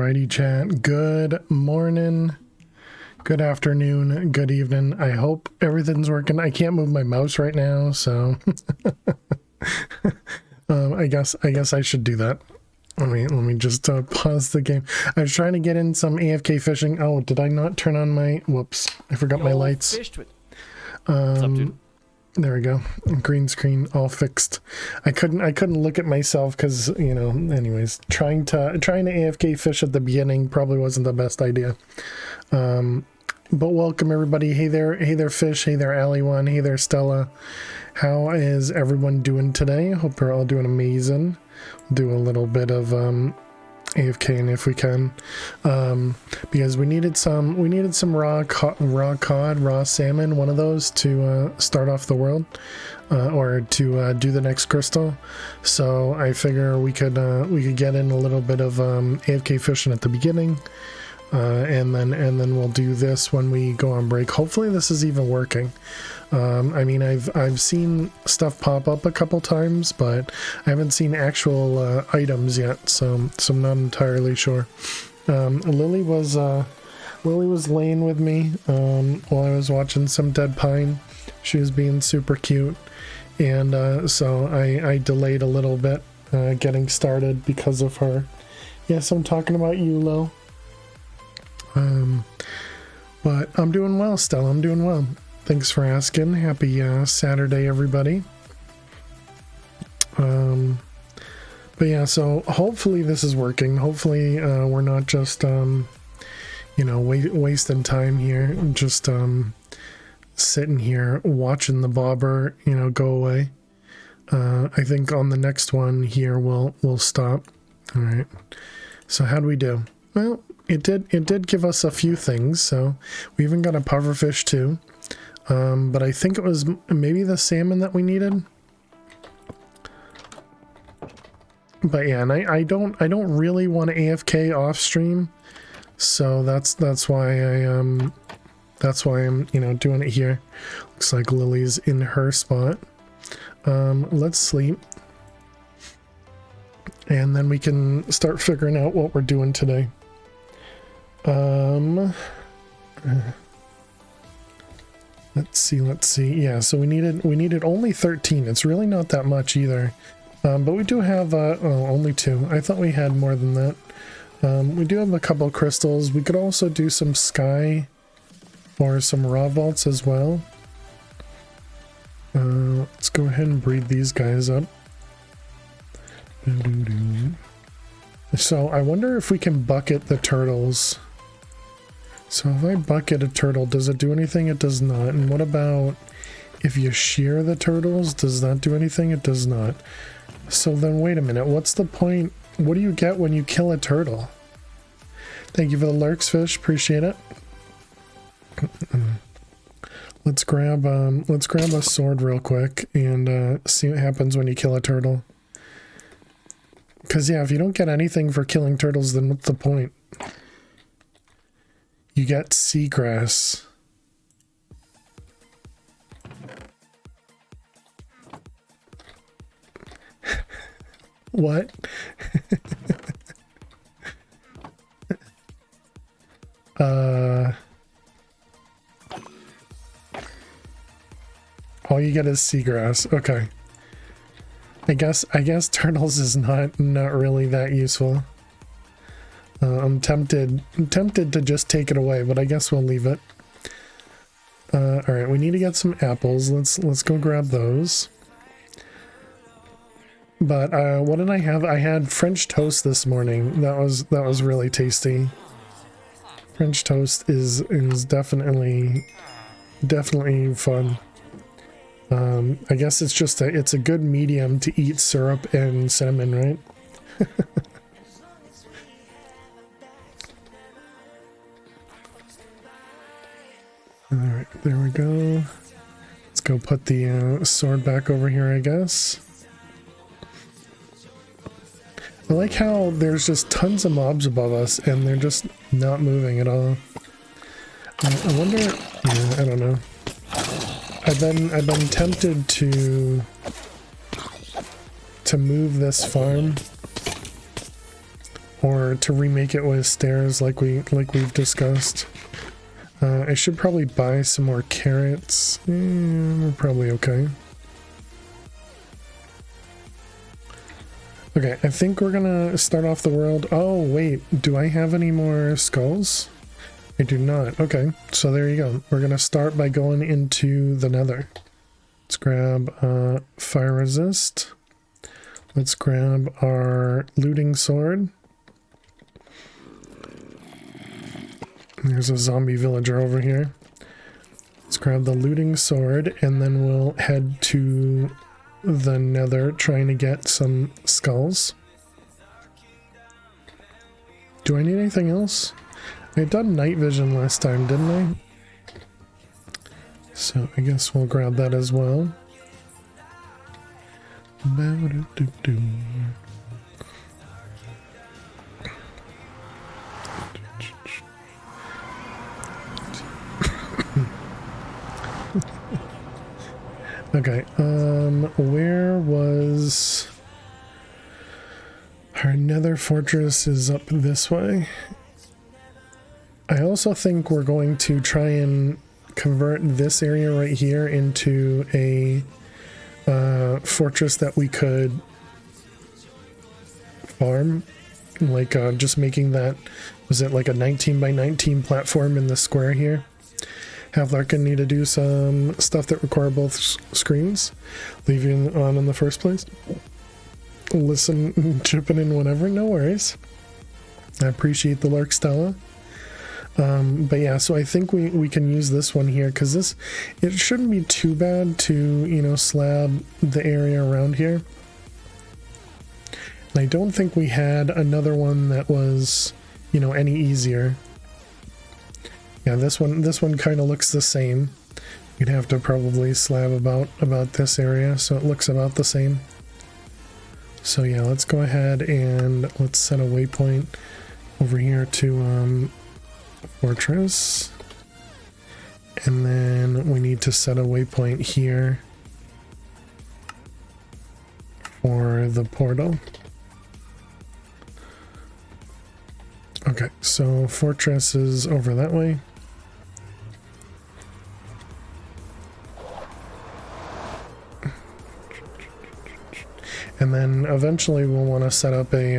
Alrighty, chat. Good morning, good afternoon, good evening. I hope everything's working. I can't move my mouse right now, so I guess I should do that. Let me just pause the game. I was trying to get in some AFK fishing. Oh, did I not turn on my? Whoops! I forgot my lights. What's up, dude? There we go. Green screen all fixed. I couldn't look at myself because, you know, anyways, trying to AFK fish at the beginning probably wasn't the best idea. But welcome everybody. Hey there Fish, hey there Ali1, hey there Stella. How is everyone doing today? Hope you're all doing amazing. Do a little bit of AFKing if we can, because we needed some raw cod, raw salmon, one of those to start off the world, or to do the next crystal. So I figure we could get in a little bit of AFK fishing at the beginning, and then we'll do this when we go on break. Hopefully this is even working. I mean, I've seen stuff pop up a couple times, but I haven't seen actual items yet, so I'm not entirely sure. Lily was laying with me while I was watching some Dead Pine. She was being super cute, and so I delayed a little bit getting started because of her. Yes, I'm talking about you, Lil. But I'm doing well, Stella. I'm doing well. Thanks for asking. Happy Saturday, everybody. But yeah, so hopefully this is working. Hopefully we're not just, you know, wasting time here. Just sitting here watching the bobber, you know, go away. I think on the next one here we'll stop. All right. So how'd we do? Well, it did give us a few things. So we even got a pufferfish too. But I think it was maybe the salmon that we needed. But yeah, and I don't really want to AFK off stream, so that's why I'm you know doing it here. Looks like Lily's in her spot. Let's sleep, and then we can start figuring out what we're doing today. Let's see. Yeah, so we needed only 13. It's really not that much either. But we do have only 2. I thought we had more than that. We do have a couple crystals. We could also do some sky or some raw vaults as well. Let's go ahead and breed these guys up. So I wonder if we can bucket the turtles. So if I bucket a turtle, does it do anything? It does not. And what about if you shear the turtles? Does that do anything? It does not. So then wait a minute. What's the point? What do you get when you kill a turtle? Thank you for the lurks, Fish. Appreciate it. Let's grab a sword real quick and see what happens when you kill a turtle. Because yeah, if you don't get anything for killing turtles, then what's the point? You get seagrass. What? All you get is seagrass. Okay. I guess turtles is not really that useful. I'm tempted to just take it away, but I guess we'll leave it. All right, we need to get some apples. Let's go grab those. But what did I have? I had French toast this morning. That was really tasty. French toast is definitely fun. I guess it's just it's a good medium to eat syrup and cinnamon, right? All right, there we go. Let's go put the sword back over here, I guess. I like how there's just tons of mobs above us and they're just not moving at all. I wonder, yeah, I don't know. I've been tempted to move this farm or to remake it with stairs like we've discussed. I should probably buy some more carrots. We're probably okay. Okay, I think we're gonna start off the world. Oh wait, do I have any more skulls? I do not. Okay, so there you go. We're gonna start by going into the nether. Let's grab fire resist. Let's grab our looting sword. There's a zombie villager over here. Let's grab the looting sword and then we'll head to the nether trying to get some skulls. Do I need anything else? I had done night vision last time, didn't I? So I guess we'll grab that as well. Okay, where was our nether fortress? Is up this way. I also think we're going to try and convert this area right here into a fortress that we could farm, like just making that, was it like a 19 by 19 platform in the square here? Have Larkin need to do some stuff that require both screens, leaving on in the first place. Listen, chipping in whenever, no worries. I appreciate the Lark Stella. But yeah, so I think we can use this one here because it shouldn't be too bad to, you know, slab the area around here. And I don't think we had another one that was, you know, any easier. Yeah, this one kind of looks the same. You'd have to probably slab about this area so it looks about the same. So yeah, let's go ahead and let's set a waypoint over here to fortress, and then we need to set a waypoint here for the portal. Okay, so fortress is over that way. And then eventually we'll want to set up a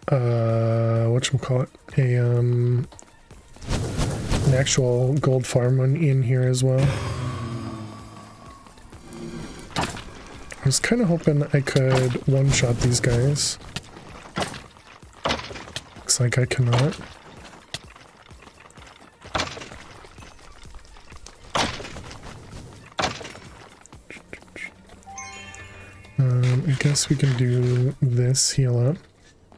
whatchamacallit, an actual gold farm in here as well. I was kind of hoping I could one-shot these guys. Looks like I cannot. I guess we can do this, heal up.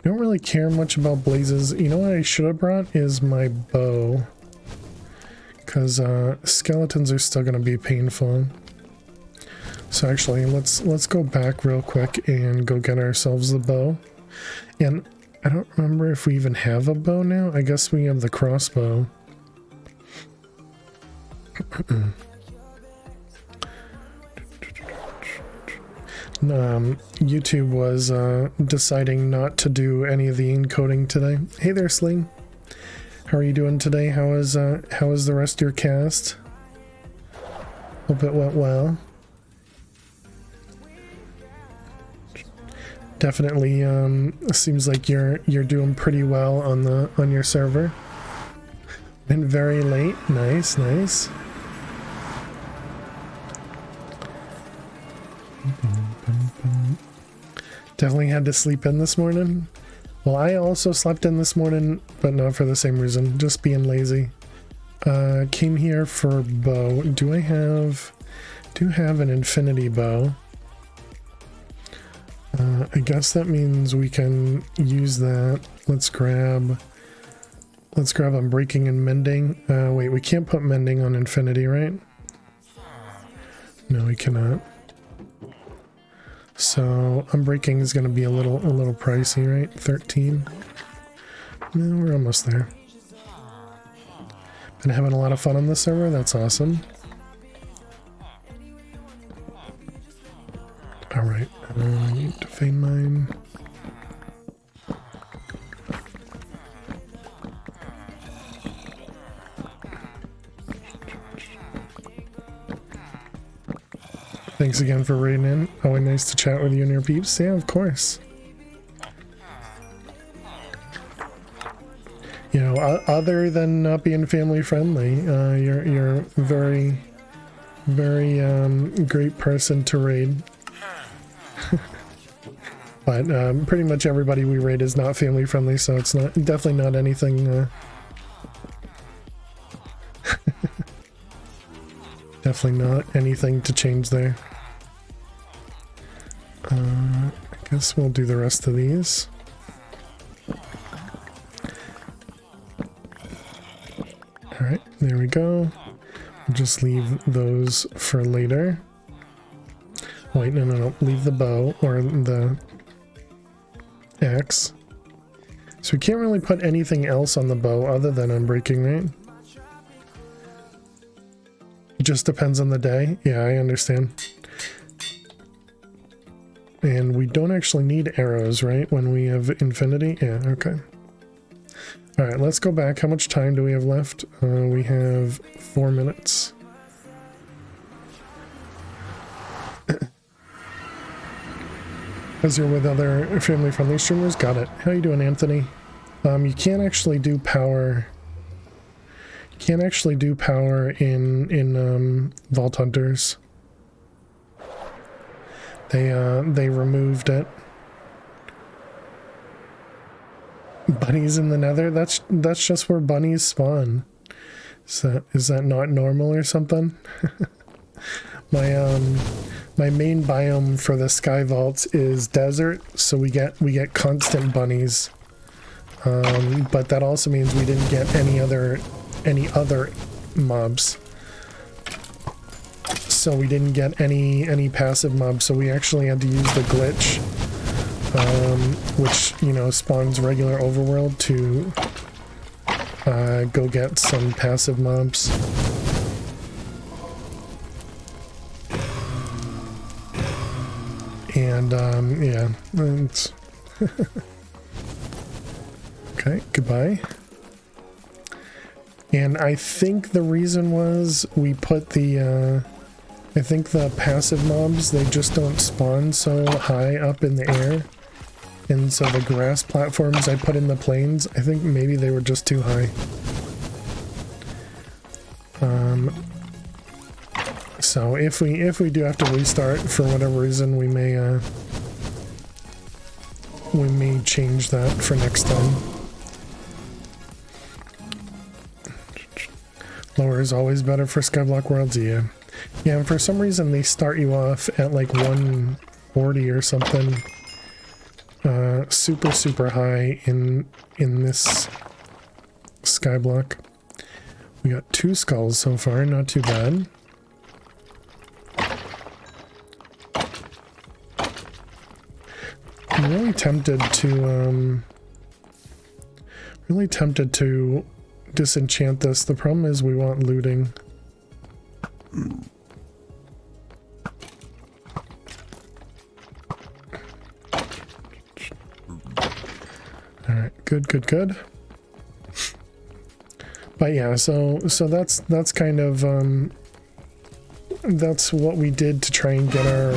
I don't really care much about blazes. You know what I should have brought is my bow, because skeletons are still going to be painful. So actually, let's go back real quick and go get ourselves the bow. And I don't remember if we even have a bow now. I guess we have the crossbow. YouTube was deciding not to do any of the encoding today. Hey there, Sling. How are you doing today? How is the rest of your cast? Hope it went well. Definitely seems like you're doing pretty well on your server. Been very late. Nice, nice. Definitely had to sleep in this morning. Well, I also slept in this morning, but not for the same reason, just being lazy. Came here for bow. Do have an infinity bow. I guess that means we can use that. Let's grab Unbreaking and Mending. Wait, we can't put Mending on infinity, right? No, we cannot. So Unbreaking is going to be a little pricey, right? 13. No, we're almost there. Been having a lot of fun on the server. That's awesome. All right, I need to feign mine. Thanks again for raiding in. Always nice to chat with you and your peeps. Yeah, of course. You know, other than not being family friendly, you're very, very great person to raid. But pretty much everybody we raid is not family friendly, so it's not definitely not anything. Definitely not anything to change there. I guess we'll do the rest of these. Alright, there we go. We'll just leave those for later. Wait, no. Leave the bow or the axe. So we can't really put anything else on the bow other than unbreaking, right? It just depends on the day. Yeah, I understand. And we don't actually need arrows, right? When we have infinity? Yeah, okay. Alright, let's go back. How much time do we have left? We have 4 minutes. As you're with other family-friendly streamers? Got it. How you doing, Anthony? You can't actually do power... You can't actually do power in Vault Hunters. They removed it. Bunnies in the Nether? That's just where bunnies spawn. Is that not normal or something? My main biome for the Sky Vaults is desert, so we get constant bunnies. But that also means we didn't get any other mobs. So we didn't get any passive mobs, so we actually had to use the glitch, which, you know, spawns regular overworld to go get some passive mobs. And yeah, it's okay, goodbye. And I think the reason was we put the I think the passive mobs, they just don't spawn so high up in the air. And so the grass platforms I put in the plains, I think maybe they were just too high. So if we do have to restart for whatever reason, we may change that for next time. Lower is always better for Skyblock Worlds, yeah. Yeah, and for some reason they start you off at like 140 or something. Super high in this Skyblock. We got 2 skulls so far, not too bad. I'm really tempted to disenchant this. The problem is we want looting. Alright, good. But yeah, so that's kind of that's what we did to try and get our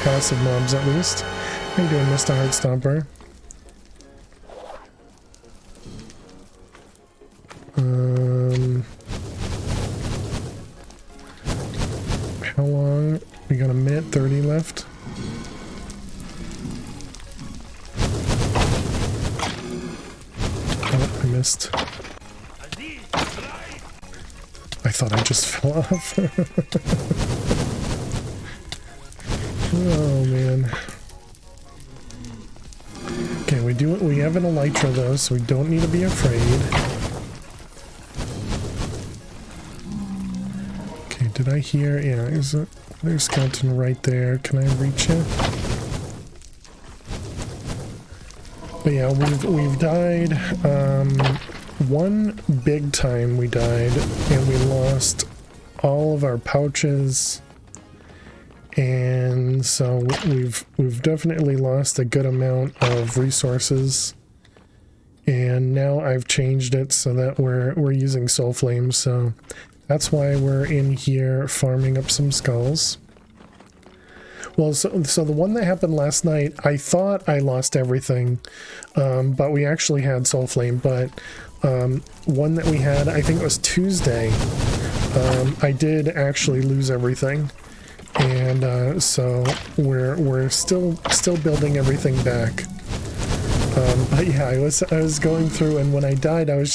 passive mobs at least. How you doing, Mr. Heartstomper? How long? We got a minute 30 left. Oh, I missed. I thought I just fell off. Oh man. Okay, we have an elytra though, so we don't need to be afraid. Okay, did I hear? Yeah, there's a skeleton right there. Can I reach it? But yeah, we've died. One big time we died, and we lost all of our pouches and so we've definitely lost a good amount of resources. And now I've changed it so that we're using soul flames, so that's why we're in here farming up some skulls. Well, so the one that happened last night, I thought I lost everything, but we actually had soul flame. But one that we had, I think it was Tuesday, I did actually lose everything, and so we're still building everything back. But yeah, I was going through, and when I died, I was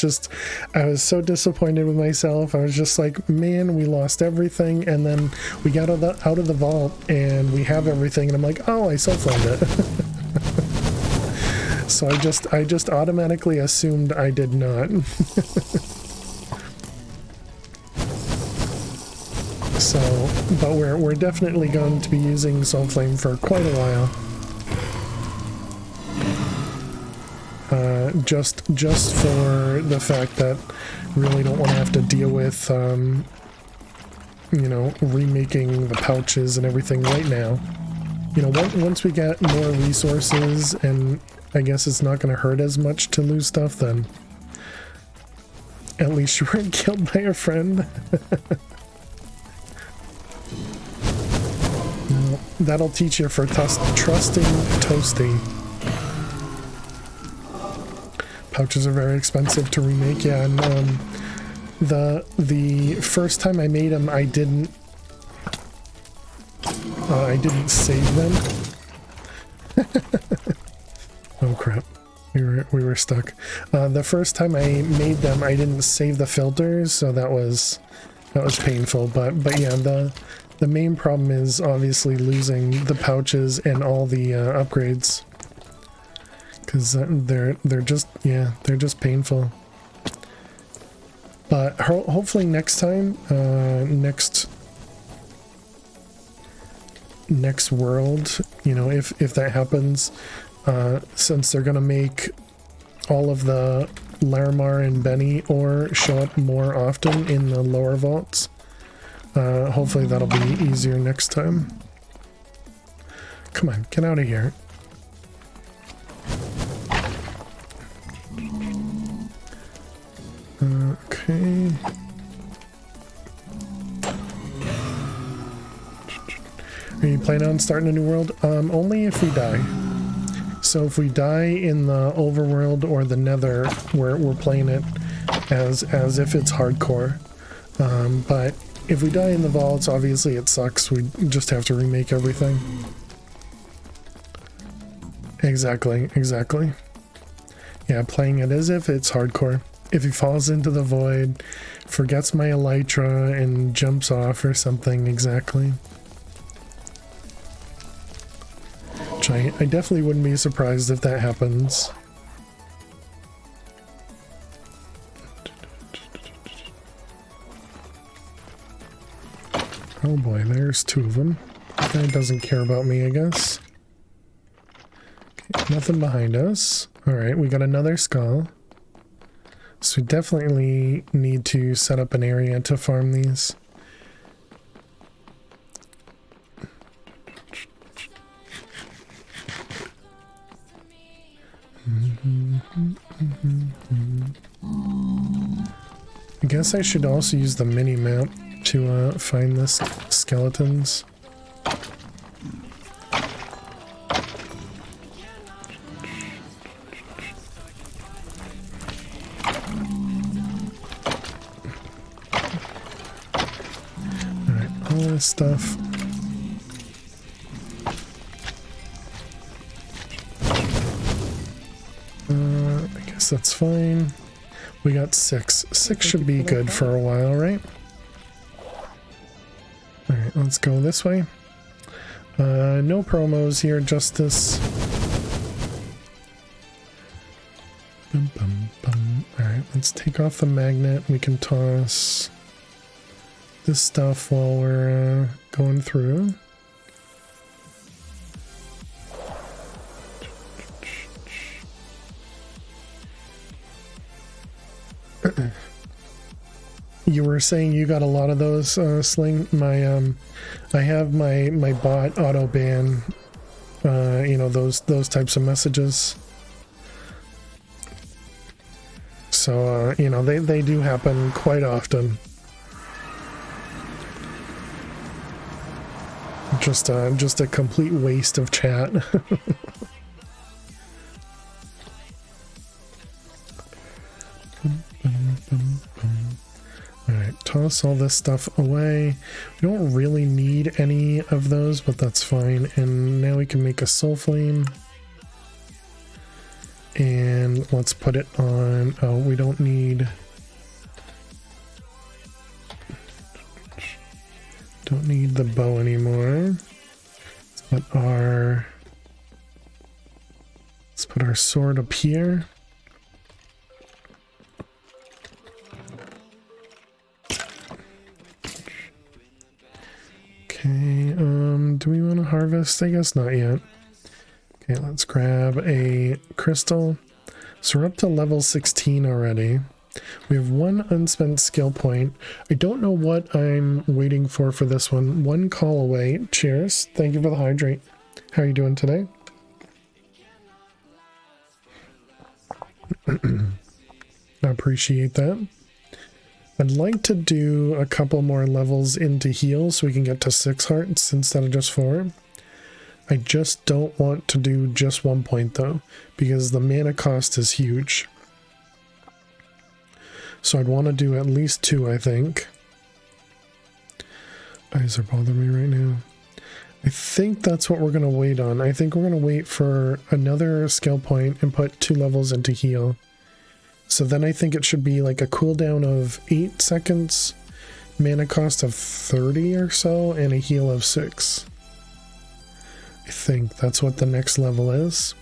so disappointed with myself. I was just like, man, we lost everything, and then we got out of the vault, and we have everything, and I'm like, oh, I self-found it. So I just automatically assumed I did not. So, but we're definitely going to be using Soul Flame for quite a while. Just for the fact that really don't want to have to deal with, you know, remaking the pouches and everything right now. You know, once we get more resources, and I guess it's not going to hurt as much to lose stuff, then at least you weren't killed by a friend. No, that'll teach you for trusting Toasty. Pouches are very expensive to remake, yeah, and the first time I made them, I didn't save them. Oh crap, we were stuck. The first time I made them, I didn't save the filters, so that was painful. But yeah, the main problem is obviously losing the pouches and all the upgrades. Because they're just painful. But hopefully next time, next world, you know, if that happens, since they're gonna make all of the Larimar and Benny ore show up more often in the lower vaults, hopefully that'll be easier next time. Come on, get out of here. Okay. Are you planning on starting a new world? Only if we die. So if we die in the overworld or the nether, we're playing it as if it's hardcore. But if we die in the vaults, obviously it sucks. We just have to remake everything. Exactly. Yeah, playing it as if it's hardcore. If he falls into the void, forgets my elytra, and jumps off or something, exactly. Which I definitely wouldn't be surprised if that happens. Oh boy, there's two of them. That doesn't care about me, I guess. Okay, nothing behind us. Alright, we got another skull. So we definitely need to set up an area to farm these. I guess I should also use the mini-map to find the skeletons. Stuff. I guess that's fine. We got 6. 6 should be good for a while, right? Alright, let's go this way. No promos here, just this. Alright, let's take off the magnet. We can toss this stuff while we're going through. You were saying you got a lot of those, Sling. My I have my bot auto ban, you know, those types of messages. So you know, they do happen quite often. Just a complete waste of chat. Alright, toss all this stuff away. We don't really need any of those, but that's fine. And now we can make a soul flame. And let's put it on. Oh, we don't need. Don't need the bow anymore. Let's put our sword up here. Okay, do we want to harvest? I guess not yet. Okay, let's grab a crystal. So we're up to level 16 already. We have one unspent skill point. I don't know what I'm waiting for this one. One call away. Cheers. Thank you for the hydrate. How are you doing today? I appreciate that. I'd like to do a couple more levels into heal so we can get to 6 hearts instead of just 4. I just don't want to do just 1 point though, because the mana cost is huge. So I'd want to do at least 2, I think. Eyes are bothering me right now. I think that's what we're going to wait on. I think we're going to wait for another skill point and put 2 levels into heal. So then I think it should be like a cooldown of 8 seconds, mana cost of 30 or so, and a heal of 6. I think that's what the next level is.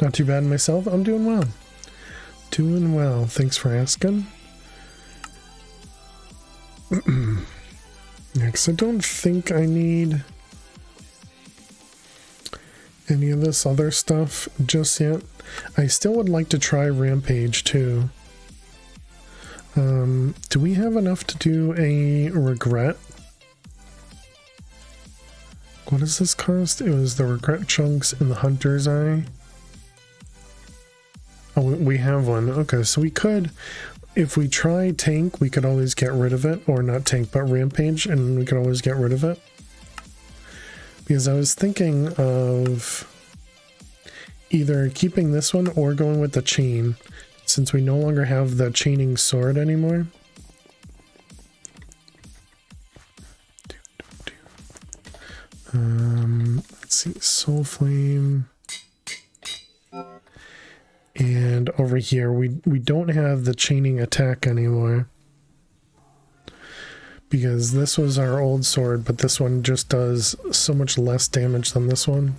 Not too bad myself. I'm doing well. Doing well. Thanks for asking. Next, I don't think I need any of this other stuff just yet. I still would like to try Rampage too. Do we have enough to do a regret? What does this cost? It was the regret chunks in the Hunter's Eye. Oh, we have one. Okay, so we could, if we try tank, we could always get rid of it. Or not tank, but rampage, and we could always get rid of it. Because I was thinking of either keeping this one or going with the chain, since we no longer have the chaining sword anymore. Let's see, soul flame. And over here, we don't have the chaining attack anymore. Because this was our old sword, but this one just does so much less damage than this one.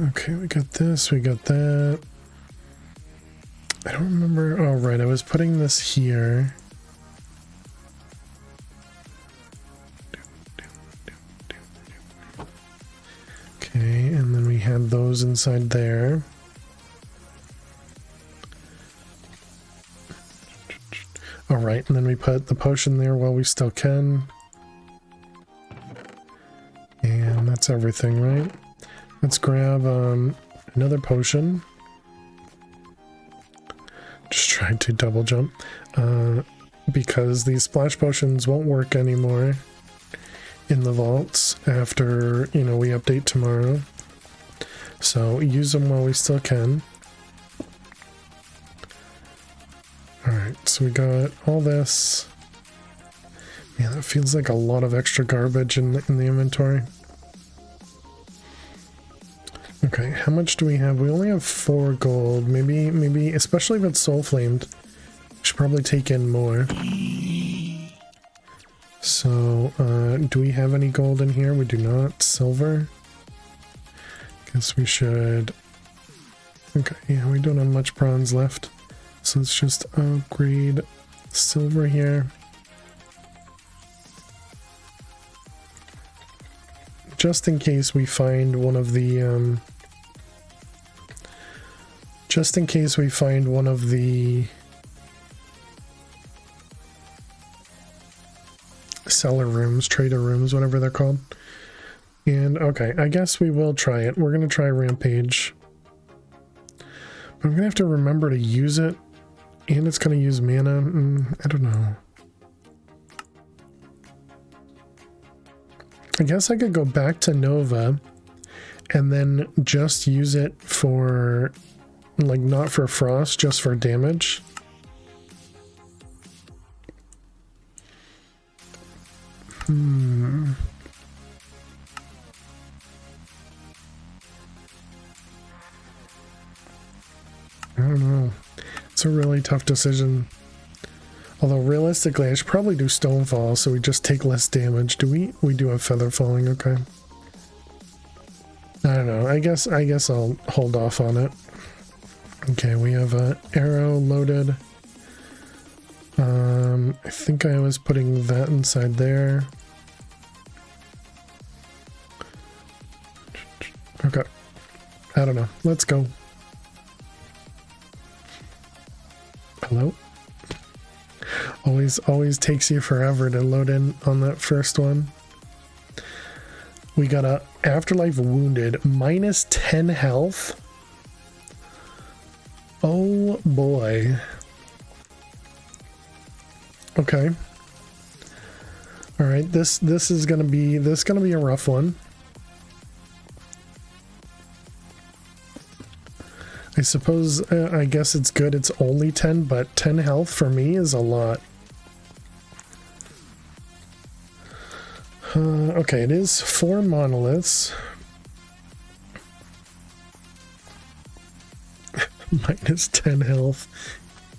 Okay, we got this, we got that. I don't remember. Oh, right, I was putting this here. Okay, and then we had those inside there. All right, and then we put the potion there while we still can. And that's everything, right? Let's grab another potion. Just tried to double jump because these splash potions won't work anymore in the vaults after, you know, we update tomorrow. So use them while we still can. Alright, so we got all this. Man, that feels like a lot of extra garbage in the inventory. Okay, how much do we have? We only have 4 gold. Maybe, especially if it's soul flamed, we should probably take in more. So, do we have any gold in here? We do not. Silver? Guess we should. Okay, yeah, we don't have much bronze left. So let's just upgrade silver here. Just in case we find one of the Just in case we find one of the seller rooms, trader rooms, whatever they're called. And okay, I guess we will try it. We're going to try Rampage. But I'm going to have to remember to use it. And it's going to use mana. I don't know. I guess I could go back to Nova and then just use it for, like, not for frost, just for damage. I don't know. It's a really tough decision. Although realistically, I should probably do Stonefall so we just take less damage. Do we? We do have Feather Falling, okay. I don't know. I guess I'll hold off on it. Okay, we have a arrow loaded. I think I was putting that inside there. Okay. I don't know. Let's go. Hello? Always takes you forever to load in on that first one. We got a Afterlife Wounded, minus 10 health. Oh boy. Okay. All right, this is gonna be a rough one. I suppose I guess it's good. It's only 10, but 10 health for me is a lot. Okay, it is 4 monoliths. Minus 10 health.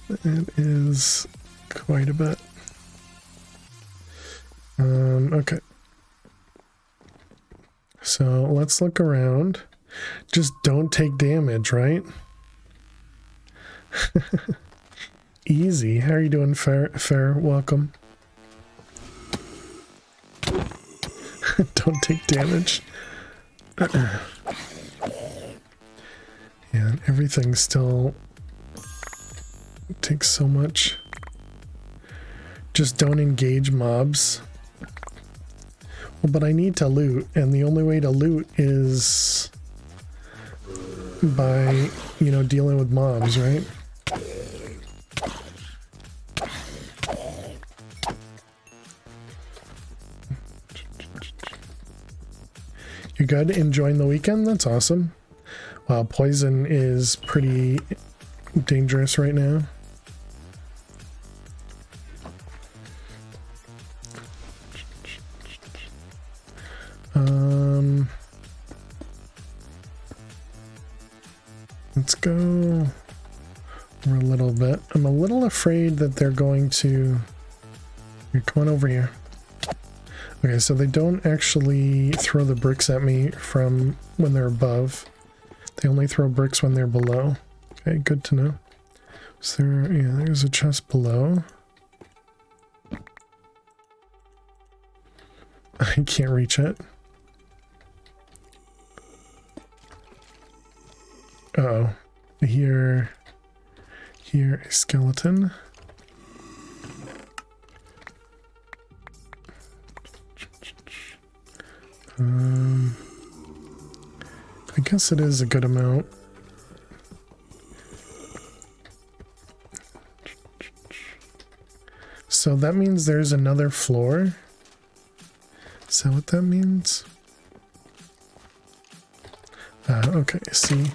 It is quite a bit. Okay. So let's look around. Just don't take damage, right? Easy. How are you doing, Fair? Welcome. Don't take damage. And everything still takes so much. Just don't engage mobs. Well, but I need to loot, and the only way to loot is by, you know, dealing with mobs, right? You good? Enjoying the weekend? That's awesome. Wow, poison is pretty dangerous right now. Let's go for a little bit. I'm a little afraid that they're going to... Here, come on over here. Okay, so they don't actually throw the bricks at me from when they're above. They only throw bricks when they're below. Okay, good to know. Is there... Yeah, there's a chest below. I can't reach it. Uh-oh. Here a skeleton. I guess it is a good amount. So that means there's another floor. Is that what that means? Okay, see.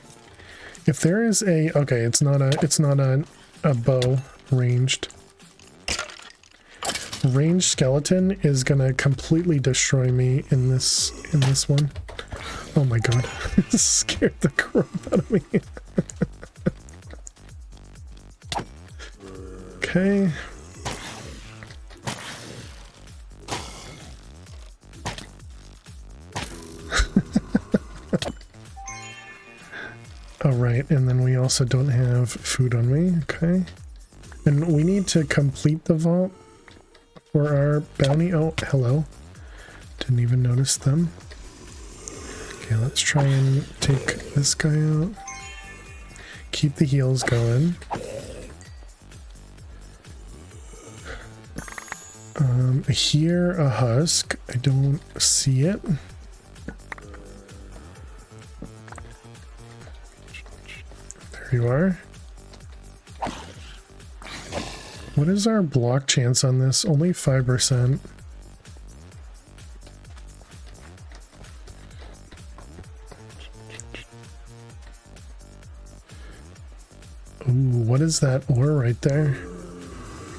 If there is a... Okay, it's not a bow ranged. Ranged skeleton is gonna completely destroy me in this one. Oh my god. This scared the crap out of me. Okay. Oh, right, and then we also don't have food on me, okay. And we need to complete the vault for our bounty. Oh, hello. Didn't even notice them. Okay, let's try and take this guy out. keep the heals going. Here, a husk. I don't see it. There you are. What is our block chance on this? Only 5%. Ooh, what is that ore right there?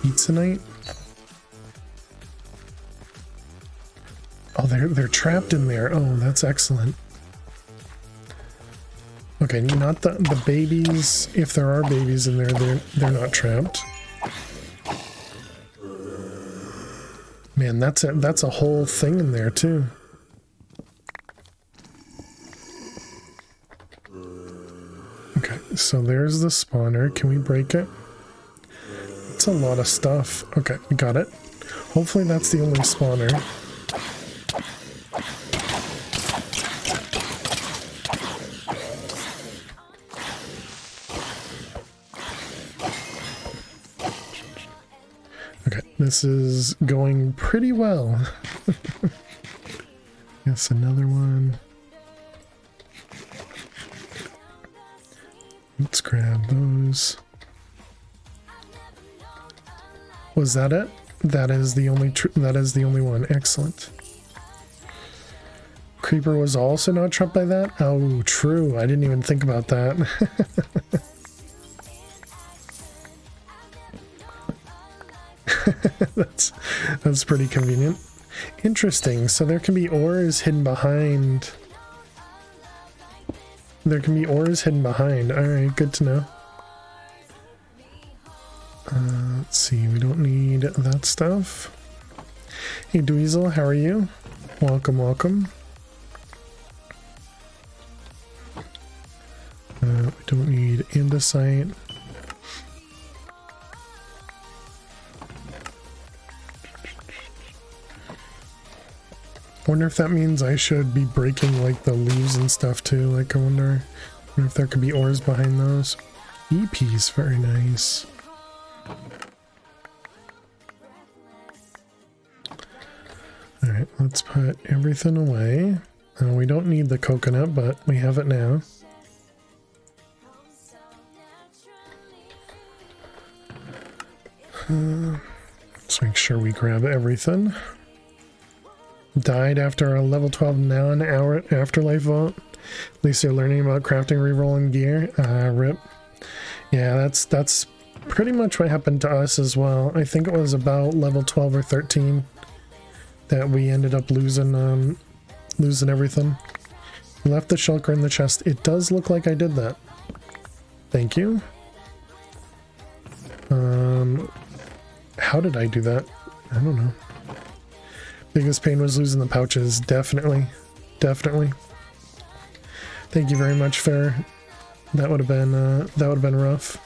Pizzanite? Oh, they're trapped in there. Oh, that's excellent. Okay, not the babies. If there are babies in there, they're not trapped. Man, that's a whole thing in there too. Okay, so there's the spawner. Can we break it? It's a lot of stuff. Okay, we got it. Hopefully that's the only spawner. This is going pretty well. Yes, another one. Let's grab those. Was that it? That is the only one. Excellent. Creeper was also not trapped by that? Oh, true. I didn't even think about that. That's pretty convenient. Interesting. So there can be ores hidden behind. There can be ores hidden behind. Alright, good to know. Let's see. We don't need that stuff. Hey, Dweezil, how are you? Welcome, welcome. We don't need andesite. Wonder if that means I should be breaking like the leaves and stuff too. Like I wonder if there could be ores behind those. EP's very nice. Alright, let's put everything away. We don't need the coconut, but we have it now. Let's make sure we grab everything. Died after a level 12 non-hour afterlife vault. At least they're learning about crafting, rerolling gear. Rip. Yeah, that's pretty much what happened to us as well. I think it was about level 12 or 13 that we ended up losing everything. We left the shulker in the chest. It does look like I did that. Thank you. How did I do that? I don't know. Biggest pain was losing the pouches. Definitely. Definitely. Thank you very much, Fair. That would have been rough.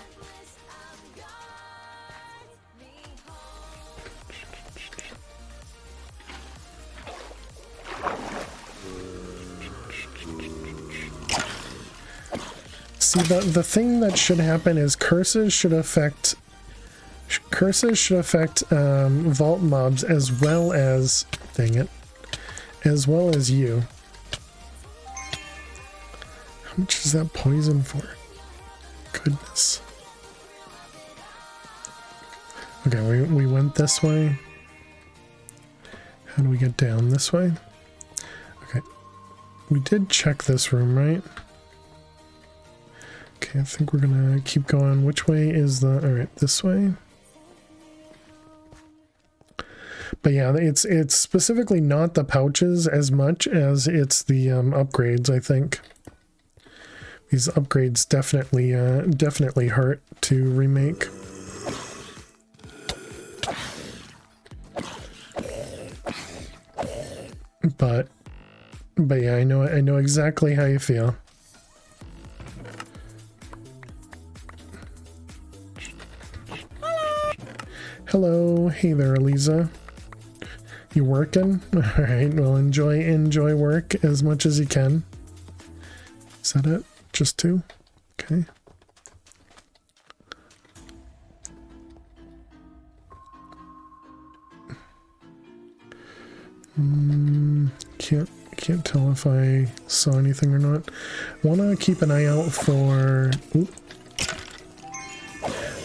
See, the thing that should happen is curses should affect vault mobs as well as, dang it, as well as you. How much is that poison for? Goodness. Okay, we went this way. How do we get down? This way? Okay. We did check this room, right? Okay, I think we're gonna keep going. Which way is the... Alright, this way. But yeah, it's specifically not the pouches as much as it's the upgrades, I think. These upgrades definitely hurt to remake. But yeah, I know exactly how you feel. Hello, hey there, Eliza. You working? Alright, well enjoy work as much as you can. Is that it? Just two? Okay. Can't tell if I saw anything or not. Want to keep an eye out for.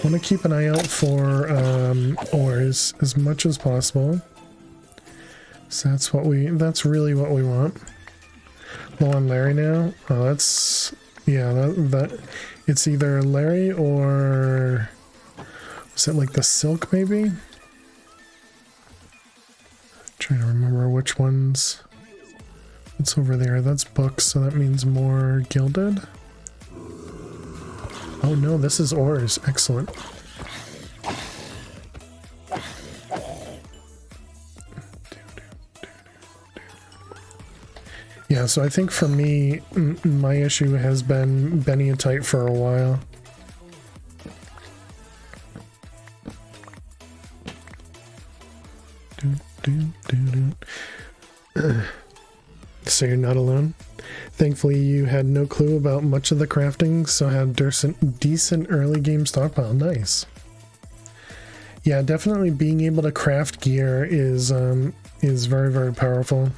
Want to keep an eye out for ores as much as possible. So that's really what we want. Low on Larry now. Oh, that's yeah. That it's either Larry or was it like the silk maybe? Trying to remember which ones. It's over there. That's books, so that means more gilded. Oh no, this is ores. Excellent. Yeah, so I think for me, my issue has been Beniatite for a while. So you're not alone? Thankfully, you had no clue about much of the crafting, so had decent early game stockpile. Nice. Yeah, definitely being able to craft gear is very, very powerful.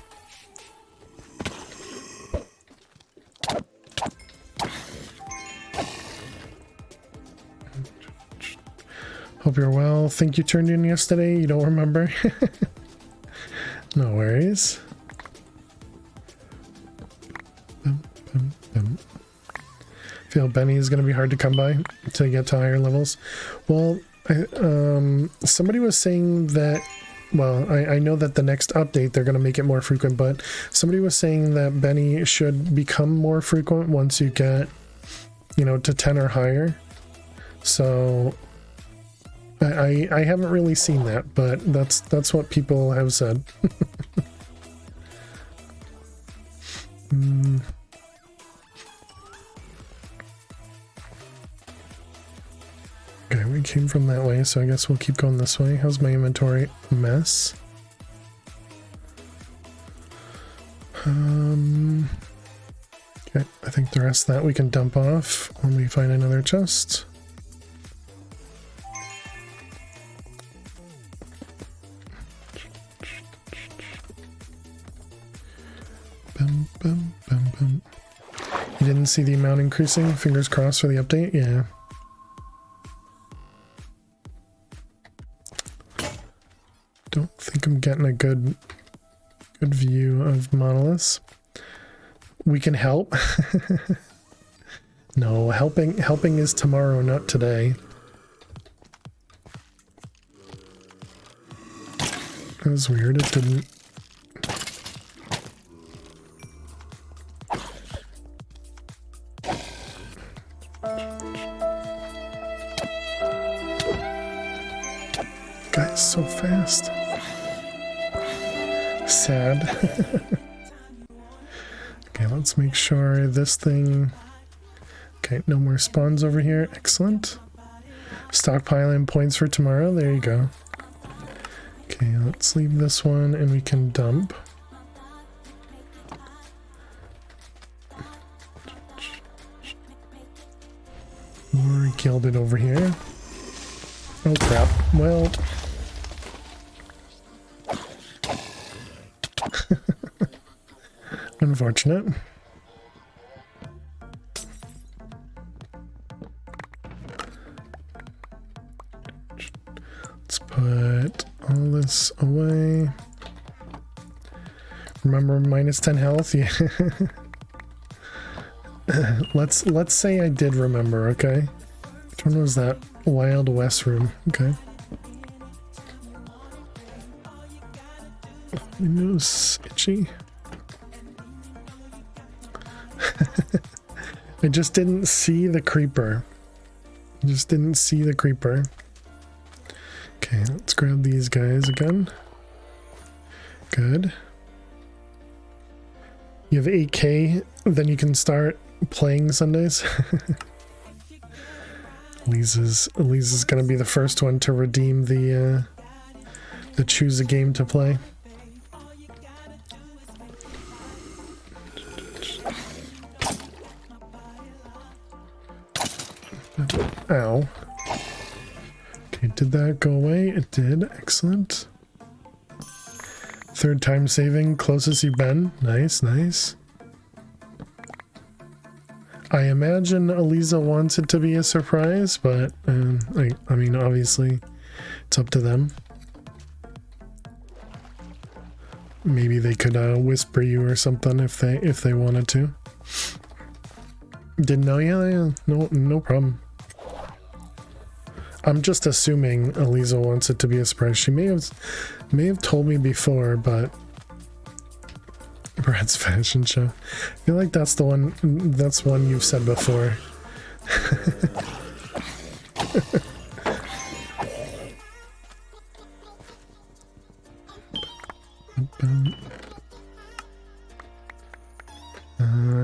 Hope you're well. Think you turned in yesterday? You don't remember? No worries. Feel Benny is going to be hard to come by to get to higher levels. Well, somebody was saying that, well, I know that the next update they're going to make it more frequent, but somebody was saying that Benny should become more frequent once you get, you know, to 10 or higher. So I haven't really seen that, but that's what people have said. Okay, we came from that way, so I guess we'll keep going this way. How's my inventory? Mess. Okay, I think the rest of that we can dump off when we find another chest. You didn't see the amount increasing? Fingers crossed for the update? Yeah. Don't think I'm getting a good view of monoliths. We can help. No, helping is tomorrow, not today. That was weird. It didn't. Guy's so fast. Sad. Okay, let's make sure this thing... Okay, no more spawns over here. Excellent. Stockpiling points for tomorrow. There you go. Okay, let's leave this one and we can dump. More gilded over here. Oh crap. Well... Unfortunate. Let's put all this away. Remember, minus 10 health? Yeah. Let's say I did remember, okay? Which one was that? Wild West room. Okay. My nose itchy. I just didn't see the creeper. Okay, let's grab these guys again. Good. You have 8K, then you can start playing Sundays. Lisa's gonna be the first one to redeem the choose a game to play. Ow. Okay, did that go away? It did. Excellent. Third time saving, closest you've been. Nice, nice. I imagine Eliza wants it to be a surprise, but I mean, obviously, it's up to them. Maybe they could whisper you or something if they wanted to. Didn't know? Yeah, no problem. I'm just assuming Eliza wants it to be a surprise. She may have told me before, but Brad's fashion show. I feel like that's the one. That's one you've said before.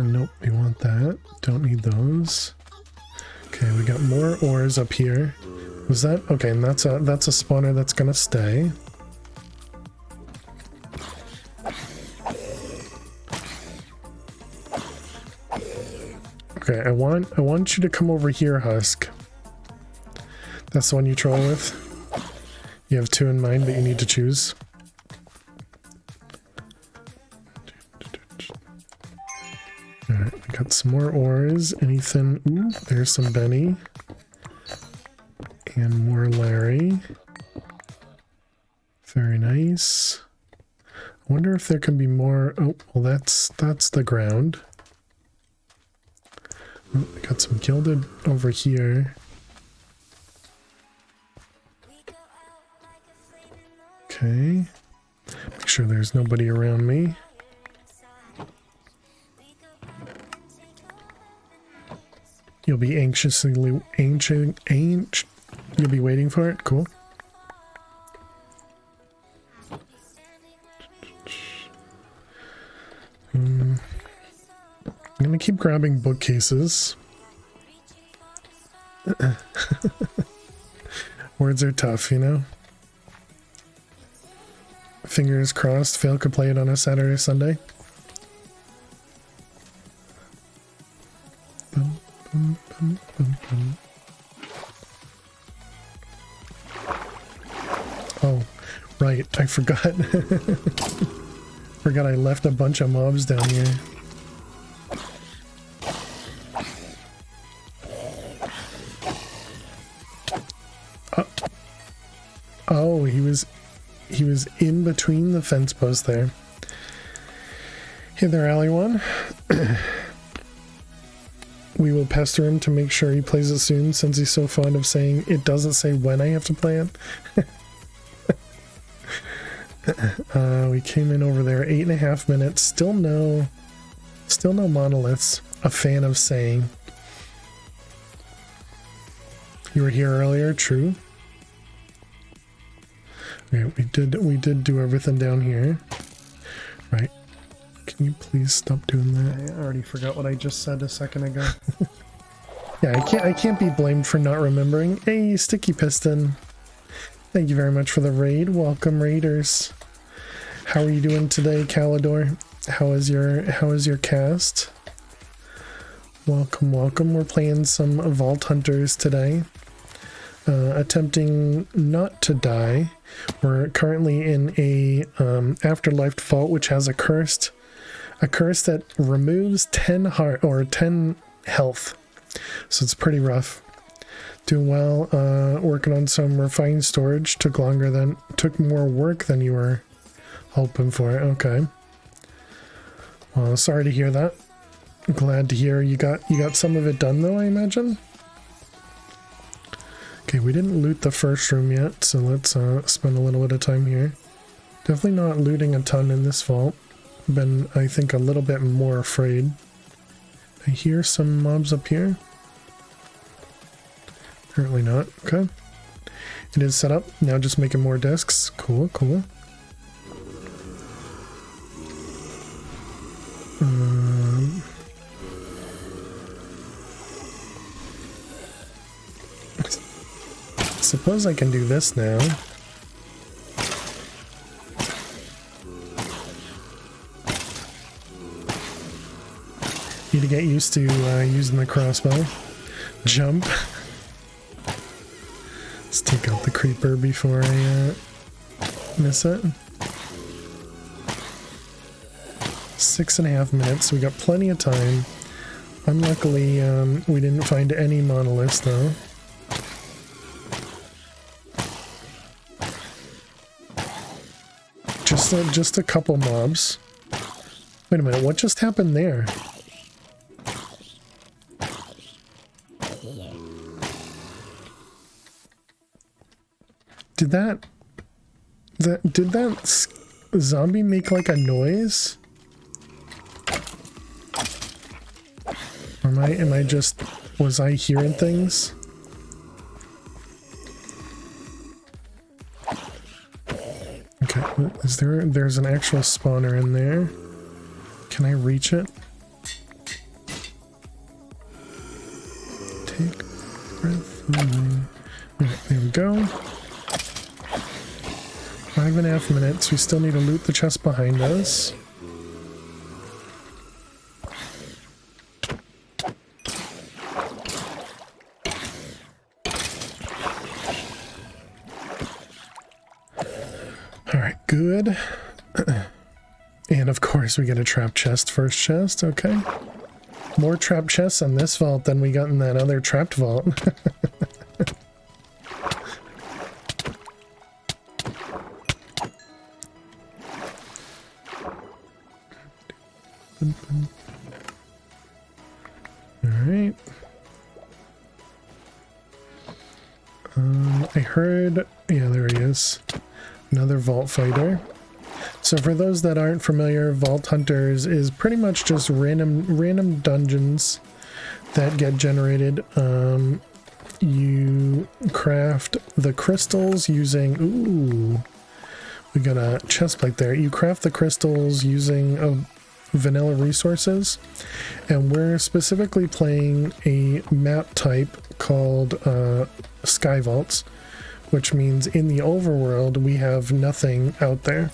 Nope, we want that. Don't need those. Okay, we got more ores up here. Was that okay? And that's a spawner that's gonna stay. Okay, I want you to come over here, Husk. That's the one you troll with. You have two in mind, but you need to choose. Alright, we got some more ores. Anything? Ooh, there's some Benny. And more Larry. Very nice. I wonder if there can be more. Oh, well, that's the ground. Oh, we got some gilded over here. Okay. Make sure there's nobody around me. You'll be you'll be waiting for it? Cool. I'm gonna keep grabbing bookcases. Words are tough, you know? Fingers crossed, Fail could play it on a Saturday, Sunday. Oh, right, I forgot. Forgot I left a bunch of mobs down here. Oh, he was in between the fence posts there. Hey there, Alley One. We will pester him to make sure he plays it soon, since he's so fond of saying it doesn't say when I have to play it. We came in over there 8.5 minutes. Still no monoliths. A fan of saying. You were here earlier, true. Okay, we did do everything down here. Right. Can you please stop doing that? I already forgot what I just said a second ago. Yeah, I can't be blamed for not remembering. Hey, Sticky Piston. Thank you very much for the raid. Welcome, raiders. How are you doing today, Calidor? How is your cast? Welcome, welcome. We're playing some Vault Hunters today. Attempting not to die. We're currently in a Afterlife vault, which has a curse that removes 10 heart or 10 health. So it's pretty rough. Doing well. Working on some refined storage. Took more work than you were hoping for. Okay. Well, sorry to hear that. Glad to hear you got some of it done though, I imagine. Okay, we didn't loot the first room yet, so let's spend a little bit of time here. Definitely not looting a ton in this vault. Been, I think, a little bit more afraid. I hear some mobs up here. Apparently not. Okay. It is set up. Now just making more discs. Cool, cool. Suppose I can do this now. Need to get used to using the crossbow. Jump. Let's take out the creeper before I miss it. 6.5 minutes. We got plenty of time. Unluckily, we didn't find any monoliths though. Just a couple mobs. Wait a minute, what just happened there? Did that zombie make like a noise? Or am I just, was I hearing things? Okay, is there's an actual spawner in there? Can I reach it? Take breath away. Okay, there we go. 5.5 minutes. We still need to loot the chest behind us. Alright, good. And of course we get a trap chest, first chest, okay. More trap chests on this vault than we got in that other trapped vault. Alright. I heard... yeah, there he is. Another vault fighter. So for those that aren't familiar, Vault Hunters is pretty much just random dungeons that get generated. You craft the crystals using... ooh, we got a chest plate there. You craft the crystals using vanilla resources, and we're specifically playing a map type called Sky Vaults, which means in the overworld we have nothing out there.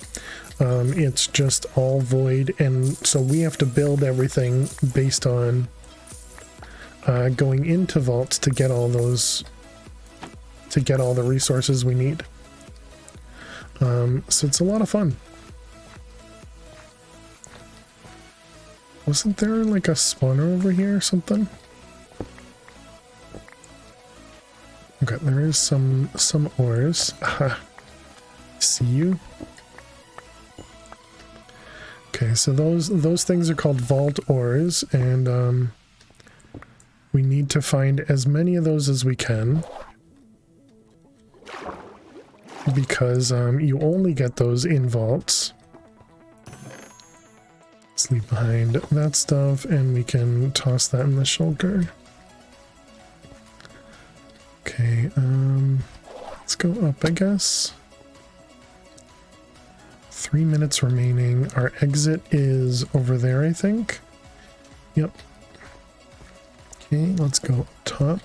It's just all void, and so we have to build everything based on going into vaults to get all those, to get all the resources we need. So it's a lot of fun. Wasn't there like a spawner over here or something? Okay, there is some ores. Aha. See you. Okay, so those things are called vault ores, and we need to find as many of those as we can, because you only get those in vaults. Let's leave behind that stuff, and we can toss that in the shulker. Okay, let's go up, I guess. 3 minutes remaining. Our exit is over there, I think. Yep. Okay, let's go up top.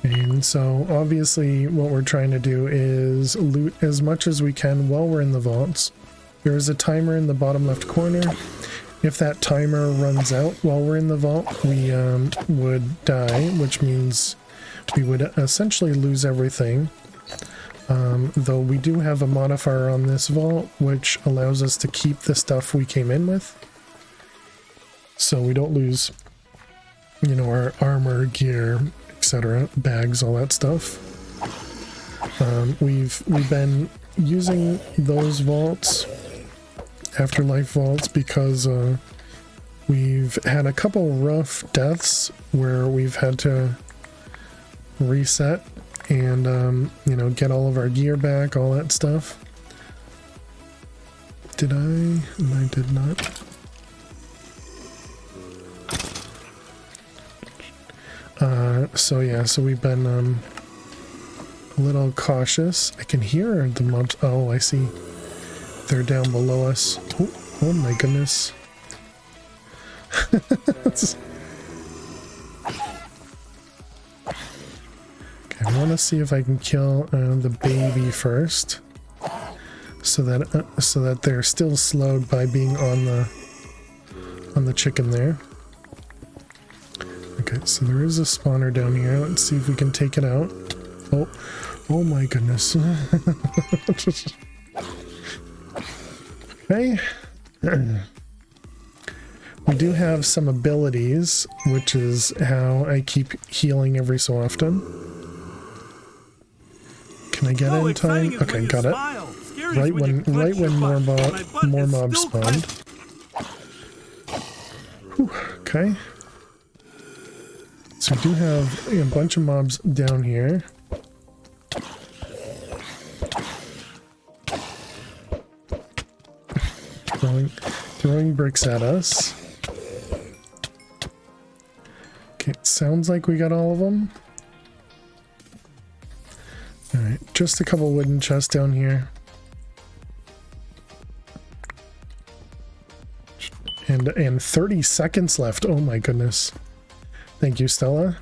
And so obviously what we're trying to do is loot as much as we can while we're in the vaults. There is a timer in the bottom left corner. If that timer runs out while we're in the vault, we would die, which means we would essentially lose everything. Though we do have a modifier on this vault, which allows us to keep the stuff we came in with. So we don't lose, you know, our armor, gear, etc., bags, all that stuff. We've been using those vaults, afterlife vaults, because we've had a couple rough deaths where we've had to reset and you know, get all of our gear back, all that stuff. Did I? I did not. So yeah, so we've been a little cautious. I can hear the mobs. Oh, I see. They're down below us. Oh my goodness. Okay, I want to see if I can kill the baby first, so that they're still slowed by being on the chicken there. Okay, so there is a spawner down here. Let's see if we can take it out. Oh, oh my goodness. Okay. We do have some abilities, which is how I keep healing every so often. Can I get it in time? Okay, got it. Right when more mobs spawned. Whew, okay. So we do have a bunch of mobs down here. Throwing bricks at us. Okay, it sounds like we got all of them. Alright, just a couple wooden chests down here. And 30 seconds left. Oh my goodness. Thank you, Stella.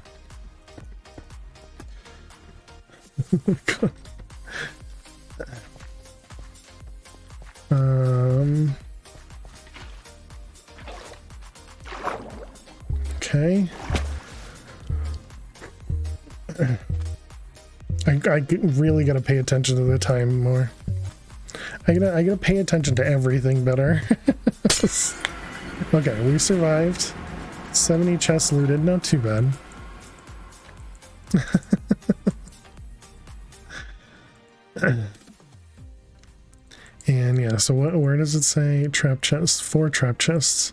Okay. I really gotta pay attention to the time more. I gotta pay attention to everything better. Okay, we survived. 70 chests looted, not too bad. And yeah, so where does it say trap chests? 4 trap chests.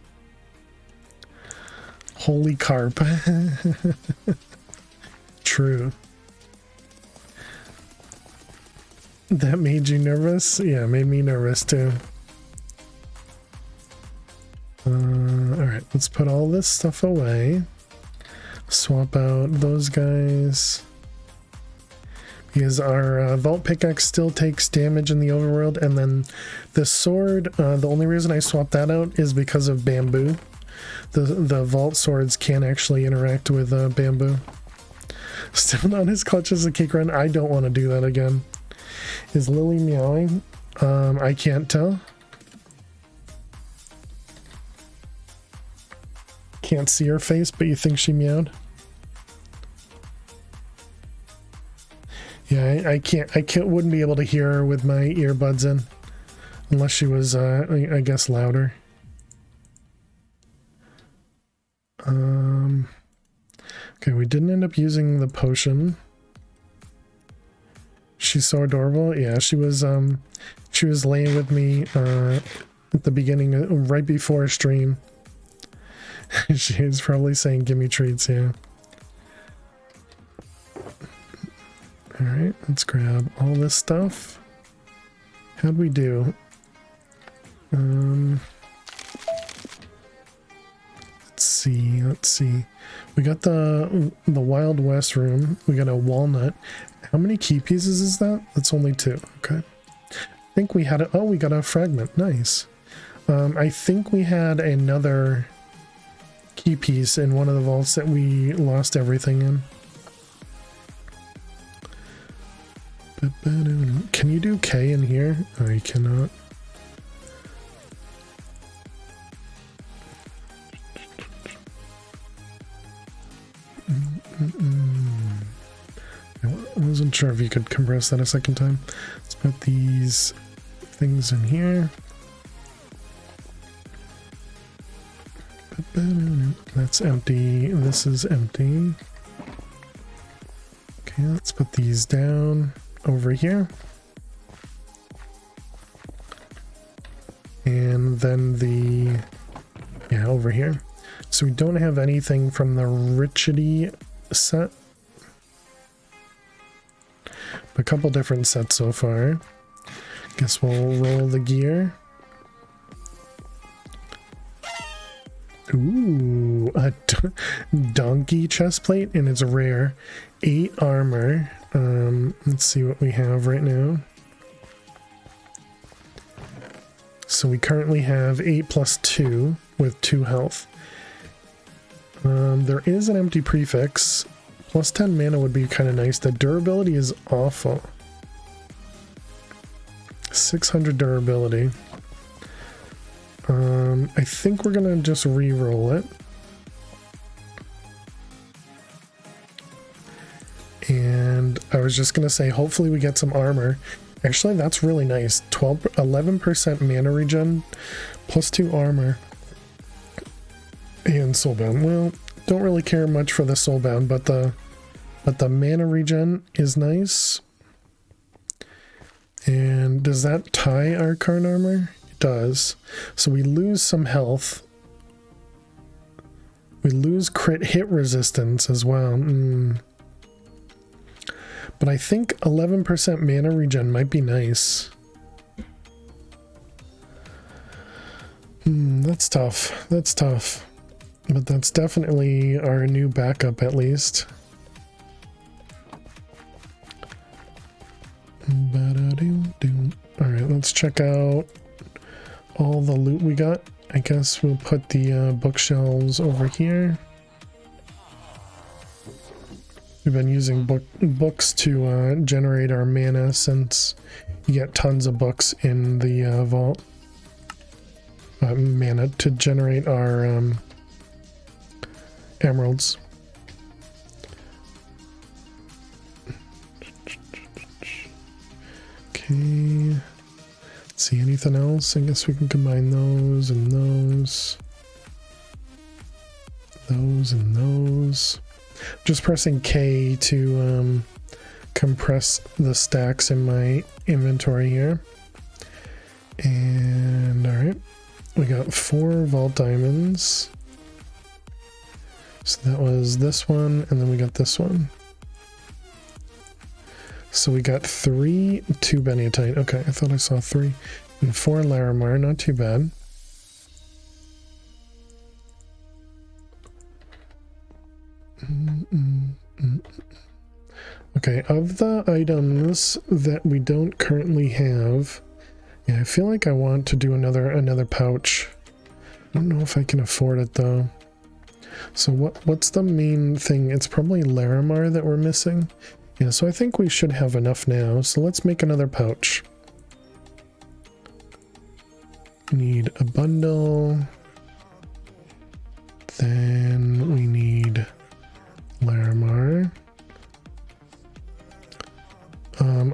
Holy carp. True. That made you nervous? Yeah, it made me nervous too. Alright, let's put all this stuff away. Swap out those guys. Because our vault pickaxe still takes damage in the overworld, and then the sword, the only reason I swapped that out is because of bamboo. The vault swords can't actually interact with bamboo. Still not as clutch as a cake run. I don't want to do that again. Is Lily meowing? I can't tell. Can't see her face, but you think she meowed? Yeah, I wouldn't be able to hear her with my earbuds in, unless she was, I guess, louder. Okay, we didn't end up using the potion. She's so adorable. Yeah, she was laying with me at the beginning, right before stream. She was probably saying, "Give me treats." Yeah. All right, let's grab all this stuff. How'd we do? Let's see. We got the Wild West room. We got a walnut. How many key pieces is that? That's only 2. Okay. I think we had we got a fragment. Nice. I think we had another key piece in one of the vaults that we lost everything in. Can you do K in here? Oh, you cannot. I wasn't sure if you could compress that a second time. Let's put these things in here. That's empty. This is empty. Okay, let's put these down over here. And then over here. So we don't have anything from the Richity set. A couple different sets so far. Guess we'll roll the gear. Ooh, a donkey chestplate, and it's rare. 8 armor. Let's see what we have right now. So we currently have 8 plus 2 with 2 health. There is an empty prefix. Plus 10 mana would be kind of nice. The durability is awful. 600 durability. I think we're gonna just re-roll it. I was just gonna say, hopefully we get some armor. Actually, that's really nice. 11% mana regen, +2 armor, and soulbound. Well, don't really care much for the soulbound, but the mana regen is nice. And does that tie our card armor? It does. So we lose some health. We lose crit hit resistance as well. But I think 11% mana regen might be nice. That's tough. That's tough. But that's definitely our new backup, at least. Alright, let's check out all the loot we got. I guess we'll put the bookshelves over here. We've been using books to generate our mana, since you get tons of books in the vault. Mana to generate our emeralds. Okay. Let's see, anything else? I guess we can combine those and those. Those and those. Just pressing K to compress the stacks in my inventory here. And alright, we got 4 vault diamonds. So that was this one, and then we got this one. So we got 3 2 Beniatite. Okay, I thought I saw 3. And 4 Larimar, not too bad. Okay, of the items that we don't currently have, yeah, I feel like I want to do another pouch. I don't know if I can afford it though. So what's the main thing? It's probably Larimar that we're missing. Yeah, so I think we should have enough now. So let's make another pouch. Need a bundle. Then we need Larimar.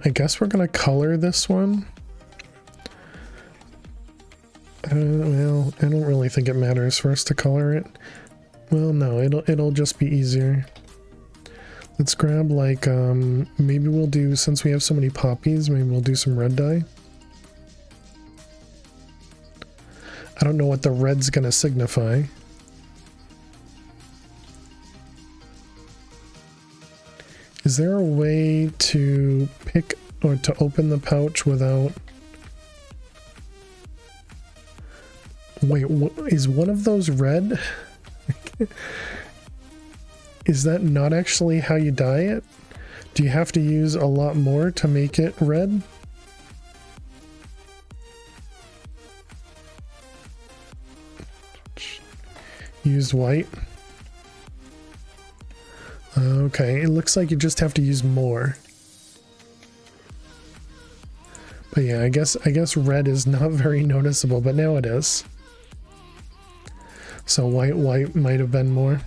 I guess we're gonna color this one. Well, I don't really think it matters for us to color it. Well, no, it'll just be easier. Let's grab like maybe we'll do, since we have so many poppies, maybe we'll do some red dye. I don't know what the red's gonna signify. Is there a way to pick or to open the pouch without... Wait, is one of those red? Is that not actually how you dye it? Do you have to use a lot more to make it red? Use white. Okay, it looks like you just have to use more. But yeah, I guess red is not very noticeable, but now it is. So white might have been more.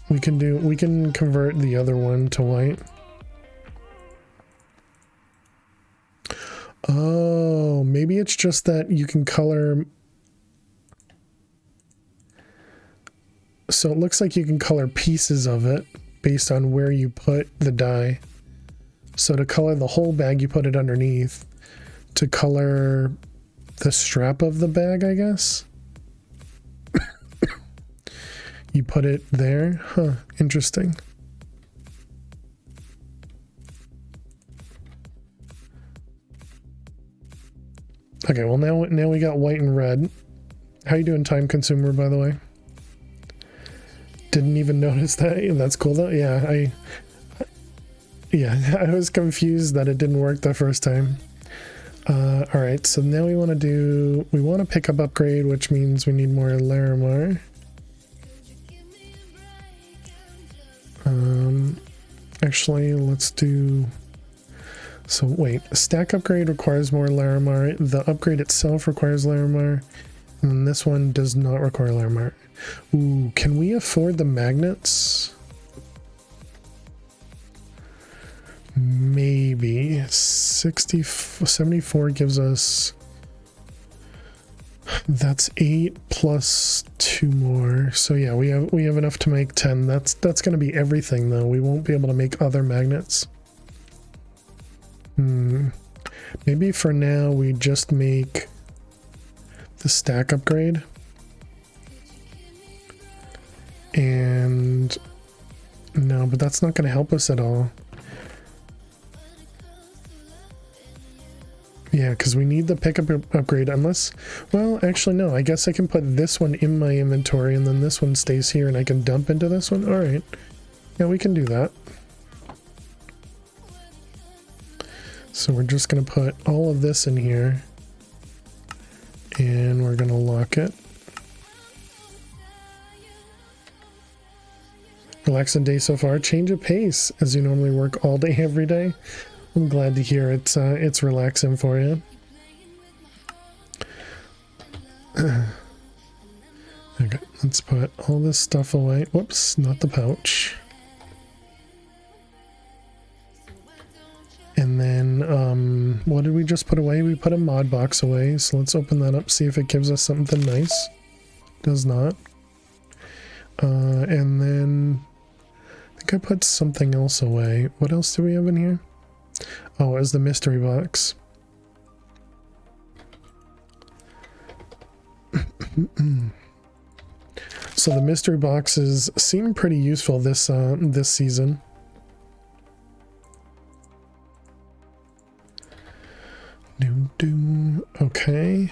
We can convert the other one to white. Oh, maybe it's just that you can color. So it looks like you can color pieces of it based on where you put the dye. So to color the whole bag, you put it underneath. To color the strap of the bag, I guess, you put it there. Huh, interesting. Okay, well now we got white and red. How you doing, time consumer, by the way? Didn't even notice that. That's cool though. Yeah, I was confused that it didn't work the first time. All right, so now we want to pick up upgrade, which means we need more Larimar. Actually, let's do. So wait, stack upgrade requires more Larimar. The upgrade itself requires Larimar, and this one does not require Larimar. Ooh, can we afford the magnets? maybe 74 gives us, that's 8 plus 2 more. So yeah, we have enough to make 10. That's going to be everything though. We won't be able to make other magnets. Maybe for now we just make the stack upgrade. And no, but that's not going to help us at all. Yeah, because we need the pickup upgrade unless, well, actually no, I guess I can put this one in my inventory and then this one stays here and I can dump into this one. All right. Yeah, we can do that. So we're just going to put all of this in here and we're going to lock it. Relaxing day so far. Change of pace as you normally work all day every day. I'm glad to hear it's relaxing for you. Okay, let's put all this stuff away. Whoops, not the pouch. And then, what did we just put away? We put a mod box away, so let's open that up, see if it gives us something nice. Does not. And then, I think I put something else away. What else do we have in here? Oh, as the mystery box. So the mystery boxes seem pretty useful this season. Okay,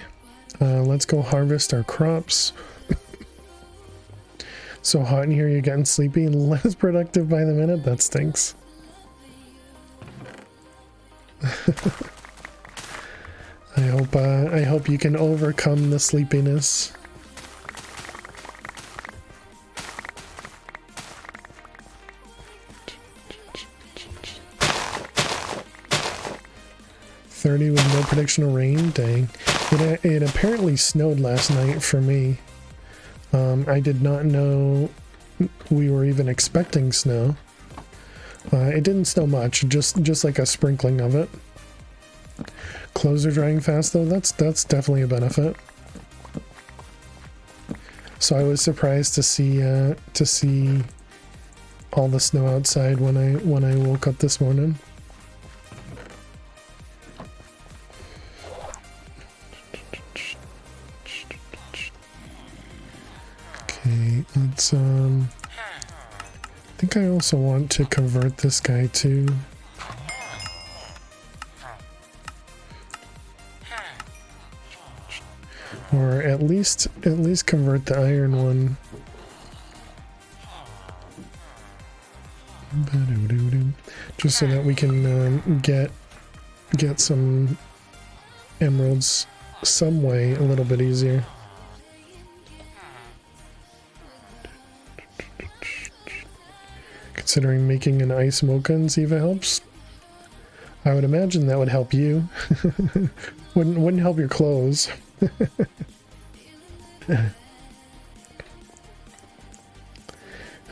let's go harvest our crops. So hot in here, you're getting sleepy and less productive by the minute. That stinks. I hope you can overcome the sleepiness. .30 with no prediction of rain. Dang. It apparently snowed last night for me. I did not know we were even expecting snow. It didn't snow much, just like a sprinkling of it. Clothes are drying fast though. That's definitely a benefit. So I was surprised to see all the snow outside when I woke up this morning. Okay, let's I think I also want to convert this guy to or at least convert the iron one. Just so that we can get some emeralds some way a little bit easier. Considering making an ice mocha and see if it helps. I would imagine that would help you. wouldn't help your clothes. How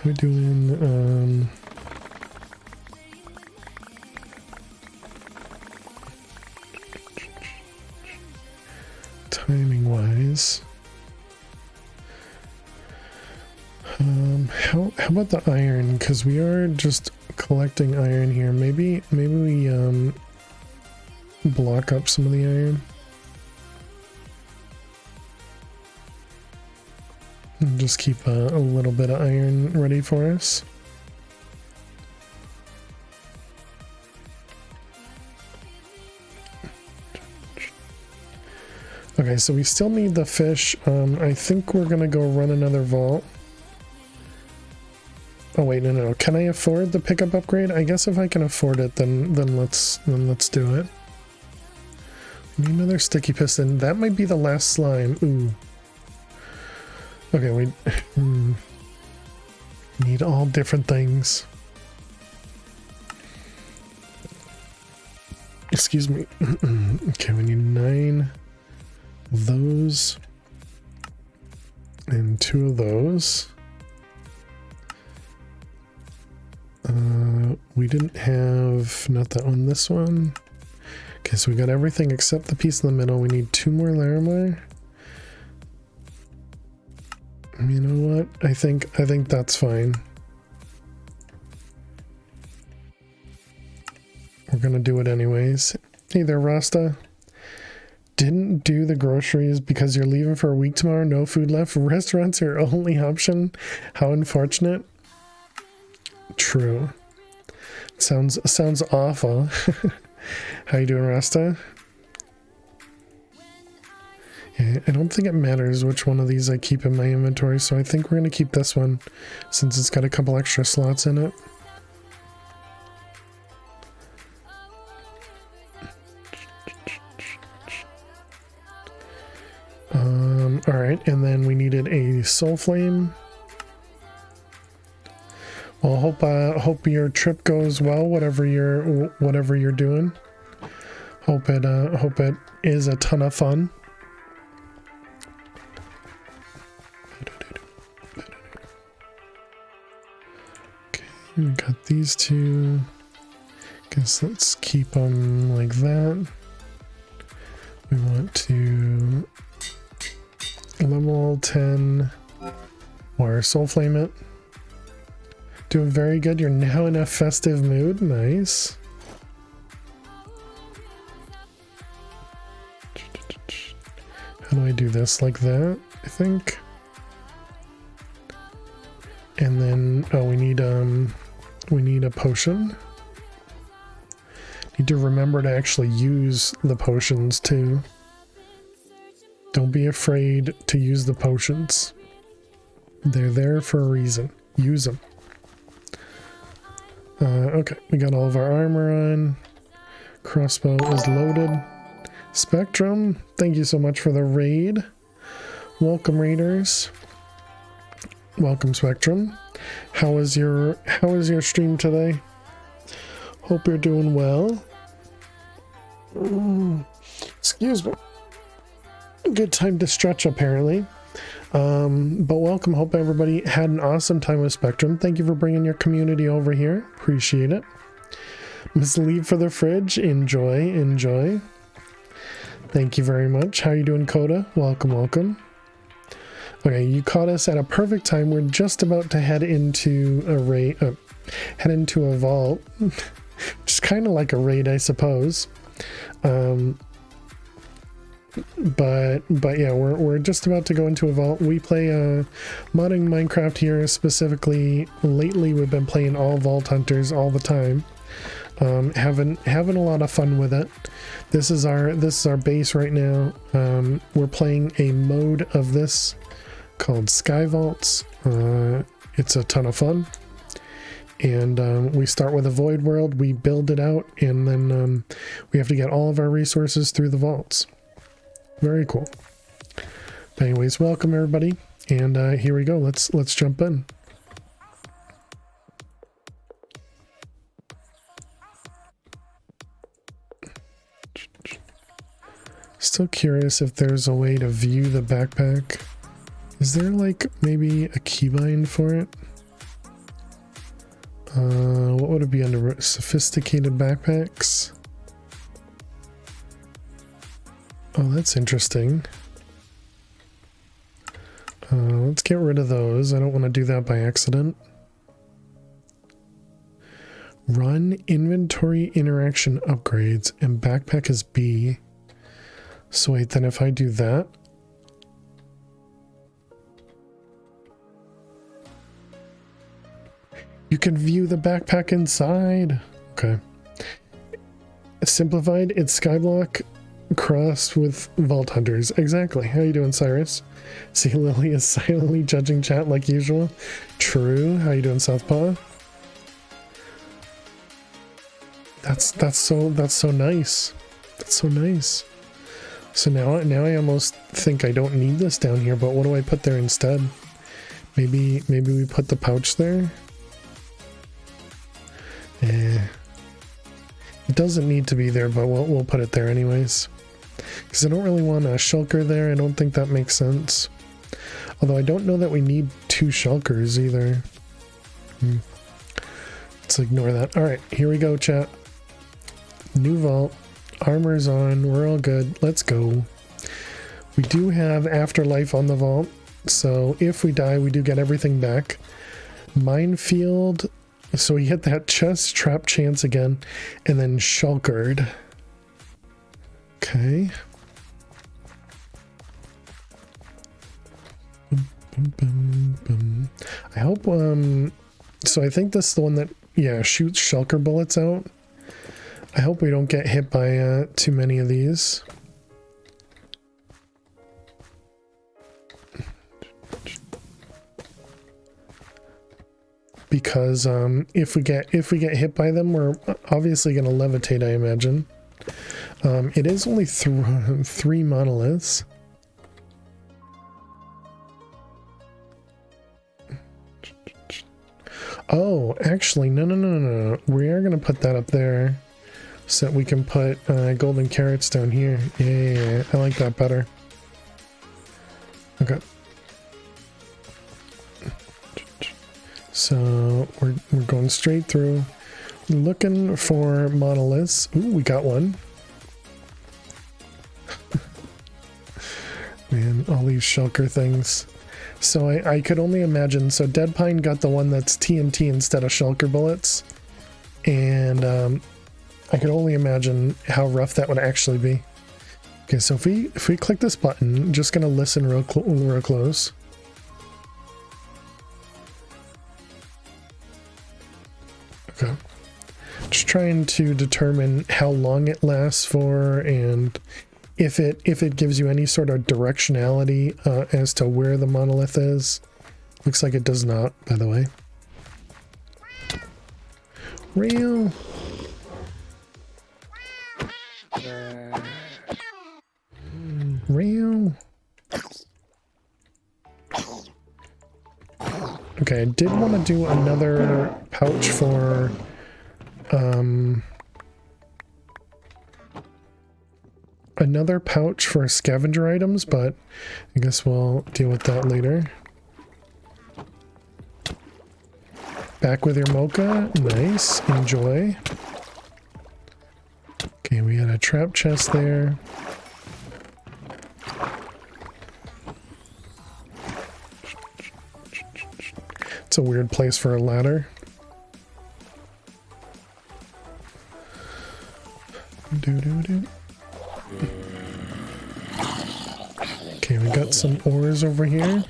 we doing? Timing wise. How about the iron? Because we are just collecting iron here. Maybe we block up some of the iron. And just keep a little bit of iron ready for us. Okay, so we still need the fish. I think we're gonna go run another vault. Oh wait, no. Can I afford the pickup upgrade? I guess if I can afford it, then let's do it. We need another sticky piston. That might be the last slime. Ooh. Okay, we need all different things. Excuse me. Okay, we need 9 of those and 2 of those. We didn't have, not that one, this one. Okay, so we got everything except the piece in the middle. We need 2 more Larimar. You know what? I think that's fine. We're gonna do it anyways. Hey there, Rasta. Didn't do the groceries because you're leaving for a week tomorrow. No food left. Restaurants are your only option. How unfortunate. True. Sounds awful. How you doing, Rasta? Yeah, I don't think it matters which one of these I keep in my inventory, so I think we're gonna keep this one since it's got a couple extra slots in it. All right, and then we needed a soul flame. Well, hope your trip goes well, whatever you're doing. Hope it is a ton of fun. Okay, we got these 2. Guess let's keep them like that. We want to level 10 or soul flame it. Doing very good. You're now in a festive mood. Nice. How do I do this? Like that, I think. And then we need a potion. Need to remember to actually use the potions too. Don't be afraid to use the potions. They're there for a reason. Use them. Okay, we got all of our armor on. Crossbow is loaded. Spectrum, thank you so much for the raid. Welcome, raiders. Welcome, Spectrum. How was your stream today? Hope you're doing well. Excuse me. Good time to stretch, apparently. But welcome. Hope everybody had an awesome time with Spectrum. Thank you for bringing your community over here. Appreciate it. Miss Leave for the Fridge. Enjoy. Thank you very much. How you doing, Coda? Welcome. Okay, you caught us at a perfect time. We're just about to head into a raid, head into a vault. Just kind of like a raid, I suppose. But yeah, we're just about to go into a vault. We play modding Minecraft here. Specifically, lately we've been playing all Vault Hunters all the time. Having a lot of fun with it. This is our base right now. We're playing a mode of this called Sky Vaults. It's a ton of fun. And we start with a void world, we build it out, and then we have to get all of our resources through the vaults. Very cool. But anyways, welcome everybody, and here we go. Let's jump in. Still curious if there's a way to view the backpack. Is there like maybe a keybind for it? What would it be under sophisticated backpacks? Oh, that's interesting. Let's get rid of those. I don't want to do that by accident. Run inventory interaction upgrades and backpack is B. So wait, then if I do that, you can view the backpack inside. Okay. Simplified, it's Skyblock crossed with Vault Hunters. Exactly. How you doing, Cyrus? See, Lily is silently judging chat like usual. True. How you doing, Southpaw? That's so nice. That's so nice. So now I almost think I don't need this down here, but what do I put there instead? Maybe we put the pouch there? It doesn't need to be there, but we'll put it there anyways. Because I don't really want a shulker there. I don't think that makes sense. Although I don't know that we need 2 shulkers either. Let's ignore that. All right, here we go, chat. New vault. Armor's on. We're all good. Let's go. We do have afterlife on the vault, so if we die, we do get everything back. Minefield. So we hit that chest trap chance again, and then shulkered. Okay. I hope, so I think this is the one that, yeah, shoots shulker bullets out. I hope we don't get hit by too many of these. Because if we get hit by them, we're obviously going to levitate, I imagine. It is only three monoliths. Oh, actually, no. We are going to put that up there so that we can put golden carrots down here. Yeah, I like that better. Okay. So we're going straight through, looking for monoliths. Ooh, we got one. Man, all these shulker things. So I could only imagine. So Dead Pine got the one that's TNT instead of shulker bullets, and I could only imagine how rough that would actually be. Okay, so if we click this button, just gonna listen real close. Okay. Just trying to determine how long it lasts for, and if it gives you any sort of directionality as to where the monolith is. Looks like it does not, by the way. Real. Real. Okay, I did want to do another pouch for scavenger items, but I guess we'll deal with that later. Back with your mocha. Nice. Enjoy. Okay, we had a trap chest there. It's a weird place for a ladder. Okay, we got some ores over here.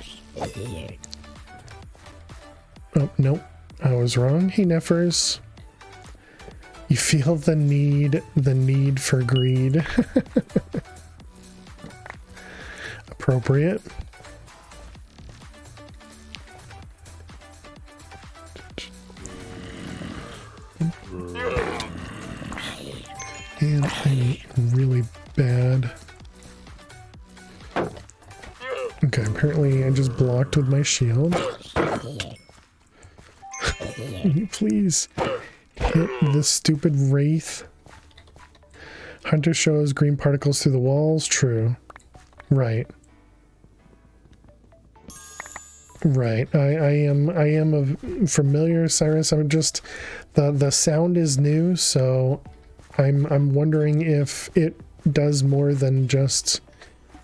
Oh, nope. I was wrong. Hey, Neffers. You feel the need for greed. Appropriate. And I'm really bad. Okay, apparently I just blocked with my shield. Please hit this stupid wraith. Hunter shows green particles through the walls. True. Right. Right. I am familiar, Cyrus. I'm just the sound is new, so I'm wondering if it does more than just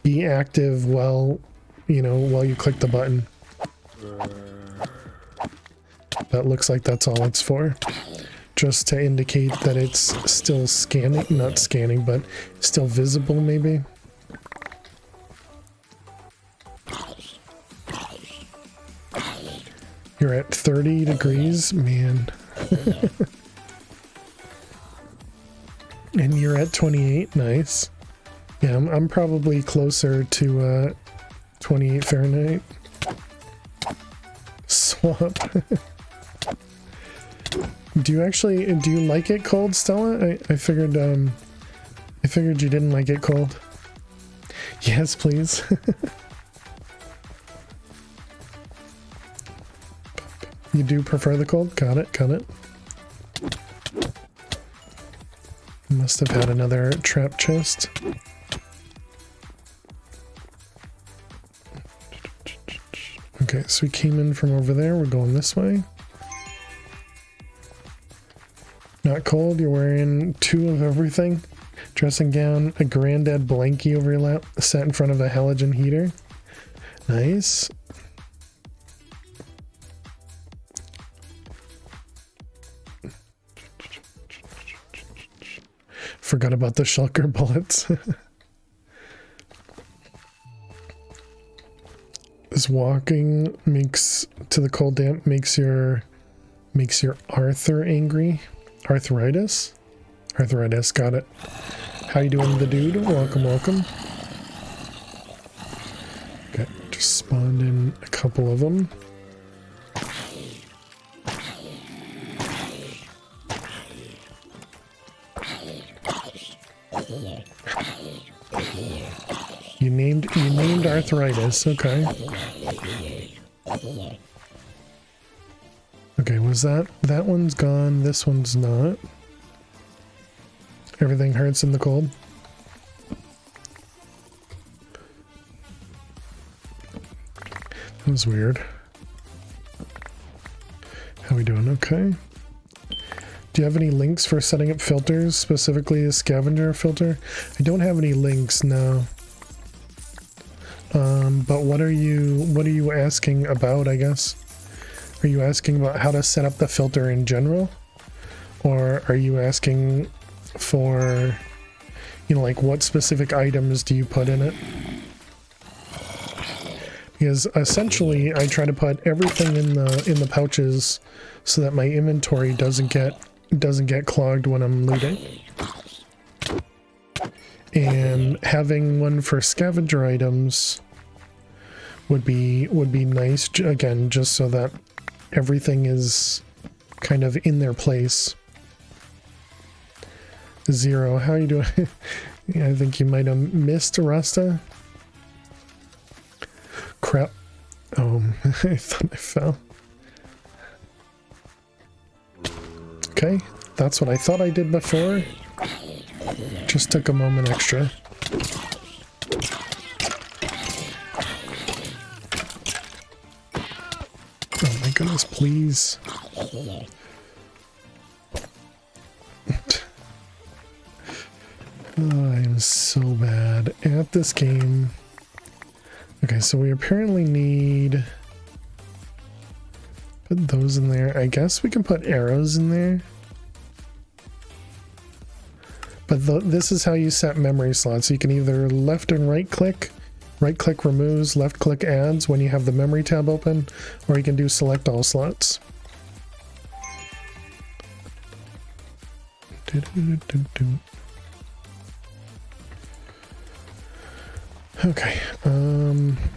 be active while you click the button. That looks like that's all it's for. Just to indicate that it's still scanning, not scanning, but still visible maybe. You're at 30 degrees, man. And you're at 28, nice. Yeah, I'm probably closer to 28 Fahrenheit. Swap. Do you like it cold, Stella? I figured you didn't like it cold. Yes, please. You do prefer the cold? Got it. Must have had another trap chest. Okay, so we came in from over there. We're going this way. not cold. You're wearing 2 of everything. Dressing gown, a granddad blankie over your lap, sat in front of a halogen heater. Nice. Forgot about the shulker bullets. This walking makes to the cold damp makes your Arthur angry. Arthritis? Arthritis, got it. How you doing, the dude? Welcome, welcome. Okay, just spawned in a couple of them. You named arthritis, okay. Okay, was that one's gone, this one's not. Everything hurts in the cold. That was weird. How we doing? Okay. Do you have any links for setting up filters, specifically a scavenger filter? I don't have any links, no. But what are you asking about, I guess? Are you asking about how to set up the filter in general? Or are you asking for, you know, like what specific items do you put in it? Because essentially I try to put everything in the pouches so that my inventory doesn't get clogged when I'm looting. And having one for scavenger items would be nice, again, just so that everything is kind of in their place. Zero, how you doing? Yeah, I think you might have missed Rasta. Crap. Oh, I thought I fell. Okay, that's what I thought I did before. Just took a moment extra. Oh my goodness, please. Oh, I am so bad at this game. Okay, so we apparently need... Put those in there. I guess we can put arrows in there. But this is how you set memory slots. You can either left and right click removes, left click adds when you have the memory tab open, or you can do select all slots. Okay,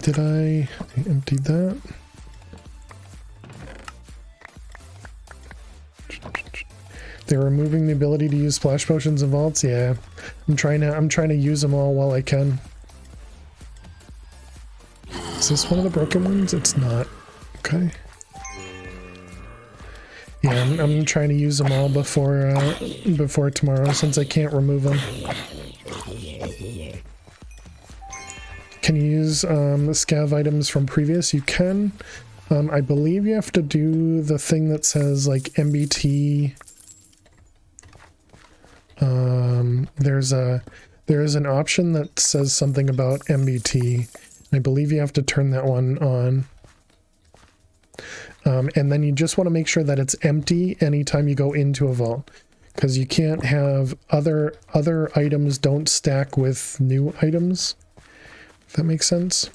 did I empty that? They're removing the ability to use splash potions and vaults. Yeah, I'm trying to use them all while I can. Is this one of the broken ones? It's not. Okay. Yeah, I'm trying to use them all before tomorrow, since I can't remove them. Can you use scav items from previous? You can. I believe you have to do the thing that says like MBT. There is an option that says something about MBT. I believe you have to turn that one on. And then you just want to make sure that it's empty anytime you go into a vault, because you can't have other items don't stack with new items. If that makes sense.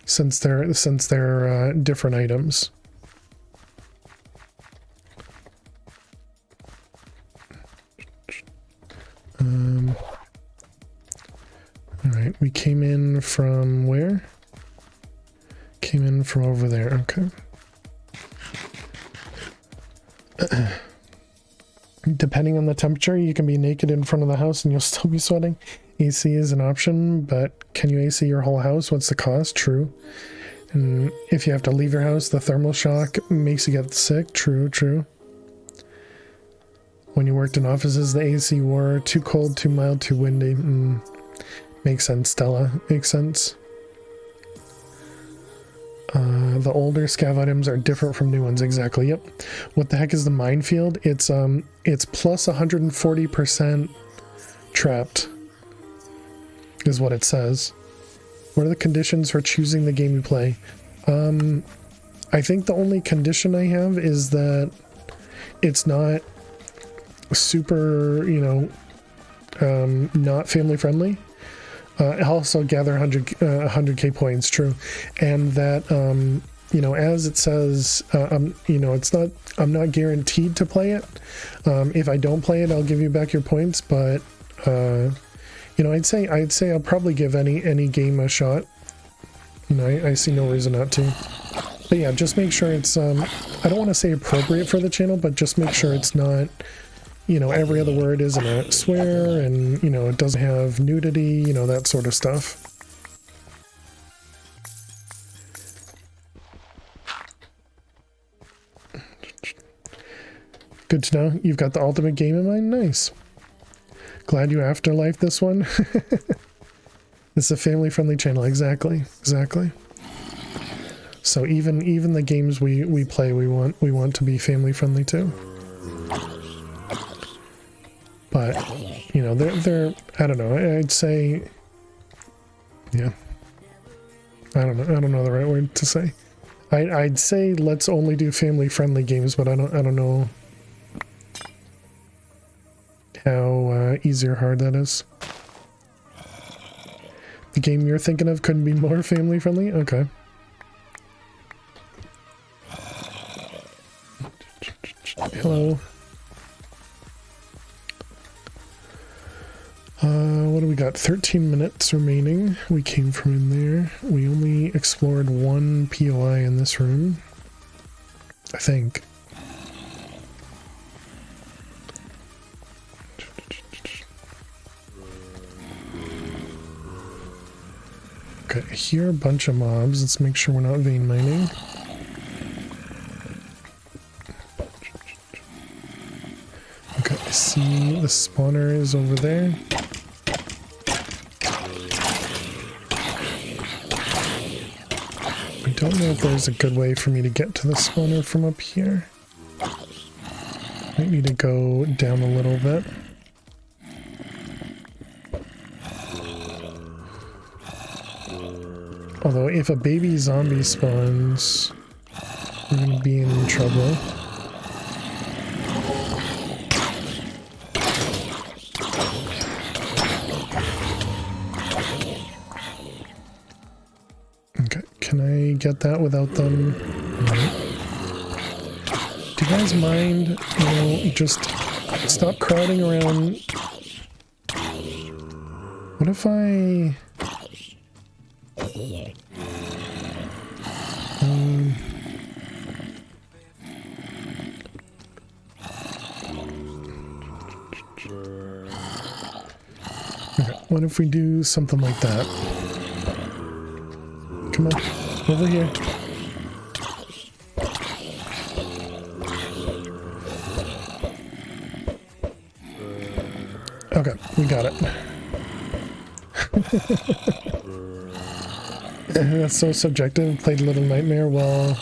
Since they're different items. All right, we came in from where? Came in from over there. Okay. Depending on the temperature, you can be naked in front of the house and you'll still be sweating. AC is an option, but can you AC your whole house? What's the cost? True. And if you have to leave your house, the thermal shock makes you get sick. True, true. When you worked in offices, the AC were too cold, too mild, too windy. Makes sense, Stella. Makes sense. The older scav items are different from new ones. Exactly. Yep. What the heck is the minefield? It's plus 140% trapped, is what it says. What are the conditions for choosing the game you play? I think the only condition I have is that it's not super, you know, not family friendly. Also gather 100k points, true, and that you know, as it says, you know, I'm not guaranteed to play it. If I don't play it, I'll give you back your points, but you know, I'd say I'll probably give any game a shot. You know, I see no reason not to. But yeah, just make sure it's I don't want to say appropriate for the channel, but just make sure it's not, you know, every other word isn't a swear, and, you know, it doesn't have nudity, you know, that sort of stuff. Good to know. You've got the ultimate game in mind? Nice. Glad you afterlife this one. It's a family-friendly channel. Exactly. Exactly. So even the games we play, we want to be family-friendly too. But, you know, they're I don't know, I'd say, yeah, I don't know the right word to say. I'd say let's only do family-friendly games, but I don't know how easy or hard that is. The game you're thinking of couldn't be more family-friendly? Okay. Hello. What do we got? 13 minutes remaining. We came from in there. We only explored one POI in this room, I think. Okay, I hear a bunch of mobs. Let's make sure we're not vein mining. Okay, I see the spawner is over there. I don't know if there's a good way for me to get to the spawner from up here. Might need to go down a little bit. Although if a baby zombie spawns, we're gonna be in trouble. Okay, can I get that without them? Do you guys mind, you know, just stop crowding around? What if I... Okay, what if we do something like that? Come on, over here. Okay, we got it. That's so subjective. Played Little Nightmare. Well,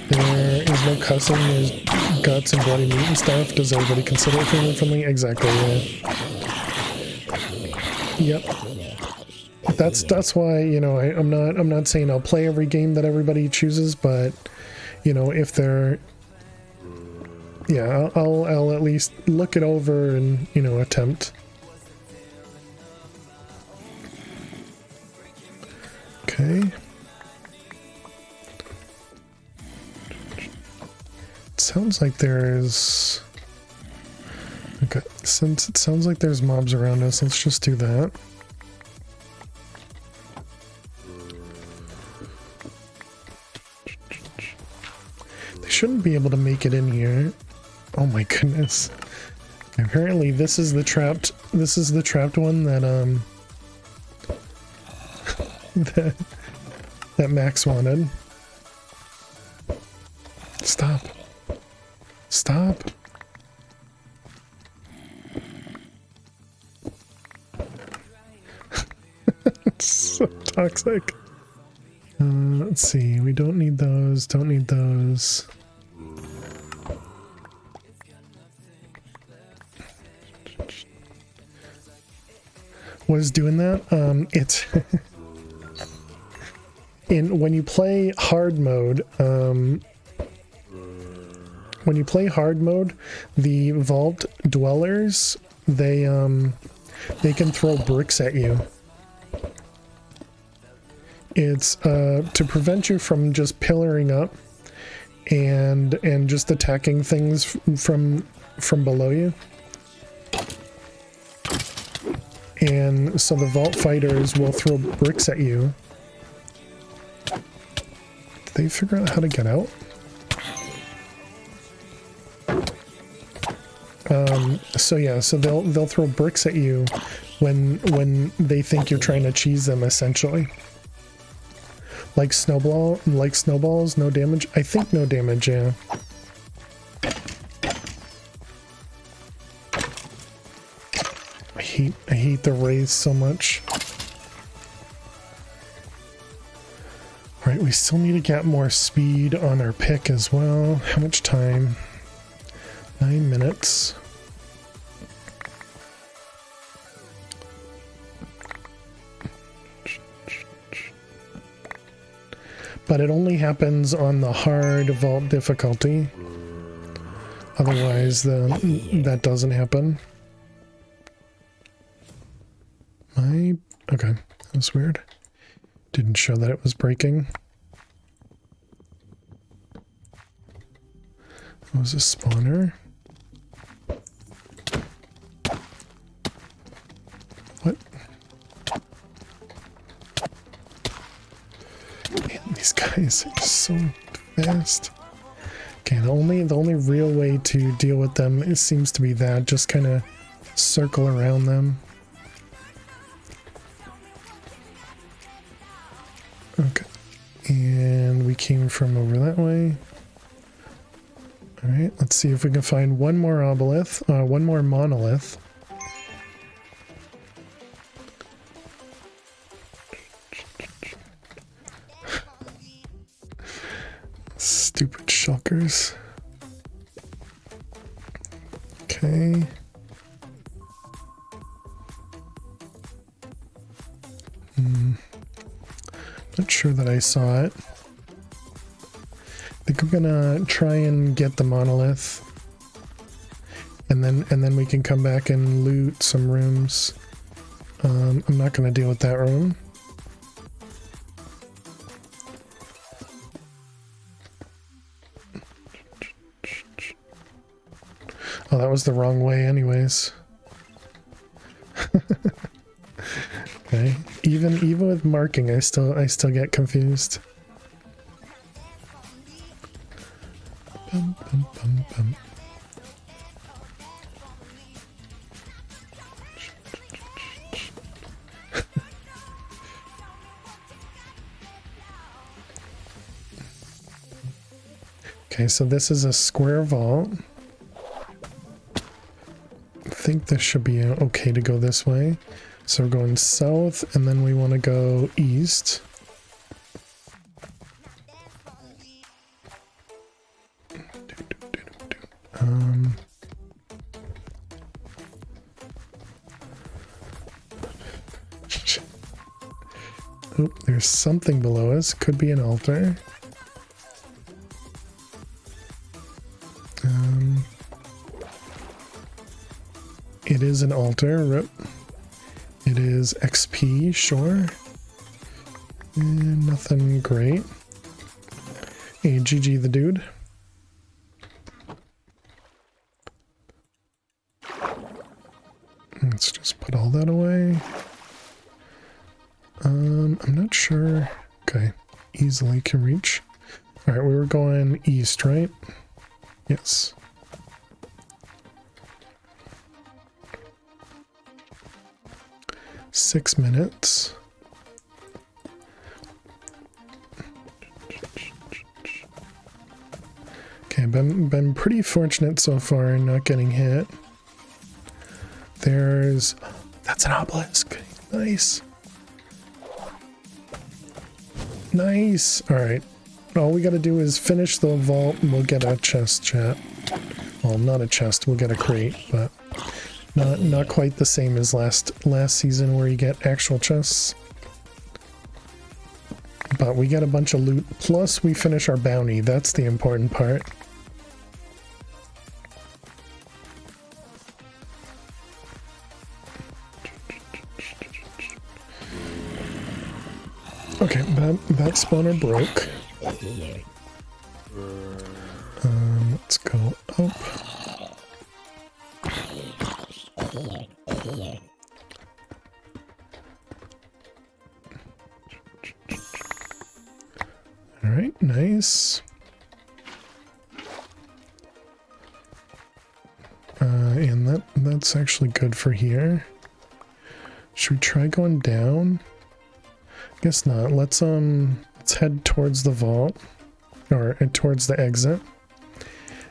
there is no cussing, there's guts and bloody meat and stuff. Does everybody consider it family friendly? Exactly, yeah. Yep. That's why, you know, I'm not saying I'll play every game that everybody chooses, but, you know, if they're, yeah, I'll at least look it over and, you know, attempt. Okay. It sounds like there's... Okay, since it sounds like there's mobs around us, let's just do that. They shouldn't be able to make it in here. Oh my goodness. Apparently this is the trapped one that that Max wanted. Stop. Stop. It's so toxic. Let's see. We don't need those. Don't need those. What is doing that? It's when you play hard mode. When you play hard mode, the vault dwellers they can throw bricks at you. It's to prevent you from just pillaring up and just attacking things from below you. And so the vault fighters will throw bricks at you. Did they figure out how to get out? So yeah, so they'll throw bricks at you when they think you're trying to cheese them, essentially. Like snowballs, no damage. I think no damage, yeah. I hate the raise so much. All right, we still need to get more speed on our pick as well. How much time? 9 minutes. But it only happens on the hard vault difficulty. Otherwise, that doesn't happen. Okay, that was weird. Didn't show that it was breaking. That was a spawner. What? Man, these guys are so fast. Okay, the only real way to deal with them seems to be that, just kind of circle around them. Okay, and we came from over that way. All right, let's see if we can find one more obelith, one more monolith. Stupid shulkers. Okay. Not sure that I saw it. I think I'm gonna try and get the monolith, and then we can come back and loot some rooms. I'm not gonna deal with that room. Oh, that was the wrong way anyways. Okay. Even with marking, I still get confused. Bum, bum, bum, bum. Okay, so this is a square vault. I think this should be okay to go this way. So we're going south, and then we want to go east. Oh, there's something below us. Could be an altar. It is an altar. Rip. It is XP, sure. Nothing great. Hey, GG the dude. Let's just put all that away. I'm not sure. Okay, easily can reach. All right, we were going east, right? Yes. Six minutes. Okay, been pretty fortunate so far in not getting hit. That's an obelisk. Nice. Nice. All right. All we got to do is finish the vault and we'll get a chest, chat. Well, not a chest. We'll get a crate, but not quite the same as last season where you get actual chests. But we get a bunch of loot. Plus, we finish our bounty. That's the important part. Okay, that spawner broke. Let's go up. All right, nice. And that's actually good for here. Should we try going down? Guess not. Let's head towards the vault, or towards the exit.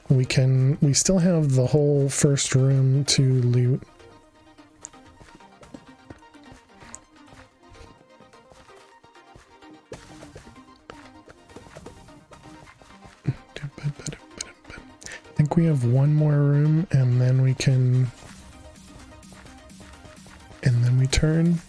We still have the whole first room to loot. I think we have one more room and then we can, and then we turn.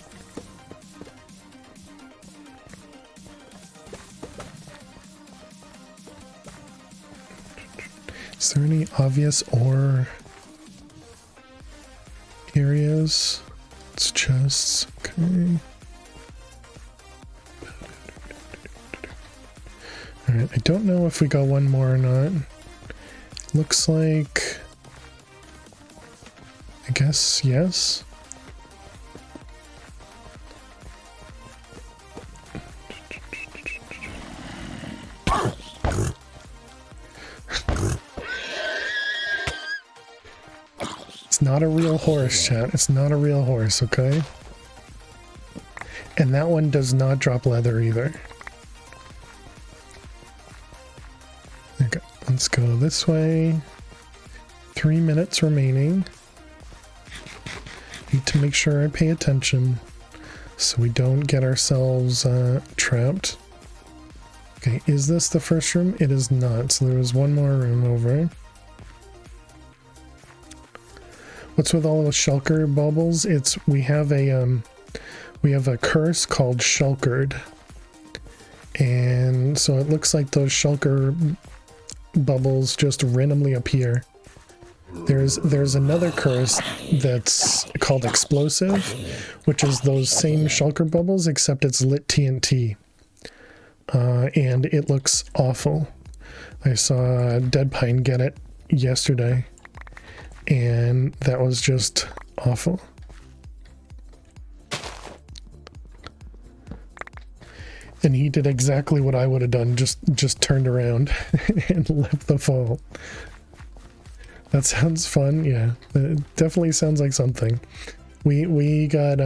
Is there any obvious ore areas? It's chests. Okay. Alright, I don't know if we got one more or not. Looks like... I guess yes. Not a real horse, chat. It's not a real horse, okay? And that one does not drop leather either. Okay, let's go this way. 3 minutes remaining. Need to make sure I pay attention so we don't get ourselves trapped. Okay, is this the first room? It is not, so there was one more room over. What's with all the shulker bubbles? We have a curse called shulkered, and so it looks like those shulker bubbles just randomly appear. There's another curse that's called explosive, which is those same shulker bubbles except it's lit TNT, and it looks awful. I saw Dead Pine get it yesterday. And that was just awful. And he did exactly what I would have done, just turned around and left the vault. That sounds fun, yeah. It definitely sounds like something. We got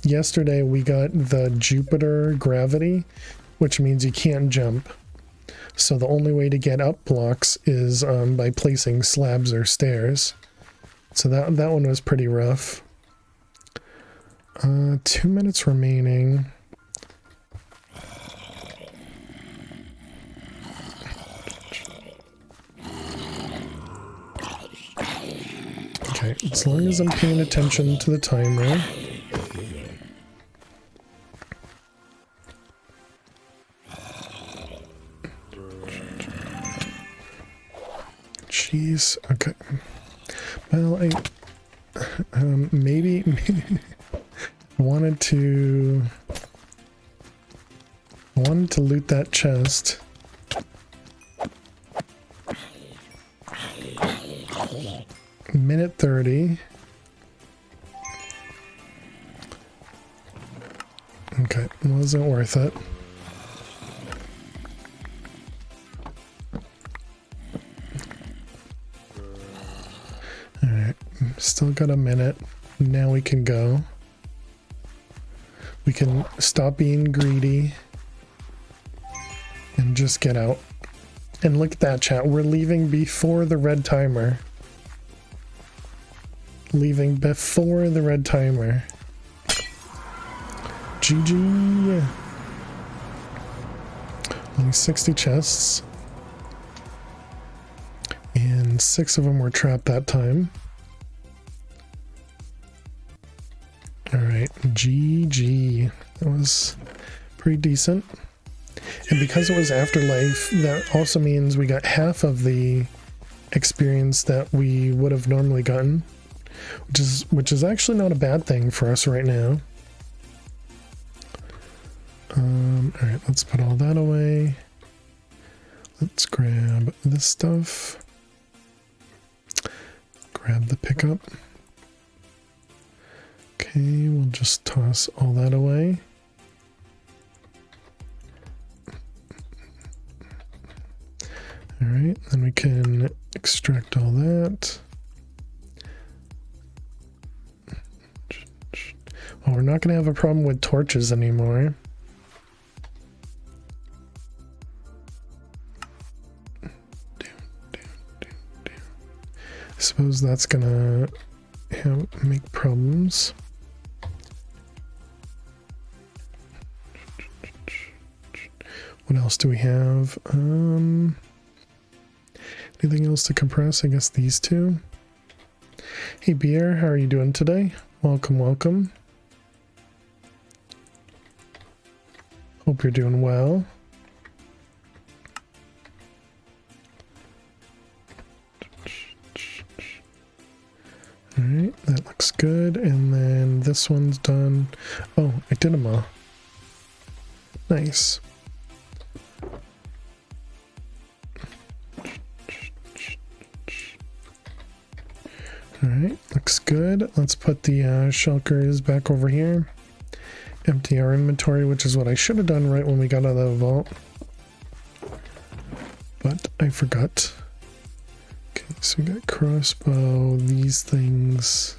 yesterday we got the Jupiter gravity, which means you can't jump. So the only way to get up blocks is by placing slabs or stairs. So that one was pretty rough. 2 minutes remaining. Okay, as long as I'm paying attention to the timer. Jeez, okay. Well, I maybe wanted to loot that chest. Minute 30. Okay, wasn't worth it. Alright, still got a minute. Now we can go. We can stop being greedy and just get out. And look at that, chat. We're leaving before the red timer. Leaving before the red timer. GG. Only 60 chests. And 6 of them were trapped that time. Alright, GG. That was pretty decent. And because it was Afterlife, that also means we got half of the experience that we would have normally gotten. Which is actually not a bad thing for us right now. Alright, let's put all that away. Let's grab this stuff. Grab the pickup. Okay, we'll just toss all that away. Alright, then we can extract all that. Well, we're not going to have a problem with torches anymore. I suppose that's gonna make problems. What else do we have? Anything else to compress? I guess these two. Hey Beer, how are you doing today? Welcome, welcome. Hope you're doing well. Alright, that looks good. And then this one's done. Oh, I did them all. Nice. Alright, looks good. Let's put the shulkers back over here. Empty our inventory, which is what I should have done right when we got out of the vault. But I forgot. Okay, so we got crossbow, these things,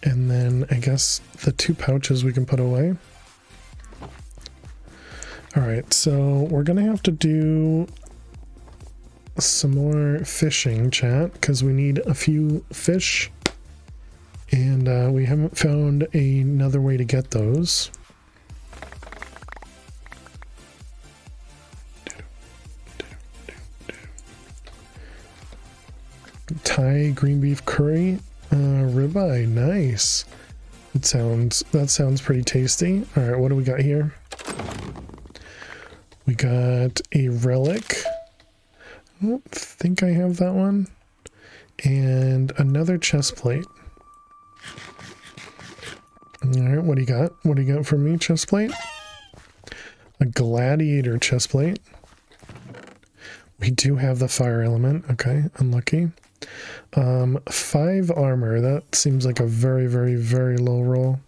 and then I guess the 2 pouches we can put away. Alright, so we're gonna have to do some more fishing, chat, because we need a few fish, and we haven't found another way to get those. Thai green beef curry, ribeye, nice. That sounds pretty tasty. All right, what do we got here? We got a relic. I don't think I have that one. And another chest plate. All right, what do you got? What do you got for me, chest plate? A gladiator chest plate. We do have the fire element. Okay, unlucky. 5 armor. That seems like a very, very, very low roll.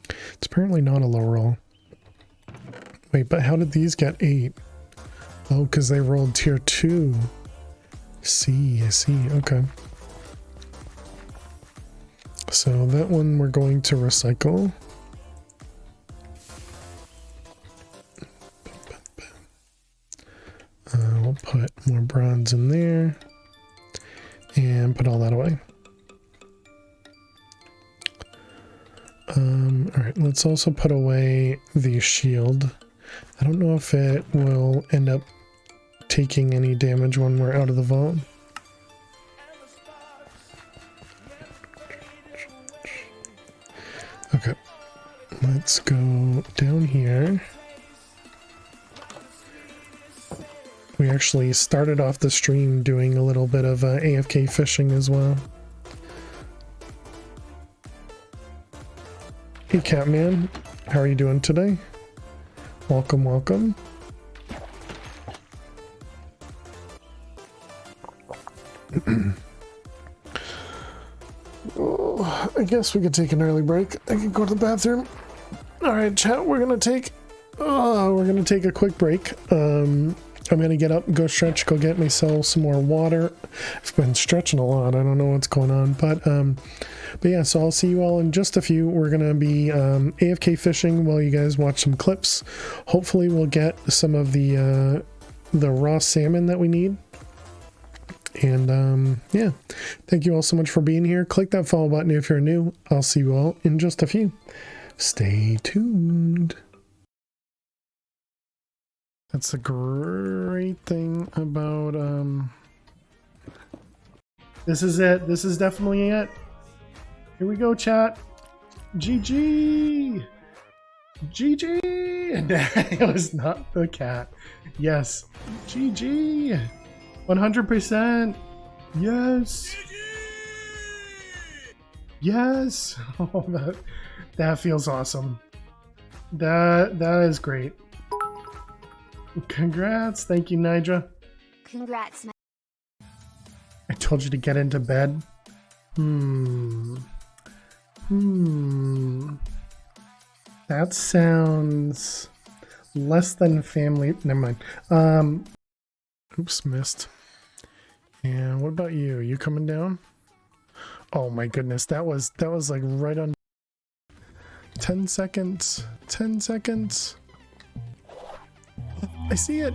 It's apparently not a low roll. Wait, but how did these get 8? Oh, because they rolled tier 2. I see. Okay. So that one we're going to recycle. We'll put more bronze in there. And put all that away. Alright, let's also put away the shield. I don't know if it will end up taking any damage when we're out of the vault. Okay, let's go down here. We actually started off the stream doing a little bit of AFK fishing as well. Hey Catman, how are you doing today? Welcome, welcome. Oh, I guess we could take an early break. I can go to the bathroom. All right, chat, we're gonna take a quick break. I'm gonna get up, go stretch, go get myself some more water. I've been stretching a lot. I don't know what's going on, but yeah. So I'll see you all in just a few. We're gonna be AFK fishing while you guys watch some clips. Hopefully, we'll get some of the raw salmon that we need. And yeah, thank you all so much for being here. Click that follow button if you're new. I'll see you all in just a few. Stay tuned. That's the great thing about this is it. This is definitely it. Here we go, chat. GG. GG. It was not the cat. Yes. GG. 100%. Yes. Yes. Oh, that feels awesome. That is great. Congrats. Thank you, Nidra. Congrats, man. I told you to get into bed. That sounds less than family. Never mind. Oops, missed. And what about you? You coming down? Oh my goodness, that was like right on 10 seconds. 10 seconds. I see it.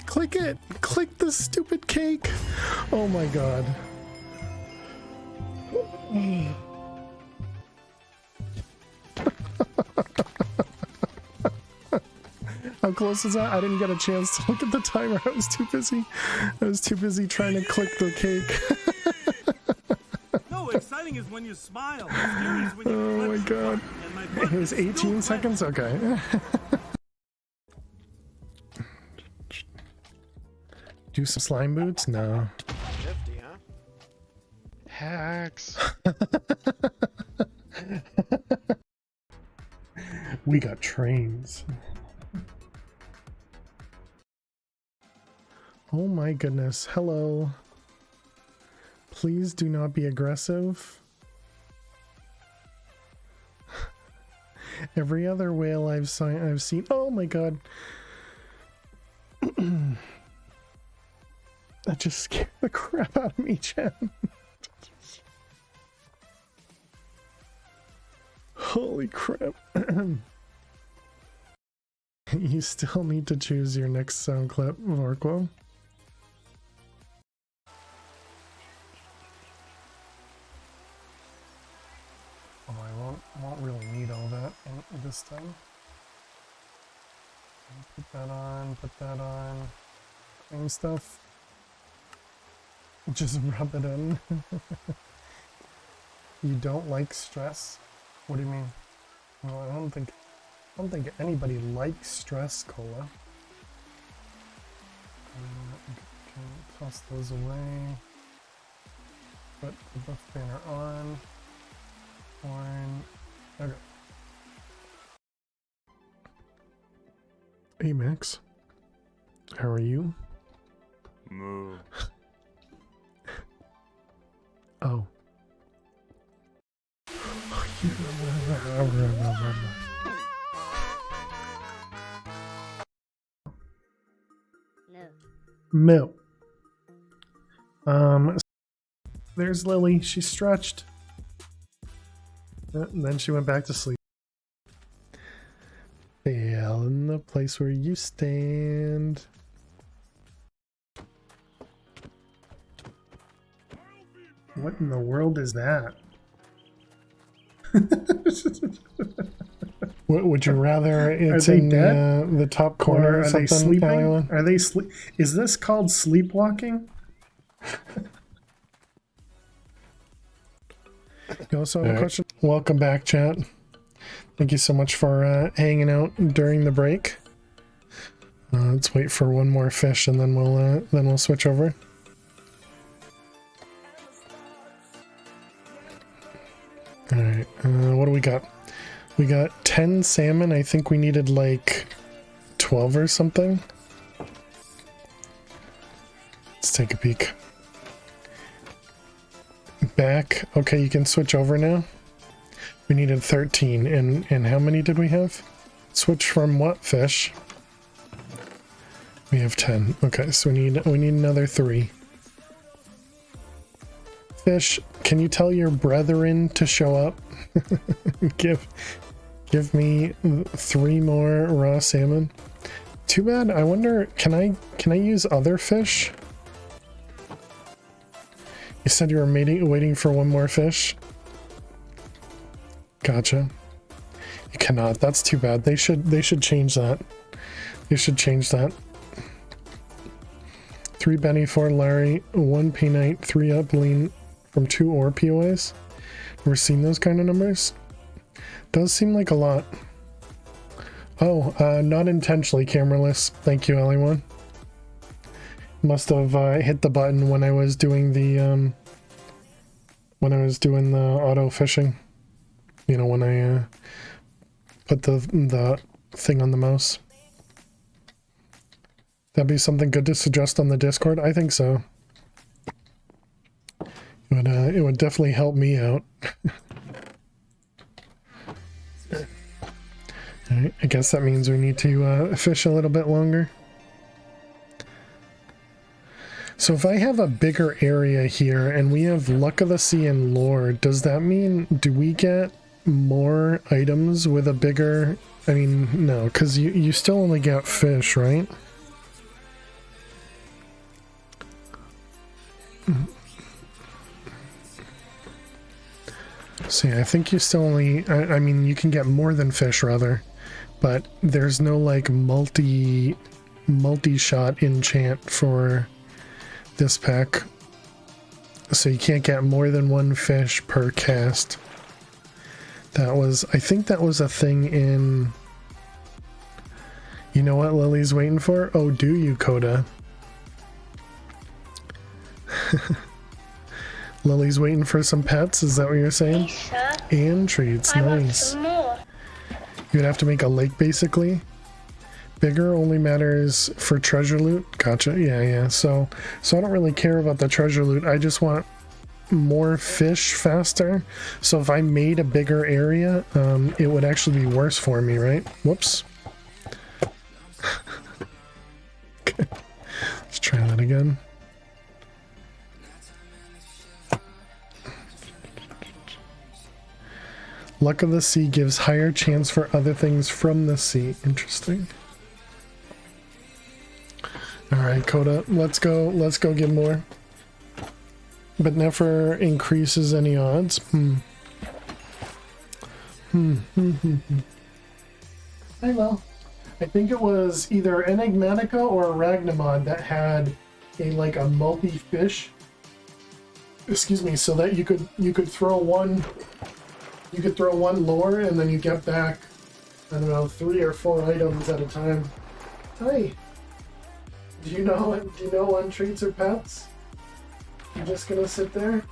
Click it. Click the stupid cake. Oh my god. How close is that? I didn't get a chance to look at the timer. I was too busy trying to click the cake. No, exciting is when you smile. Scary is when you Oh my god. It was 18 seconds? Okay. Do some slime boots? No. 50, huh? Hacks. We got trains. Oh my goodness. Hello. Please do not be aggressive. Every other whale I've seen. Oh my god. That just scared the crap out of me, Chen. Holy crap. You still need to choose your next sound clip, Vorquo. Oh, I won't really need all that this time. Put that on. Same stuff. Just rub it in. You don't like stress? What do you mean? Well, I don't think anybody likes stress, Cola. Can toss those away. Put the buff banner on. Horn. Okay. Hey Max. How are you? Moo. Oh. No. There's Lily. She stretched. And then she went back to sleep. Fail in the place where you stand. What in the world is that? What, would you rather it's in the top corner or are something? they sleeping? Alan? Are they sleep? Is this called sleepwalking? You also have a question? Welcome back, chat. Thank you so much for hanging out during the break. Let's wait for one more fish and then we'll switch over. All right, what do we got? We got 10 salmon. I think we needed like 12 or something. Let's take a peek. Back. Okay, you can switch over now. We needed 13, and how many did we have? Switch from what fish? We have 10. Okay, so we need another 3. Fish, can you tell your brethren to show up? Give me 3 more raw salmon. Too bad. I wonder, can I use other fish? You said you were waiting for one more fish? Gotcha. You cannot. That's too bad. They should change that. You should change that. 3 Benny, 4 Larry, 1 P-Knight, 3 up lean from 2 ore POIs. Ever seen those kind of numbers? Does seem like a lot. Oh, not intentionally cameraless. Thank you, Ellie1. Must have hit the button when I was doing the auto fishing. You know, when I put the thing on the mouse. That'd be something good to suggest on the Discord. I think so. It would definitely help me out. Alright, I guess that means we need to fish a little bit longer. So if I have a bigger area here and we have Luck of the Sea and Lore, does that mean, do we get more items with a bigger... I mean, no, because you still only get fish, right? See, I think you still only... I mean, you can get more than fish, rather. But there's no, like, multi-shot enchant for this pack. So you can't get more than 1 fish per cast. That was... I think that was a thing in... You know what Lily's waiting for? Oh, do you, Coda? Lily's waiting for some pets, is that what you're saying? Hey, sir. And treats, I want nice. some more. You'd have to make a lake, basically. Bigger only matters for treasure loot. Gotcha. Yeah. So I don't really care about the treasure loot. I just want more fish faster. So if I made a bigger area, it would actually be worse for me, right? Whoops. Okay. Let's try that again. Luck of the Sea gives higher chance for other things from the sea. Interesting. Alright, Coda, let's go get more. But never increases any odds. I know. I think it was either Enigmatica or Ragnamod that had a multi-fish. Excuse me, so that you could throw one. You could throw 1 lure and then you get back, I don't know, 3 or 4 items at a time. Hi. Do you know on treats or pets? You just gonna sit there? You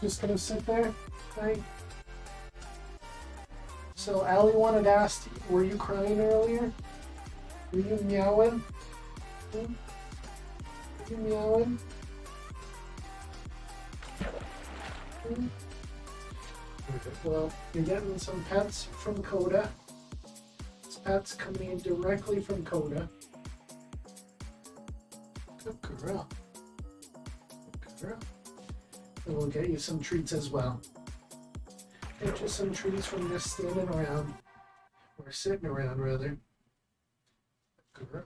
just gonna sit there? Hi. So Allie wanted to ask, were you crying earlier? Were you meowing? Were you meowing? Well, you're getting some pets from Coda. This pet's coming in directly from Coda. Good girl. Good girl. And we'll get you some treats as well. Get you some treats from just standing around. Or sitting around, rather. Good girl.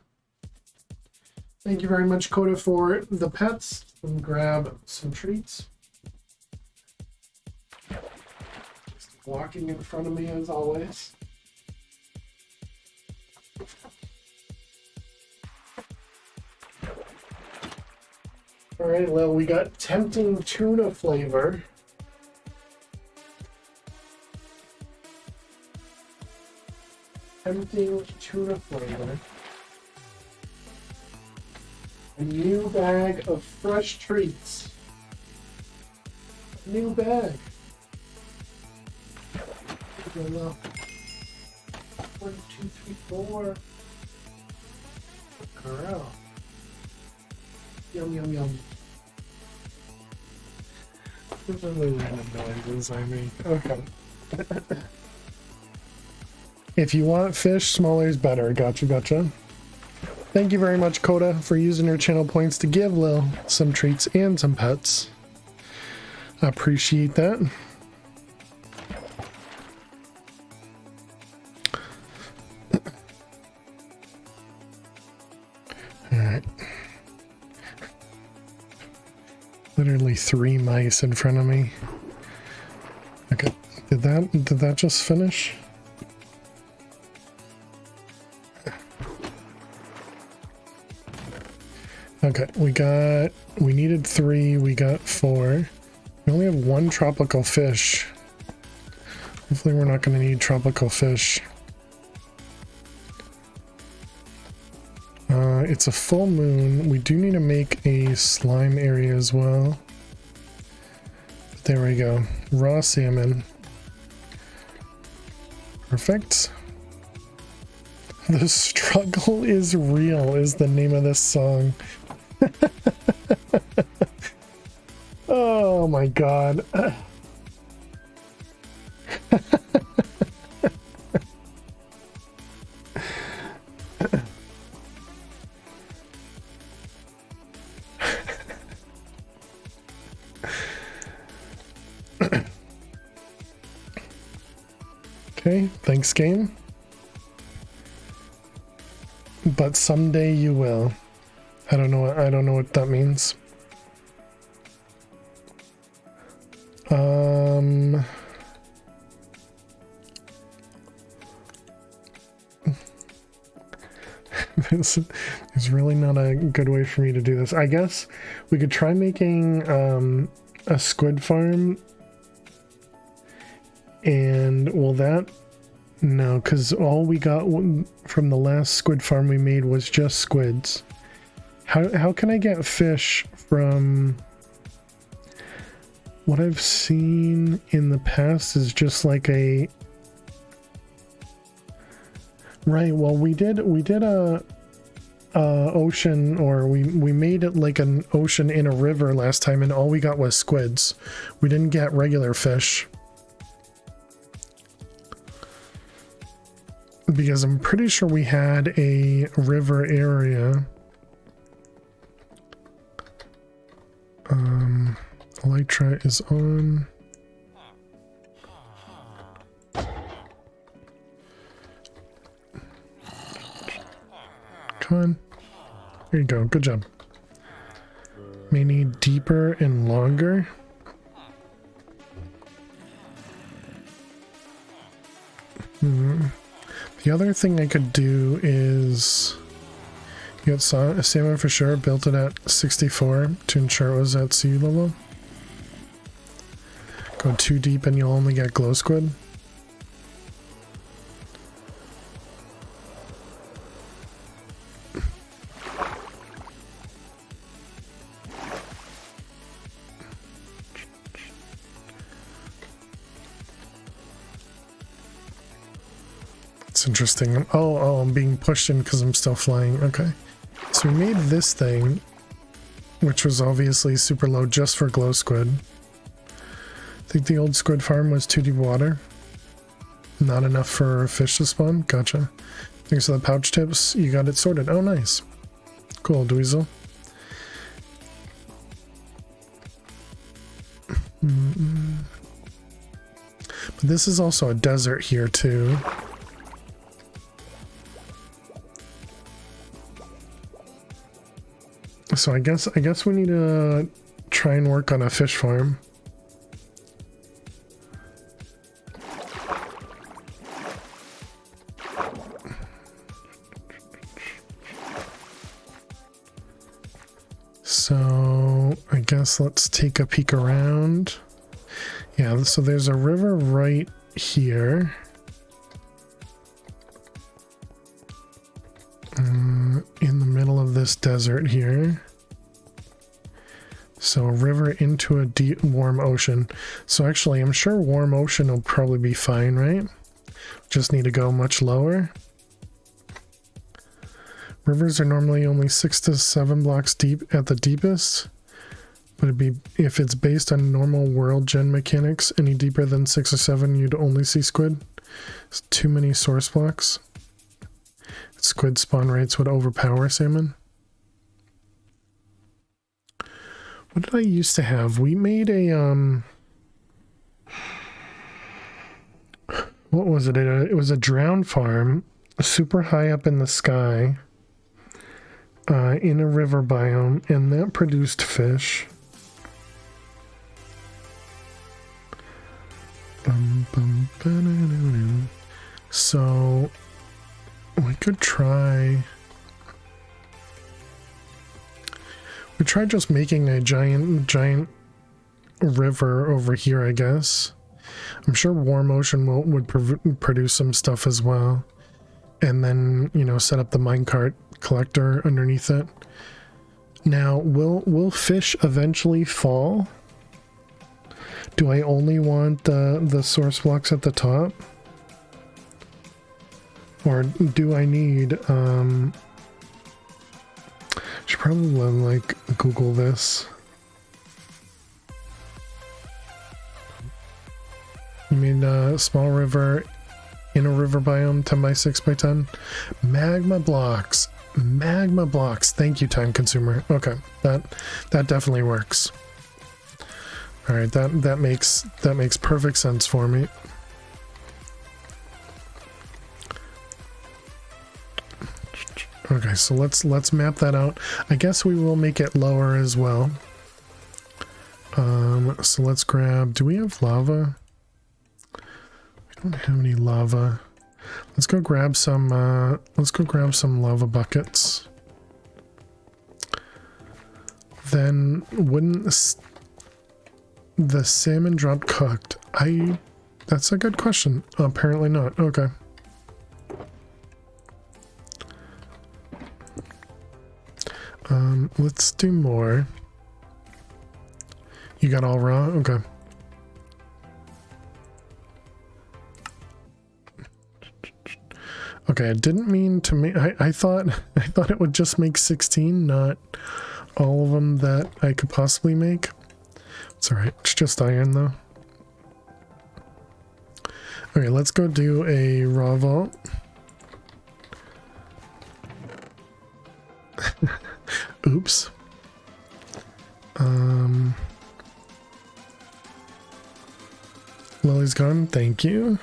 Thank you very much, Coda, for the pets. And grab some treats. Walking in front of me as always. Alright, Lil, we got tempting tuna flavor. Tempting tuna flavor. A new bag of fresh treats. A new bag. 1, 2, 3, 4. Girl. Yum, yum, yum. Those are the random noises I make. Okay. If you want fish, smaller is better. Gotcha. Thank you very much, Coda, for using your channel points to give Lil some treats and some pets. I appreciate that. Alright. Literally 3 mice in front of me. Okay, did that just finish? Okay, we needed 3, we got 4. We only have 1 tropical fish. Hopefully we're not going to need tropical fish. It's a full moon. We do need to make a slime area as well. There we go. Raw salmon. Perfect. The struggle is real is the name of this song. Oh my god. Okay, thanks game. But someday you will. I don't know what that means. This is really not a good way for me to do this. I guess we could try making a squid farm. And will that... No, because all we got from the last squid farm we made was just squids. How can I get fish from... What I've seen in the past is just like a... Right, well we did a ocean, or we made it like an ocean in a river last time, and all we got was squids. We didn't get regular fish. Because I'm pretty sure we had a river area. Elytra is on. Come on. There you go. Good job. May need deeper and longer. The other thing I could do is you got salmon for sure, built it at 64 to ensure it was at sea level. Go too deep and you'll only get glow squid. Interesting. Oh, I'm being pushed in because I'm still flying. Okay. So we made this thing, which was obviously super low just for glow squid. I think the old squid farm was too deep water. Not enough for fish to spawn. Gotcha. Thanks for the pouch tips. You got it sorted. Oh, nice. Cool, Dweezil. But this is also a desert here too. So I guess we need to try and work on a fish farm. So I guess let's take a peek around. Yeah, so there's a river right here. In the middle of this desert here. So a river into a deep warm ocean. So actually I'm sure warm ocean will probably be fine, right? Just need to go much lower. Rivers are normally only 6 to 7 blocks deep at the deepest. But it'd be, if it's based on normal world gen mechanics, any deeper than 6 or 7 you'd only see squid. It's too many source blocks. Squid spawn rates would overpower salmon. What did I used to have? We made a what was it? It was a drown farm, super high up in the sky, in a river biome, and that produced fish. So we could try. We tried just making a giant river over here, I guess. I'm sure War Motion would produce some stuff as well. And then, you know, set up the minecart collector underneath it. Now, will fish eventually fall? Do I only want the source blocks at the top? Or do I need, should probably like Google this. You mean small river in a river biome 10 by 6 by 10? Magma blocks. Magma blocks. Thank you, time consumer. Okay, that definitely works. All right, that makes perfect sense for me. Okay, so let's map that out. I guess we will make it lower as well. So let's grab. Do we have lava? I don't have any lava. Let's go grab some. Let's go grab some lava buckets. Then wouldn't the salmon drop cooked? That's a good question. Apparently not. Okay. Let's do more. You got all raw? Okay. Okay, I didn't mean to make. I thought it would just make 16, not all of them that I could possibly make. It's all right. It's just iron though. Okay, let's go do a raw vault. Oops. Lily's gone. Thank you.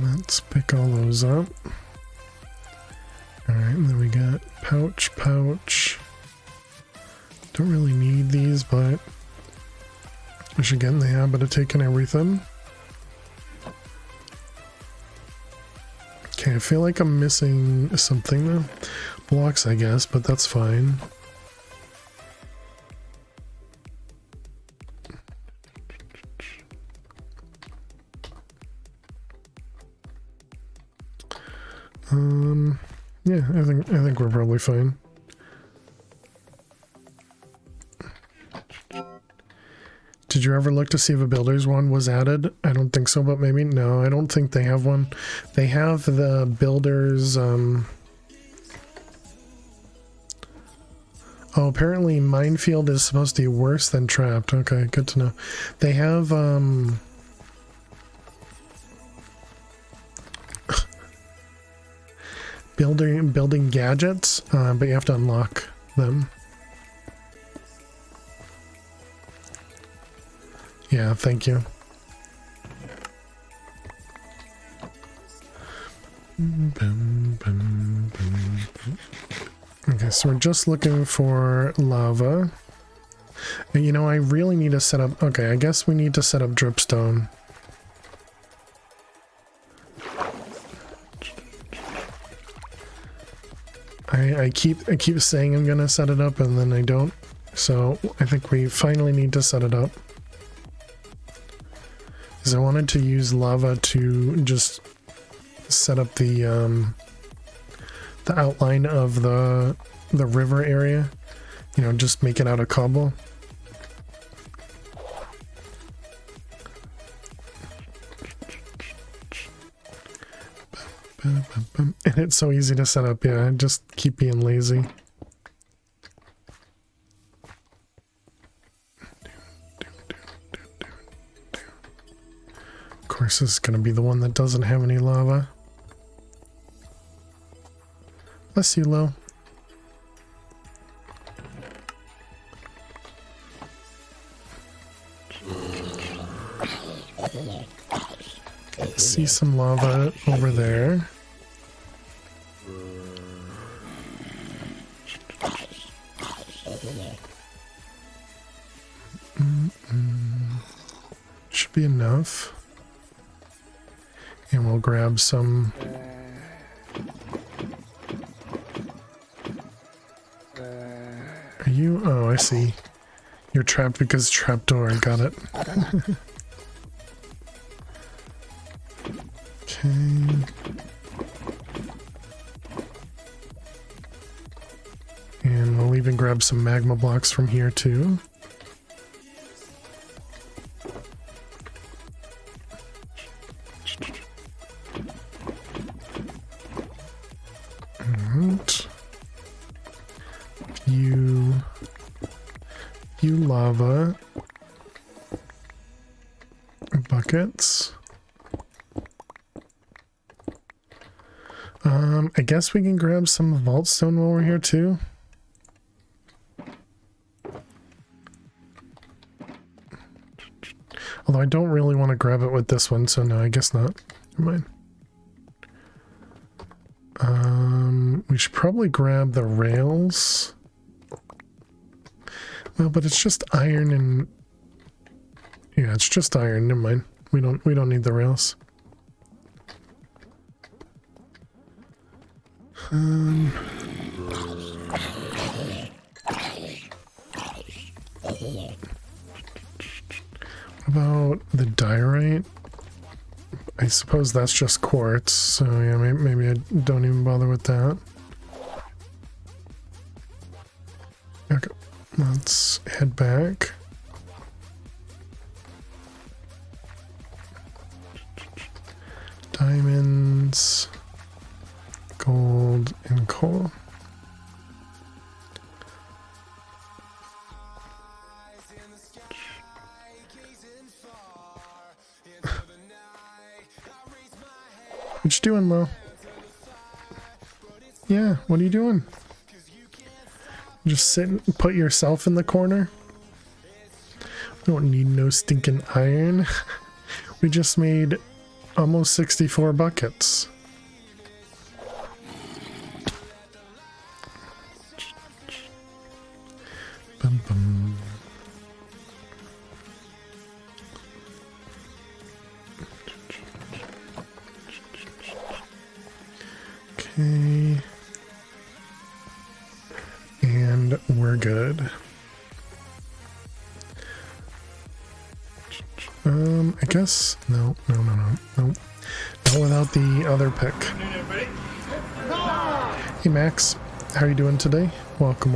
Let's pick all those up. Alright, and then we got pouch. Don't really need these, but I should get in the habit of taking everything. Okay, I feel like I'm missing something though. Blocks, I guess, but that's fine. Yeah, I think we're probably fine. Did you ever look to see if a builder's one was added? I don't think so, but maybe. No, I don't think they have one. They have the builder's, oh, apparently Minefield is supposed to be worse than Trapped. Okay, good to know. They have, building gadgets, but you have to unlock them. Yeah, thank you. Okay, so we're just looking for lava. And, you know, I really need to set up. Okay, I guess we need to set up dripstone. I keep saying I'm gonna set it up and then I don't. So I think we finally need to set it up. Because I wanted to use lava to just set up the outline of the river area. You know, just make it out of cobble. And it's so easy to set up, yeah, just keep being lazy. Of course, this is going to be the one that doesn't have any lava. Bless you, Lo. See some lava over there. Should be enough. we'll grab some. Are you? Oh, I see. You're trapped because trapdoor. Got it. Okay. And we'll even grab some magma blocks from here too. Alright. Few lava buckets. I guess we can grab some vault stone while we're here too. Although I don't really want to grab it with this one, so no, I guess not. Never mind. We should probably grab the rails. Well, but it's just iron and yeah, it's just iron. Never mind. We don't need the rails. About the diorite? I suppose that's just quartz, so yeah, maybe I don't even bother with that. Okay, let's head back. Diamonds, gold, and coal. What you doing, Lo? Yeah, what are you doing? Just sit and put yourself in the corner? We don't need no stinking iron. We just made almost 64 buckets. Bum, bum. Okay. And we're good. I guess no. Not without the other pick. Hey Max, how are you doing today? Welcome.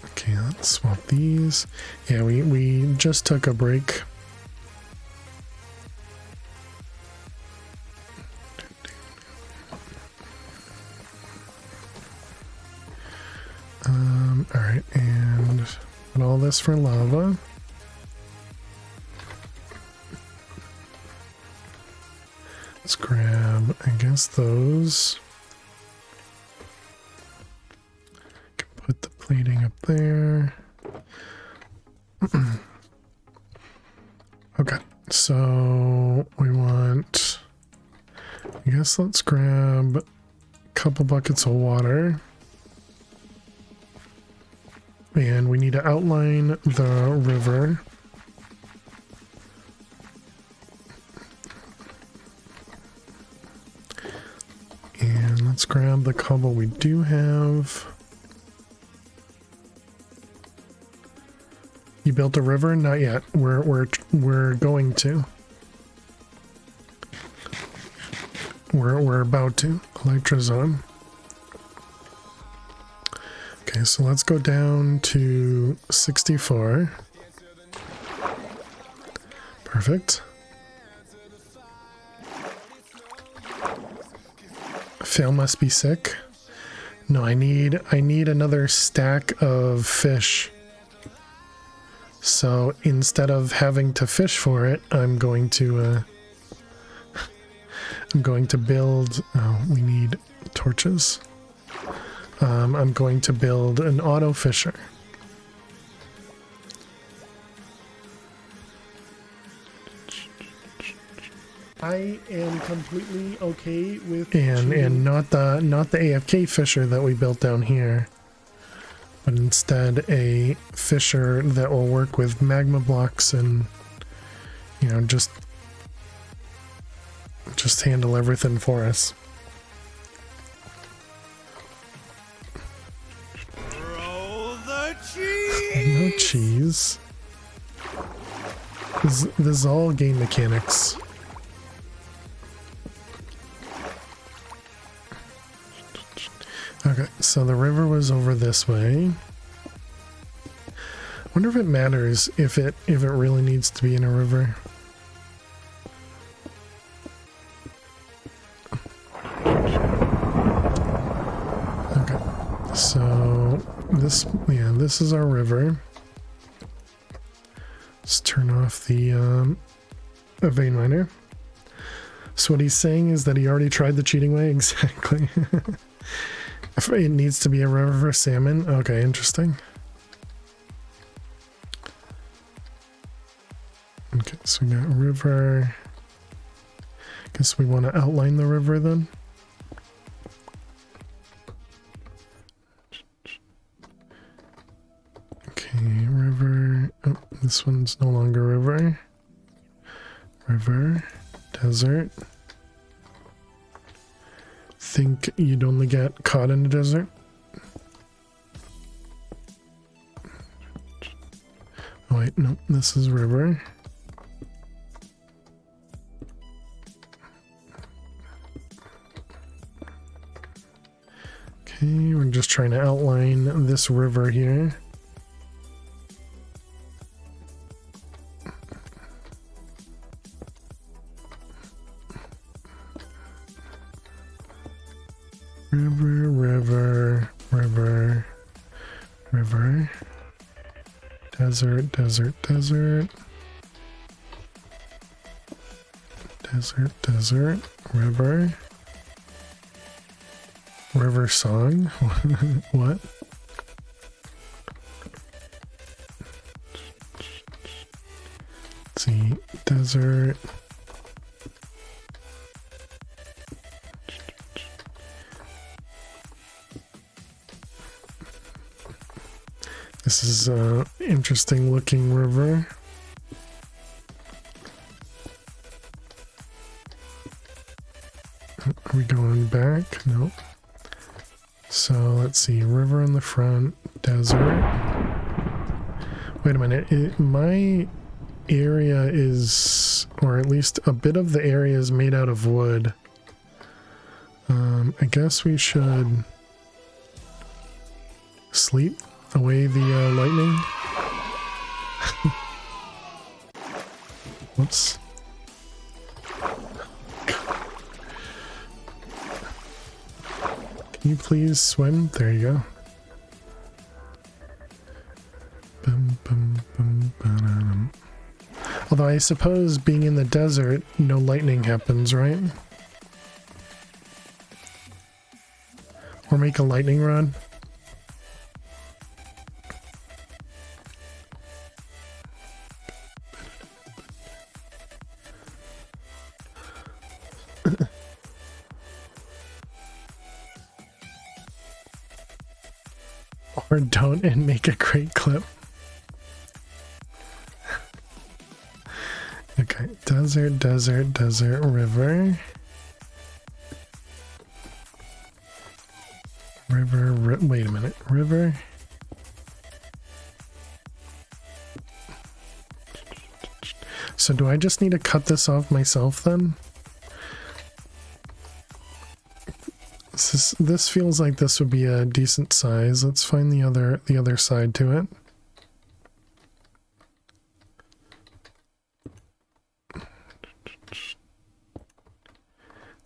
Okay, let's swap these. Yeah, we just took a break. Alright, and put all this for lava. Let's grab, I guess, those. Can put the plating up there. Okay, so we want, I guess let's grab a couple buckets of water. And we need to outline the river. And let's grab the cobble we do have. You built a river? Not yet. We're going to. We're about to. Elytra's on. Okay, so let's go down to 64. Perfect. Fail must be sick. No, I need another stack of fish. So instead of having to fish for it, I'm going to build. Oh, we need torches. I'm going to build an auto fisher. I am completely okay with And not the AFK fisher that we built down here, but instead a fisher that will work with magma blocks and you know, just handle everything for us. Roll the cheese. No cheese. This is all game mechanics. Okay, so the river was over this way. Wonder if it matters if it really needs to be in a river. Okay, so this is our river. Let's turn off the vein miner. So what he's saying is that he already tried the cheating way. Exactly. It needs to be a river for salmon. Okay, interesting. Okay, so we got a river. Guess we want to outline the river then. Okay, river. Oh, this one's no longer river. River, desert. Think you'd only get caught in the desert? Oh wait, no, this is river. Okay, we're just trying to outline this river here. River. Desert. River song. What? Let's see. Desert. This is an interesting looking river. Are we going back? Nope. So let's see, river in the front, desert. Wait a minute, my area is, or at least a bit of the area is made out of wood. I guess we should sleep away the lightning. Whoops. Can you please swim? There you go. Although I suppose being in the desert, no lightning happens, right? Or make a lightning rod. Or don't and make a great clip. Okay, desert, river. Wait a minute, river. So do I just need to cut this off myself then? This feels like this would be a decent size. Let's find the other side to it.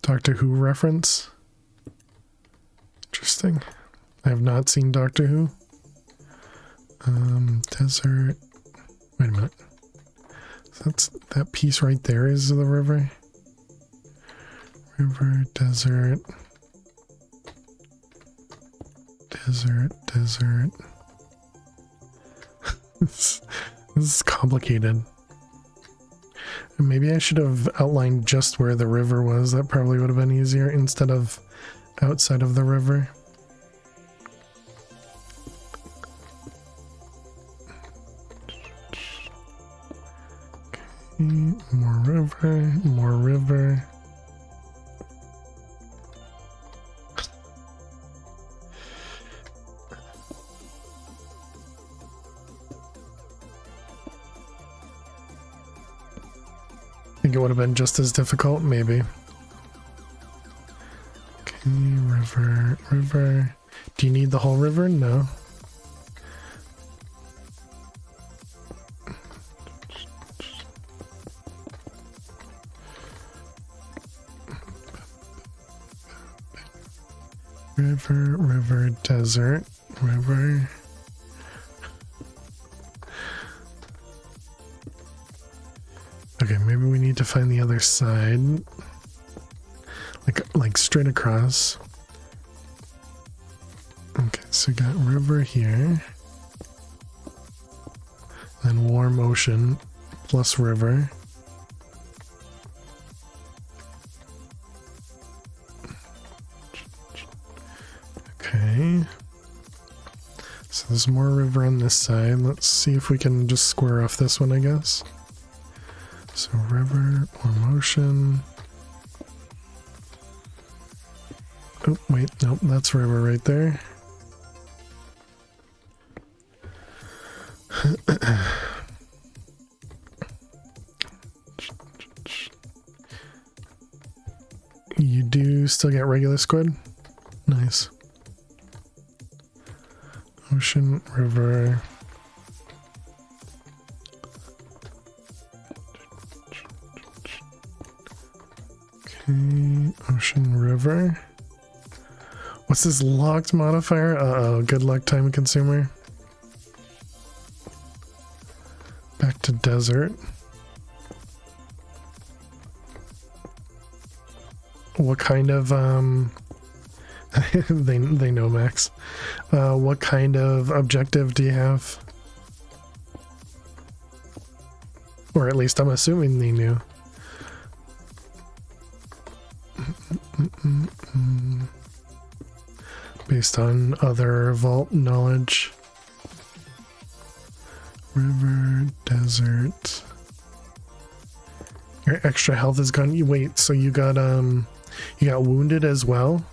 Doctor Who reference. Interesting. I have not seen Doctor Who. Desert. Wait a minute. That's that piece right there is the river. River, desert. Desert. This is complicated. Maybe I should have outlined just where the river was. That probably would have been easier instead of outside of the river. More river, more river. I think it would have been just as difficult, maybe. Okay, river, river. Do you need the whole river? No. River, river, desert, river. Okay, maybe we need to find the other side. Like straight across. Okay, so we got river here. Then warm ocean plus river. Okay. So there's more river on this side. Let's see if we can just square off this one, I guess. So river, warm ocean. Oh, wait, nope, that's river right there. You do still get regular squid? Nice. Ocean, river. Okay, ocean, river. What's this locked modifier? Uh-oh, good luck, time consumer. Back to desert. What kind of, they know, Max. What kind of objective do you have? Or at least I'm assuming they knew. Based on other vault knowledge. River, desert. Your extra health is gone. You wait, so you got wounded as well?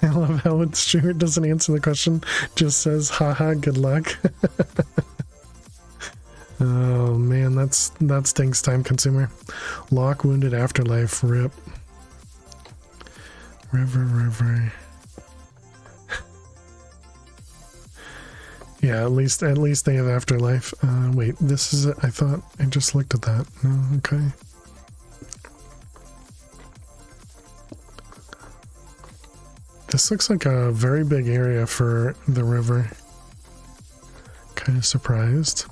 I love how it's true. It doesn't answer the question. Just says, haha, good luck. Oh man, that stinks, time consumer. Lock wounded afterlife, rip. River, river. Yeah, at least they have afterlife. Wait, this is it. I thought I just looked at that. No, okay. This looks like a very big area for the river. Kind of surprised.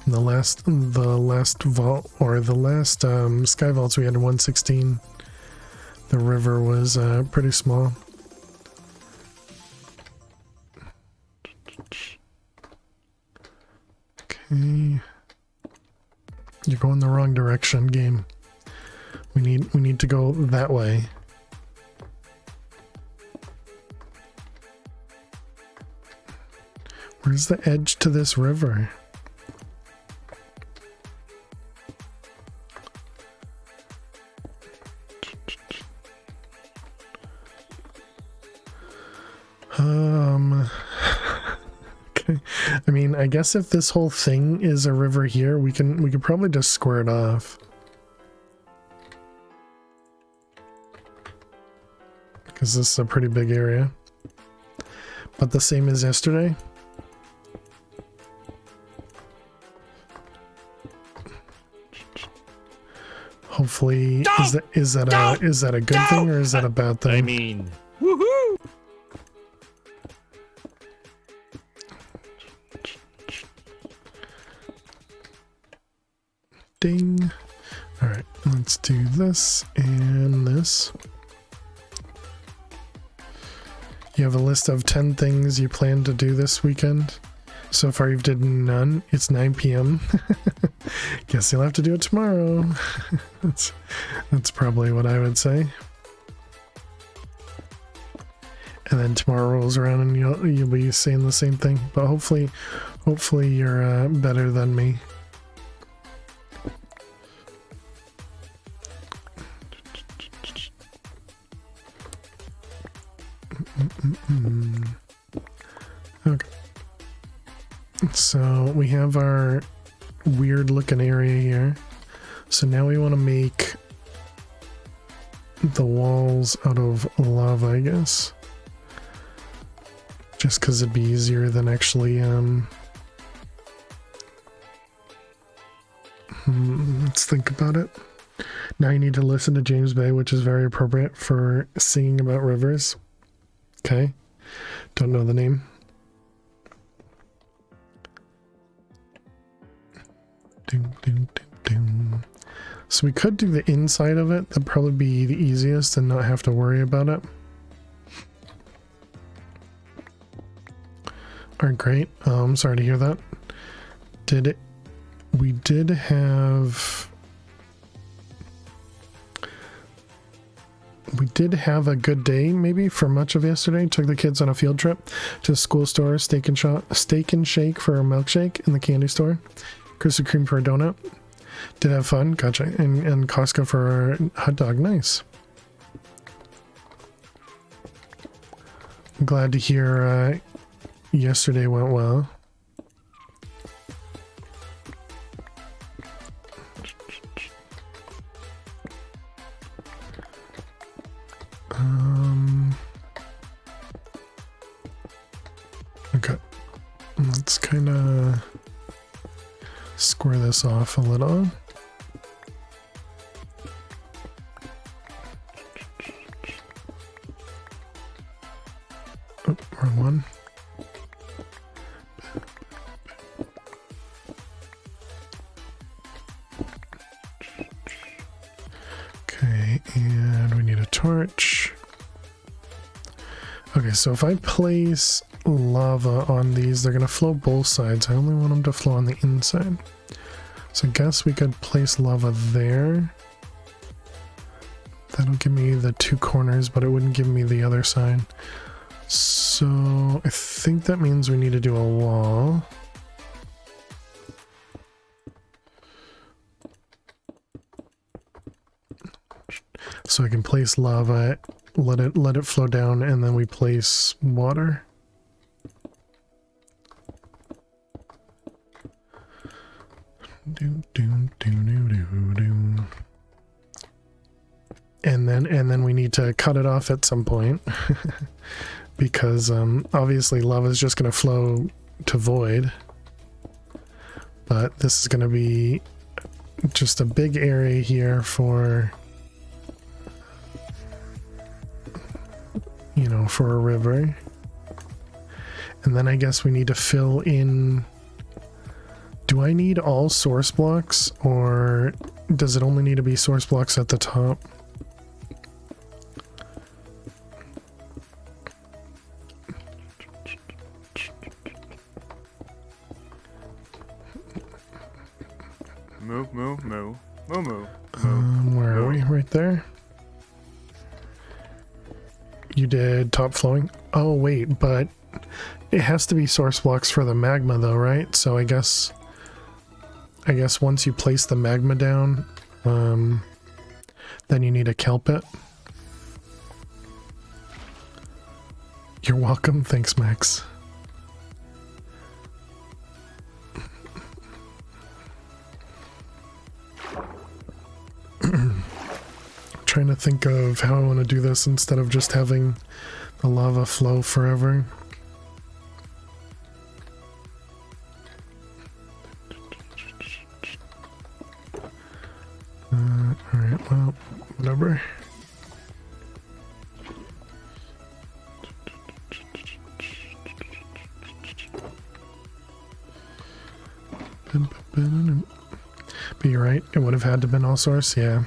And the last vault, or the last sky vaults we had in 116, the river was pretty small. Okay, you're going the wrong direction, game. We need to go that way. Where's the edge to this river? Okay. I mean, I guess if this whole thing is a river here, we could probably just square it off. Because this is a pretty big area. But the same as yesterday. Hopefully, is that a good thing or is that a bad thing? I mean, woohoo! Ding. All right, let's do this and this. You have a list of 10 things you plan to do this weekend. So far you've did none. It's 9 p.m. Guess you'll have to do it tomorrow. That's probably what I would say. And then tomorrow rolls around and you'll be saying the same thing. But hopefully Hopefully you're better than me. Okay. So we have our weird looking area here. So now we want to make the walls out of lava, I guess. Just because it'd be easier than actually, let's think about it. Now you need to listen to James Bay, which is very appropriate for singing about rivers. Okay. Don't know the name. Doom, doom, doom, doom. So we could do the inside of it. That'd probably be the easiest and not have to worry about it. Alright, great. Sorry to hear that. We did have a good day maybe for much of yesterday. Took the kids on a field trip to the school store, steak and shake for a milkshake in the candy store, Krispy Kreme for a donut. Did have fun, gotcha, and Costco for a hot dog. Nice. I'm glad to hear yesterday went well. Okay, let's kind of square this off a little. Oh, wrong one. Okay, and we need a torch. Okay, so if I place lava on these, they're going to flow both sides. I only want them to flow on the inside. So I guess we could place lava there. That'll give me the two corners, but it wouldn't give me the other side. So I think that means we need to do a wall. So I can place lava, let it flow down, and then we place water. And then we need to cut it off at some point because obviously lava is just going to flow to void, but this is going to be just a big area here for, you know, for a river. And then I guess we need to fill in. Do I need all source blocks, or does it only need to be source blocks at the top? Where are we? Right there? You did top flowing? Oh wait, but it has to be source blocks for the magma though, right? So I guess once you place the magma down, then you need a kelp it. You're welcome. Thanks, Max. Trying to think of how I want to do this instead of just having the lava flow forever. Alright, well, whatever. But you're right, it would have had to have been all source, yeah.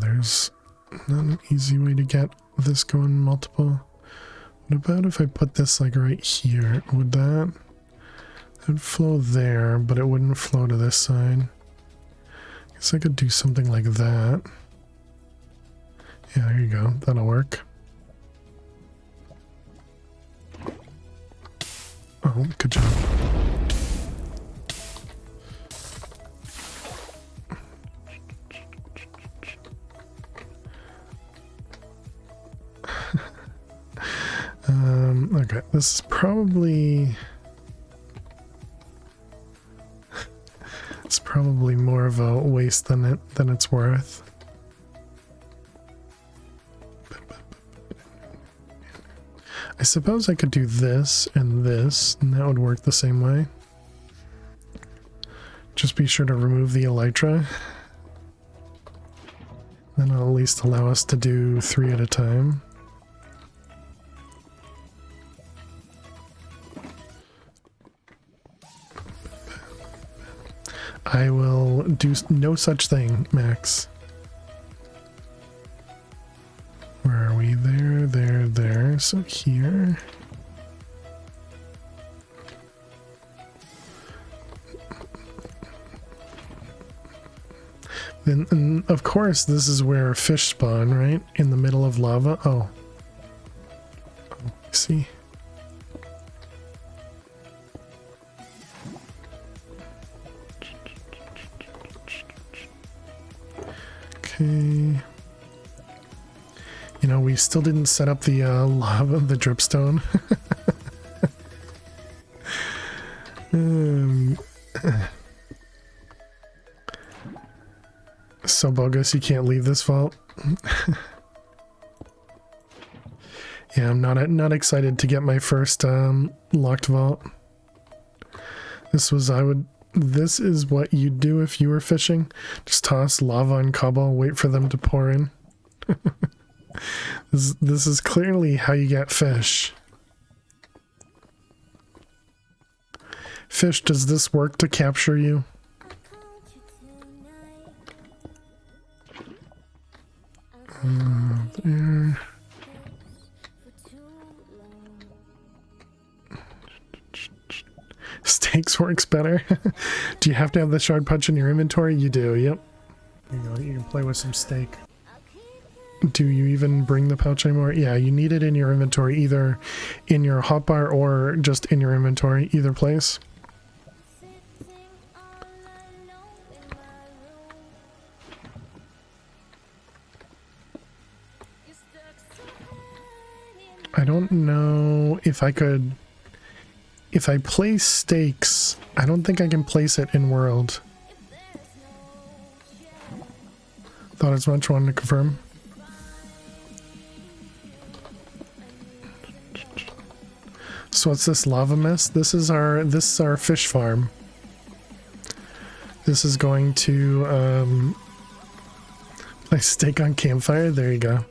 There's not an easy way to get this going multiple. What about if I put this like right here? Would that would flow there, but it wouldn't flow to this side? Guess I could do something like that. Yeah, there you go. That'll work. Oh, good job. Okay, this is probably... it's probably more of a waste than it's worth. I suppose I could do this, and that would work the same way. Just be sure to remove the elytra. Then it'll at least allow us to do 3 at a time. I will do no such thing, Max. Where are we? There. So here. Then, and of course, this is where fish spawn, right? In the middle of lava. Oh. See? Okay. You know, we still didn't set up the lava, the dripstone. So bogus, you can't leave this vault. Yeah, I'm not excited to get my first locked vault. This is what you'd do if you were fishing. Just toss lava and cobble, wait for them to pour in. This is clearly how you get fish. Fish, does this work to capture you? There. Steaks works better. Do you have to have the shard punch in your inventory? You do, yep. You know, you can play with some steak. Do you even bring the pouch anymore? Yeah, you need it in your inventory, either in your hotbar or just in your inventory, either place. I don't know if I could... If I place stakes, I don't think I can place it in world. Thought as much, wanted to confirm. So what's this lava mess? This is our fish farm. This is going to place steak on campfire. There you go.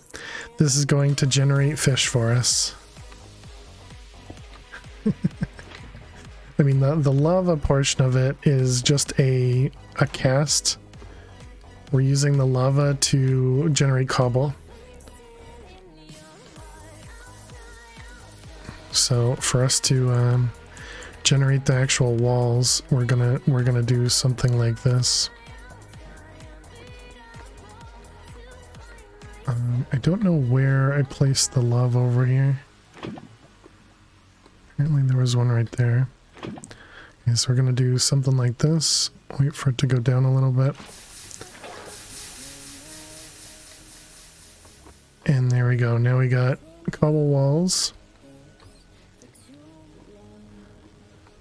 This is going to generate fish for us. I mean, the lava portion of it is just a cast. We're using the lava to generate cobble. So for us to generate the actual walls, we're gonna do something like this. I don't know where I placed the lava over here. Apparently there was one right there. Okay, so we're gonna do something like this. Wait for it to go down a little bit. And there we go. Now we got cobble walls.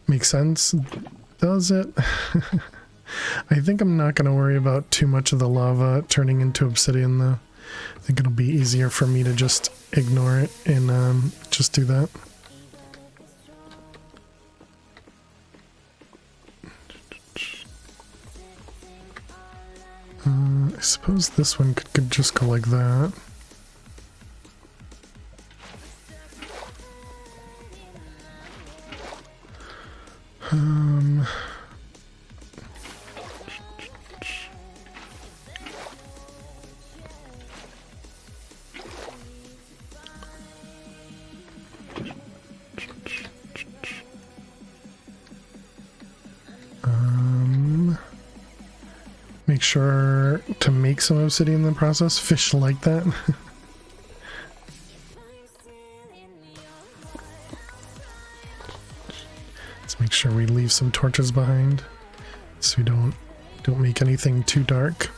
Makes sense? Does it? I think I'm not gonna worry about too much of the lava turning into obsidian though. I think it'll be easier for me to just ignore it and just do that. I suppose this one could just go like that. Make sure to make some obsidian in the process. Fish like that. Let's make sure we leave some torches behind so we don't make anything too dark.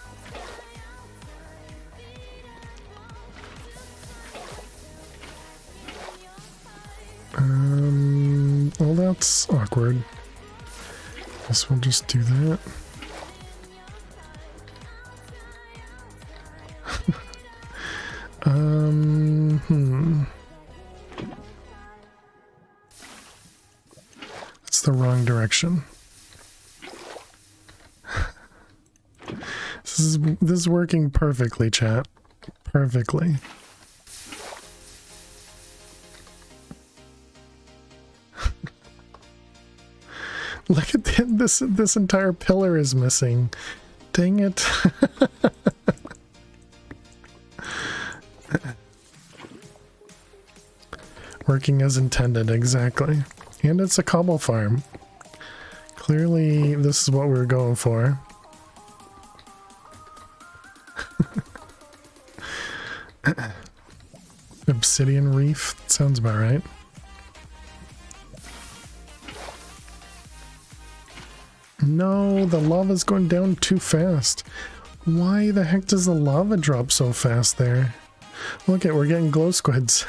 Well, that's awkward. Guess we'll just do that. That's the wrong direction. This is working perfectly, chat. Perfectly. Look at this entire pillar is missing. Dang it. Working as intended, exactly. And it's a cobble farm. Clearly, this is what we were going for. Obsidian reef, sounds about right. No, the lava's going down too fast. Why the heck does the lava drop so fast there? Look at, we're getting glow squids.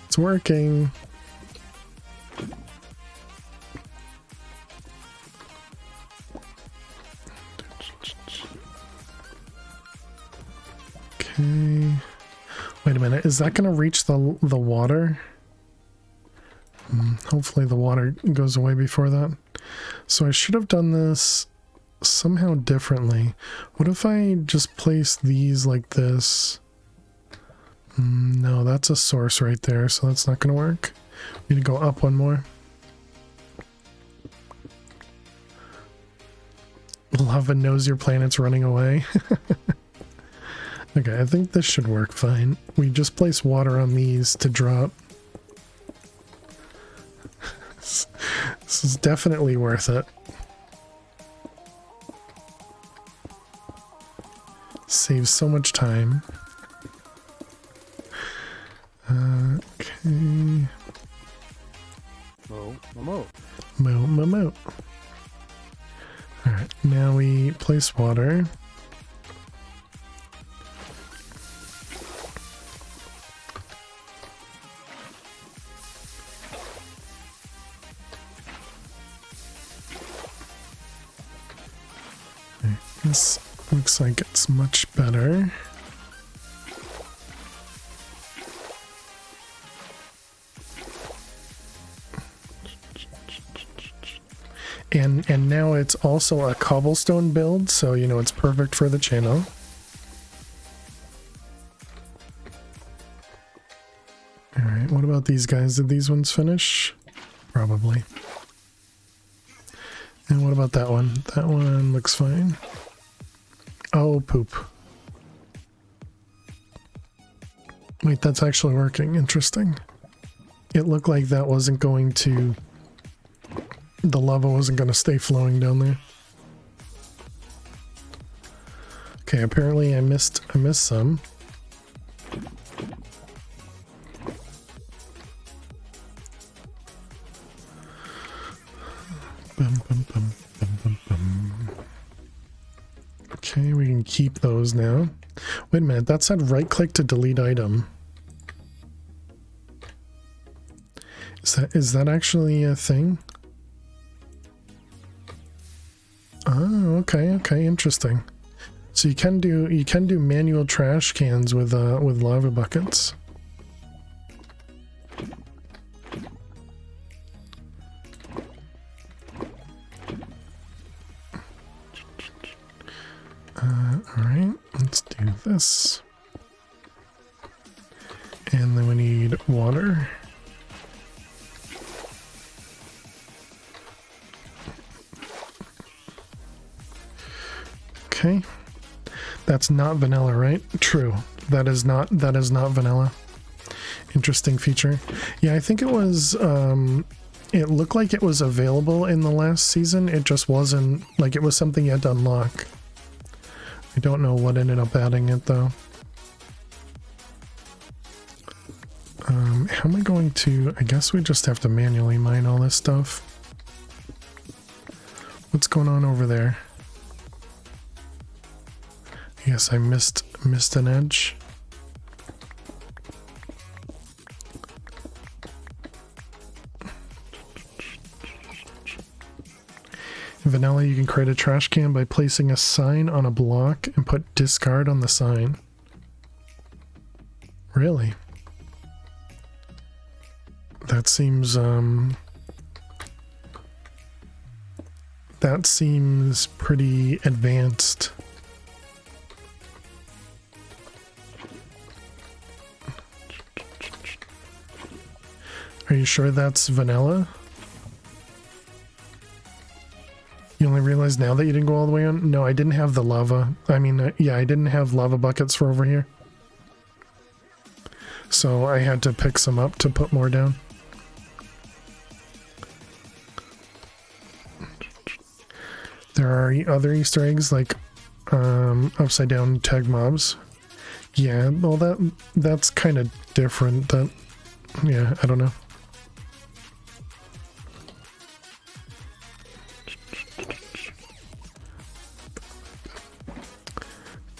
It's working. Okay. Wait a minute, is that going to reach the water? Hopefully the water goes away before that. So I should have done this somehow differently. What if I just place these like this? No, that's a source right there, so that's not going to work. We need to go up one more. Lava knows your planet's running away. Okay, I think this should work fine. We just place water on these to drop. This is definitely worth it. Saves so much time. Okay. Mo. Alright, now we place water. This looks like it's much better. And now it's also a cobblestone build, so you know it's perfect for the channel. Alright, what about these guys? Did these ones finish? Probably. And what about that one? That one looks fine. Oh, poop. Wait, that's actually working. Interesting. It looked like that wasn't going to... The lava wasn't going to stay flowing down there. Okay, apparently I missed some. Okay, we can keep those now. Wait a minute, that said right click to delete item. Is that actually a thing? Oh, okay, interesting. So you can do manual trash cans with lava buckets. Alright, let's do this. And then we need water. Okay. That's not vanilla, right? True. That is not vanilla. Interesting feature. Yeah, I think it was it looked like it was available in the last season. It just wasn't, like, it was something you had to unlock. I don't know what ended up adding it though. How am I going to... I guess we just have to manually mine all this stuff. What's going on over there? I guess I missed an edge. In vanilla, you can create a trash can by placing a sign on a block and put discard on the sign. Really? That seems pretty advanced. Are you sure that's vanilla? You only realize now that you didn't go all the way on? No, I didn't have the lava. I mean, yeah, I didn't have lava buckets for over here. So I had to pick some up to put more down. There are other Easter eggs like upside down tag mobs. Yeah, well that's kind of different. Yeah, I don't know.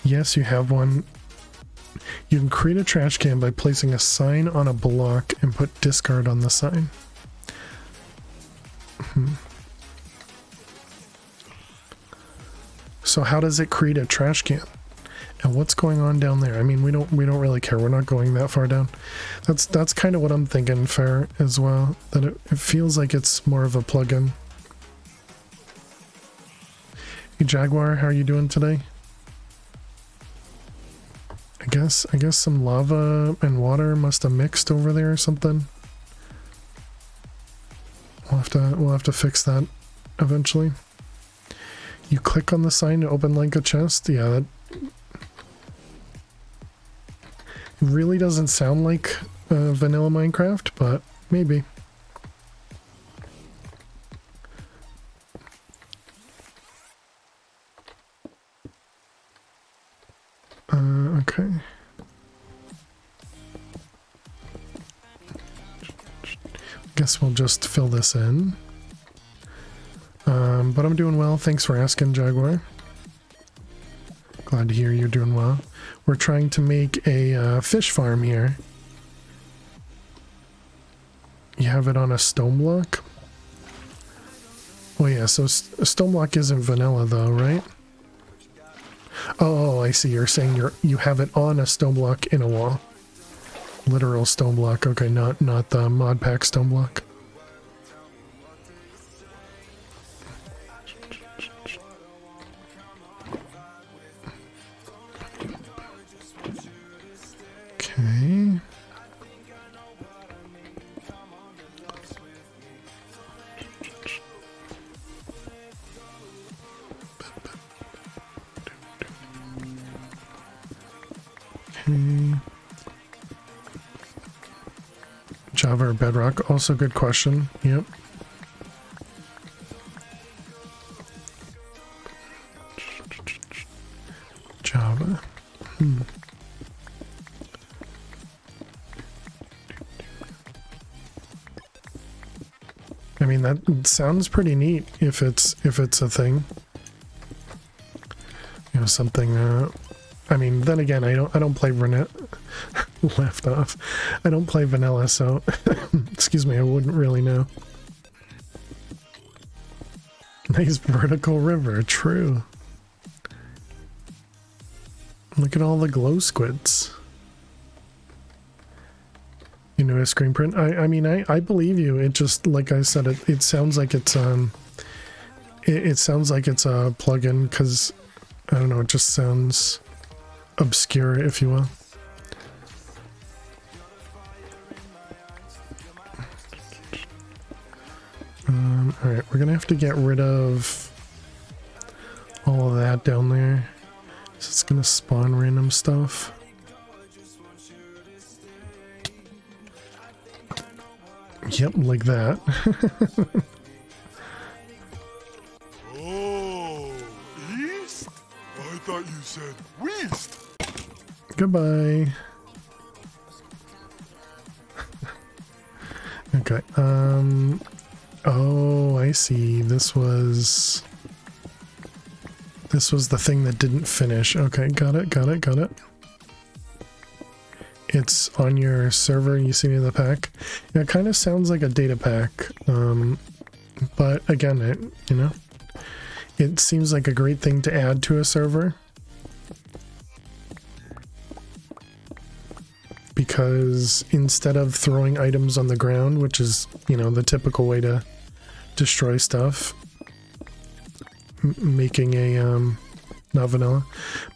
Yes, you have one. You can create a trash can by placing a sign on a block and put discard on the sign. So how does it create a trash can? And what's going on down there? I mean, we don't really care. We're not going that far down. That's kind of what I'm thinking, Fair, as well. That it feels like it's more of a plugin. Hey Jaguar, how are you doing today? I guess some lava and water must have mixed over there or something. We'll have to fix that eventually. You click on the sign to open like a chest. Yeah, that really doesn't sound like vanilla Minecraft, but maybe. Okay. Guess we'll just fill this in. But I'm doing well. Thanks for asking, Jaguar. Glad to hear you're doing well. We're trying to make a fish farm here. You have it on a stone block? Oh yeah, so a stone block isn't vanilla though, right? Oh, I see. You're saying you have it on a stone block in a wall. Literal stone block. Okay, not the mod pack stone block. Okay. Java or Bedrock? Also good question. Yep. Java. I mean, that sounds pretty neat if it's a thing. You know, something I mean, then again, I don't play vanilla. Left off. I don't play vanilla, so excuse me, I wouldn't really know. Nice vertical river, true. Look at all the glow squids. You know, a screen print. I mean, I believe you. It just, like I said, it sounds like it's it sounds like it's a plugin because I don't know. It just sounds obscure, if you will. All right, we're gonna have to get rid of all of that down there. So it's gonna spawn random stuff. Yep, like that. Oh, east? I thought you said west. Goodbye. Okay. Oh, I see. This was the thing that didn't finish. Okay, got it. It's on your server. You see me in the pack. Yeah, it kind of sounds like a data pack. But again, it seems like a great thing to add to a server. Because instead of throwing items on the ground, which is, the typical way to destroy stuff, making a, not vanilla,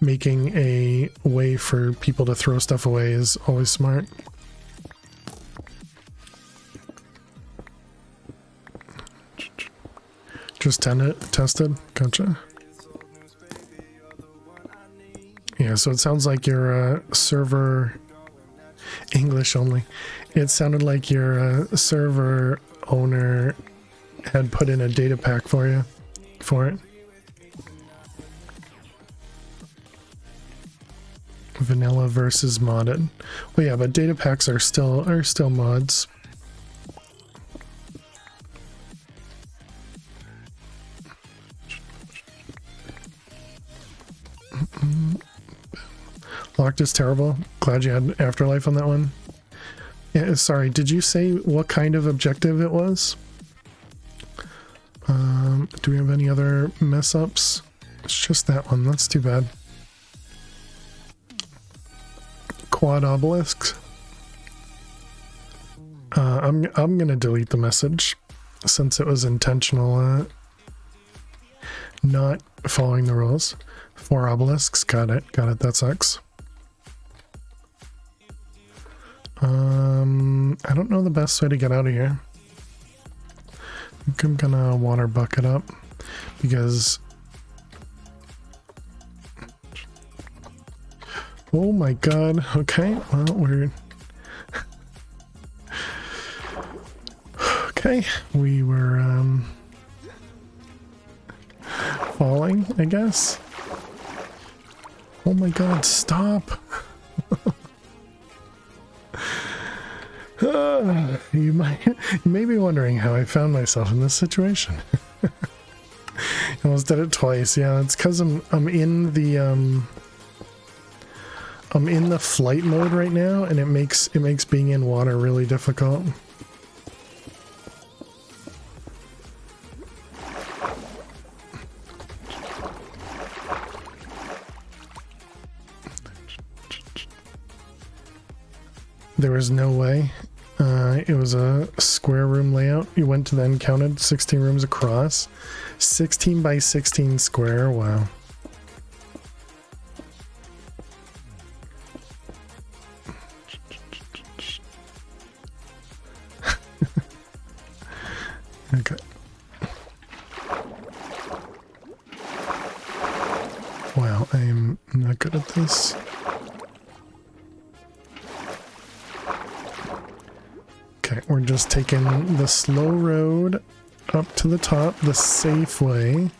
making a way for people to throw stuff away is always smart. Just tested? Gotcha. Yeah, so it sounds like your server... English only. It sounded like your server owner had put in a data pack for you, for it. Vanilla versus modded. Well, yeah, but data packs are still mods. Locked is terrible. Glad you had Afterlife on that one. Yeah, sorry, did you say what kind of objective it was? Do we have any other mess ups? It's just that one. That's too bad. Quad obelisks. I'm gonna delete the message since it was intentional. Not following the rules. 4 obelisks. Got it. That sucks. I don't know the best way to get out of here. I think I'm gonna water bucket up because... Oh my god. Okay, well, we're... Okay, we were, falling, I guess. Oh my god, stop! You may be wondering how I found myself in this situation. I almost did it twice. Yeah, it's because I'm in the flight mode right now, and it makes being in water really difficult. There was no way. It was a square room layout. You went to then counted 16 rooms across. 16 by 16 square. Wow. Okay. Wow, I'm not good at this. Okay, we're just taking the slow road up to the top, the safe way.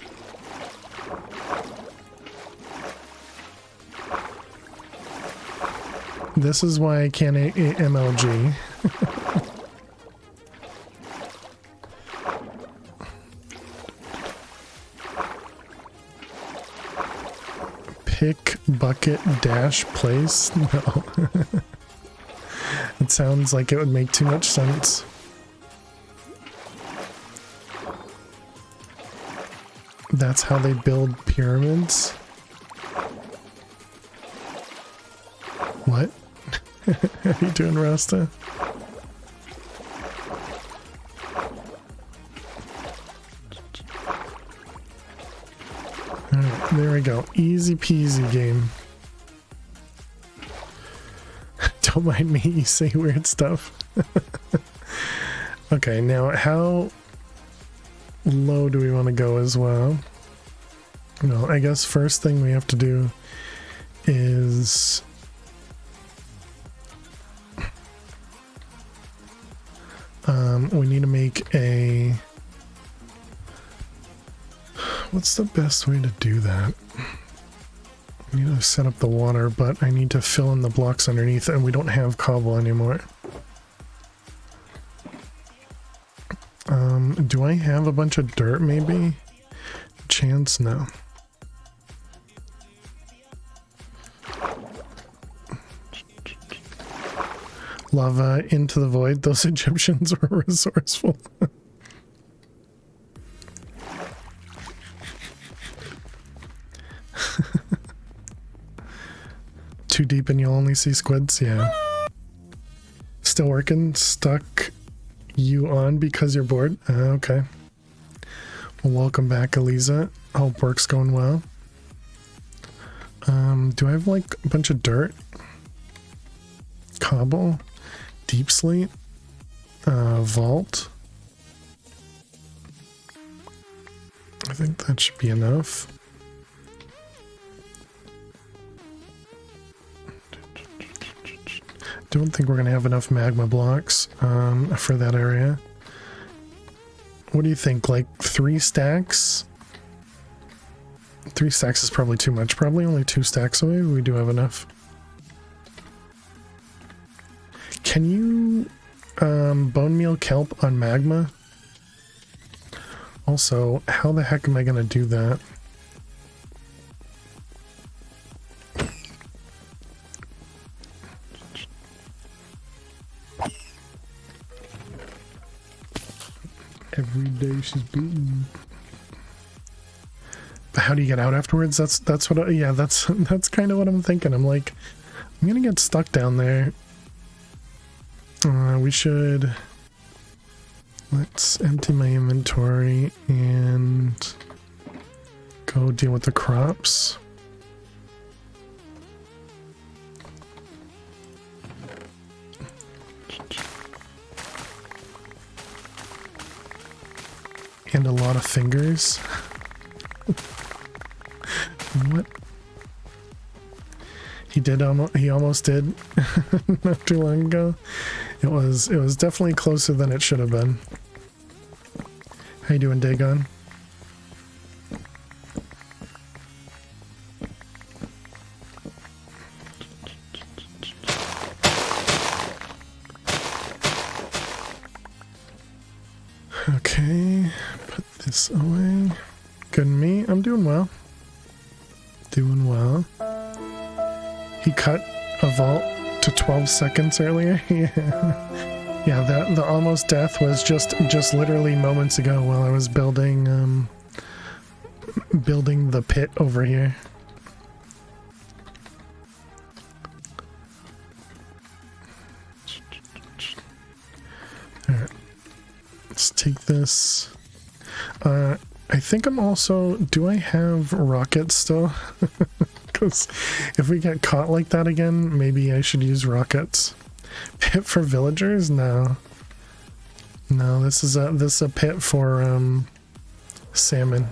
This is why I can't MLG. Pick, bucket, dash, place? No. It sounds like it would make too much sense. That's how they build pyramids? What? How you doing, Rasta? Alright, there we go. Easy peasy game. Don't mind me, you say weird stuff. Okay, now how low do we want to go as well? Well, I guess first thing we have to do is we need to make a... What's the best way to do that? I need to set up the water, but I need to fill in the blocks underneath, and we don't have cobble anymore. Do I have a bunch of dirt maybe? Chance? No. Lava into the void. Those Egyptians were resourceful. Too deep and you'll only see squids? Yeah. Still working? Stuck you on because you're bored? Okay. Well, welcome back, Eliza. Hope work's going well. Do I have like a bunch of dirt? Cobble? Deep slate? Vault? I think that should be enough. Don't think we're gonna have enough magma blocks for that area. What do you think? Like 3 stacks? 3 stacks is probably too much. Probably only 2 stacks away. We do have enough. Can you bone meal kelp on magma? Also, how the heck am I gonna do that? Every day she's beaten. But how do you get out afterwards? That's what yeah, that's kind of what I'm thinking. I'm like, I'm gonna get stuck down there. We should, let's empty my inventory and go deal with the crops. And a lot of fingers. What? He almost did not too long ago. It was definitely closer than it should have been. How you doing, Dagon? Okay, put this away. Good and me, I'm doing well. Doing well. He cut a vault to 12 seconds earlier. Yeah, the almost death was just literally moments ago while I was building the pit over here. All right, let's take this. I think I'm also. Do I have rockets still? Because if we get caught like that again, maybe I should use rockets. Pit for villagers? No. No, this is a pit for salmon.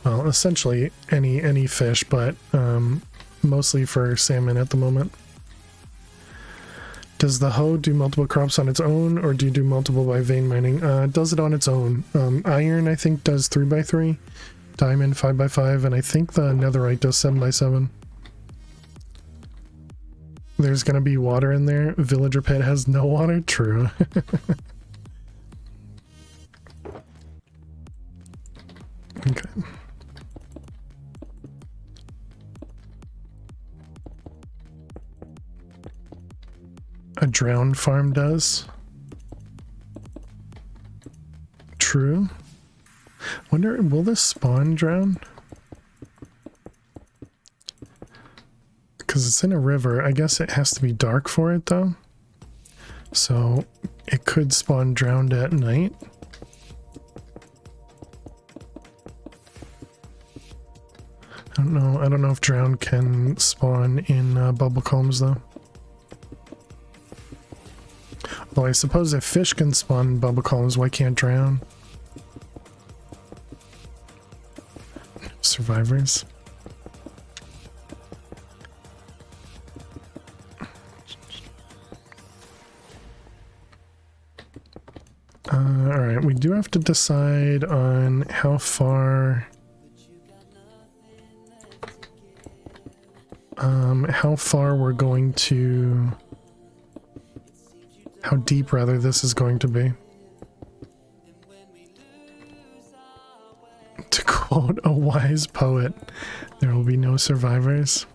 Well, essentially any fish, but mostly for salmon at the moment. Does the hoe do multiple crops on its own, or do you do multiple by vein mining? It does it on its own. Iron, I think, does 3x3. Diamond 5x5, and I think the netherite does 7x7. There's gonna be water in there. Villager pit has no water. True. Okay. A drowned farm does. True. Wonder, will this spawn drown? Because it's in a river. I guess it has to be dark for it though. So it could spawn drowned at night. I don't know. I don't know if drowned can spawn in bubble combs though. Well, I suppose if fish can spawn in bubble combs, why can't drown? Survivors. Alright, we do have to decide on how far we're going to, how deep rather this is going to be. quote a wise poet, there will be no survivors.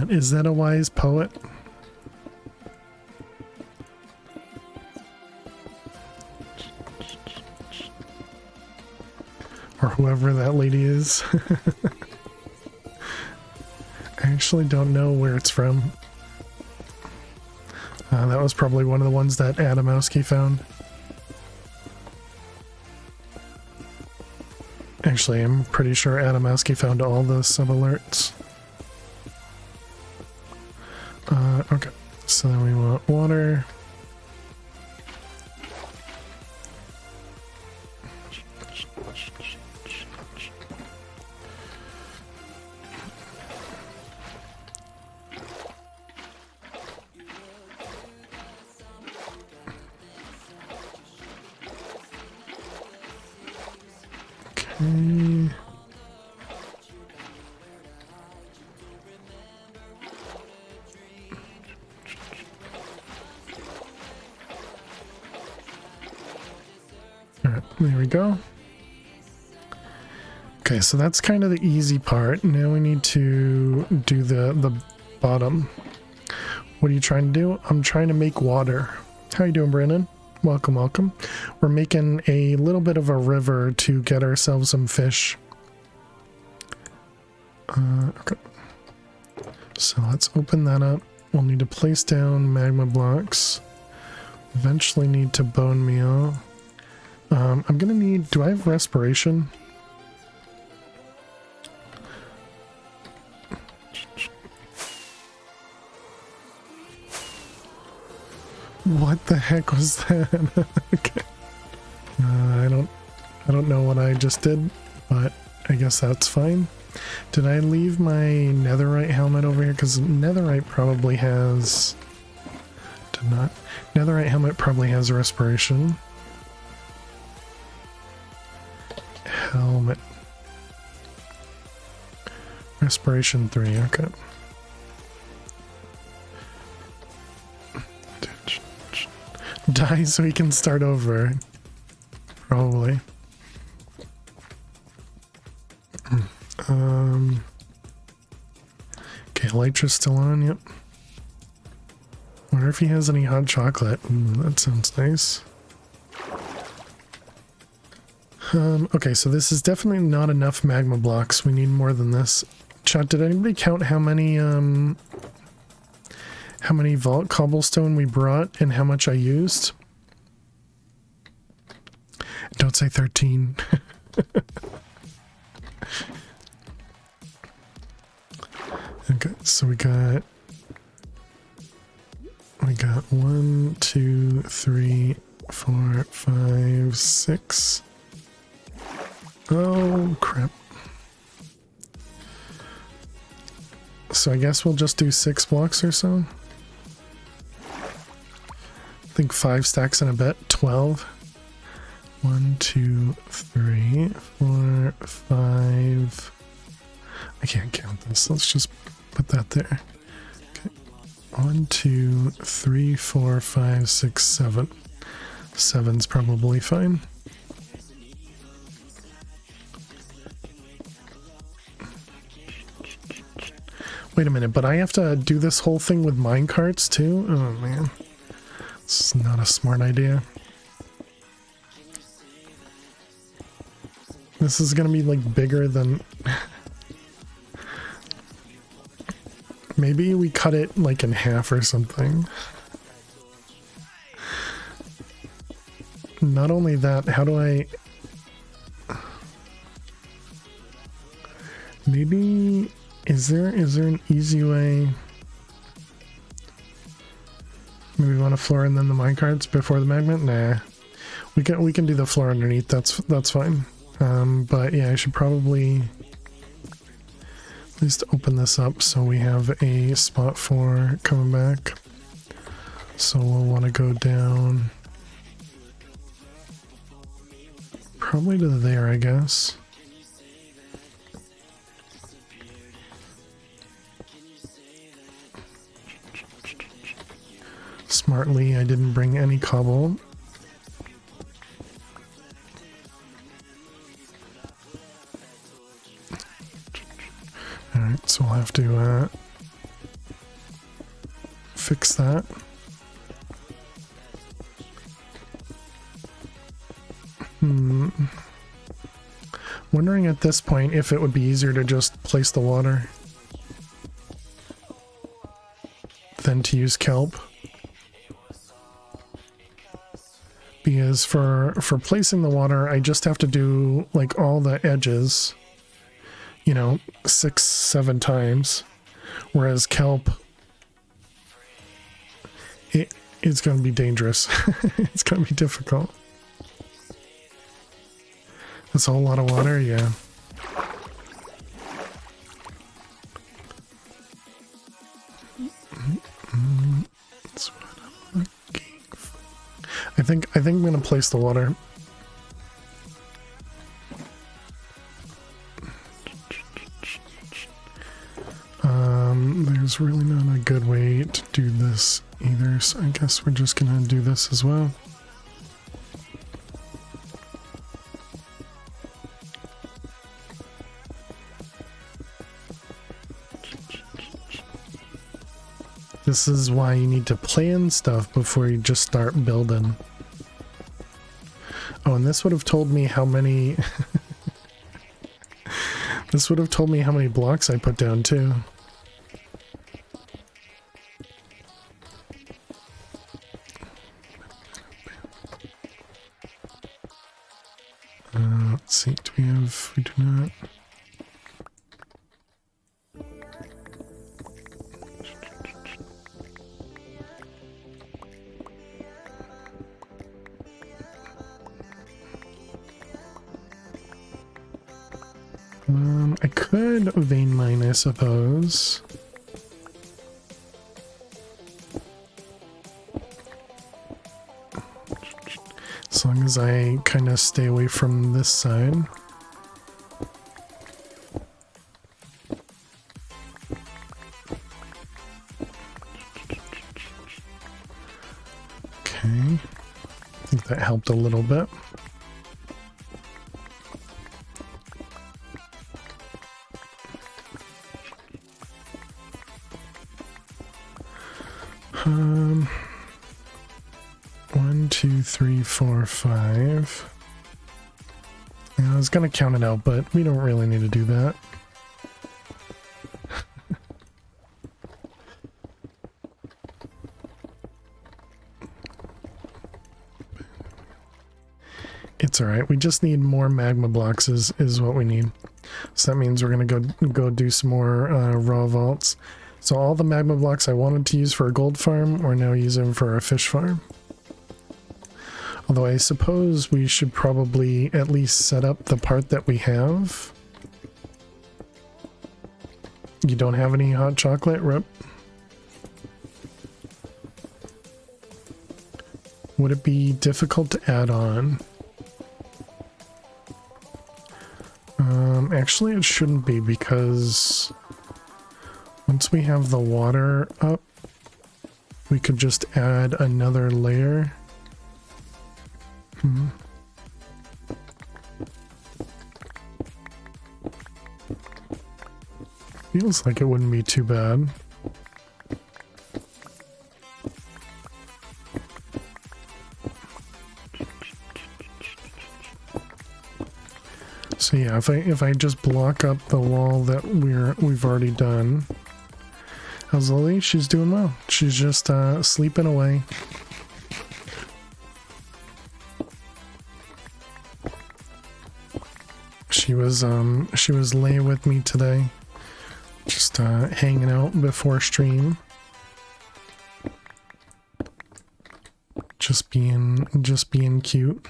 Is that a wise poet? Or whoever that lady is. I actually don't know where it's from. That was probably one of the ones that Adamowski found. Actually, I'm pretty sure Adamowski found all the sub-alerts. Okay, so then we want water. Okay. Alright, there we go. Okay, so that's kind of the easy part. Now we need to do the bottom. What are you trying to do? I'm trying to make water. How you doing, Brandon? Welcome, welcome. We're making a little bit of a river to get ourselves some fish. Okay. So let's open that up. We'll need to place down magma blocks. Eventually need to bone meal. I'm gonna need... Do I have respiration? What the heck was that? Okay. I don't know what I just did, but I guess that's fine. Did I leave my netherite helmet over here? Because netherite probably has... Did not. Netherite helmet probably has respiration. Helmet. Respiration 3, okay. Die so we can start over. Probably. Okay, Elytra's still on, yep. Wonder if he has any hot chocolate. Ooh, that sounds nice. Okay, so this is definitely not enough magma blocks. We need more than this. Chat, did anybody count how many vault cobblestone we brought and how much I used? Don't say 13. Okay, so we got 1, 2, 3, 4, 5, 6. Oh crap. So I guess we'll just do 6 blocks or so. I think 5 stacks in a bit. 12. 1, 2, 3, 4, 5. I can't count this. Let's just put that there. Okay. 1, 2, 3, 4, 5, 6, 7. 7's probably fine. Wait a minute, but I have to do this whole thing with minecarts too? Oh man. This is not a smart idea. This is gonna be like bigger than... Maybe we cut it like in half or something. Not only that, how do I... Maybe... Is there an easy way? Maybe we want a floor and then the minecarts before the magnet? Nah. We can do the floor underneath, that's fine. But yeah, I should probably at least open this up so we have a spot for coming back. So we'll want to go down probably to there, I guess. Smartly, I didn't bring any cobble. Alright, so we'll have to fix that. Wondering at this point if it would be easier to just place the water than to use kelp. Because for placing the water, I just have to do like all the edges, you know, 6-7 times. Whereas kelp, it's going to be dangerous. It's going to be difficult. That's a whole lot of water, yeah. That's what I'm looking for. I think I'm gonna place the water. There's really not a good way to do this either, so I guess we're just gonna do this as well. This is why you need to plan stuff before you just start building. Oh, and this would have told me how many... This would have told me how many blocks I put down, too. Let's see, do we have... We do not... I could vein mine, I suppose. As long as I kind of stay away from this side. Okay. I think that helped a little bit. One, two, three, four, five. Yeah, I was gonna count it out, but we don't really need to do that. It's alright, we just need more magma blocks is what we need. So that means we're gonna go do some more raw vaults. So all the magma blocks I wanted to use for a gold farm, we're now using for a fish farm. Although I suppose we should probably at least set up the part that we have. You don't have any hot chocolate, Rip? Would it be difficult to add on? Actually it shouldn't be, because once we have the water up, we could just add another layer. Feels like it wouldn't be too bad. So yeah, if I just block up the wall that we've already done. How's Lily? She's doing well. She's just sleeping away. She was laying with me today, just hanging out before stream, just being cute.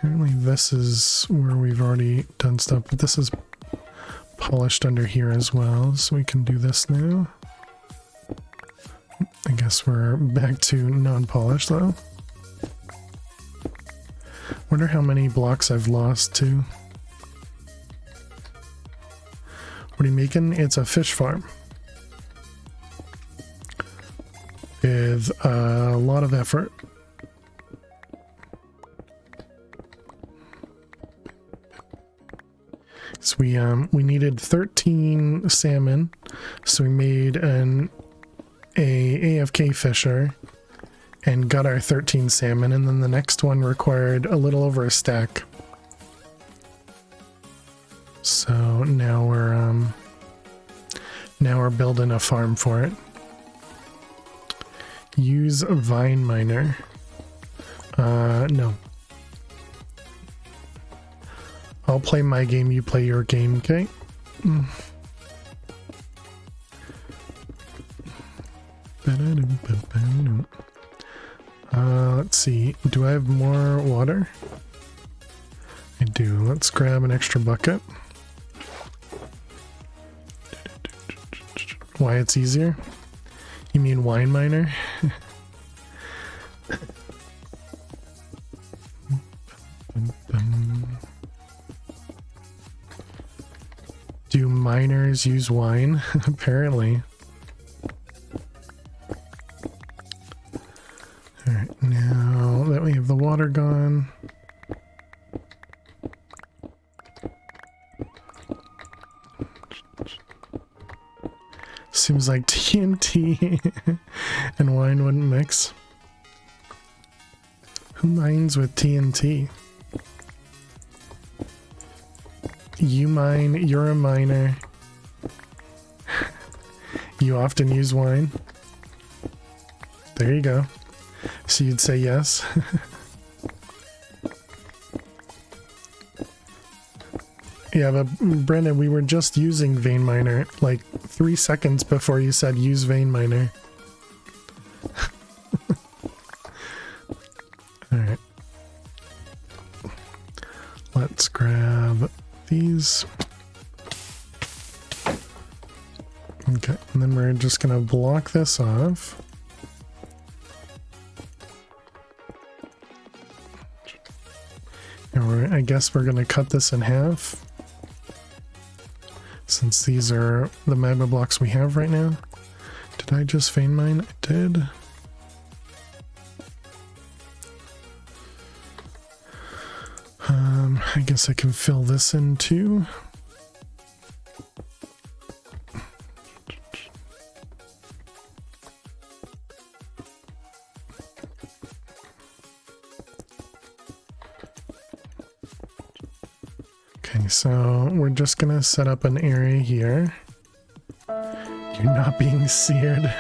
Apparently this is where we've already done stuff, but this is polished under here as well, so we can do this now. I guess we're back to non-polished though. Wonder how many blocks I've lost to. What are you making? It's a fish farm. With a lot of effort. So we needed 13 salmon, so we made a AFK fisher and got our 13 salmon, and then the next one required a little over a stack. So now we're building a farm for it. Use a vine miner. No. I'll play my game, you play your game, okay? Let's see. Do I have more water? I do. Let's grab an extra bucket. Why it's easier? You mean wine miner? Do miners use wine? Apparently. Alright, now that we have the water gone. Seems like TNT and wine wouldn't mix. Who mines with TNT? You mine, you're a miner. You often use wine. There you go. So you'd say yes. Yeah, but Brendan, we were just using vein miner like 3 seconds before you said use vein miner. Alright. Let's grab these. Okay, and then we're just gonna block this off. And I guess we're gonna cut this in half. Since these are the magma blocks we have right now. Did I just vein mine? I did. I guess I can fill this in too. Okay, so we're just gonna set up an area here. You're not being seared.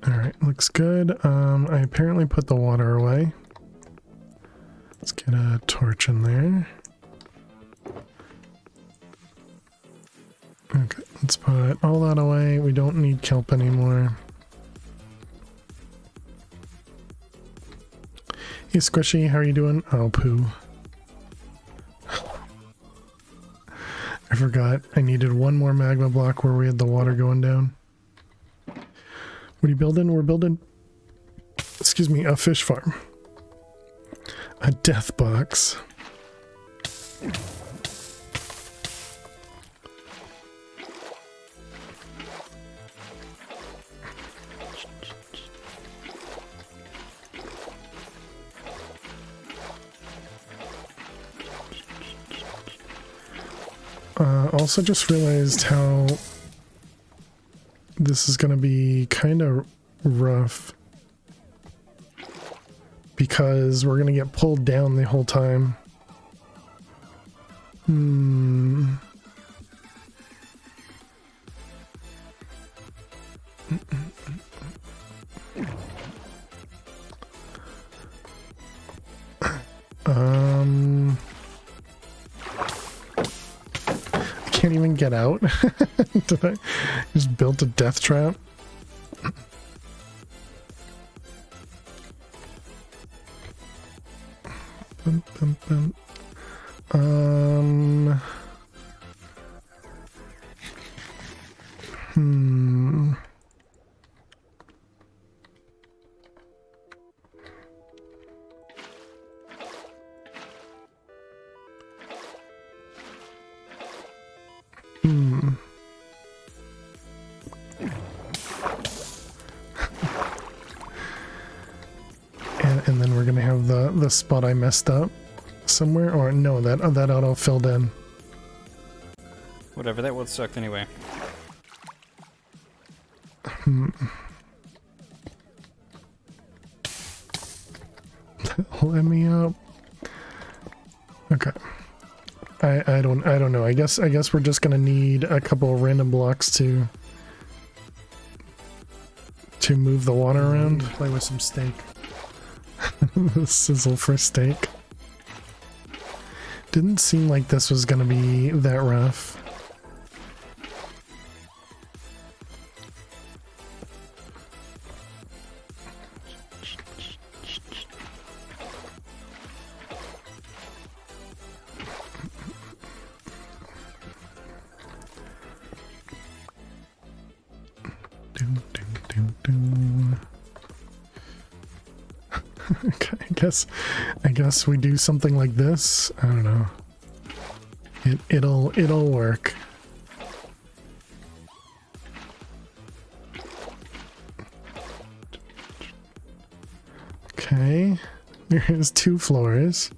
Alright, looks good. I apparently put the water away. Let's get a torch in there. Okay, let's put all that away. We don't need kelp anymore. Hey Squishy, how are you doing? Oh, poo. I forgot. I needed one more magma block where we had the water going down. What are you building? We're building, excuse me, a fish farm. A death box. Also just realized how this is going to be kind of rough because we're going to get pulled down the whole time. Can't even get out. Did I just built a death trap? Hmm. Hmm. And then we're gonna have the spot I messed up somewhere, or no, that auto filled in. Whatever, that would sucked anyway. Let me up. Okay. I don't know. I guess we're just gonna need a couple of random blocks to move the water around. Play with some steak. Sizzle for steak. Didn't seem like this was gonna be that rough. Okay, I guess we do something like this. I don't know. It'll work. Okay, there's 2 floors.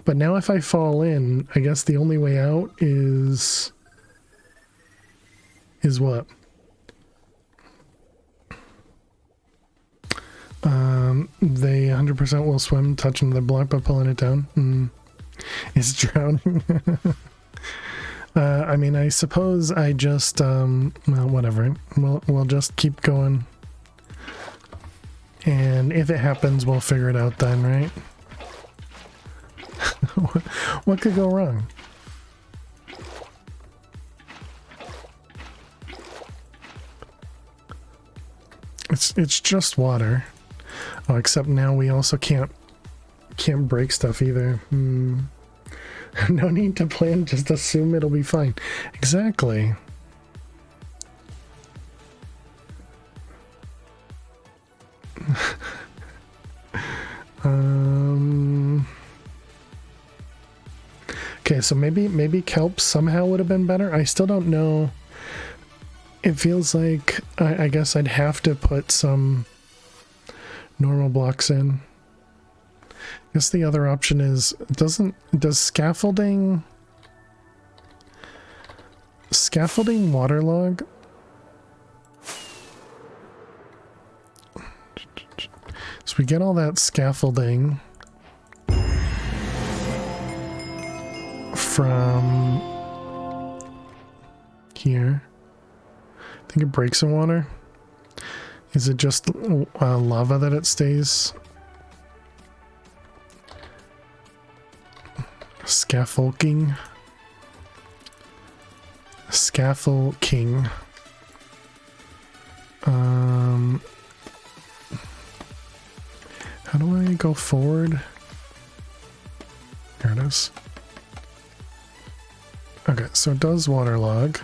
But now if I fall in, I guess the only way out is what? They 100% will swim, touching the block but pulling it down. It's drowning. I mean, I suppose I just, well, whatever. We'll just keep going. And if it happens, we'll figure it out then, right? What could go wrong? It's just water. Oh, except now we also can't break stuff either. No need to plan, just assume it'll be fine. Exactly. Okay, so maybe kelp somehow would have been better. I still don't know. It feels like I guess I'd have to put some normal blocks in. I guess the other option is does scaffolding waterlog? So we get all that scaffolding from here. I think it breaks in water. Is it just lava that it stays? Scaffolding. Scaffolding. How do I go forward? There it is. Okay, so it does waterlog.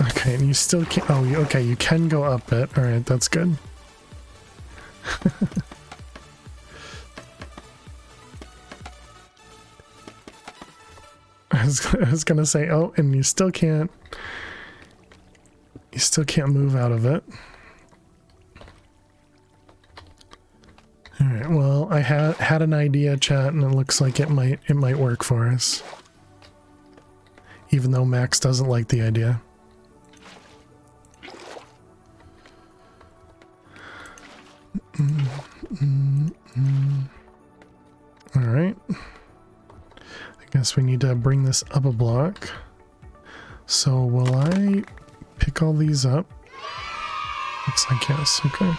Okay, and you still can't. Oh, okay, you can go up it. All right, that's good. I was gonna say, oh, and you still can't. You still can't move out of it. All right. Well, I had an idea, chat, and it looks like it might work for us. Even though Max doesn't like the idea. All right. I guess we need to bring this up a block. So will I pick all these up? Looks like yes. Okay.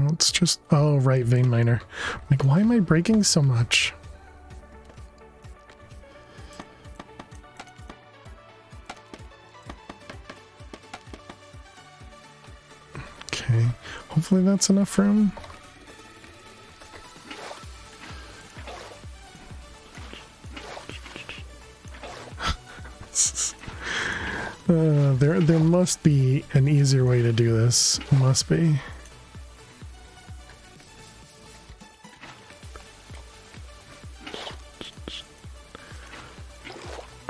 Let's just... Oh, right, vein miner. Like, why am I breaking so much? Okay, hopefully that's enough room. There must be an easier way to do this. Must be.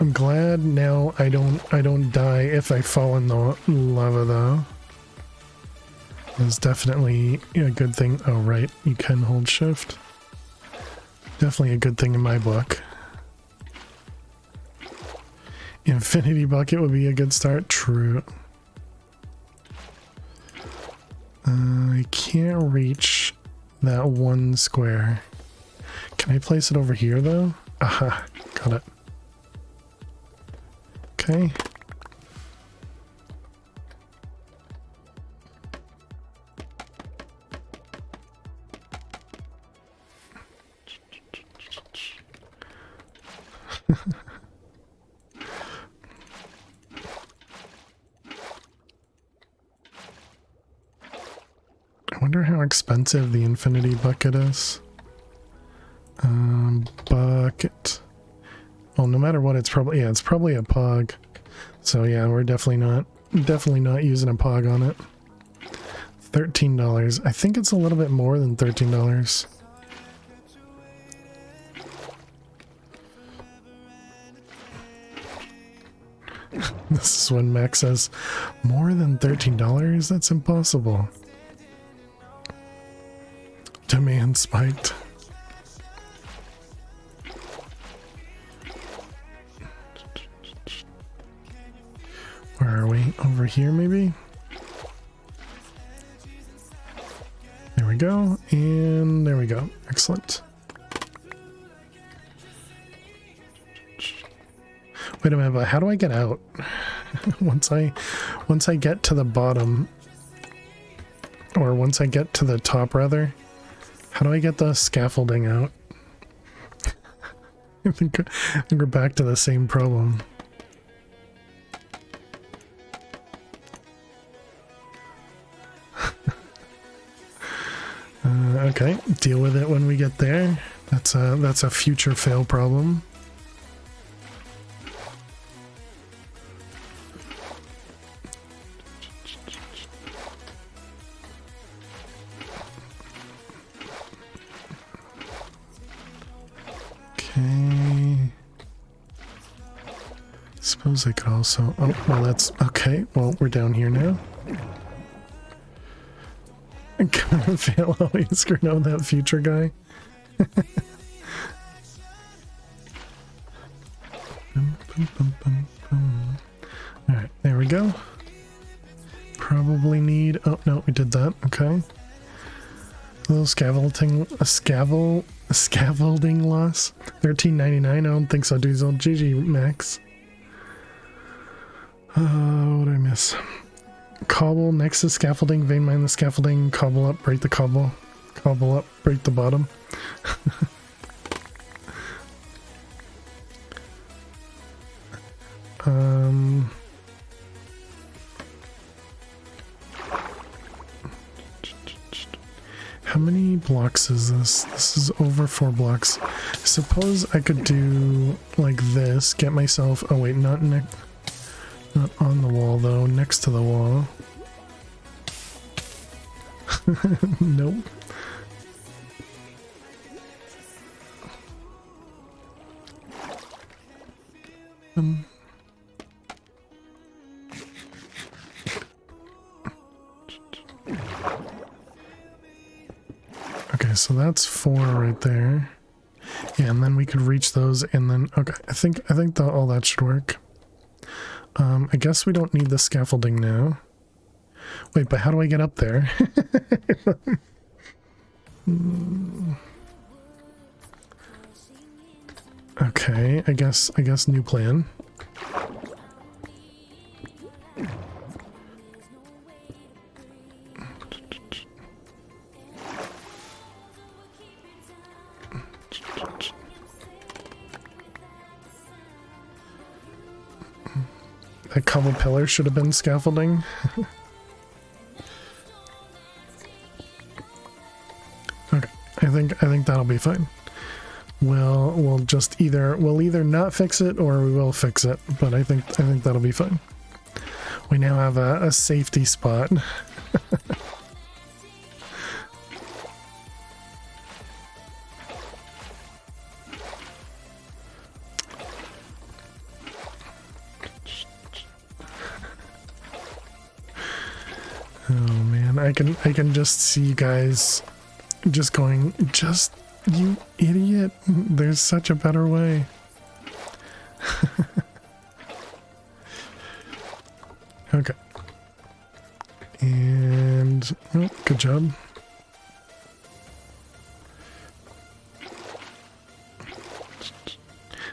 I'm glad now I don't die if I fall in the lava though. That's definitely a good thing. Oh right, you can hold shift. Definitely a good thing in my book. Infinity bucket would be a good start. True. I can't reach that one square. Can I place it over here though? Aha, got it. Okay. I wonder how expensive the infinity bucket is. Bucket. Well, no matter what, it's probably, yeah, it's probably a pog. So yeah, we're definitely not using a pog on it. $13. I think it's a little bit more than $13. This is when Max says, more than $13? That's impossible. Demand spiked. Where are we? Over here, maybe? There we go. And there we go. Excellent. Wait a minute, but how do I get out? once I get to the bottom, or once I get to the top rather, how do I get the scaffolding out? I think we're back to the same problem. Okay, deal with it when we get there. That's a future fail problem. Okay. Suppose I could also. Oh, well, that's okay. Well, we're down here now. Fail always screwed out that future guy. Alright, there we go. Probably need. Oh, no, we did that. Okay. A little scaffolding loss. $13.99. I don't think so, Diesel. GG, Max. What did I miss? Cobble next to scaffolding, vein mine the scaffolding, cobble up, break the cobble, cobble up, break the bottom. How many blocks is this? This is over 4 blocks. I suppose I could do like this, get myself, oh wait, not on the wall though, next to the wall. Nope. Okay, so that's 4 right there. Yeah, and then we could reach those and then, okay, I think all that should work. I guess we don't need the scaffolding now. Wait, but how do I get up there? Okay, I guess new plan. That cobble pillar should have been scaffolding. think that'll be fine. We'll just either not fix it or we will fix it, but I think that'll be fine. We now have a safety spot. Oh man, I can just see you guys just going, just you idiot. There's such a better way. Okay. And oh, good job.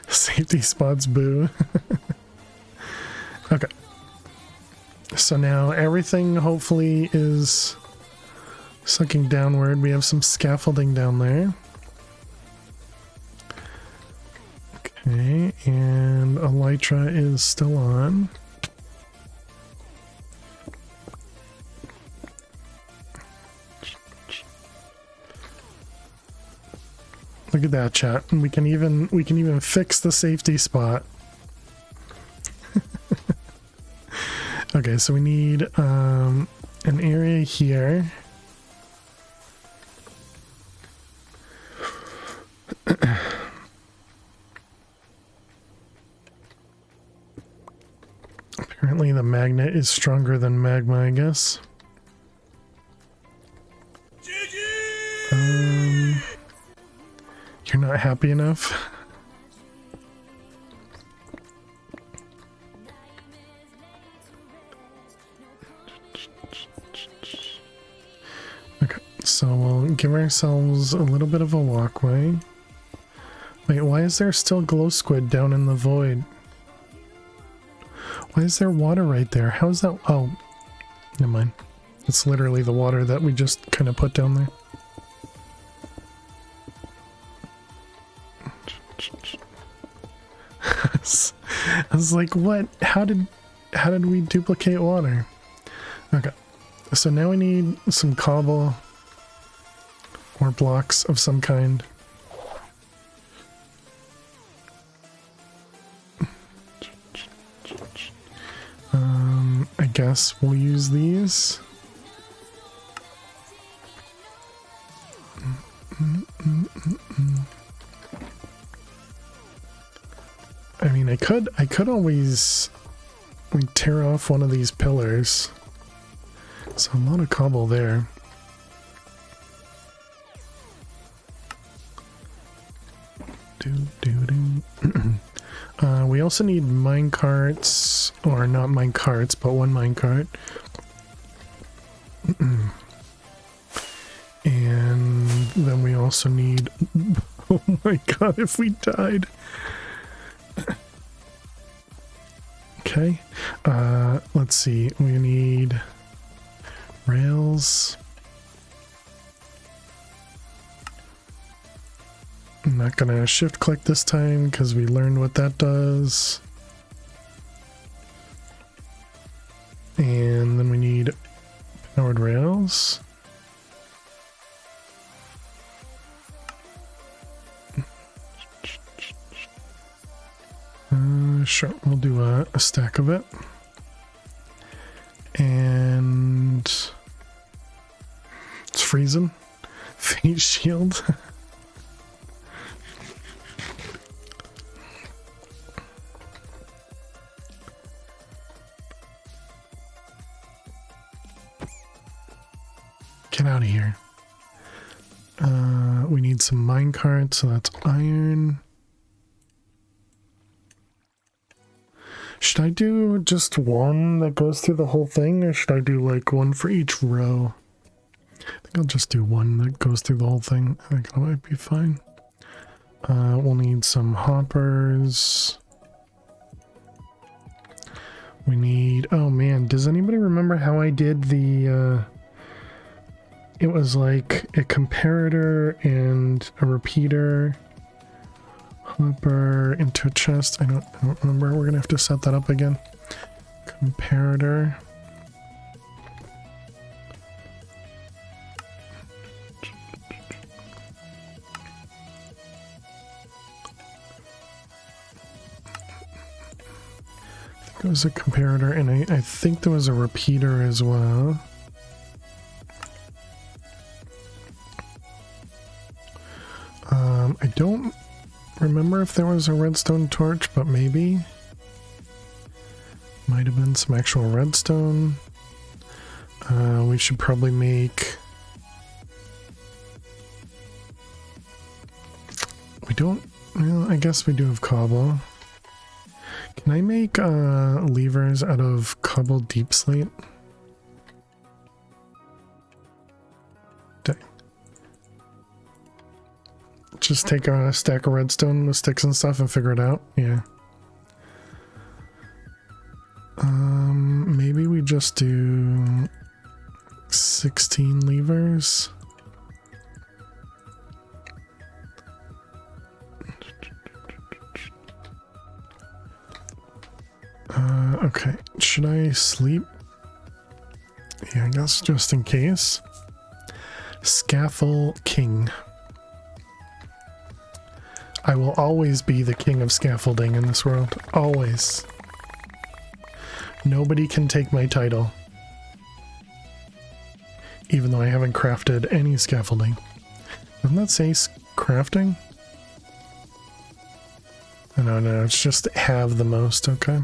Safety spots, boo. Okay. So now everything hopefully is sucking downward. We have some scaffolding down there. Okay, and Elytra is still on. Look at that, chat. We can even fix the safety spot. Okay, so we need an area here. Apparently the magnet is stronger than magma, I guess. You're not happy enough? Okay, so we'll give ourselves a little bit of a walkway. Wait, why is there still glow squid down in the void? Why is there water right there? How is that? Oh, never mind. It's literally the water that we just kind of put down there. I was like, what? How did we duplicate water? Okay, so now we need some cobble or blocks of some kind. I guess we'll use these. I mean, I could always like tear off one of these pillars. So a lot of cobble there. We also need mine carts, or not mine carts, but one mine cart. And then we also need, oh my god, if we died. Okay, let's see, we need rails. I'm not gonna shift click this time because we learned what that does. And then we need powered rails. Sure, we'll do a stack of it. And it's freezing. Face shield. Get out of here. We need some mine carts, so that's iron. Should I do just one that goes through the whole thing, or should I do like one for each row? I think I'll just do one that goes through the whole thing. I think that might be fine. We'll need some hoppers. We need, oh man, does anybody remember how I did the, it was like a comparator and a repeater. Hopper into a chest. I don't remember. We're gonna have to set that up again. Comparator. There was a comparator, and I think there was a repeater as well. I don't remember if there was a redstone torch, but maybe. Might have been some actual redstone. We should probably make... We don't... Well, I guess we do have cobble. Can I make levers out of cobble deep slate? Dang. Just take a stack of redstone with sticks and stuff and figure it out? Yeah. Maybe we just do 16 levers. Okay, should I sleep? Yeah, I guess just in case. Scaffold King. I will always be the king of scaffolding in this world. Always. Nobody can take my title. Even though I haven't crafted any scaffolding. Doesn't that say crafting? No, it's just have the most, okay.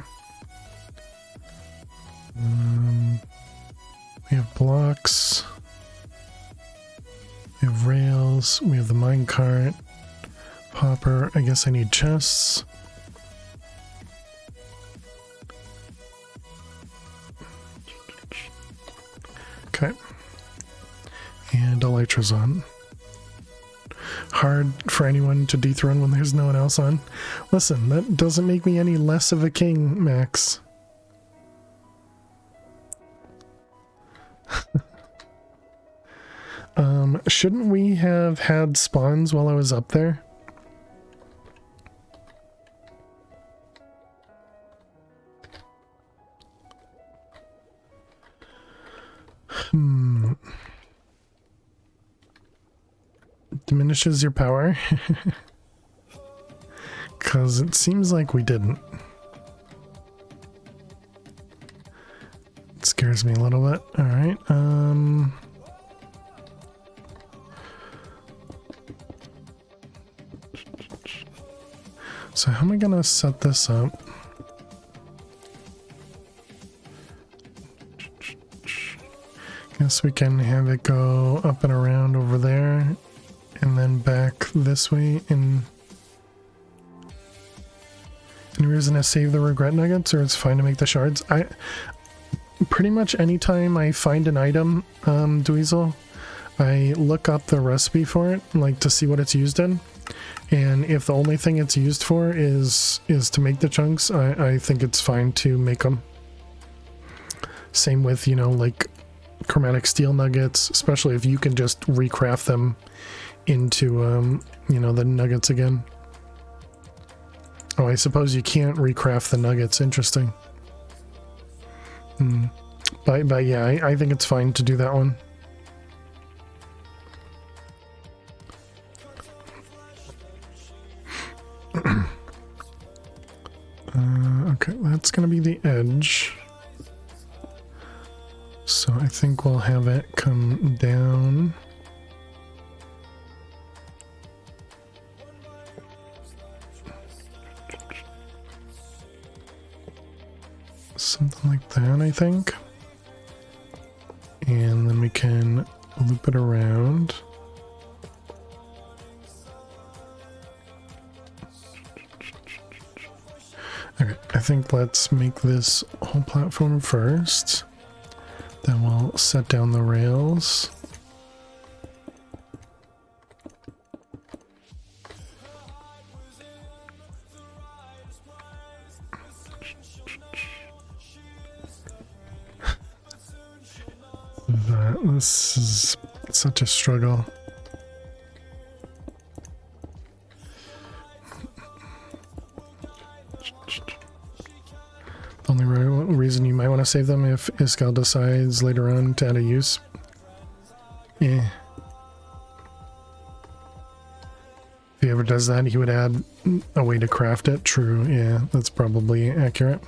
We have blocks. We have rails. We have the minecart. Popper. I guess I need chests. Okay. And Elytra's on. Hard for anyone to dethrone when there's no one else on. Listen, that doesn't make me any less of a king, Max. Shouldn't we have had spawns while I was up there? Diminishes your power? Because it seems like we didn't. It scares me a little bit. Alright, so how am I gonna set this up? Guess we can have it go up and around over there and then back this way. And any reason to save the regret nuggets, or it's fine to make the shards? I pretty much anytime I find an item, Dweezil, I look up the recipe for it, like to see what it's used in. And if the only thing it's used for is to make the chunks, I think it's fine to make them. Same with, you know, like chromatic steel nuggets, especially if you can just recraft them into, you know, the nuggets again. Oh, I suppose you can't recraft the nuggets. Interesting. But yeah, I think it's fine to do that one. Okay, that's gonna be the edge. So I think we'll have it come down. Something like that, I think. And then we can loop it around. Okay, I think let's make this whole platform first. Then we'll set down the rails. This is such a struggle. The only reason you might want to save them if Iskall decides later on to add a use. Yeah. If he ever does that, he would add a way to craft it. True, yeah, that's probably accurate.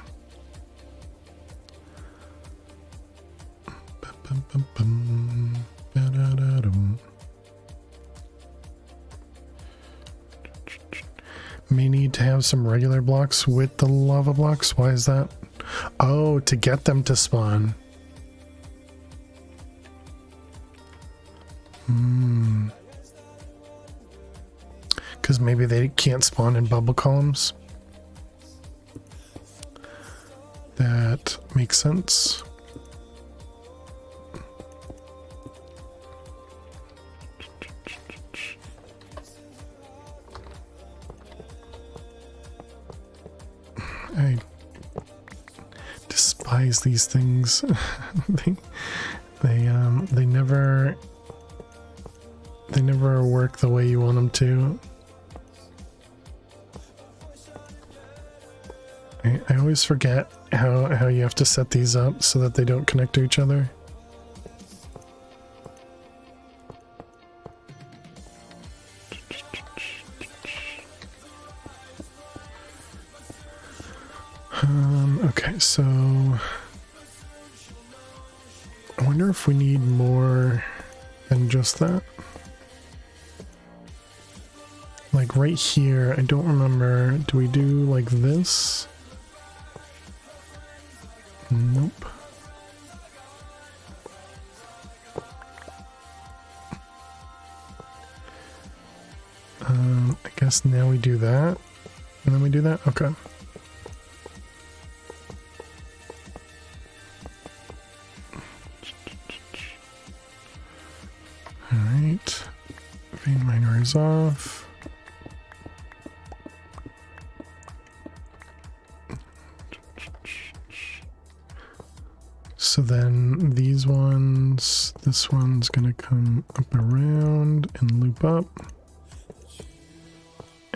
Ba-da-da-dum. May need to have some regular blocks with the lava blocks. Why is that? Oh, to get them to spawn. Because maybe they can't spawn in bubble columns. That makes sense. I despise these things. they never work the way you want them to. I always forget how you have to set these up so that they don't connect to each other. Okay, so I wonder if we need more than just that. Like right here, I don't remember. Do we do like this? Nope. I guess now we do that, and then we do that? Okay. Alright. Vein miner is off. So then these ones, this one's gonna come up around and loop up.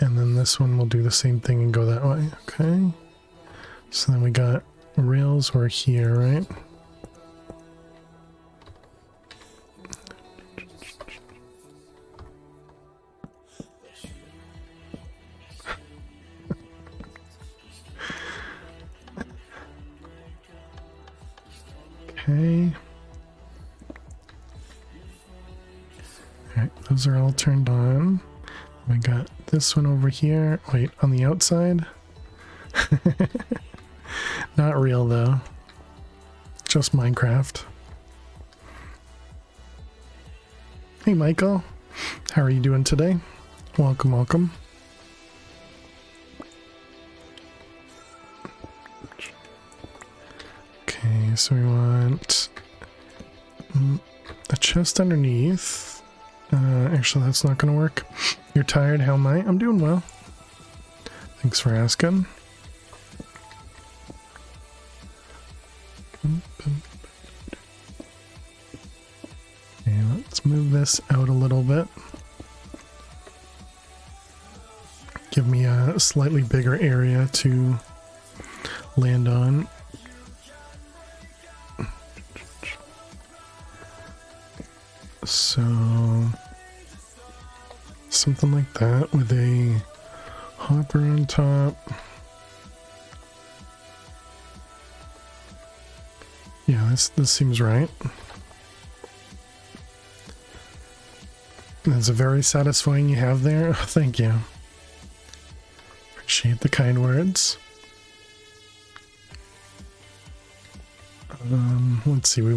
And then this one will do the same thing and go that way. Okay. So then we got rails were here, right? Okay. Alright, those are all turned on. We got this one over here. Wait, on the outside? Not real though. Just Minecraft. Hey Michael. How are you doing today? Welcome, welcome. Okay, so we want a chest underneath. Actually, that's not going to work. You're tired? How am I? I'm doing well. Thanks for asking. Okay, let's move this out a little bit. Give me a slightly bigger area to land on. So something like that with a hopper on top. Yeah, this seems right. That's a very satisfying you have there. Oh, thank you. Appreciate the kind words. Let's see, we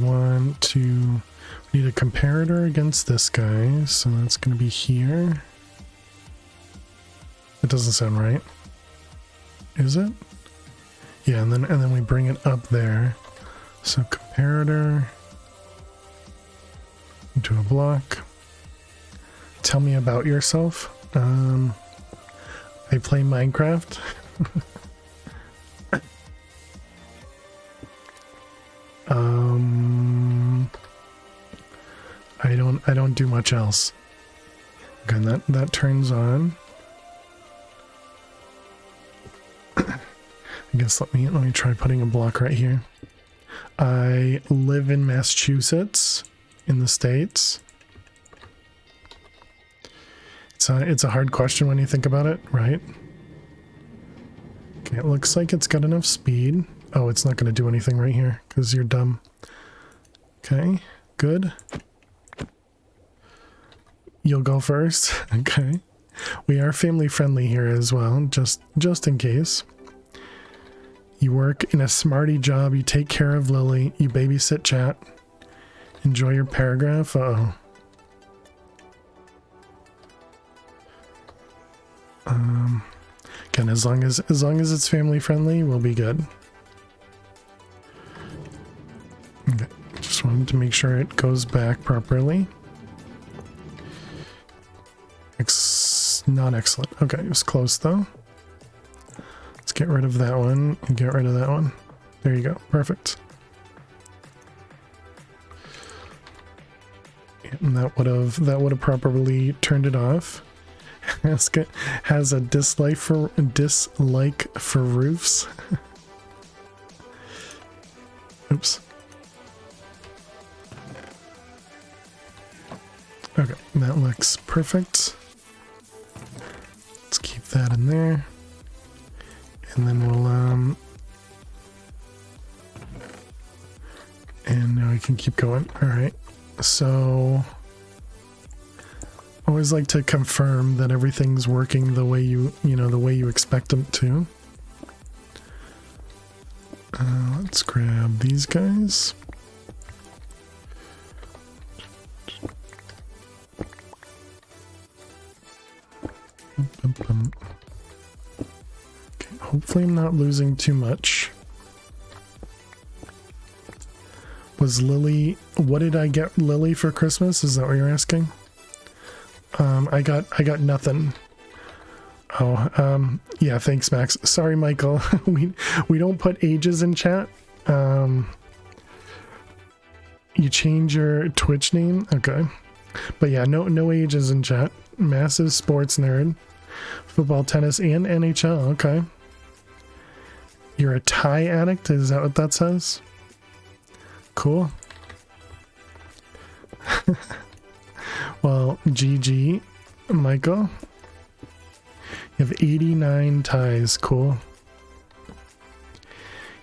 need a comparator against this guy, so that's going to be here. It doesn't sound right. Is it? Yeah, and then we bring it up there. So comparator into a block. Tell me about yourself. I play Minecraft. I don't do much else. Okay, and that turns on. I guess let me try putting a block right here. I live in Massachusetts, in the States. It's a hard question when you think about it, right? Okay, it looks like it's got enough speed. Oh, it's not going to do anything right here because you're dumb. Okay, good. You'll go first. Okay. We are family friendly here as well, just in case. You work in a smarty job, you take care of Lily, you babysit chat. Enjoy your paragraph. Uh-oh. Again, as long as it's family friendly, we'll be good. Okay. Just wanted to make sure it goes back properly. Not excellent. Okay, it was close though. Let's get rid of that one and get rid of that one. There you go. Perfect. And that would have properly turned it off. Has a dislike for roofs. Oops. Okay, that looks perfect. Let's keep that in there. And then we'll and now we can keep going. All right. So always like to confirm that everything's working the way the way you expect them to. Let's grab these guys. Okay, hopefully I'm not losing too much. Was Lily... What did I get Lily for Christmas? Is that what you're asking? I got nothing. Oh, yeah, thanks, Max. Sorry, Michael. we don't put ages in chat. You change your Twitch name? Okay. But yeah, no ages in chat. Massive sports nerd. Football, tennis, and NHL. Okay. You're a tie addict? Is that what that says? Cool. Well, GG, Michael. You have 89 ties. Cool.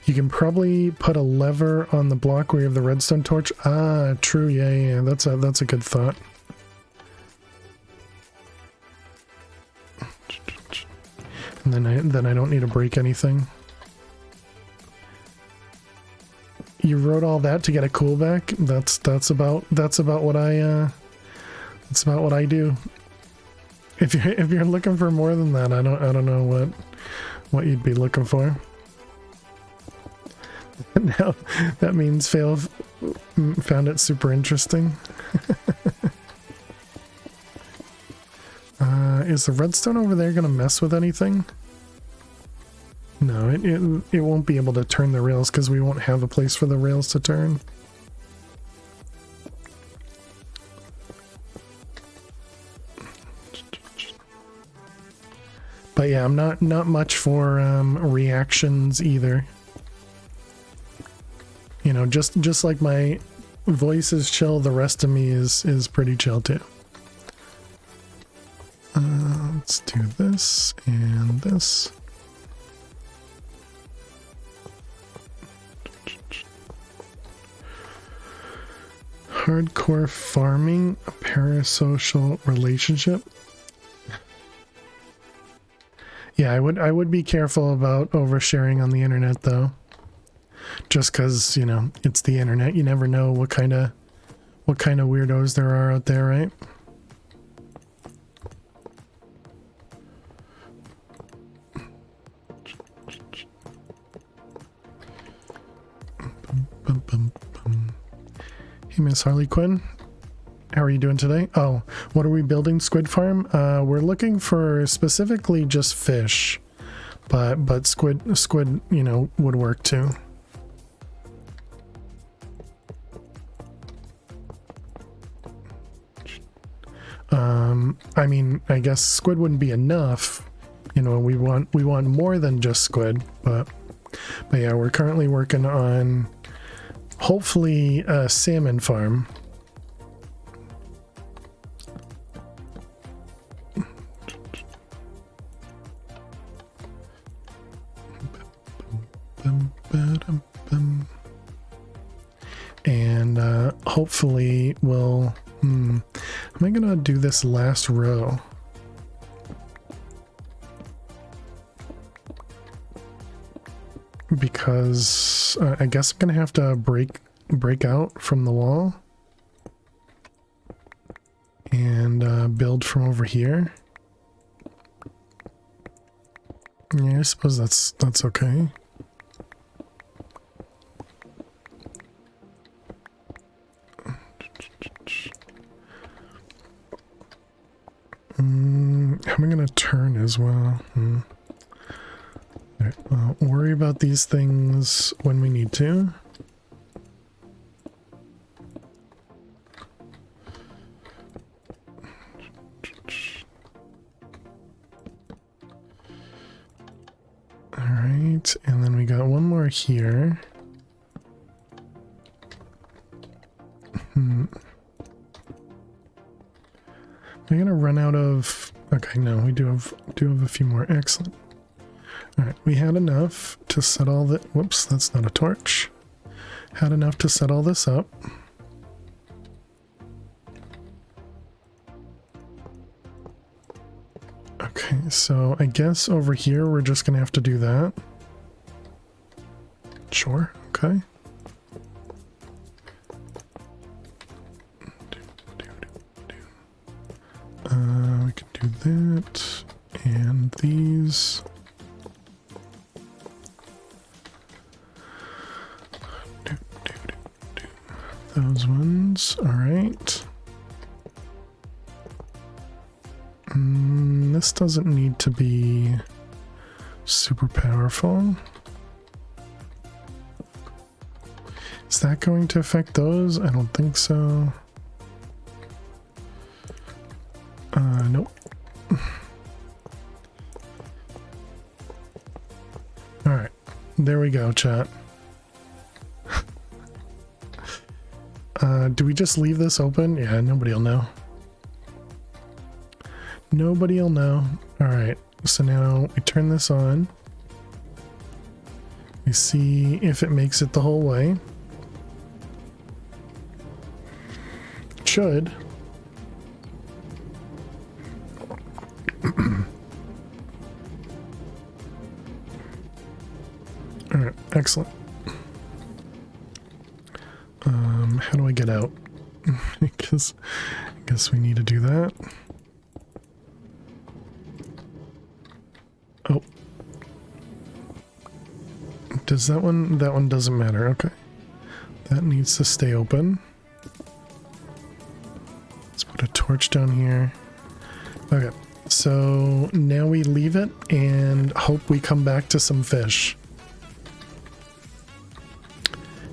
You can probably put a lever on the block where you have the redstone torch. Ah, true. Yeah. That's a good thought. And then I don't need to break anything. You wrote all that to get a coolback? That's about what I do. If you're looking for more than that, I don't know what you'd be looking for. Now that means Fail found it super interesting. Is the redstone over there gonna mess with anything? No, it won't be able to turn the rails because we won't have a place for the rails to turn. But yeah, I'm not much for reactions either. You know, just like my voice is chill, the rest of me is pretty chill too. Let's do this and this. Hardcore farming, a parasocial relationship. Yeah, I would be careful about oversharing on the internet though. Just cuz, you know, it's the internet. You never know what kind of weirdos there are out there, right? Hey, Miss Harley Quinn. How are you doing today? Oh, what are we building? Squid farm? We're looking for specifically just fish, but squid, you know, would work too. I mean, I guess squid wouldn't be enough. You know, we want more than just squid, but yeah, we're currently working on hopefully a salmon farm. And hopefully we'll... am I gonna do this last row? Because I guess I'm gonna have to break out from the wall and build from over here. Yeah, I suppose that's okay. How am I gonna turn as well? Alright, well, worry about these things when we need to. Alright, and then we got one more here. Am I gonna run out of... Okay, no, we do have a few more. Excellent. Alright, we had enough to set all the... Whoops, that's not a torch. Had enough to set all this up. Okay, so I guess over here we're just gonna have to do that. Sure, okay. We can do that, and these. Those ones, alright. This doesn't need to be super powerful. Is that going to affect those? I don't think so. Nope. Alright, there we go, chat. Do we just leave this open? Yeah, nobody will know. Nobody will know. Alright, so now we turn this on. We see if it makes it the whole way. It should. Alright, excellent. How do I get out? I guess we need to do that. Oh. Does that one doesn't matter, okay. That needs to stay open. Let's put a torch down here. Okay, so now we leave it and hope we come back to some fish.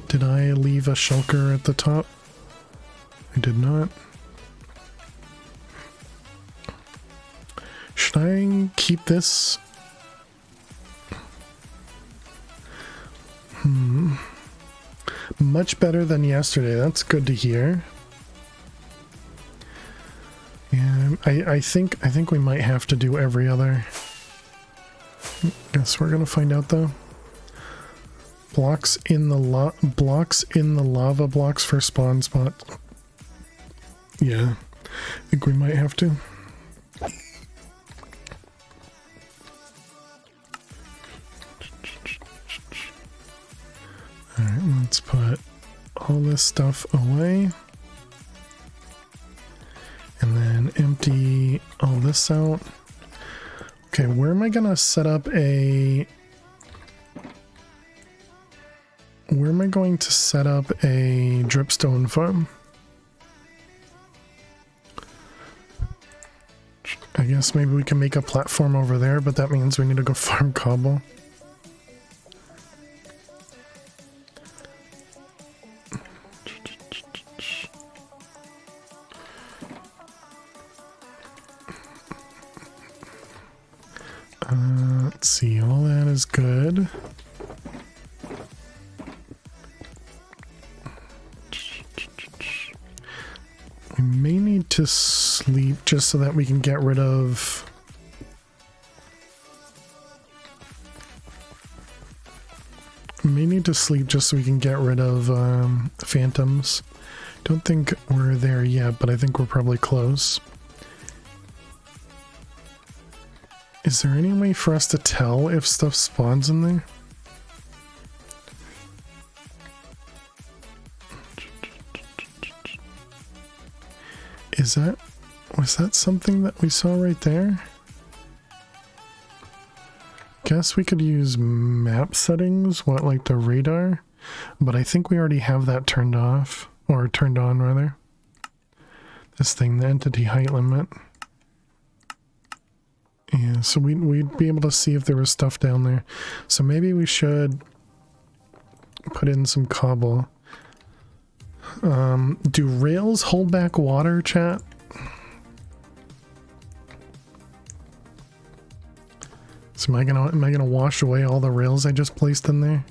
Did I leave a shulker at the top? I did not. Should I keep this? Much better than yesterday. That's good to hear. Yeah, I think we might have to do every other. Guess we're gonna find out though. Blocks in the lava blocks for spawn spot. Yeah, I think we might have to. Alright, let's put all this stuff away. And then empty all this out. Okay, where am I gonna set up a... Where am I going to set up a dripstone farm? I guess maybe we can make a platform over there, but that means we need to go farm cobble. Let's see, all that is good. We may need to sleep just so that we can get rid of may need to sleep just so we can get rid of phantoms. Don't think we're there yet, but I think we're probably close. Is there any way for us to tell if stuff spawns in there? Was that something that we saw right there? Guess we could use map settings, like the radar, but I think we already have that turned off, or turned on rather. This thing, the entity height limit. Yeah, so we'd be able to see if there was stuff down there. So maybe we should put in some cobble. Do rails hold back water, chat? So am I gonna wash away all the rails I just placed in there?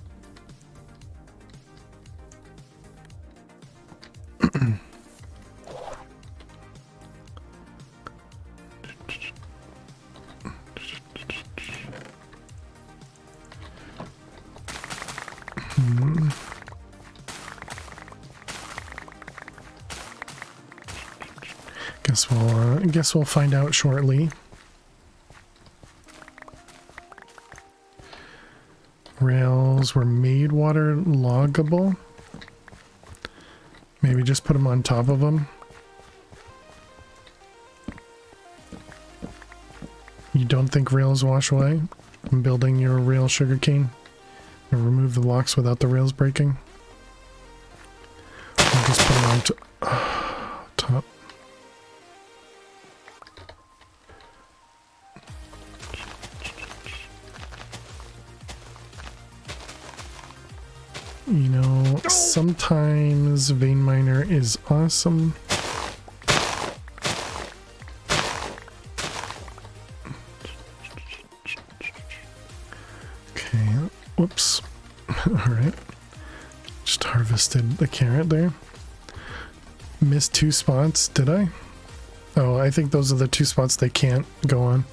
Guess we'll find out shortly. Rails were made water loggable. Maybe just put them on top of them. You don't think rails wash away? I'm building your rail sugarcane and remove the blocks without the rails breaking. I'll just put them on top. You know, sometimes vein miner is awesome. Okay, whoops. Alright. Just harvested the carrot there. Missed 2 spots, did I? Oh, I think those are the 2 spots they can't go on.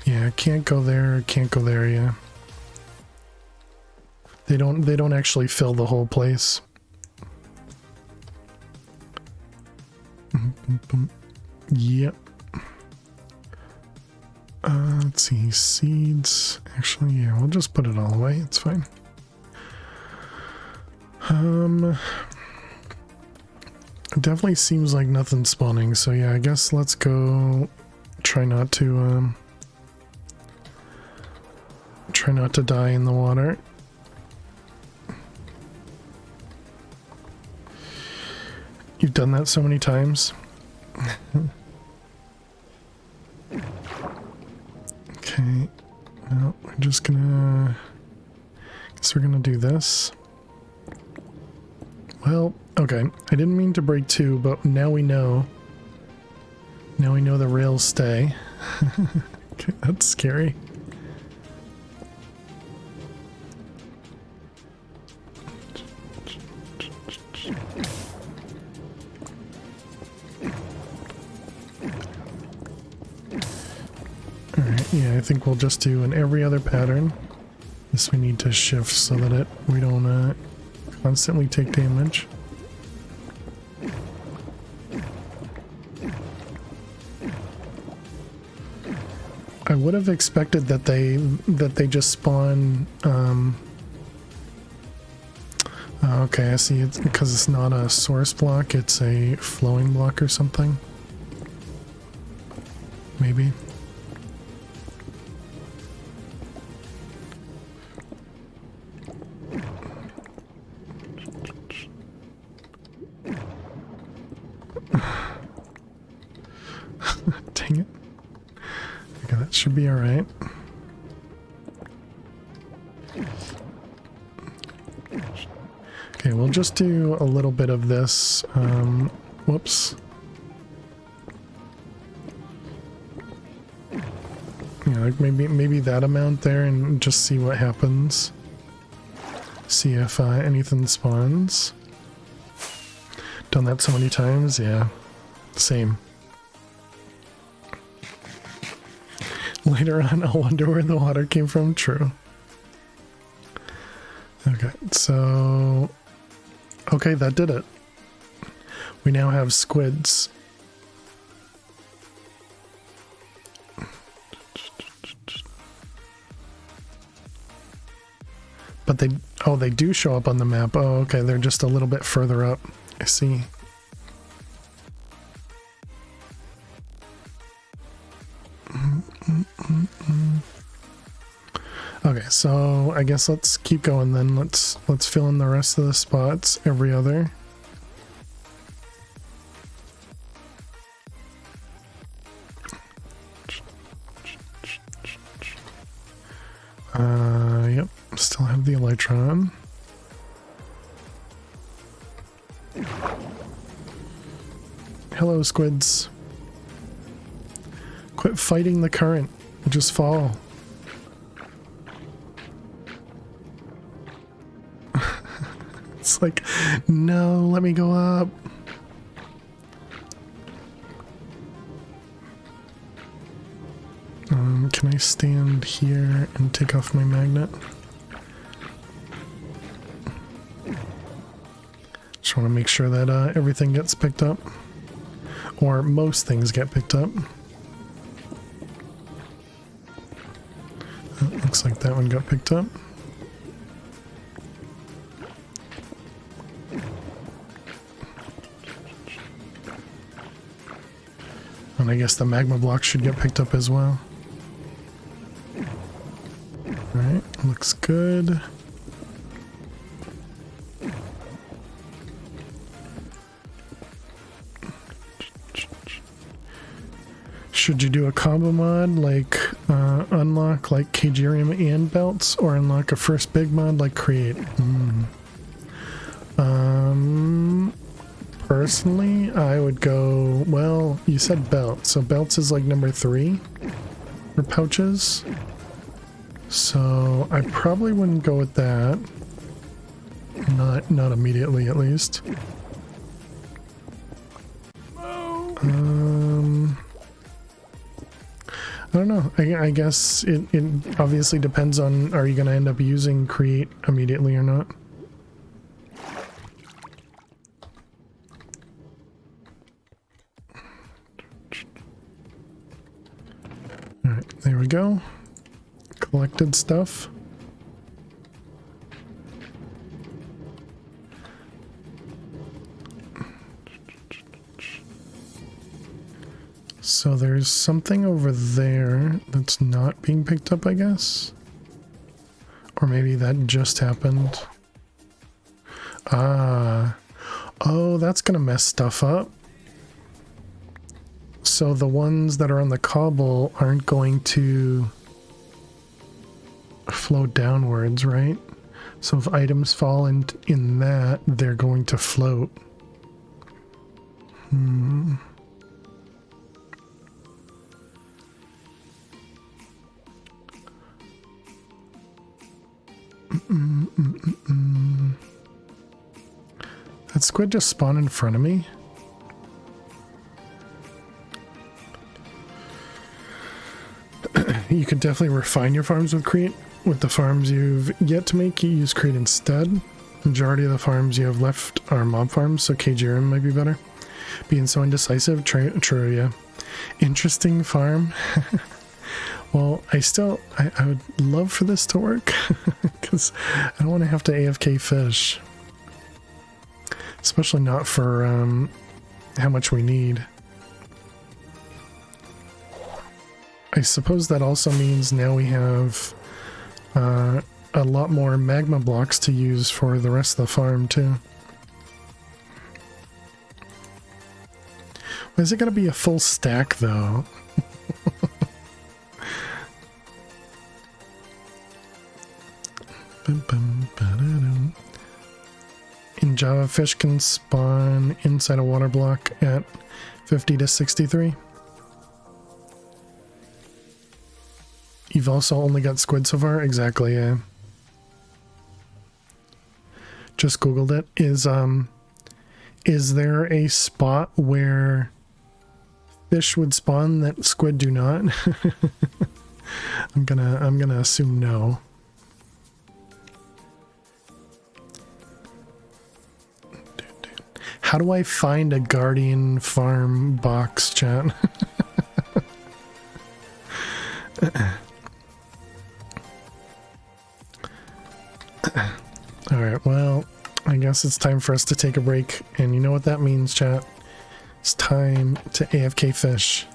Yeah, can't go there, yeah. They don't actually fill the whole place. Yep. Let's see, seeds. Actually, yeah, we'll just put it all away. It's fine. It definitely seems like nothing's spawning. So yeah, I guess let's go. Try not to die in the water. You've done that so many times. Okay. No, we're just gonna... Guess we're gonna do this. Well, okay. I didn't mean to break 2, but now we know. Now we know the rails stay. Okay, that's scary. Yeah, I think we'll just do in every other pattern. This we need to shift so that we don't constantly take damage. I would have expected that they just spawn. Okay, I see. It's because it's not a source block; it's a flowing block or something. Maybe. Dang it. Okay, that should be alright. Okay, we'll just do a little bit of this. Whoops. Yeah, like maybe that amount there and just see what happens. See if anything spawns. Done that so many times, yeah. Same. Later on, I'll wonder where the water came from. True. Okay, so... Okay, that did it. We now have squids. But they... Oh, they do show up on the map. Oh, okay, they're just a little bit further up. I see. Okay, so I guess let's keep going then. Let's fill in the rest of the spots every other. Yep, still have the Elytron. Hello, squids. Quit fighting the current. Just fall. It's like, no, let me go up. Can I stand here and take off my magnet? Just want to make sure that everything gets picked up. Or most things get picked up. Looks like that one got picked up. And I guess the magma block should get picked up as well. Alright, looks good. Should you do a combo mod like unlock like Kagirium and belts, or unlock a first big mod like create? Personally, I would go, well, you said belts, so belts is like number 3 for pouches. So I probably wouldn't go with that. Not immediately, at least. I don't know. I guess it obviously depends on, are you going to end up using create immediately or not? Alright, there we go. Collected stuff. So there's something over there that's not being picked up, I guess. Or maybe that just happened. Ah. Oh, that's gonna mess stuff up. So the ones that are on the cobble aren't going to flow downwards, right? So if items fall in that, they're going to float. That squid just spawned in front of me. You could definitely refine your farms with create. With the farms you've yet to make, you use create instead. Majority of the farms you have left are mob farms, so Kagirium might be better. Being so indecisive, true, yeah. Interesting farm. Well, I would love for this to work, because I don't want to have to AFK fish. Especially not for how much we need. I suppose that also means now we have a lot more magma blocks to use for the rest of the farm too. Is it going to be a full stack though? In Java, fish can spawn inside a water block at 50 to 63. You've also only got squid so far? Exactly, yeah. Just Googled it. Is there a spot where fish would spawn that squid do not? I'm gonna assume no. How do I find a Guardian Farm box, chat? Alright, well, I guess it's time for us to take a break. And you know what that means, chat? It's time to AFK fish.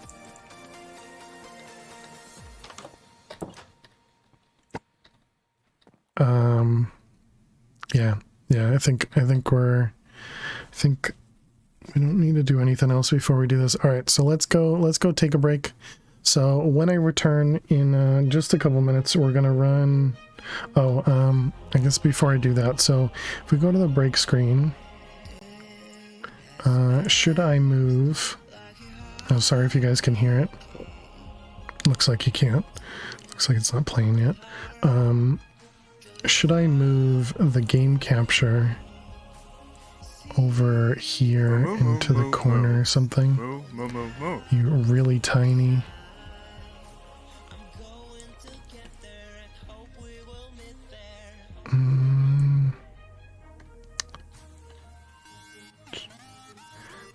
Yeah, I think we don't need to do anything else before we do this. All right, so let's go take a break. So when I return in just a couple minutes, we're gonna run. I guess before I do that, so if we go to the break screen, should I move? Oh, sorry if you guys can hear it. Looks like you can't. Looks like it's not playing yet. Should I move the game capture over here into the corner or something? You're really tiny.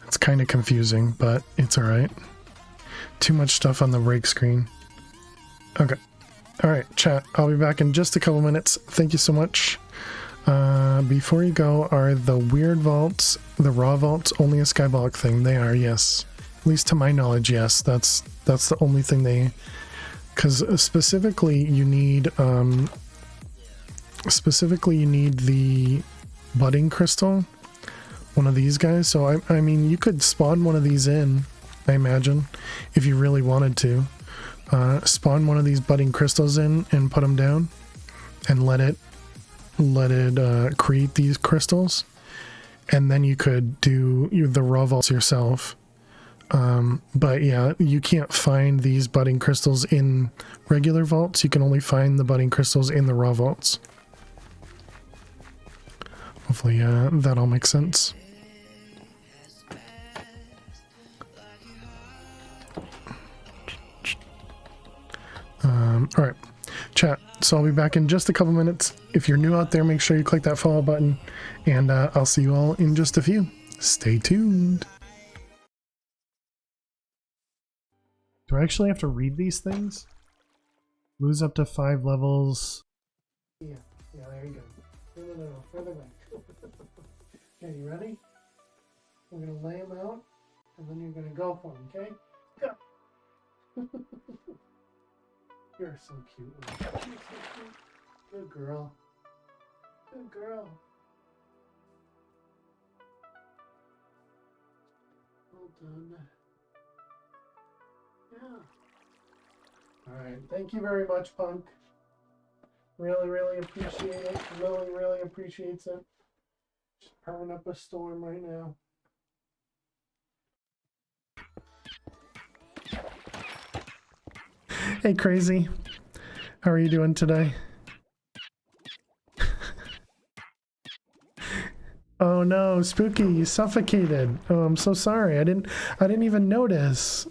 It's kind of confusing, but it's alright. Too much stuff on the break screen. Okay. Alright, chat. I'll be back in just a couple minutes. Thank you so much. Before you go, are the weird vaults, the raw vaults, only a skyblock thing? They are, yes. At least to my knowledge, yes. That's the only thing they... Because specifically you need the budding crystal, one of these guys. So I mean, you could spawn one of these in, I imagine, if you really wanted to. Spawn one of these budding crystals in and put them down and let it create these crystals, and then you could do the raw vaults yourself. But yeah, you can't find these budding crystals in regular vaults. You can only find the budding crystals in the raw vaults. Hopefully that all makes sense. All right, chat. So I'll be back in just a couple minutes. If you're new out there, make sure you click that follow button, and I'll see you all in just a few. Stay tuned. Do I actually have to read these things? Lose up to 5 levels. Yeah, there you go. No, further back. Okay, you ready? We're gonna lay them out, and then you're gonna go for them, okay? Go! You're so cute. You're so cute. Good girl. Good girl. Well done. Yeah. Alright, thank you very much, Punk. Really appreciate it. Really appreciates it. Just powering up a storm right now. Hey, Crazy. How are you doing today? Oh no, Spooky, you suffocated. Oh, I'm so sorry. I didn't even notice.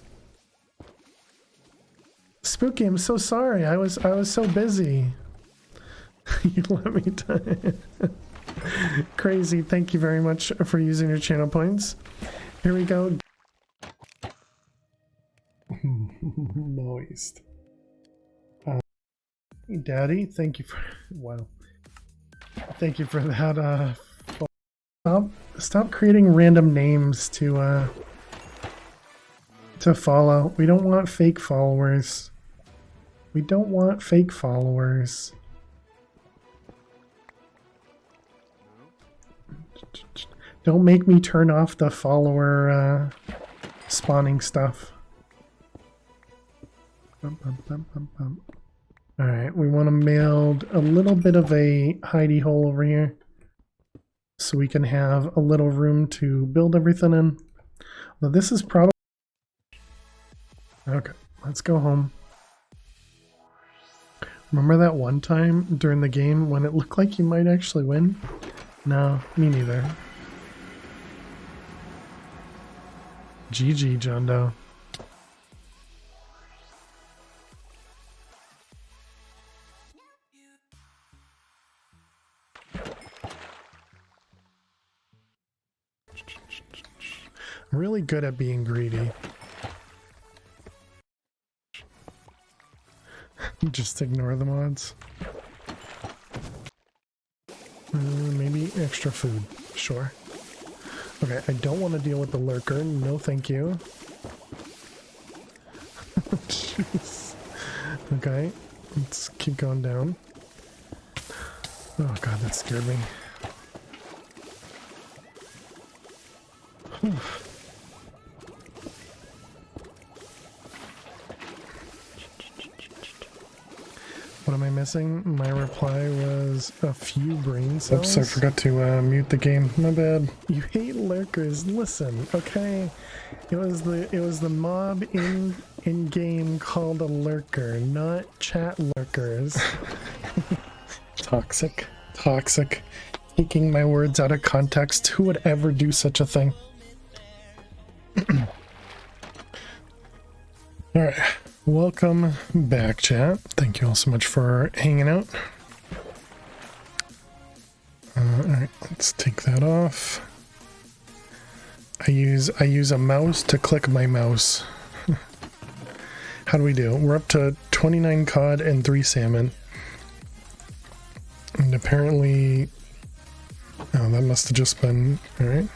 Spooky, I'm so sorry. I was so busy. You let me die. Crazy, thank you very much for using your channel points. Here we go. Moist. Daddy, thank you for thank you for that. Stop creating random names to follow. We don't want fake followers. We don't want fake followers. Don't make me turn off the follower spawning stuff. Alright, we want to build a little bit of a hidey hole over here, so we can have a little room to build everything in. Well, this is probably... Okay, let's go home. Remember that one time during the game when it looked like you might actually win? No, me neither. GG, John Doe. really good at being greedy. Just ignore the mods. Maybe extra food. Sure. Okay, I don't want to deal with the lurker. No, thank you. Jeez. Okay, let's keep going down. Oh god, that scared me. What am I missing? My reply was a few brain cells. Oops, I forgot to mute the game. My bad. You hate lurkers. Listen, okay? It was the mob in game called a lurker, not chat lurkers. Toxic. Toxic. Taking my words out of context. Who would ever do such a thing? Alright. Welcome back, chat. Thank you all so much for hanging out. Alright, let's take that off. I use a mouse to click my mouse. How do we do? We're up to 29 cod and 3 salmon. And apparently... Oh, that must have just been... Alright.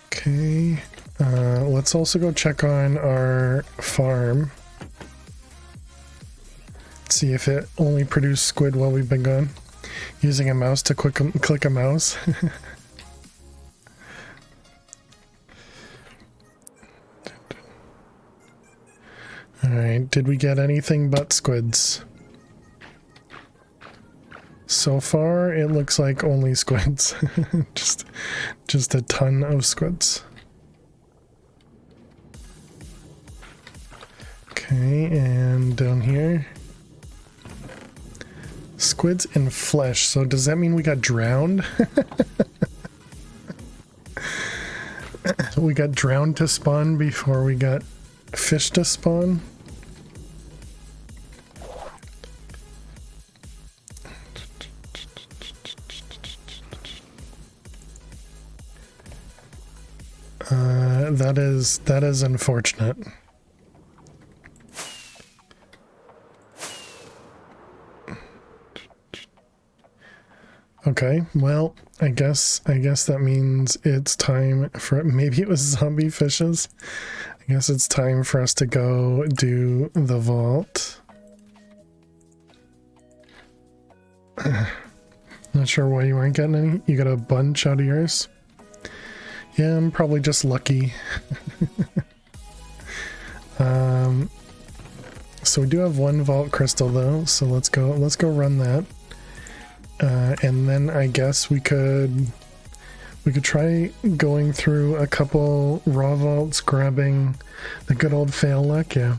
Okay. Let's also go check on our farm. See if it only produced squid while we've been gone. Using a mouse to click a mouse. Alright, did we get anything but squids? So far, it looks like only squids. just a ton of squids. Okay, and down here. Squids and flesh. So does that mean we got drowned? We got drowned to spawn before we got fish to spawn? That is unfortunate. Okay, well, I guess that means it's time for, maybe it was zombie fishes. I guess it's time for us to go do the vault. Not sure why you aren't getting any. You got a bunch out of yours? Yeah, I'm probably just lucky. So we do have one vault crystal though, so let's go run that. And then I guess we could try going through a couple raw vaults, grabbing the good old fail luck. Yeah,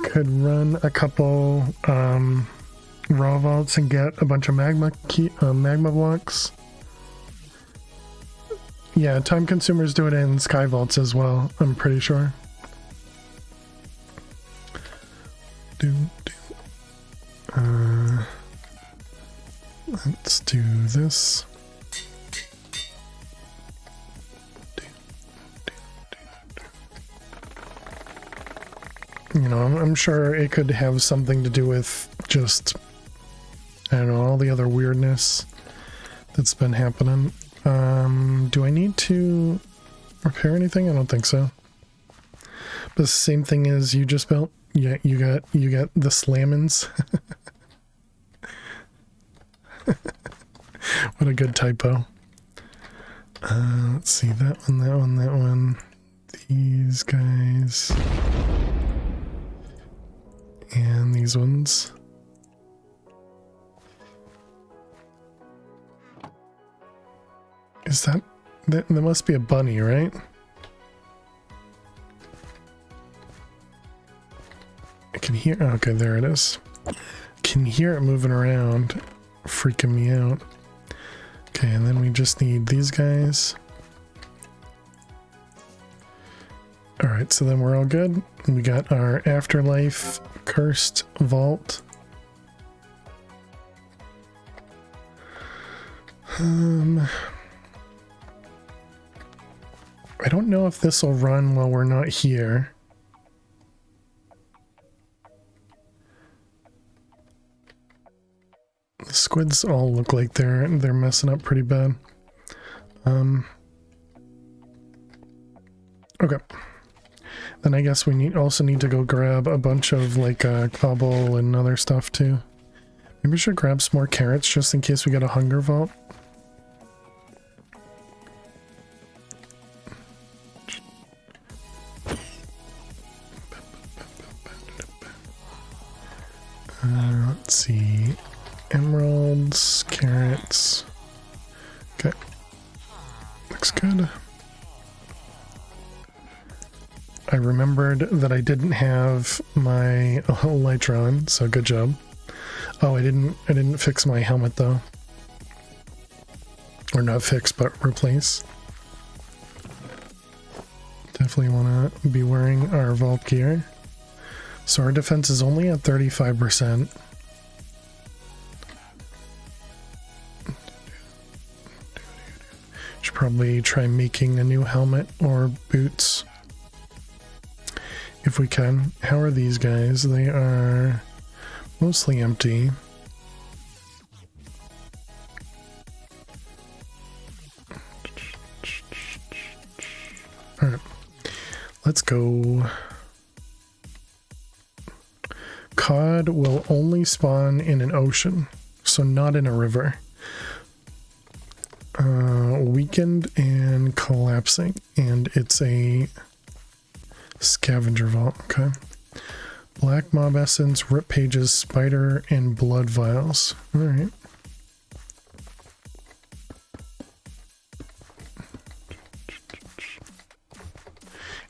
could run a couple raw vaults and get a bunch of magma blocks. Yeah, time consumers do it in sky vaults as well, I'm pretty sure. Let's do this. You know, I'm sure it could have something to do with just, I don't know, all the other weirdness that's been happening. Do I need to repair anything? I don't think so. But the same thing as you just built. Yeah, you got the slammins. What a good typo. Let's see, that one. These guys. And these ones. Is that must be a bunny, right? I can hear, okay, there it is. Can hear it moving around, freaking me out. Okay, and then we just need these guys. All right, so then we're all good. We got our afterlife cursed vault. I don't know if this will run while we're not here. The squids all look like they're messing up pretty bad. Okay. Then I guess we also need to go grab a bunch of like cobble and other stuff too. Maybe we should grab some more carrots just in case we get a hunger vault. Let's see. Emeralds, carrots. Okay. Looks good. I remembered that I didn't have my elytra on, so good job. Oh, I didn't fix my helmet though. Or not fix, but replace. Definitely want to be wearing our vault gear. So our defense is only at 35%. Should probably try making a new helmet or boots. If we can. How are these guys? They are mostly empty. Alright. Let's go. Cod will only spawn in an ocean, so not in a river. Weakened and collapsing, and it's a scavenger vault. Okay. Black mob essence, rip pages, spider, and blood vials. All right.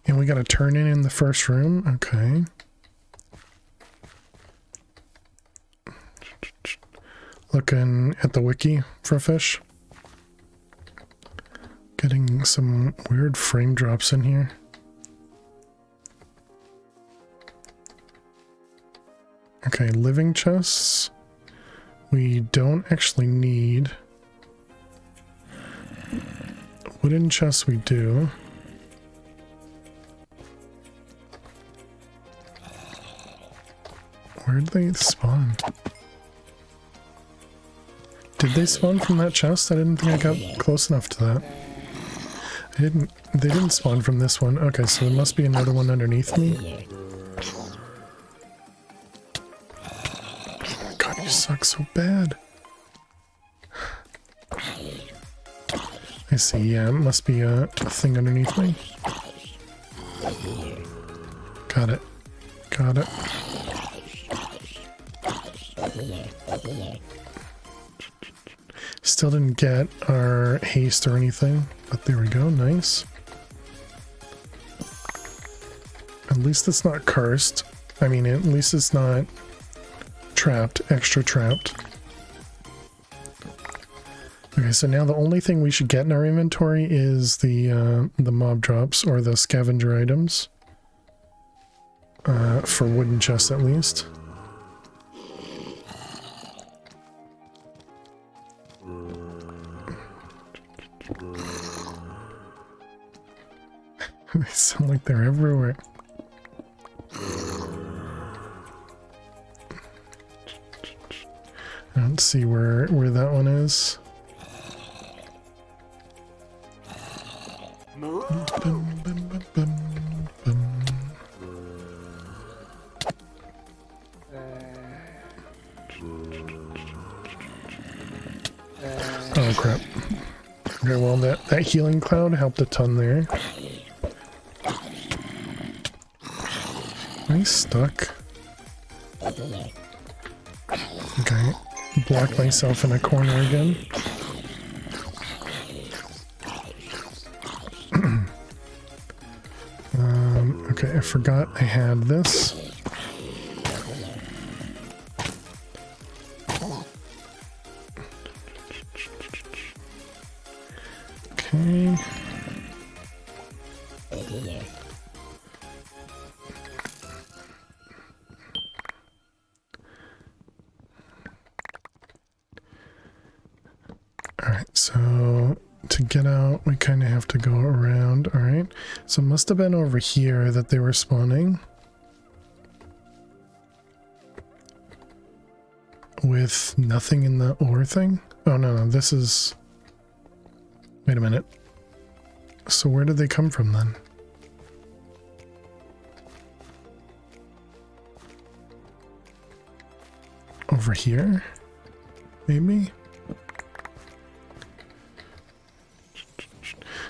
And we got a turn in the first room. Okay. Looking at the wiki for fish. Getting some weird frame drops in here. Okay, living chests. We don't actually need. Wooden chests we do. Where did they spawn? Did they spawn from that chest? I didn't think I got close enough to that. They didn't spawn from this one. Okay, so there must be another one underneath me. God, you suck so bad. I see, yeah, it must be a thing underneath me. Got it. Got it. Still didn't get our haste or anything, but there we go, nice. At least it's not cursed. I mean, at least it's not trapped, extra trapped. Okay, so now the only thing we should get in our inventory is the mob drops, or the scavenger items. For wooden chests at least. They sound like they're everywhere. I don't see where that one is. Bum, bum, bum, bum, bum. Oh crap. Okay, well that healing cloud helped a ton there. Am I stuck? Okay, block myself in a corner again. Okay, I forgot I had this. Okay. Alright, so to get out, we kind of have to go around. Alright, so it must have been over here that they were spawning. With nothing in the ore thing? Oh, no, this is... Wait a minute. So where did they come from then? Over here? Maybe?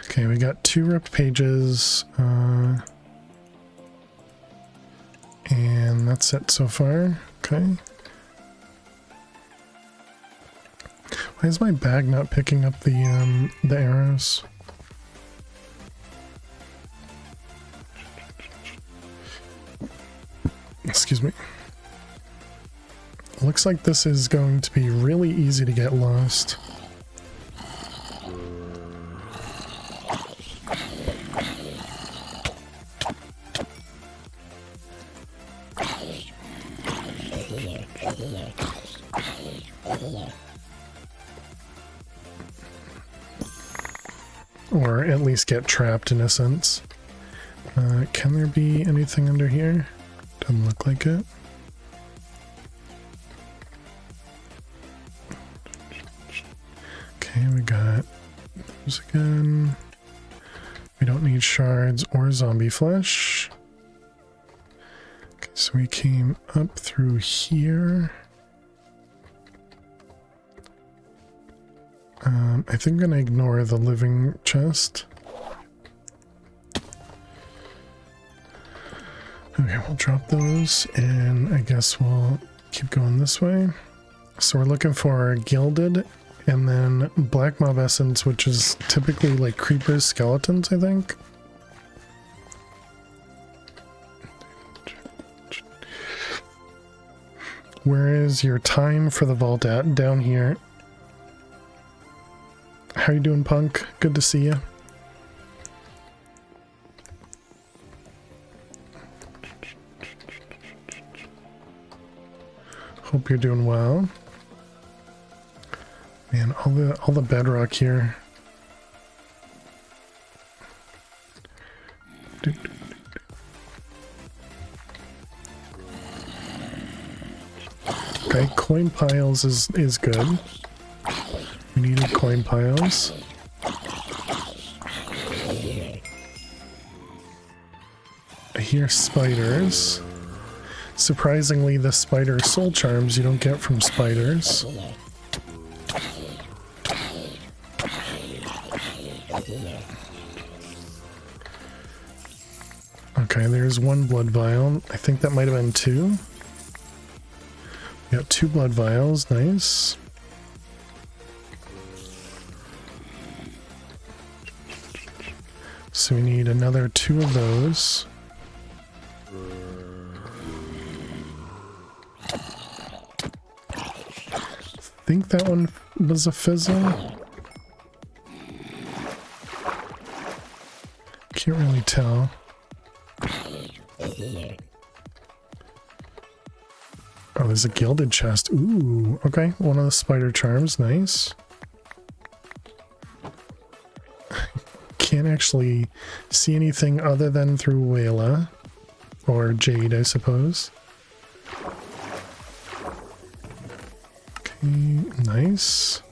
Okay, we got 2 ripped pages. And that's it so far. Okay. Why is my bag not picking up the arrows? Excuse me. Looks like this is going to be really easy to get lost. Or at least get trapped in a sense. Can there be anything under here? Doesn't look like it. Okay, we got those again. We don't need shards or zombie flesh. Okay, so we came up through here. I think I'm gonna ignore the living chest. Okay, we'll drop those, and I guess we'll keep going this way. So we're looking for gilded, and then black mob essence, which is typically like creepers, skeletons, I think. Where is your time for the vault at? Down here. How you doing, Punk? Good to see you. Hope you're doing well. Man, all the bedrock here. Okay, coin piles is good. We needed coin piles. I hear spiders. Surprisingly, the spider soul charms you don't get from spiders. Okay, there's 1 blood vial. I think that might have been 2. We got 2 blood vials, nice. So we need another 2 of those. I think that one was a fizzle. Can't really tell. Oh, there's a gilded chest. Ooh, okay. One of the spider charms, nice. Can't actually see anything other than through Wayla. Or Jade, I suppose. Okay, nice.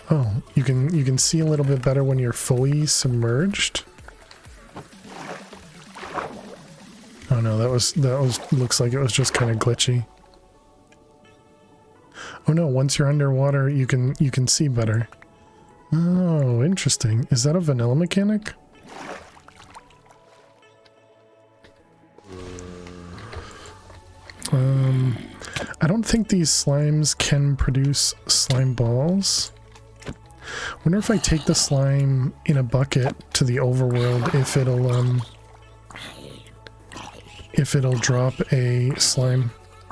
Oh, you can see a little bit better when you're fully submerged. Oh no, that was looks like it was just kind of glitchy. Oh no, once you're underwater, you can see better. Oh, interesting. Is that a vanilla mechanic? I don't think these slimes can produce slime balls. Wonder if I take the slime in a bucket to the overworld, if it'll drop a slime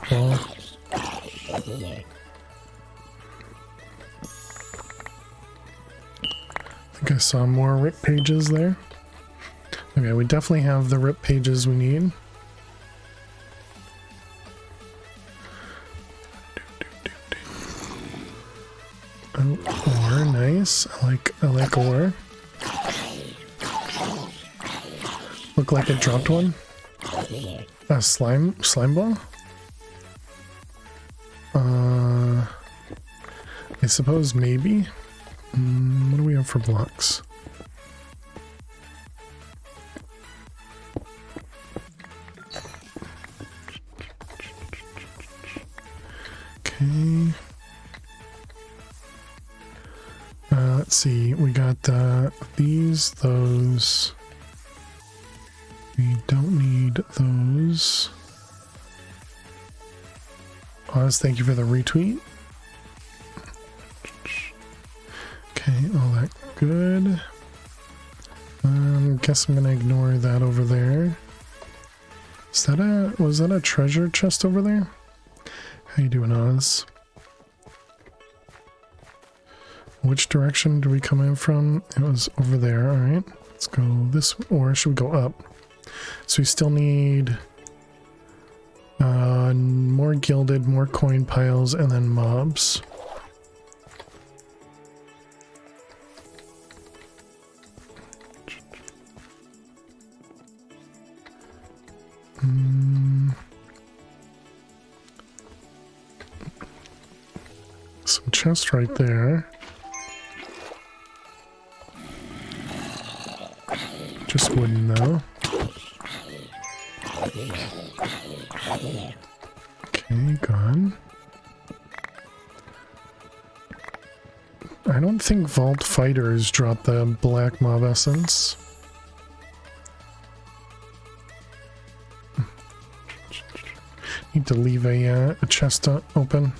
ball. I think I saw more rip pages there. Okay, we definitely have the rip pages we need. Oh, ore, nice. I like ore. Look like it dropped one. A slime ball? I suppose maybe. What do we have for blocks? Okay. Let's see. We got these, those. We don't need those. Oz, thank you for the retweet. Okay, all that good. Guess I'm gonna ignore that over there. Was that a treasure chest over there? How you doing, Oz? Which direction do we come in from? It was over there, alright. Let's go this, or should we go up? So we still need more gilded, more coin piles, and then mobs. Some chest right there. Just wooden though. Okay, gone. I don't think Vault Fighters drop the black mob essence. Need to leave a chest open.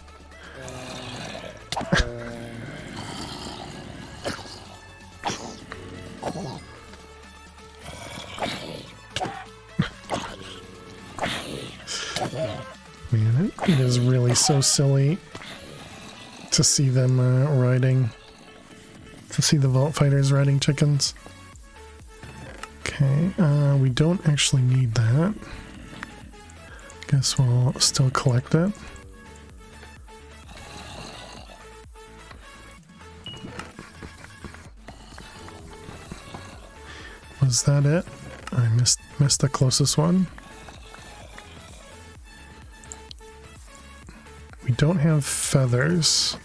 Man, it is really so silly to see them to see the Vault Fighters riding chickens. Okay, we don't actually need that. Guess we'll still collect it. Was that it? I missed the closest one. We don't have feathers.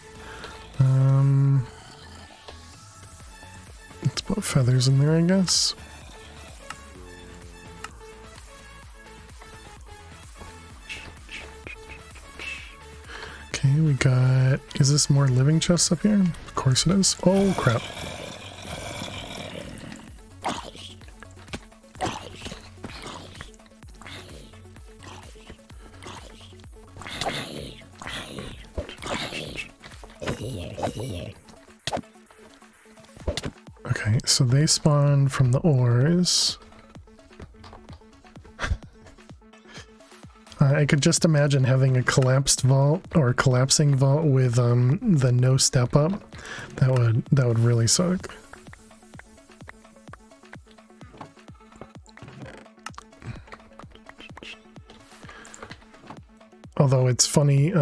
Let's put feathers in there, I guess. Okay, we got... Is this more living chests up here? Of course it is. Oh, crap. Okay, so they spawn from the ores. I could just imagine having a collapsed vault or collapsing vault with the no step up. That would really suck. Although it's funny,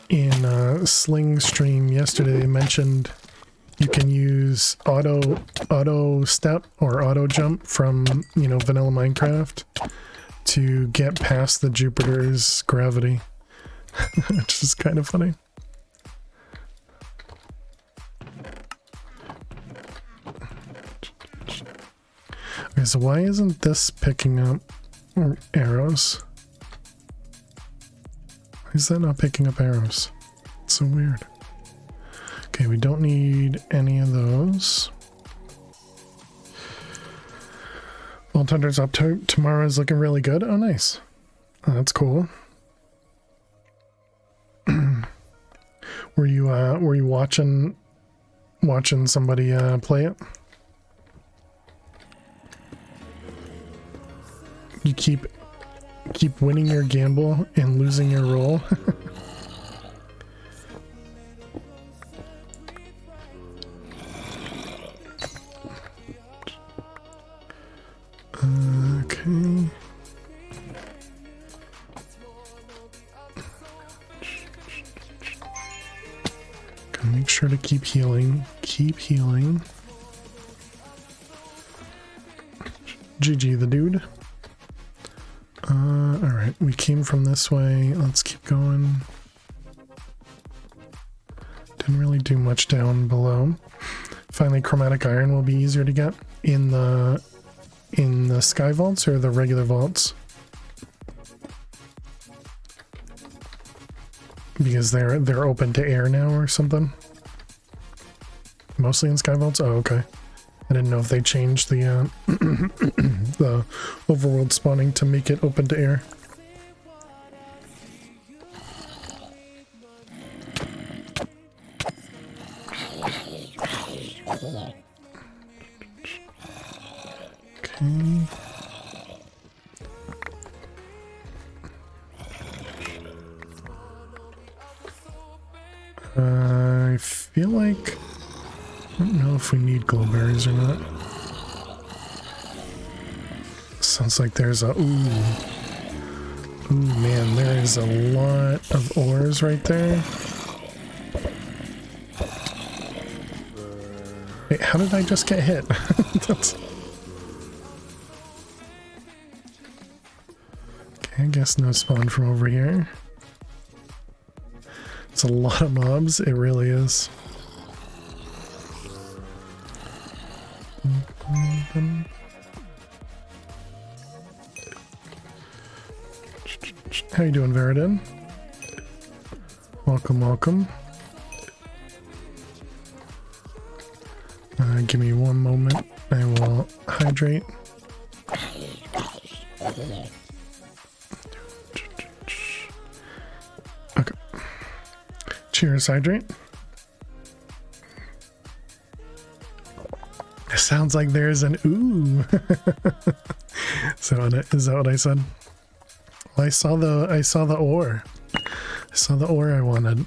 in Sling stream yesterday they mentioned you can use auto step or auto jump from, you know, vanilla Minecraft to get past the Jupiter's gravity, which is kind of funny. Okay, so why isn't this picking up arrows? Why is that not picking up arrows? It's so weird. Okay, we don't need any of those. Vault Hunter's up tomorrow is looking really good. Oh, nice. Oh, that's cool. Were you watching somebody play it? You keep winning your gamble and losing your roll. Okay. sure to keep healing. Keep healing. GG the dude. Alright, we came from this way. Let's keep going. Didn't really do much down below. Finally, chromatic iron will be easier to get in the sky vaults or the regular vaults. Because they're open to air now or something. Mostly in sky vaults? Oh, okay. I didn't know if they changed the the overworld spawning to make it open to air. Okay. I feel like I don't know if we need glowberries or not. Sounds like there's a ooh man, there is a lot of ores right there. Wait, how did I just get hit? That's... Okay, I guess no spawn from over here. It's a lot of mobs, it really is. How you doing, Veridin? Welcome, welcome. Give me one moment. I will hydrate. Okay. Cheers, hydrate. It sounds like there's an ooh. Is that what I said? Well, I saw the ore. I saw the ore I wanted.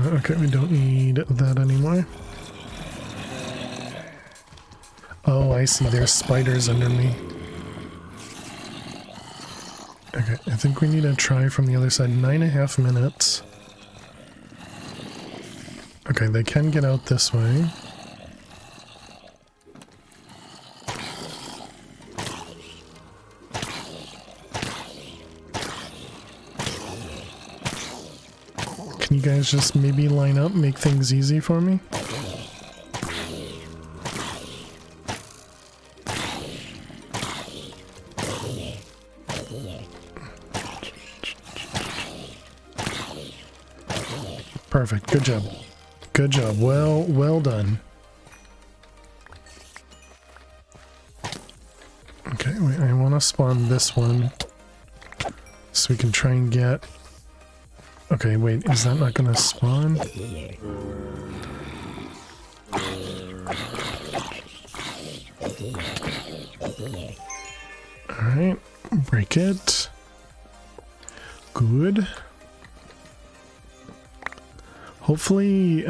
Okay, we don't need that anymore. Oh, I see. There's spiders under me. Okay, I think we need to try from the other side. 9.5 minutes. Okay, they can get out this way. Can you guys just maybe line up, make things easy for me? Perfect. Good job. Good job. Well done. Okay, wait, I want to spawn this one so we can try and get... Okay, wait, is that not going to spawn? Alright, break it. Good. Hopefully,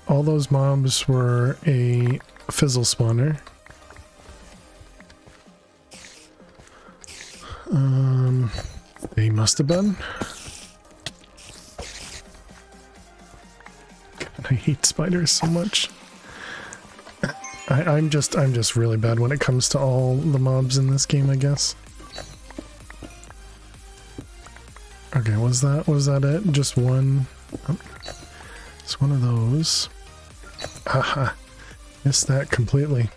all those mobs were a fizzle spawner. They must have been. God, I hate spiders so much. I'm just really bad when it comes to all the mobs in this game, I guess. Okay, was that it? Just one? Oh, it's one of those. Haha, missed that completely.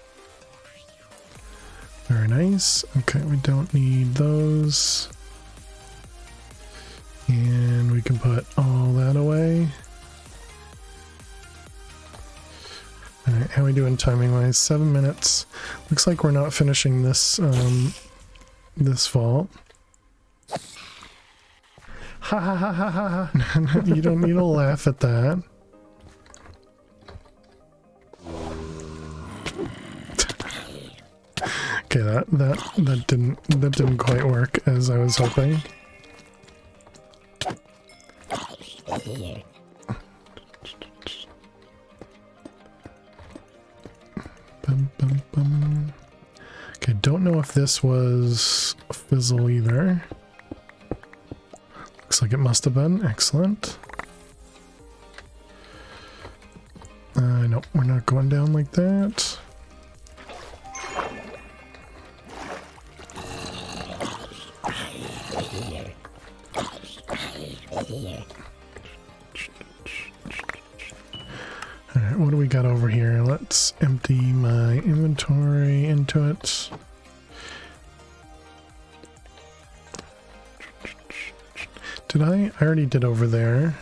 Very nice. Okay, we don't need those. And we can put all that away. Alright, how are we doing timing wise? 7 minutes. Looks like we're not finishing this this vault. Ha ha ha ha ha ha. You don't need to laugh at that. Okay, that didn't quite work as I was hoping. Bum, bum, bum. Okay, don't know if this was a fizzle either. must have been. Excellent. No, we're not going down like that. Alright, what do we got over here? Let's empty my inventory into it. Did I already did over there.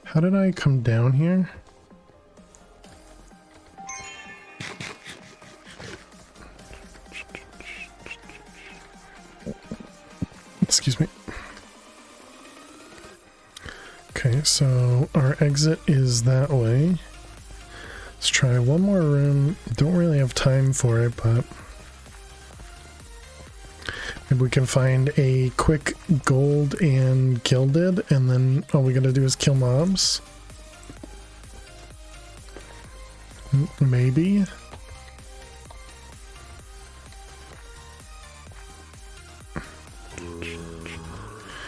How did I come down here? Excuse me. Okay, so our exit is that way. Let's try one more room. Don't really have time for it, but maybe we can find a quick gold and gilded, and then all we gotta do is kill mobs. Maybe.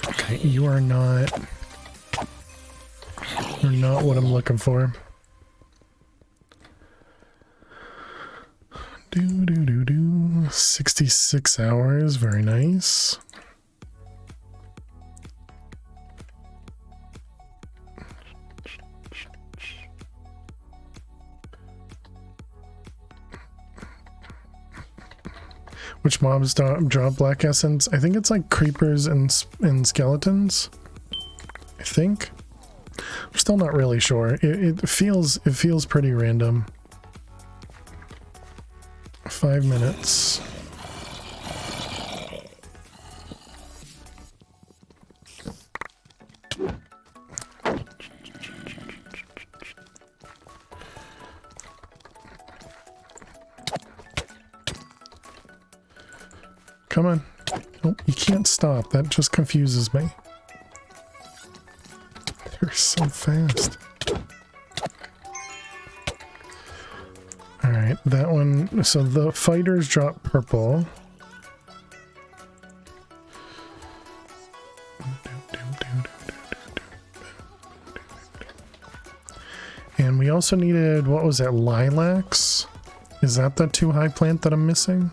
Okay, you're not what I'm looking for. 66 hours, very nice. Which mobs drop black essence? I think it's like creepers and skeletons. I think. I'm still not really sure. It feels pretty random. 5 minutes. Come on. Oh, you can't stop. That just confuses me. They're so fast. Alright, that one. So the fighters drop purple. And we also needed, what was that, lilacs? Is that the 2 high plant that I'm missing?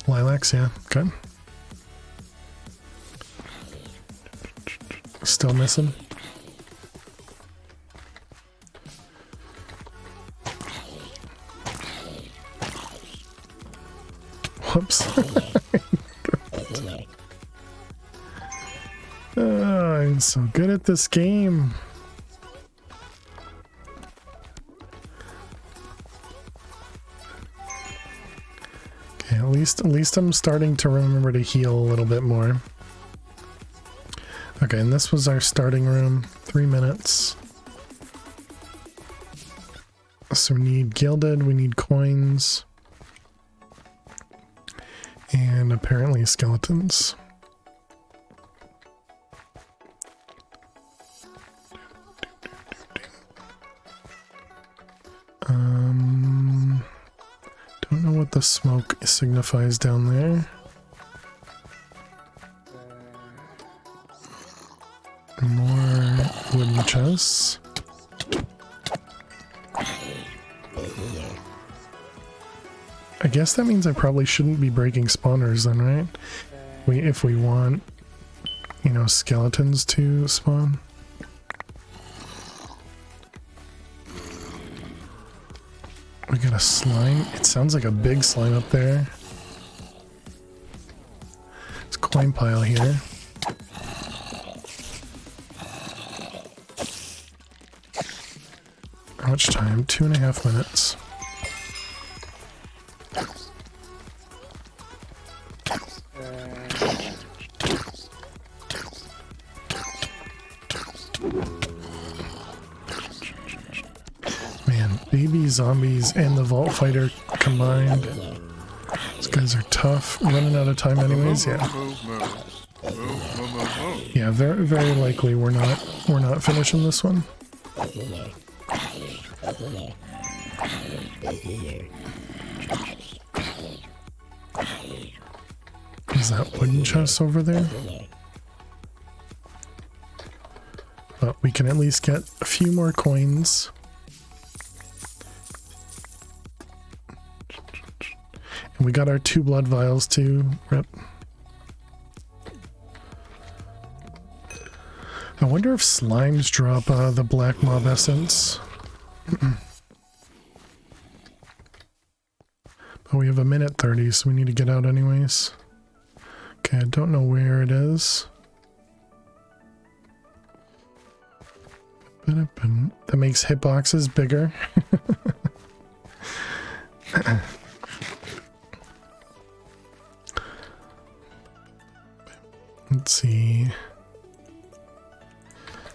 Lilacs, yeah, good. Still missing. Whoops. Oh, I'm so good at this game. Okay, at least I'm starting to remember to heal a little bit more. Okay, and this was our starting room. 3 minutes. So we need gilded, we need coins. And apparently skeletons. Don't know what the smoke signifies down there. More wooden chests. I guess that means I probably shouldn't be breaking spawners then, right? If we want, you know, skeletons to spawn. We got a slime. It sounds like a big slime up there. It's a coin pile here. How much time? 2.5 minutes. Man, baby zombies and the vault fighter combined. These guys are tough. Running out of time anyways, yeah. Yeah, very, very likely we're not finishing this one. Is that wooden chest over there? But we can at least get a few more coins. And we got our 2 blood vials too. Rip. I wonder if slimes drop the black mob essence. But we have a minute 30, so we need to get out anyways. Okay, I don't know where it is. That makes hitboxes bigger. Let's see.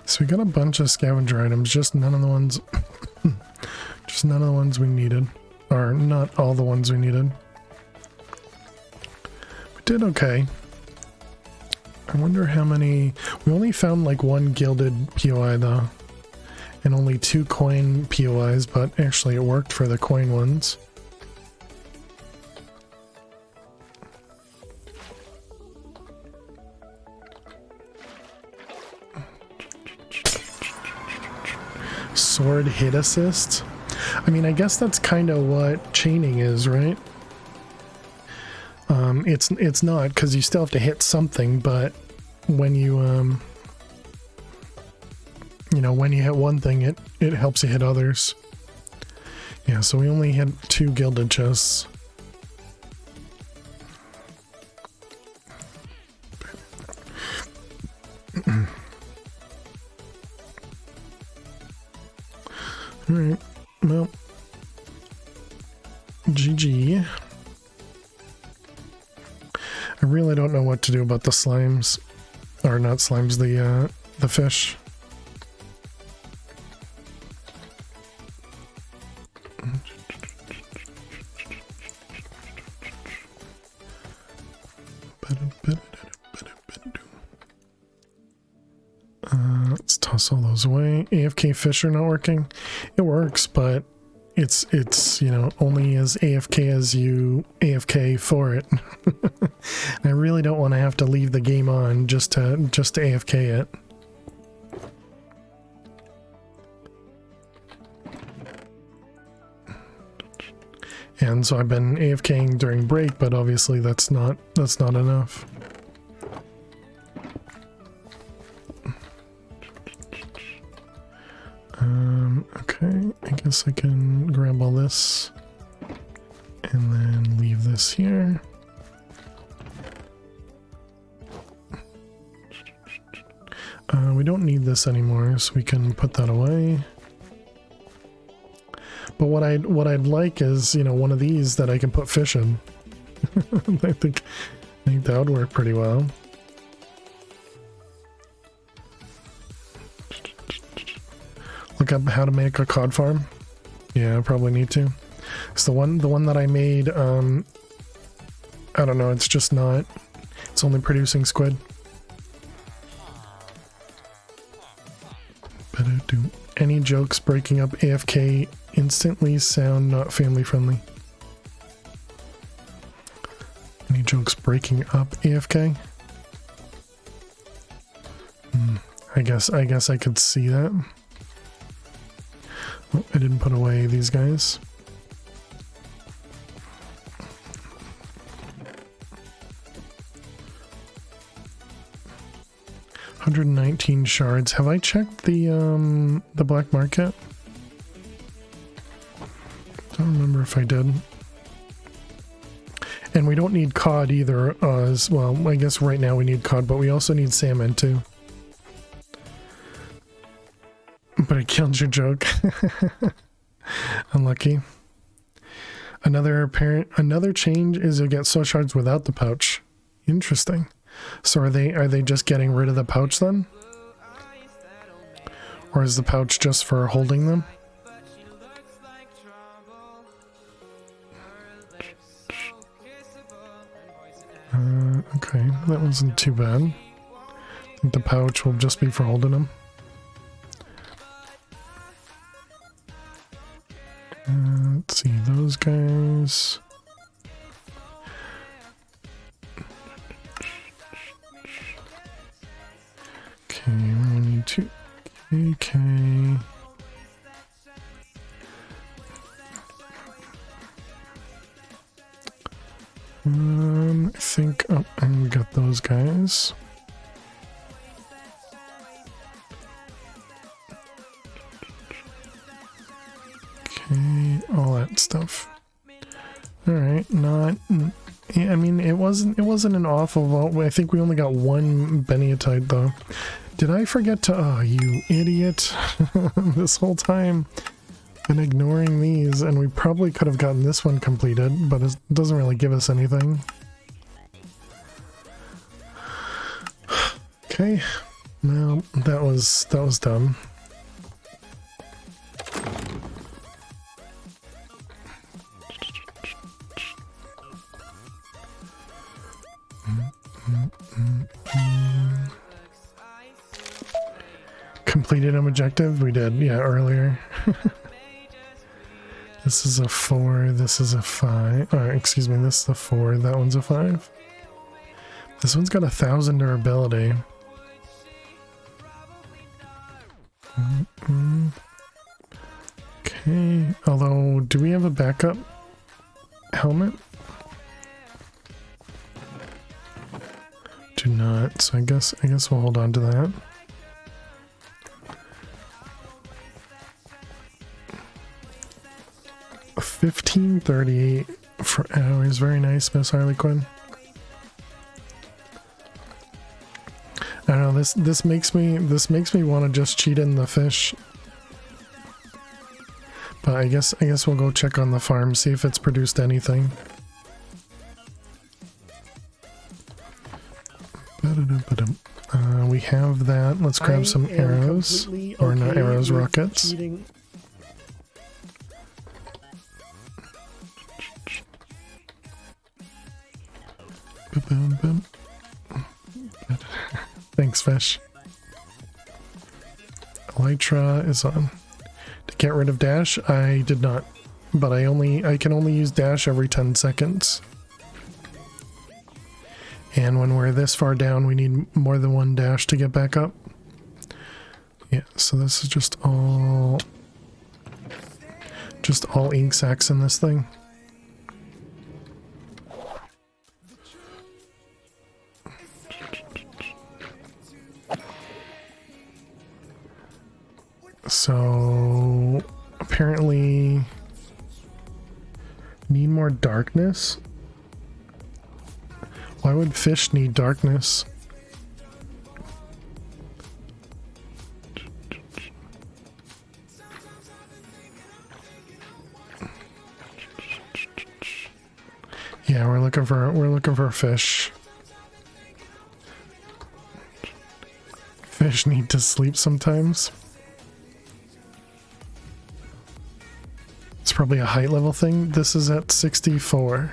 So we got a bunch of scavenger items, just none of the ones just none of the ones we needed. Or not all the ones we needed. We did okay. I wonder how many... We only found like 1 gilded POI though. And only 2 coin POIs, but actually it worked for the coin ones. Sword hit assist? I mean, I guess that's kind of what chaining is, right? It's not, because you still have to hit something, but when you you know, when you hit one thing, it helps you hit others. Yeah, so we only hit 2 gilded chests. Alright, well, GG. I really don't know what to do about the slimes, or not slimes, the fish. Let's toss all those away. AFK fish are not working. It works, but it's you know, only as AFK as you AFK for it. I really don't want to have to leave the game on just to AFK it. And so I've been AFKing during break, but obviously that's not enough. Okay, I guess I can grab all this and then leave this here. We don't need this anymore, so we can put that away. But what I'd like is, you know, one of these that I can put fish in. I think that would work pretty well. Look up how to make a cod farm. Yeah, I probably need to. It's the one that I made. I don't know. It's just not. It's only producing squid. Any jokes breaking up AFK instantly sound not family friendly. Any jokes breaking up AFK? I guess I could see that. Oh, I didn't put away these guys. $119 shards. Have I checked the black market? I don't remember if I did. And we don't need cod either, as well. I guess right now we need cod, but we also need salmon too. But I killed your joke. Unlucky. Another change is you'll get soul shards without the pouch. Interesting. So are they just getting rid of the pouch then? Or is the pouch just for holding them? Okay, that wasn't too bad. I think the pouch will just be for holding them. Let's see, those guys. Okay, we need to. Okay. I think. Oh, and we got those guys. Okay, all that stuff. All right, not. Yeah, I mean, it wasn't an awful vote. I think we only got one Beniatite though. Did I forget to? Oh, you idiot! This whole time, been ignoring these, and we probably could have gotten this one completed, but it doesn't really give us anything. Okay, well, that was dumb. Completed an objective? We did, yeah, earlier. This is a 4, this is a 5. Excuse me, this is a 4, that one's a 5. This one's got 1,000 durability. Okay, although, do we have a backup helmet? Do not, so I guess we'll hold on to that. $15.38 for hours. Very nice, Miss Harley Quinn. I don't know, this makes me want to just cheat in the fish. But I guess we'll go check on the farm, see if it's produced anything. We have that. Let's grab some arrows. Or not arrows, rockets. Cheating. Thanks, fish. Elytra is on. To get rid of dash, I did not. But I can only use dash every 10 seconds. And when we're this far down, we need more than one dash to get back up. Yeah, so this is just all ink sacs in this thing. So apparently need more darkness. Why would fish need darkness? Yeah, we're looking for fish. Fish need to sleep sometimes. It's probably a height level thing. This is at 64.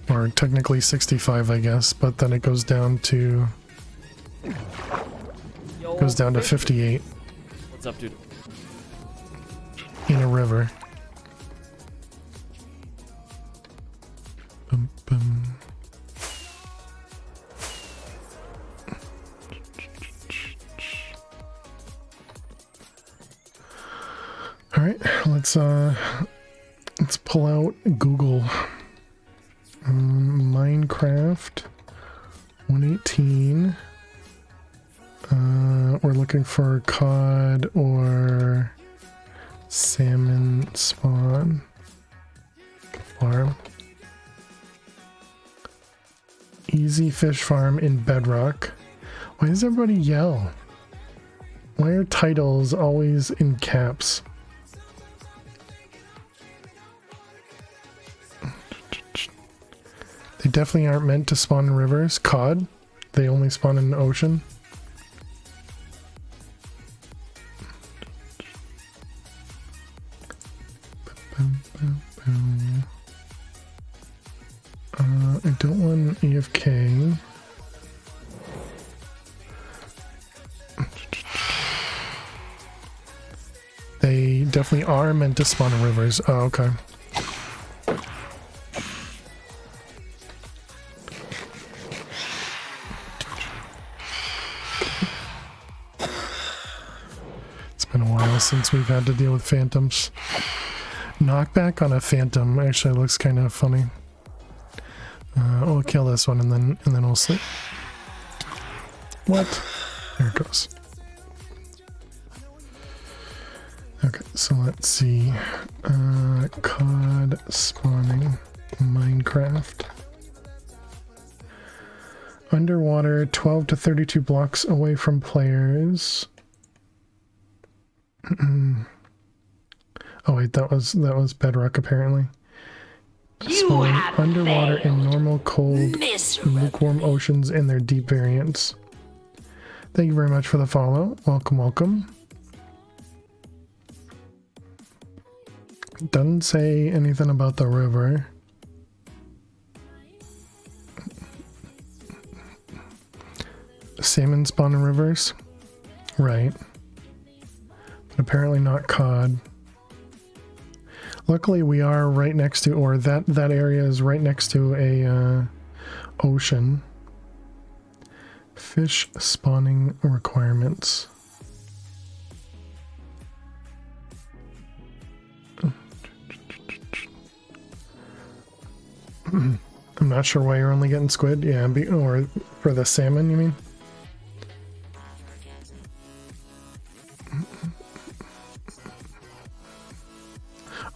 Or technically 65, I guess, but then it goes down to 58 What's up, dude? in a river. Bum, bum. All right, let's pull out Google. Minecraft 118. We're looking for cod or salmon spawn farm. Easy fish farm in Bedrock. Why does everybody yell? Why are titles always in caps? They definitely aren't meant to spawn in rivers. Cod, they only spawn in the ocean. I don't want AFK. They definitely are meant to spawn in rivers. Oh, okay. been a while since we've had to deal with phantoms. Knockback on a phantom actually looks kind of funny. We'll kill this one and then we'll sleep. What? There it goes. Okay, so let's see. COD spawning Minecraft. Underwater, 12 to 32 blocks away from players. Oh wait, that was bedrock apparently. Spawn underwater in normal, cold, lukewarm oceans and their deep variants. Thank you very much for the follow. Welcome, welcome. Doesn't say anything about the river. Salmon spawn in rivers? Right. But apparently not cod. Luckily we are right next to, or that area is right next to a ocean. Fish spawning requirements. I'm not sure why you're only getting squid. Yeah, or for the salmon, you mean?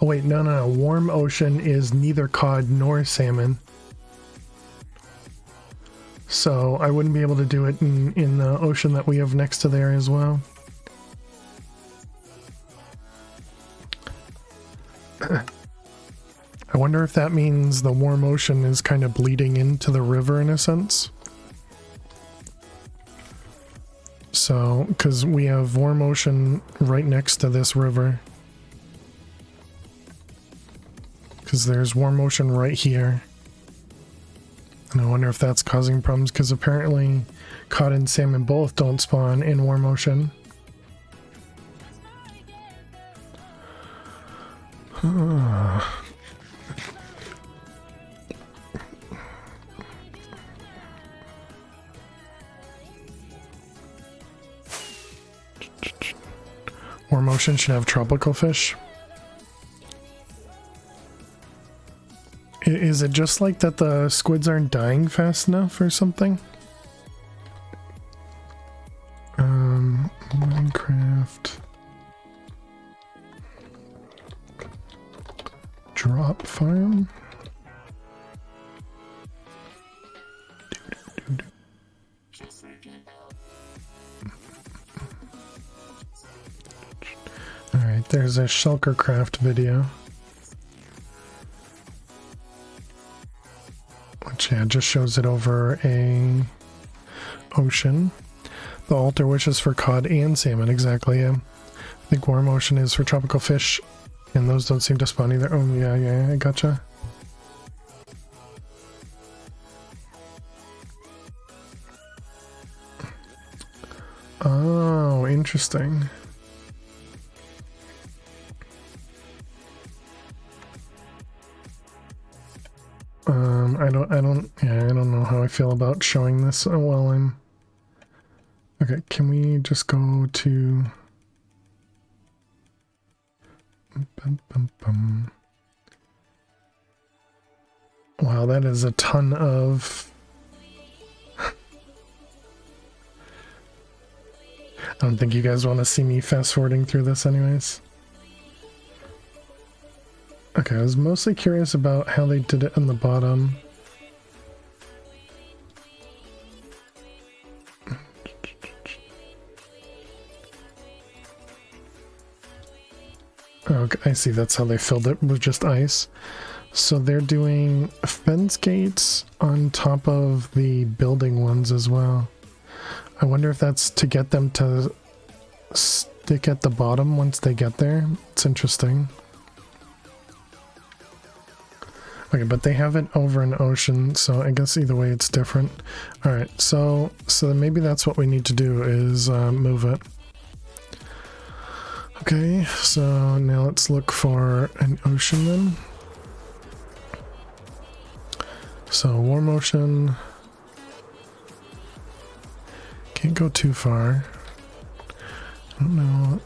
Oh wait, no. Warm ocean is neither cod nor salmon. So I wouldn't be able to do it in the ocean that we have next to there as well. I wonder if that means the warm ocean is kind of bleeding into the river in a sense. So, because we have warm ocean right next to this river. Because there's warm ocean right here. And I wonder if that's causing problems, because apparently cod and salmon both don't spawn in warm ocean. Warm ocean should have tropical fish. Is it just like that the squids aren't dying fast enough or something? Minecraft. Drop farm? Alright, there's a shulker craft video. Which, yeah, just shows it over a ocean. The altar wishes for cod and salmon, exactly, yeah. I think warm ocean is for tropical fish, and those don't seem to spawn either. Oh, yeah, I gotcha. Oh, interesting. I don't know how I feel about showing this while I'm... Okay, can we just go to... Wow, that is a ton of... I don't think you guys want to see me fast forwarding through this anyways. Okay, I was mostly curious about how they did it in the bottom. Okay, I see, that's how they filled it with just ice. So they're doing fence gates on top of the building ones as well. I wonder if that's to get them to stick at the bottom once they get there. It's interesting. Okay, but they have it over an ocean, so I guess either way it's different. Alright, so maybe that's what we need to do is move it. Okay, so now let's look for an ocean then. So warm ocean. Can't go too far. I don't know.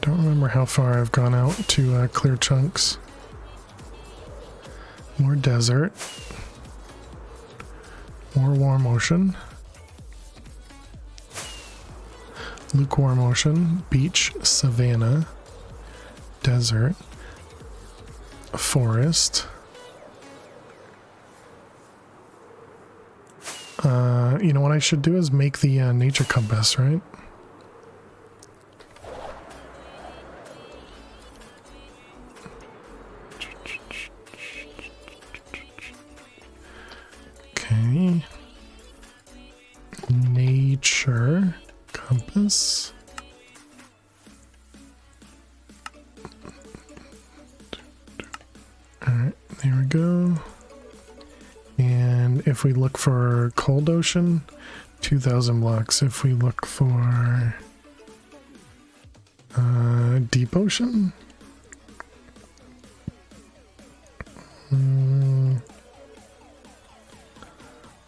Don't remember how far I've gone out to clear chunks. More desert. More warm ocean. Lukewarm ocean. Beach. Savanna. Desert. Forest. You know what I should do is make the nature compass, right? Okay. Nature compass. Alright, there we go. And if we look for cold ocean, 2,000 blocks. If we look for deep ocean,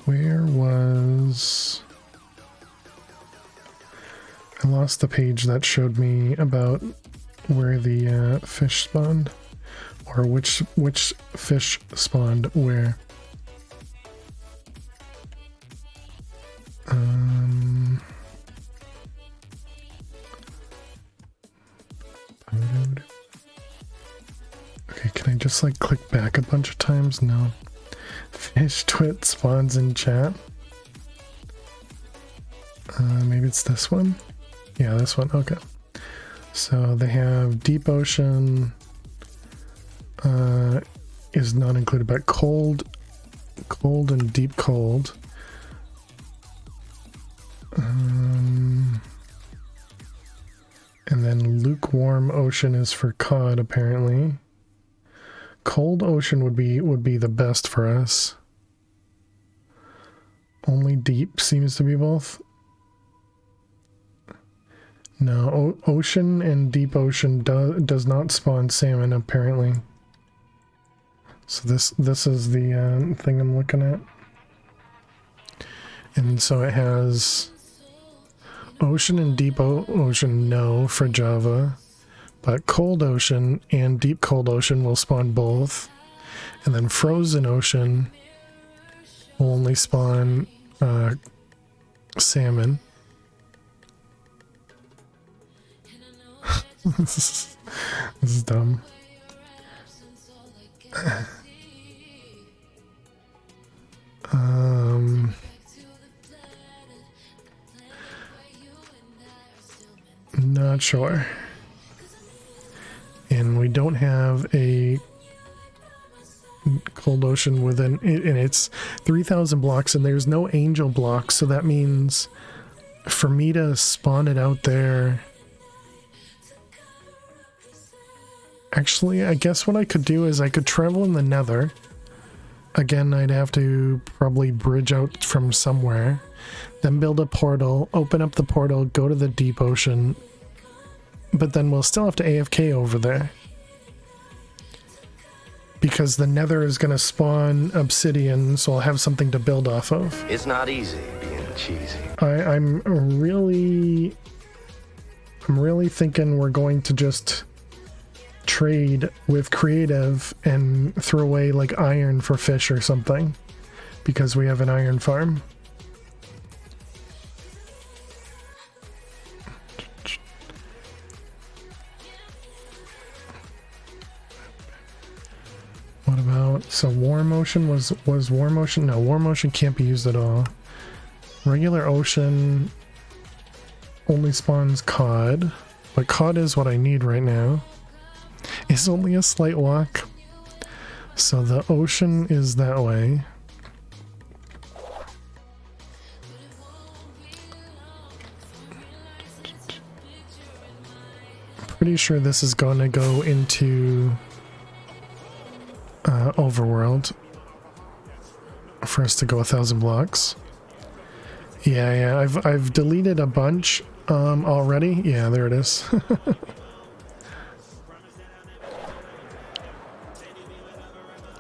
where was... I lost the page that showed me about where the fish spawned, or which fish spawned where. Okay, can I just like click back a bunch of times? No. Fish twit spawns in chat. Maybe it's this one? Yeah, this one. Okay. So they have deep ocean is not included, but cold and deep cold. And then lukewarm ocean is for cod, apparently. Cold ocean would be the best for us. Only deep seems to be both. No, ocean and deep ocean does not spawn salmon, apparently. So this is the thing I'm looking at. And so it has ocean and deep ocean, no, for Java. But cold ocean and deep cold ocean will spawn both. And then frozen ocean will only spawn salmon. This is dumb. Not sure. And we don't have a cold ocean within it, and it's 3,000 blocks, and there's no angel blocks, so that means for me to spawn it out there. Actually, I guess what I could do is I could travel in the nether. Again, I'd have to probably bridge out from somewhere, then build a portal, open up the portal, go to the deep ocean, but then we'll still have to AFK over there. Because the nether is going to spawn obsidian, so I'll have something to build off of. It's not easy being cheesy. I'm really thinking we're going to just trade with creative and throw away like iron for fish or something, because we have an iron farm. What about, so warm ocean was warm ocean? No, warm ocean can't be used at all. Regular ocean only spawns cod, but cod is what I need right now. It's only a slight walk. So the ocean is that way. Pretty sure this is going to go into overworld for us to go 1,000 blocks. Yeah, I've deleted a bunch already. Yeah, there it is.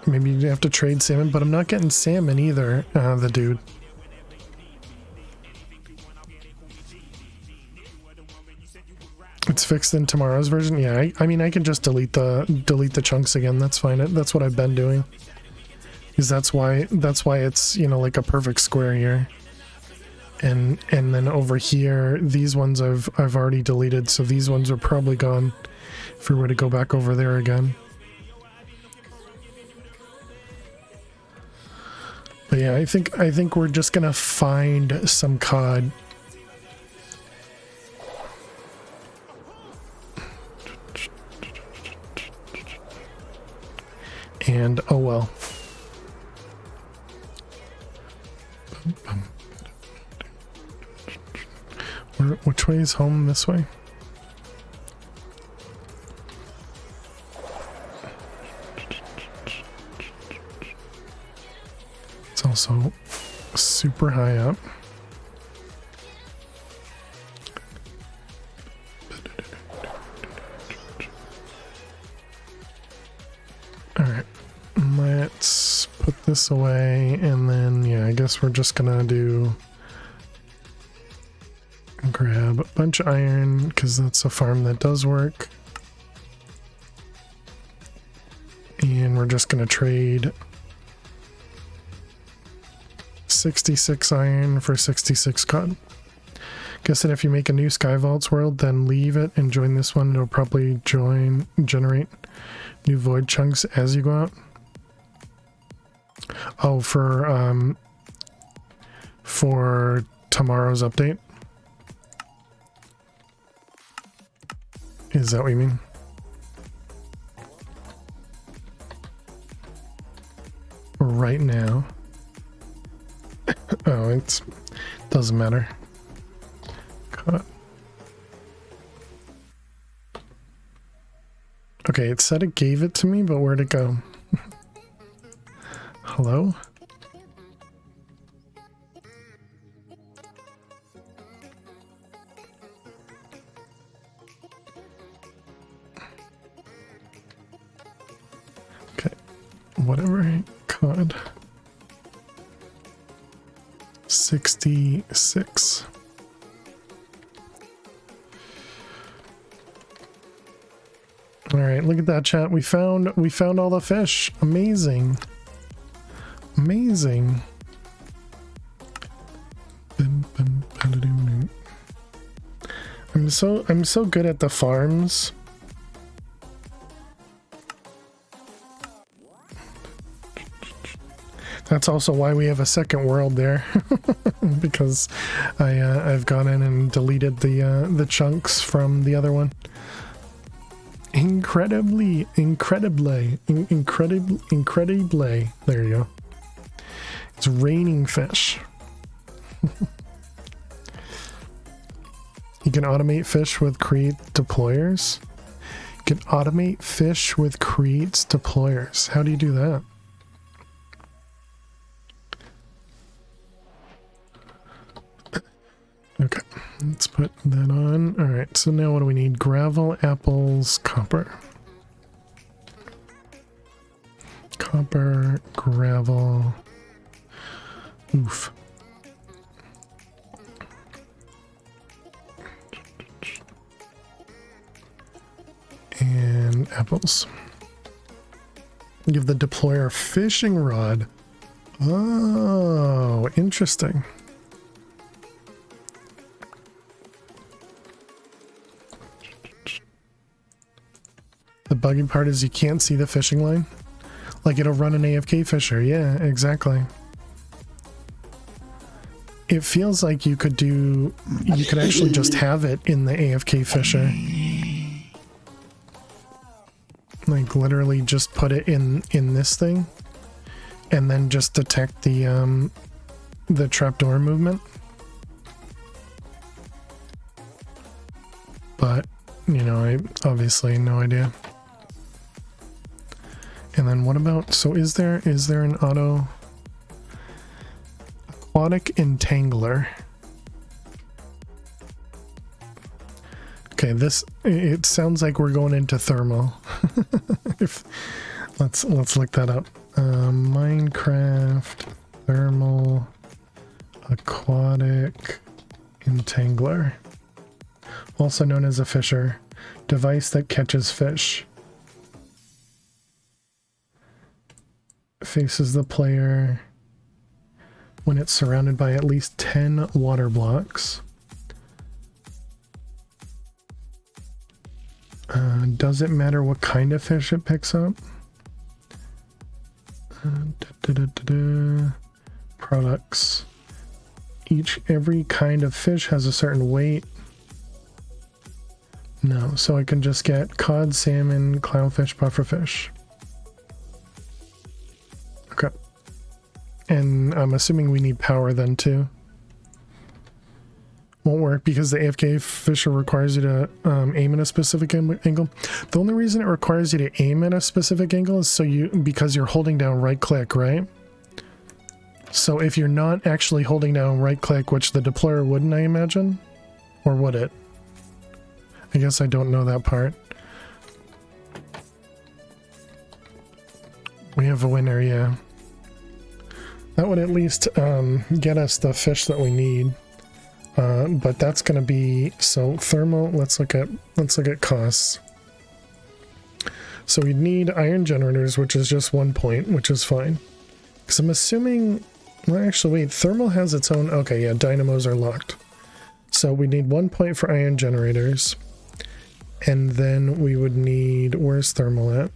Maybe you have to trade salmon, but I'm not getting salmon either, the dude. It's fixed in tomorrow's version. Yeah, I mean I can just delete the chunks again. That's fine. That's what I've been doing. Because that's why it's, you know, like a perfect square here. And then over here, these ones I've already deleted, so these ones are probably gone if we were to go back over there again. But yeah, I think we're just gonna find some cod. And oh well. Which way is home? This way? It's also super high up. Alright, let's put this away, and then, yeah, I guess we're just gonna grab a bunch of iron, because that's a farm that does work. And we're just gonna trade 66 iron for 66 cod. Guessing if you make a new Sky Vaults world, then leave it and join this one, it'll probably generate new void chunks as you go out. Oh, for tomorrow's update. Is that what you mean? Right now. Oh, it doesn't matter. Cut. Okay, it said it gave it to me, but where'd it go? Hello? Okay, whatever. Cod. 66. All right, look at that, chat. We found all the fish. Amazing. Amazing. I'm so good at the farms. That's also why we have a second world there, because I've gone in and deleted the chunks from the other one. Incredibly. There you go. It's raining fish. You can automate fish with create deployers. You can automate fish with creates deployers. How do you do that? Okay, let's put that on. All right, so now what do we need? Gravel, apples, copper. Copper, gravel. Oof. And apples. Give the deployer a fishing rod. Oh, interesting. The buggy part is you can't see the fishing line. Like it'll run an AFK fisher. Yeah, exactly. It feels like you could actually just have it in the AFK fisher. Like literally just put it in this thing and then just detect the trapdoor movement. But, you know, I obviously no idea. And then what about, so is there an auto aquatic entangler? Okay, it sounds like we're going into thermal. Let's look that up. Minecraft thermal aquatic entangler. also known as a fisher, device that catches fish. Faces the player when it's surrounded by at least 10 water blocks. Does it matter what kind of fish it picks up? Products. Every kind of fish has a certain weight. No, so I can just get cod, salmon, clownfish, pufferfish. Okay. And I'm assuming we need power then too. Won't work because the AFK fisher requires you to aim at a specific angle. The only reason it requires you to aim at a specific angle is because you're holding down right click, right? So if you're not actually holding down right click, which the deployer wouldn't, I imagine? Or would it? I guess I don't know that part. We have a winner, yeah. That would at least get us the fish that we need. But that's going to be, so thermal, let's look at costs. So we'd need iron generators, which is just 1 point, which is fine. Because I'm assuming, well, actually wait, thermal has its own, okay, yeah, dynamos are locked. So we need 1 point for iron generators. And then we would need, where's thermal at?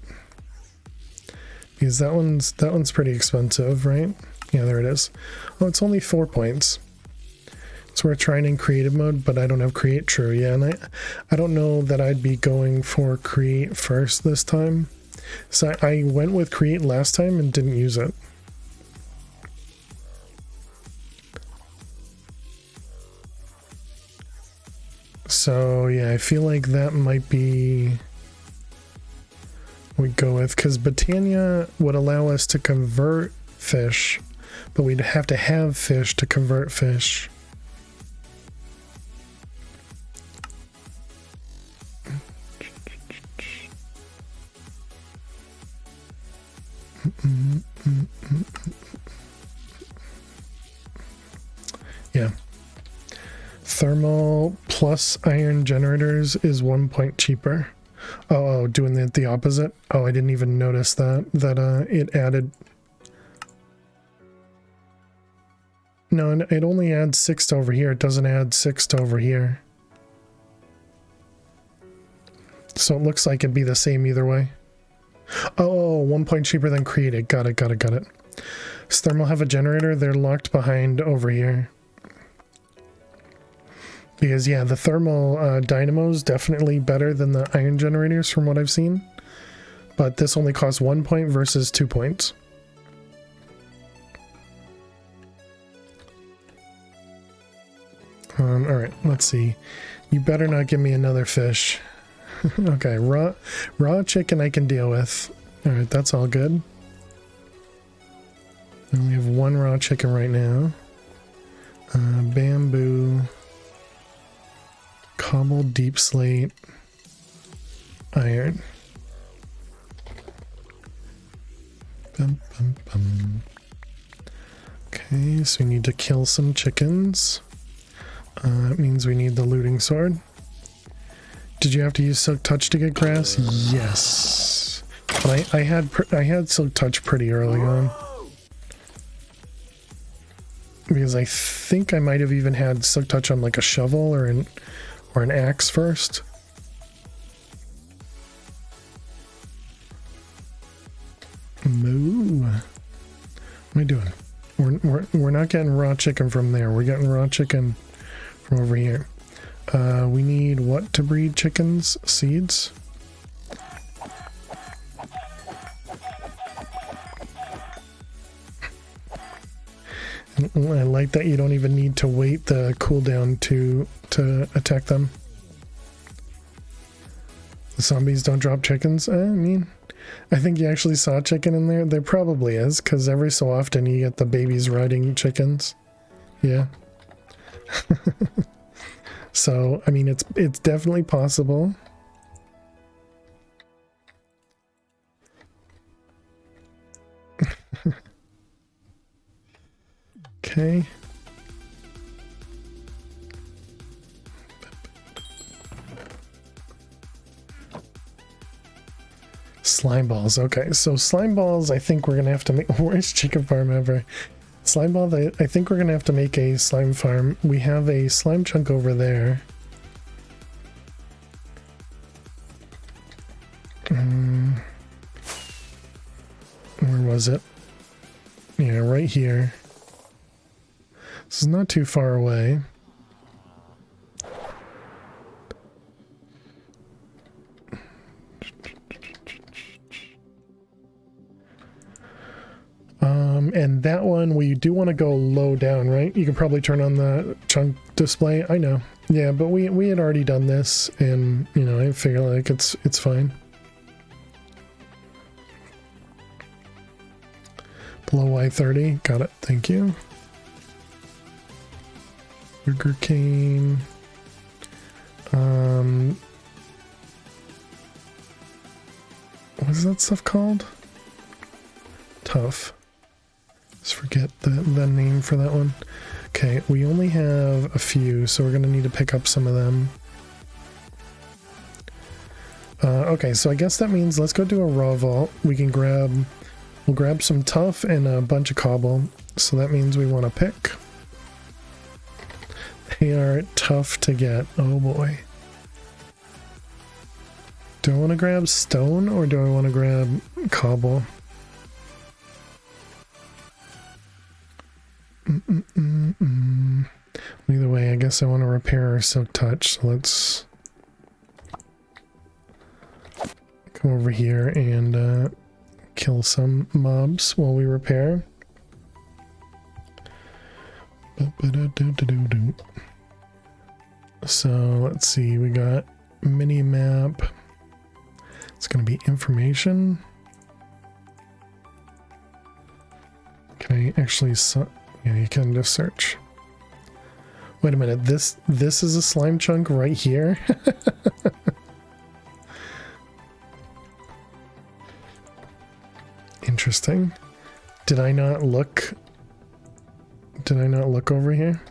Because that one's pretty expensive, right? Yeah, there it is. Oh, it's only 4 points. So we're trying in creative mode, but I don't have create true. Yeah, and I don't know that I'd be going for create first this time. So I went with create last time and didn't use it. So yeah, I feel like that might be we go with, because Britannia would allow us to convert fish, but we'd have to have fish to convert fish. Yeah. Thermal plus iron generators is 1 point cheaper. Oh, doing the opposite. Oh, I didn't even notice that it added. No, it only adds 6 to over here. It doesn't add 6 to over here. So it looks like it'd be the same either way. Oh, 1 point cheaper than created. Got it. Does thermal have a generator? They're locked behind over here. Because yeah, the thermal dynamo's definitely better than the iron generators from what I've seen. But this only costs 1 point versus 2 points. Alright, let's see. You better not give me another fish. Okay, raw chicken I can deal with. Alright, that's all good. We only have 1 raw chicken right now. Bamboo. Cobbled deep slate. Iron. Bum, bum, bum. Okay, so we need to kill some chickens. That means we need the looting sword. Did you have to use Silk Touch to get grass? Yes. But I had Silk Touch pretty early on. Because I think I might have even had Silk Touch on like a shovel or an axe first. Moo. What am I doing? We're not getting raw chicken from there. We're getting raw chicken from over here. We need what to breed chickens? Seeds? I like that you don't even need to wait the cooldown to attack them. The zombies don't drop chickens? I mean, I think you actually saw chicken in there. There probably is, because every so often you get the babies riding chickens. Yeah. So, I mean, it's definitely possible. Okay. Slime balls. Okay, so slime balls, I think we're gonna have to make. Worst chicken farm ever. Slime ball, I think we're gonna have to make a slime farm. We have a slime chunk over there. Where was it? Yeah, right here. This is not too far away. And that one, we do want to go low down, right? You can probably turn on the chunk display. I know. Yeah, but we had already done this, and, you know, I figure like it's fine. Below Y30. Got it. Thank you. Burger cane. What is that stuff called? Tough. Just forget the name for that one. Okay, we only have a few, so we're gonna need to pick up some of them. Okay, so I guess that means let's go do a raw vault. We'll grab some tough and a bunch of cobble. So that means we want to pick. They are tough to get. Oh boy. Do I want to grab stone or do I want to grab cobble? Either way, I guess I want to repair our silk touch, so let's come over here and kill some mobs while we repair. So let's see, we got mini map. It's going to be information. Can I actually yeah, you can just search. Wait a minute, this is a slime chunk right here? Interesting. Did I not look over here?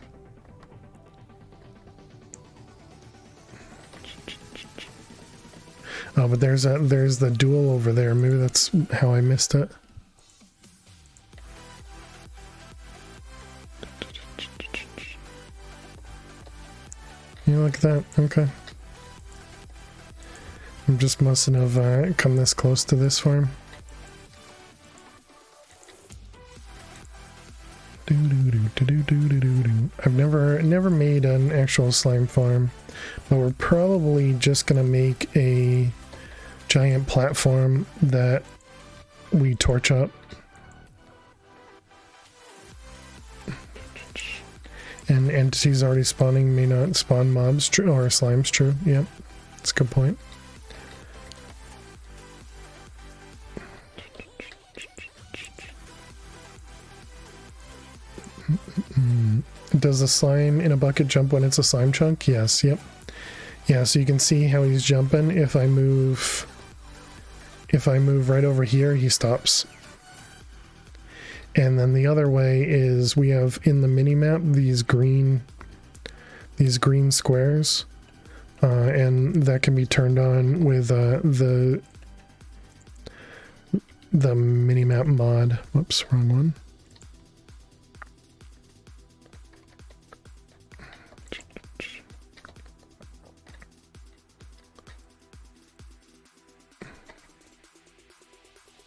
Oh, but there's the duel over there. Maybe that's how I missed it. You look at that? Okay. I just mustn't have come this close to this farm. I've never made an actual slime farm, but we're probably just gonna make a giant platform that we torch up. And entities already spawning may not spawn mobs, true, or slimes, true. Yep, that's a good point. Does the slime in a bucket jump when it's a slime chunk? Yes, yep. Yeah, so you can see how he's jumping. If I move right over here, he stops. And then the other way is we have in the mini map these green squares, and that can be turned on with the mini map mod. Whoops, wrong one.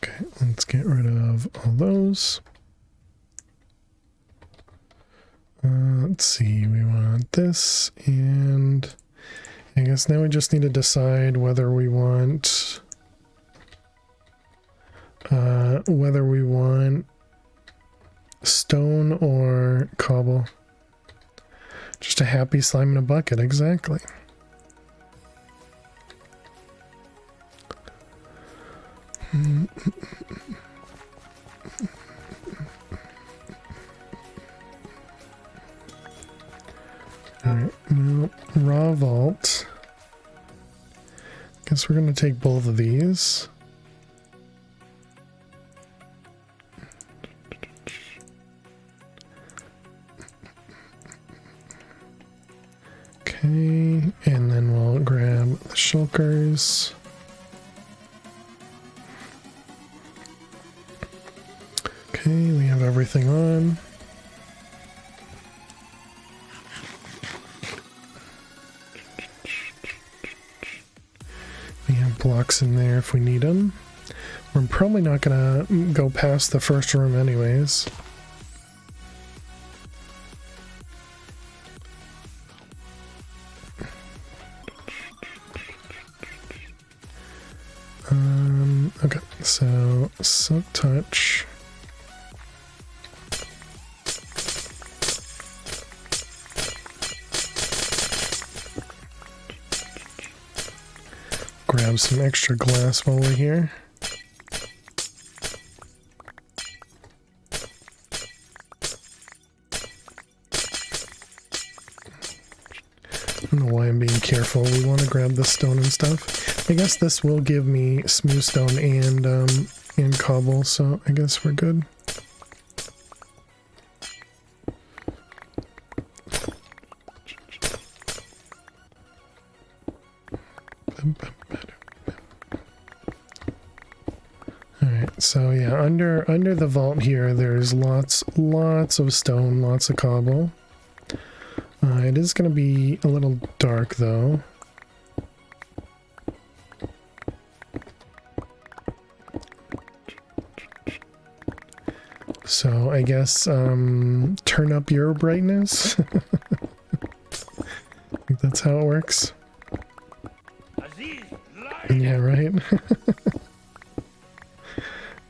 Okay, let's get rid of all those. Let's see, we want this, and I guess now we just need to decide whether we want stone or cobble. Just a happy slime in a bucket, exactly. Alright, well, raw vault. Guess we're gonna take both of these. Okay, and then we'll grab the shulkers. everything on. We have blocks in there if we need them. We're probably not gonna go past the first room anyways. Okay, so silk touch. Grab some extra glass while we're here. I don't know why I'm being careful. We want to grab the stone and stuff. I guess this will give me smooth stone and cobble, so I guess we're good. Alright, so yeah, under the vault here, there's lots of stone, lots of cobble. It is going to be a little dark though. So I guess turn up your brightness. I think that's how it works. Yeah, right.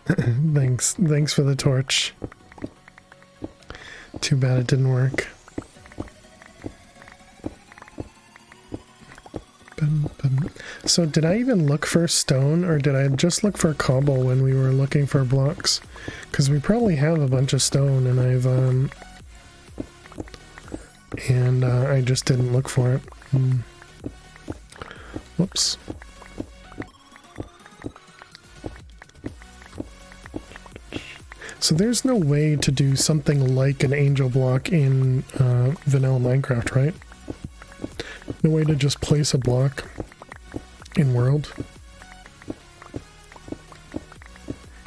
Thanks for the torch. Too bad it didn't work. So did I even look for stone, or did I just look for cobble when we were looking for blocks? Because we probably have a bunch of stone, and I just didn't look for it. Whoops. So there's no way to do something like an angel block in vanilla Minecraft, right? No way to just place a block in world.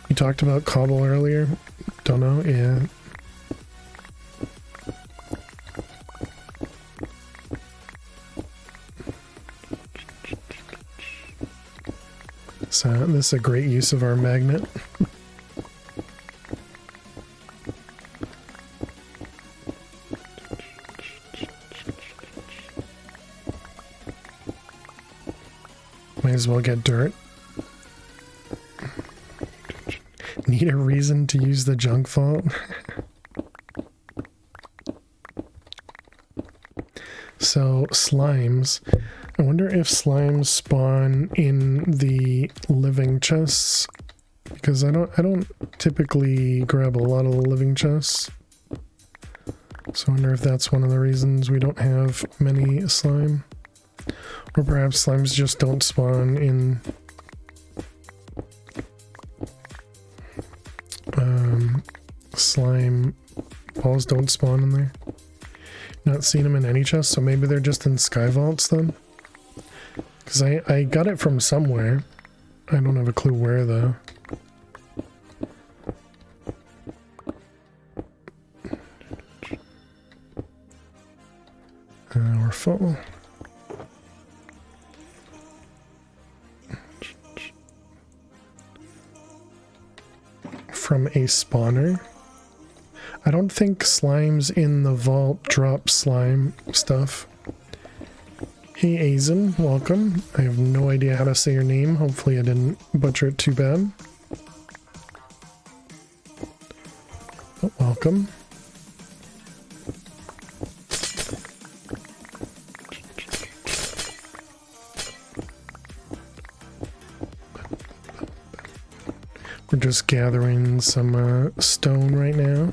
You talked about cobble earlier. Don't know. Yeah. So this is a great use of our magnet. Might as well get dirt. Need a reason to use the junk vault? So, slimes. I wonder if slimes spawn in the living chests, because I don't typically grab a lot of the living chests. So I wonder if that's one of the reasons we don't have many slime. Or perhaps slimes just don't spawn in slime balls don't spawn in there. Not seen them in any chest, so maybe they're just in sky vaults then. Because I got it from somewhere. I don't have a clue where though. We're full. From a spawner. I don't think slimes in the vault drop slime stuff. Hey Azen, welcome. I have no idea how to say your name. Hopefully I didn't butcher it too bad. Oh, welcome. We're just gathering some stone right now.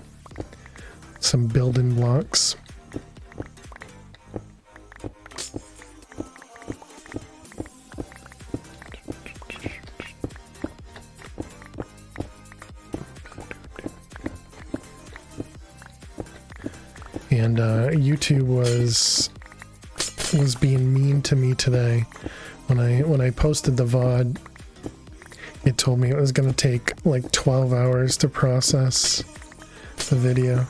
Some building blocks. And YouTube was being mean to me today when I posted the VOD. It told me it was going to take like 12 hours to process the video.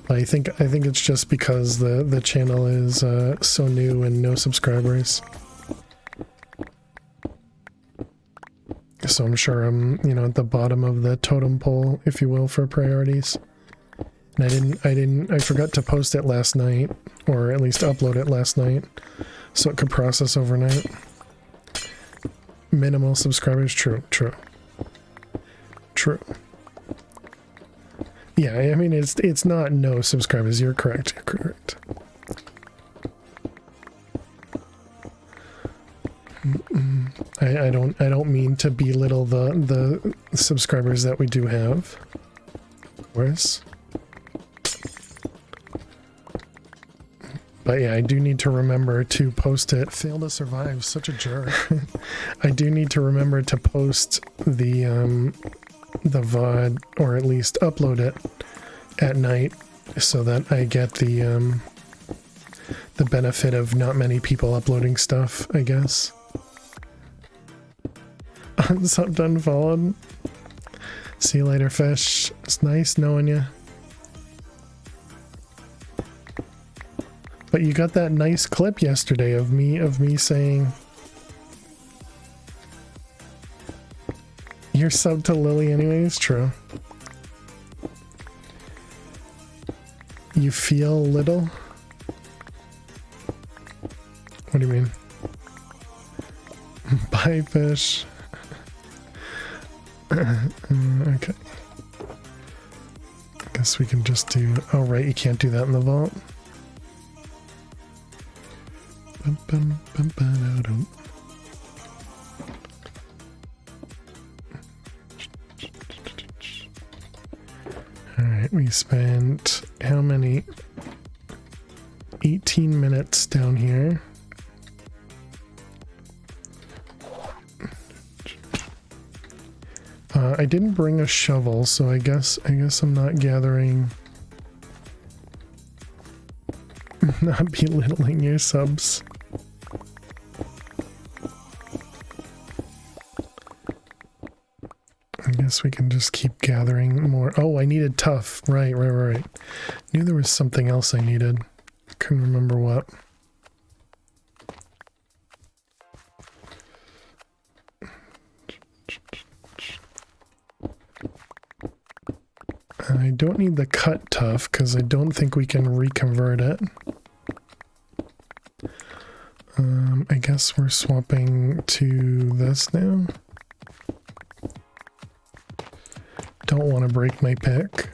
But I think it's just because the channel is so new and no subscribers. So I'm sure I'm, you know, at the bottom of the totem pole, if you will, for priorities. And I forgot to post it last night, or at least upload it last night, so it could process overnight. Minimal subscribers, true. Yeah, I mean, it's not no subscribers, you're correct. I don't mean to belittle the subscribers that we do have. Of course. But yeah, I do need to remember to post it. Fail to survive, such a jerk. I do need to remember to post the VOD, or at least upload it at night, so that I get the benefit of not many people uploading stuff, I guess. Unsubbed, unfollowed. See you later, fish. It's nice knowing you. But you got that nice clip yesterday of me saying you're sub to Lily anyways. True. You feel little? What do you mean? Bye, fish. Okay. Guess we can just do... Oh, right, you can't do that in the vault. Alright, we spent how many? 18 minutes down here. I didn't bring a shovel, so I guess I'm not gathering. Not belittling your subs. I guess we can just keep gathering more. Oh, I needed tough. Right. Knew there was something else I needed. Couldn't remember what. I don't need the cut tough because I don't think we can reconvert it. I guess we're swapping to this now. Don't want to break my pick.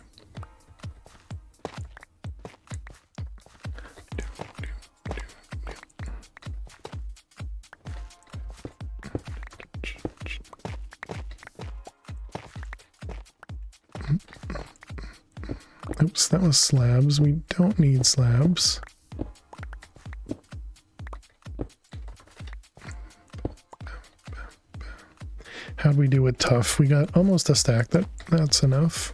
Oops, that was slabs. We don't need slabs. How'd we do with tough? We got almost a stack. That's enough.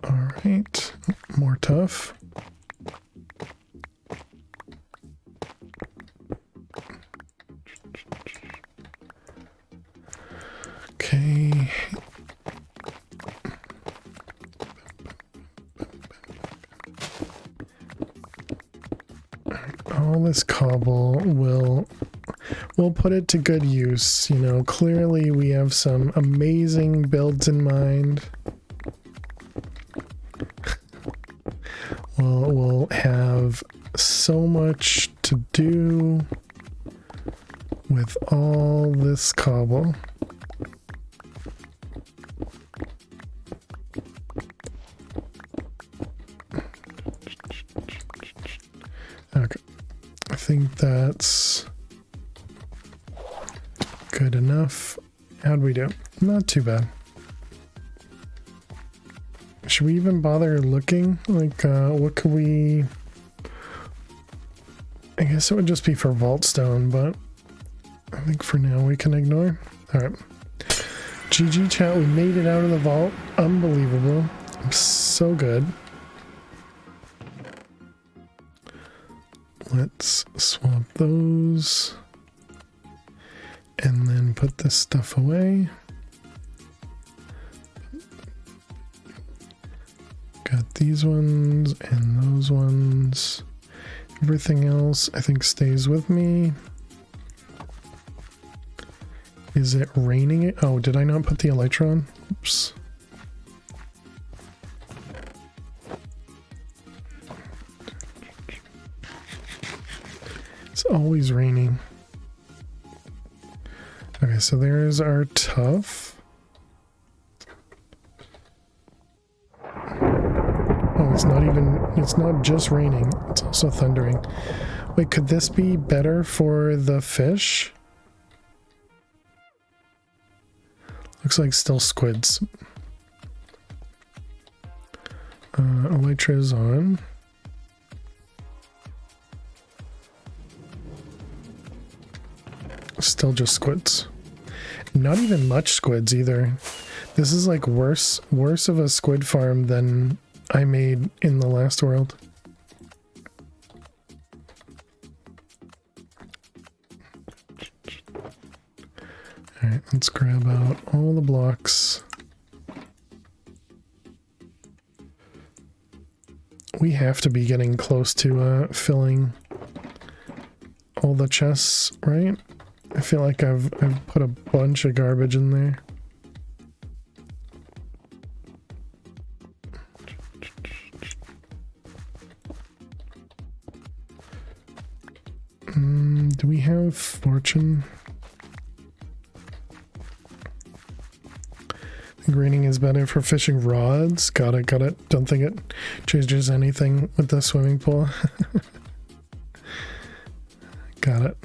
All right, more tough. Okay. All this cobble we'll put it to good use. You know, clearly we have some amazing builds in mind. We'll have so much to do with all this cobble. Okay, I think that's good enough. How'd we do? Not too bad. Should we even bother looking? Like, what could we... I guess it would just be for vault stone, but I think for now we can ignore. Alright. GG chat, we made it out of the vault. Unbelievable. So good. Let's swap those. And then put this stuff away. Got these ones and those ones. Everything else I think stays with me. Is it raining? Oh, did I not put the elytra on? Oops. It's always raining. Okay, so there's our tough. Oh, it's not just raining, it's also thundering. Wait, could this be better for the fish? Looks like still squids. Elytra is on. Still just squids. Not even much squids either. This is like worse of a squid farm than I made in the last world. Alright, let's grab out all the blocks. We have to be getting close to filling all the chests, right? I feel like I've put a bunch of garbage in there. Do we have fortune? Greening is better for fishing rods. Got it. Don't think it changes anything with the swimming pool. Got it.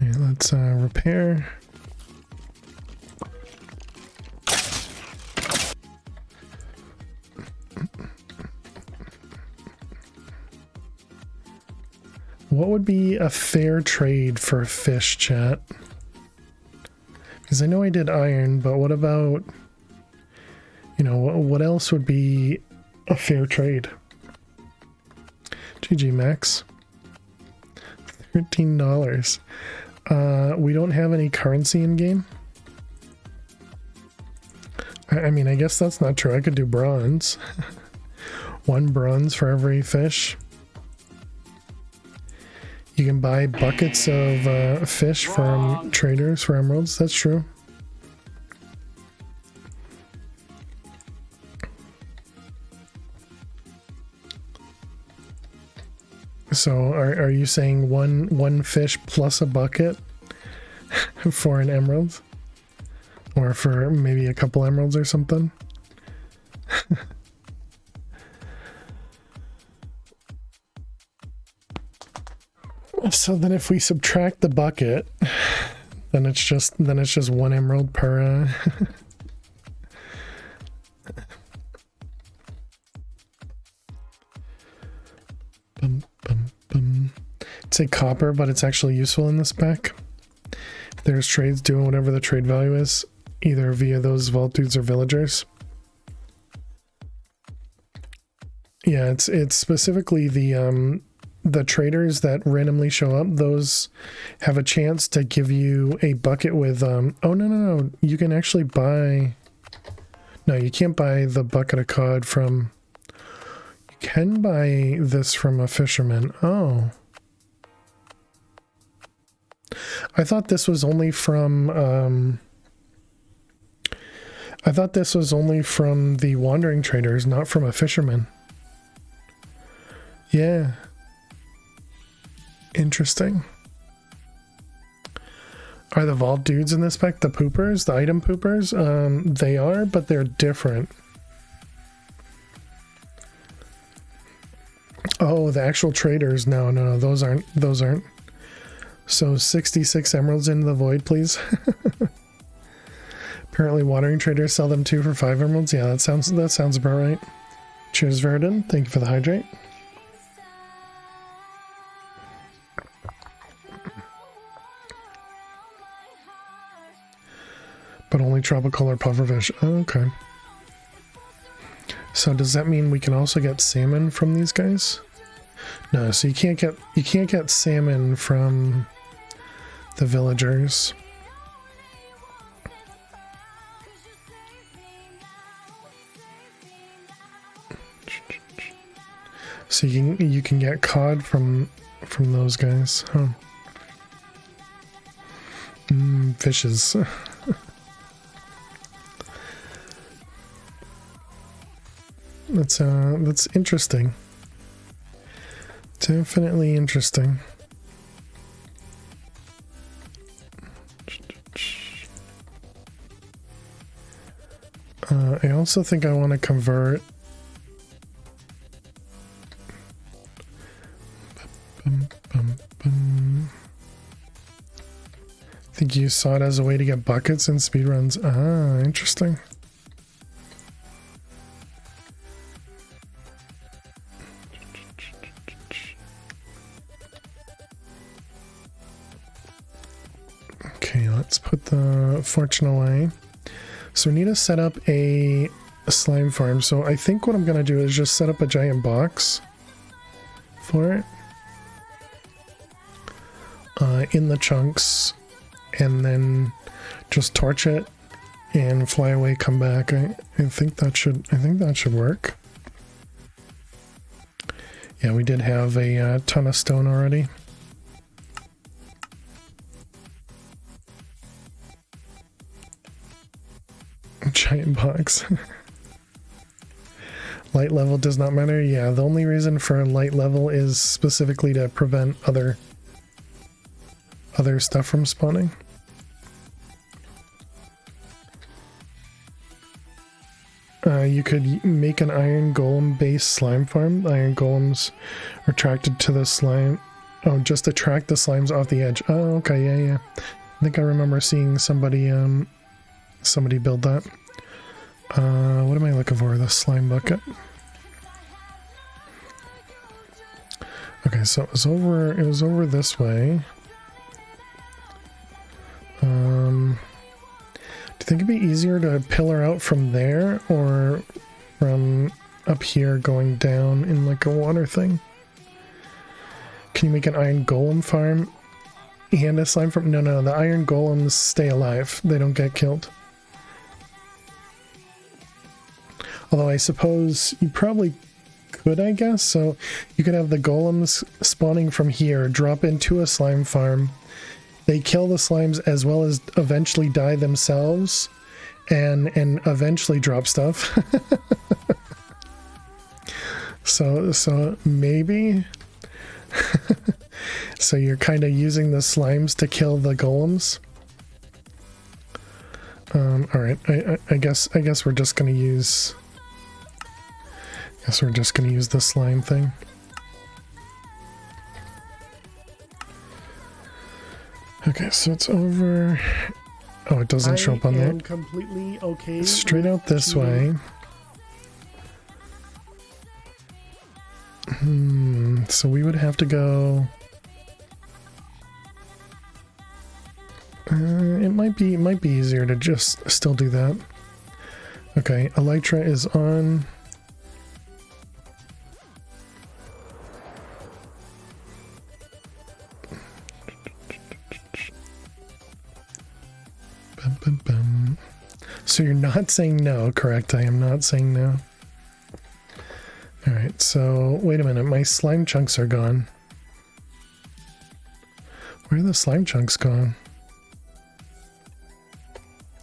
Okay, let's repair. What would be a fair trade for fish, chat? Because I know I did iron, but what about, you know, what else would be a fair trade? GG, Max. $13. We don't have any currency in game. I mean, I guess that's not true. I could do bronze. 1 bronze for every fish. You can buy buckets of fish from traders for emeralds. That's true. So are you saying one fish plus a bucket for an emerald? Or for maybe a couple emeralds or something? So then if we subtract the bucket, then it's just 1 emerald per It's a copper, but it's actually useful in this pack. There's trades doing whatever the trade value is, either via those vault dudes or villagers. Yeah, it's specifically the traders that randomly show up. Those have a chance to give you a bucket with oh no, you can actually buy, no, you can't buy the bucket of cod from, you can buy this from a fisherman. Oh, I thought this was only from the wandering traders, not from a fisherman. Yeah. Interesting. Are the vault dudes in this pack the poopers, the item poopers? They are, but they're different. Oh, the actual traders. No, those aren't. So 66 emeralds into the void, please. Apparently watering traders sell them 2 for 5 emeralds. Yeah, that sounds about right. Cheers, Verdun. Thank you for the hydrate. But only tropical or pufferfish. Oh, okay. So does that mean we can also get salmon from these guys? No, so you can't get salmon from the villagers. So you can get cod from those guys, huh? Fishes. That's interesting. Definitely interesting. I also think I want to convert. I think you saw it as a way to get buckets and speedruns. Ah, interesting. Okay, let's put the fortune away. So we need to set up a slime farm. So I think what I'm going to do is just set up a giant box for it in the chunks, and then just torch it and fly away, come back. I think that should work. Yeah, we did have a ton of stone already. Giant box. Light level does not matter. Yeah, the only reason for a light level is specifically to prevent other stuff from spawning. You could make an iron golem based slime farm. The iron golems are attracted to the slime. Oh, just attract the slimes off the edge. Oh, okay, yeah. I think I remember seeing somebody build that. What am I looking for? The slime bucket. Okay, so it was over this way. Do you think it'd be easier to pillar out from there or from up here going down in like a water thing? Can you make an iron golem farm and a slime farm? No, the iron golems stay alive. They don't get killed. Although I suppose you probably could, I guess. So you could have the golems spawning from here, drop into a slime farm. They kill the slimes as well as eventually die themselves and eventually drop stuff. So maybe. So you're kind of using the slimes to kill the golems. All right. I guess we're just gonna use. Guess we're just gonna use the slime thing. Okay, so it's over. Oh, it doesn't show up on there. I am completely okay. Straight out this way. So we would have to go. It might be easier to just still do that. Okay, Elytra is on. So you're not saying no, correct? I am not saying no. Alright, so wait a minute, my slime chunks are gone. Where are the slime chunks gone?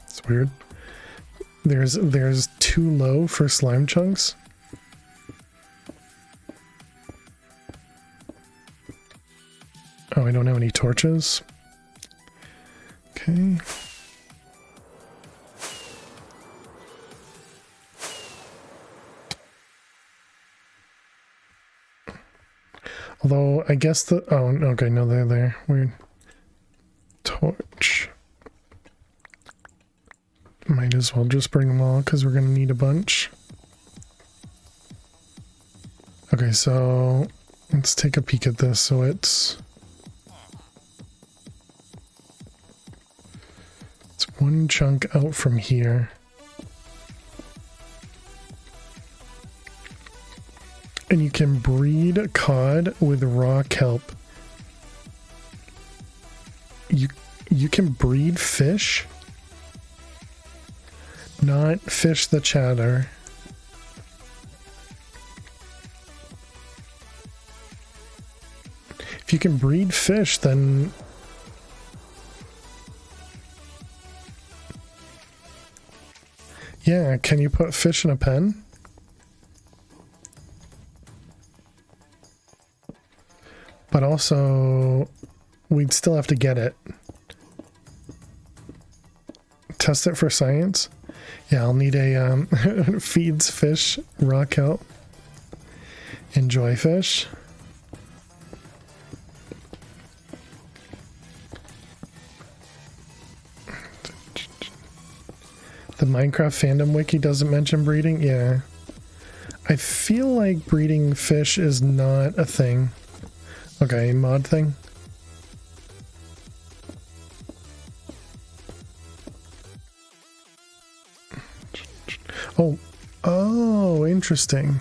It's weird. There's too low for slime chunks. Oh, I don't have any torches. Okay. Although, I guess the... Oh, okay, no, they're there. Weird. Torch. Might as well just bring them all, because we're going to need a bunch. Okay, so... Let's take a peek at this. So it's one chunk out from here. And you can breed cod with raw kelp. You can breed fish? Not fish the chatter. If you can breed fish, then yeah, can you put fish in a pen? But also, we'd still have to get it. Test it for science. Yeah, I'll need a feeds fish, raw kelp. Enjoy fish. The Minecraft fandom wiki doesn't mention breeding? Yeah. I feel like breeding fish is not a thing. Okay, mod thing. Oh, interesting.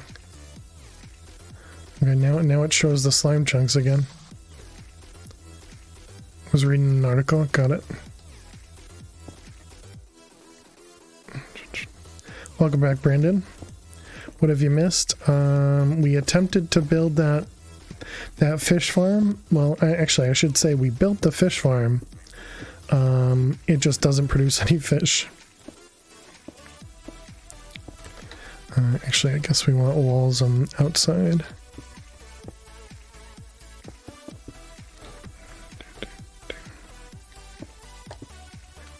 Okay, now it shows the slime chunks again. Was reading an article, got it. Welcome back, Brandon. What have you missed? We attempted to build that fish farm. Well, actually, I should say we built the fish farm. It just doesn't produce any fish. Actually, I guess we want walls on outside.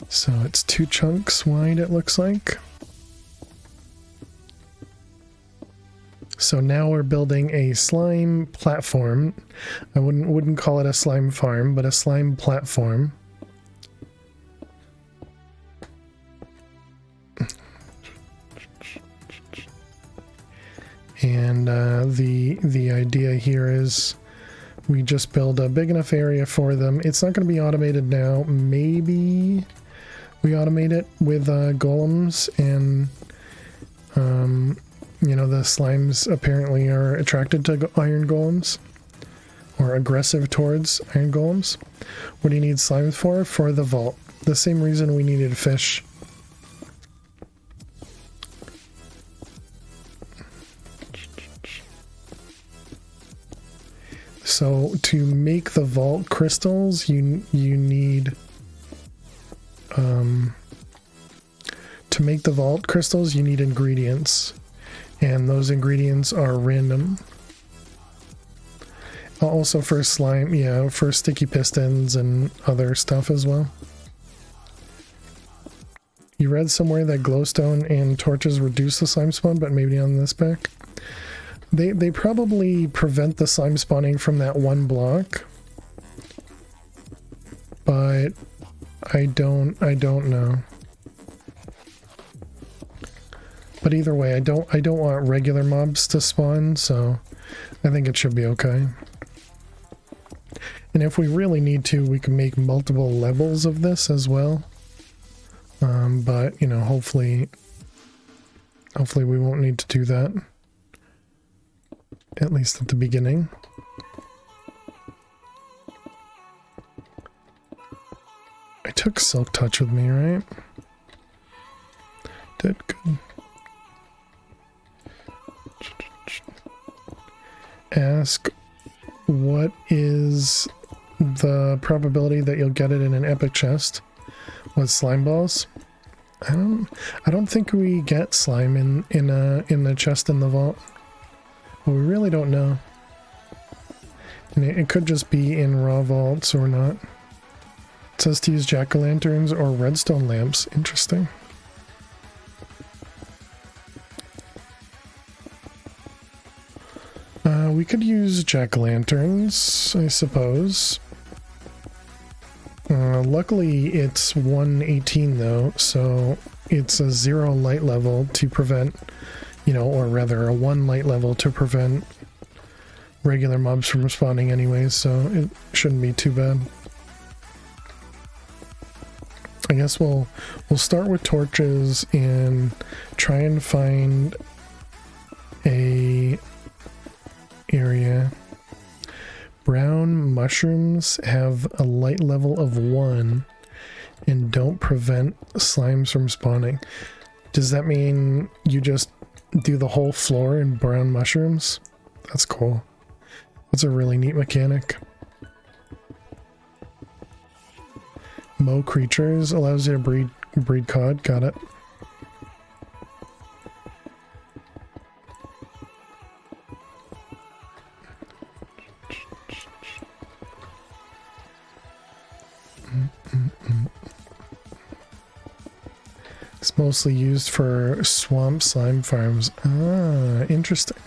So it's 2 chunks wide, it looks like. So now we're building a slime platform. I wouldn't call it a slime farm, but a slime platform. And the idea here is we just build a big enough area for them. It's not going to be automated now. Maybe we automate it with golems, and you know, the slimes apparently are attracted to iron golems, or aggressive towards iron golems. What do you need slimes for? For the vault. The same reason we needed fish. So to make the vault crystals, you need to make the vault crystals, you need ingredients, and those ingredients are random. Also for slime, yeah, for sticky pistons and other stuff as well. You read somewhere that glowstone and torches reduce the slime spawn, but maybe on this pack. They probably prevent the slime spawning from that one block, but I don't know. But either way, I don't want regular mobs to spawn, so I think it should be okay. And if we really need to, we can make multiple levels of this as well. But you know, hopefully we won't need to do that. At least at the beginning. I took Silk Touch with me, right? Did good. Ask what is the probability that you'll get it in an epic chest with slime balls? I don't think we get slime in a chest in the vault. Well, we really don't know. And it could just be in raw vaults or not. It says to use jack-o'-lanterns or redstone lamps. Interesting. We could use jack-o'-lanterns, I suppose. Luckily, it's 118 though, so it's a 0 light level to prevent, you know, or rather a 1 light level to prevent regular mobs from spawning anyways, so it shouldn't be too bad. I guess we'll start with torches and try and find a mushrooms have a light level of 1 and don't prevent slimes from spawning. Does that mean you just do the whole floor in brown mushrooms? That's cool. That's a really neat mechanic. Mow creatures allows you to breed cod. Got it. It's mostly used for swamp slime farms. Ah, interesting.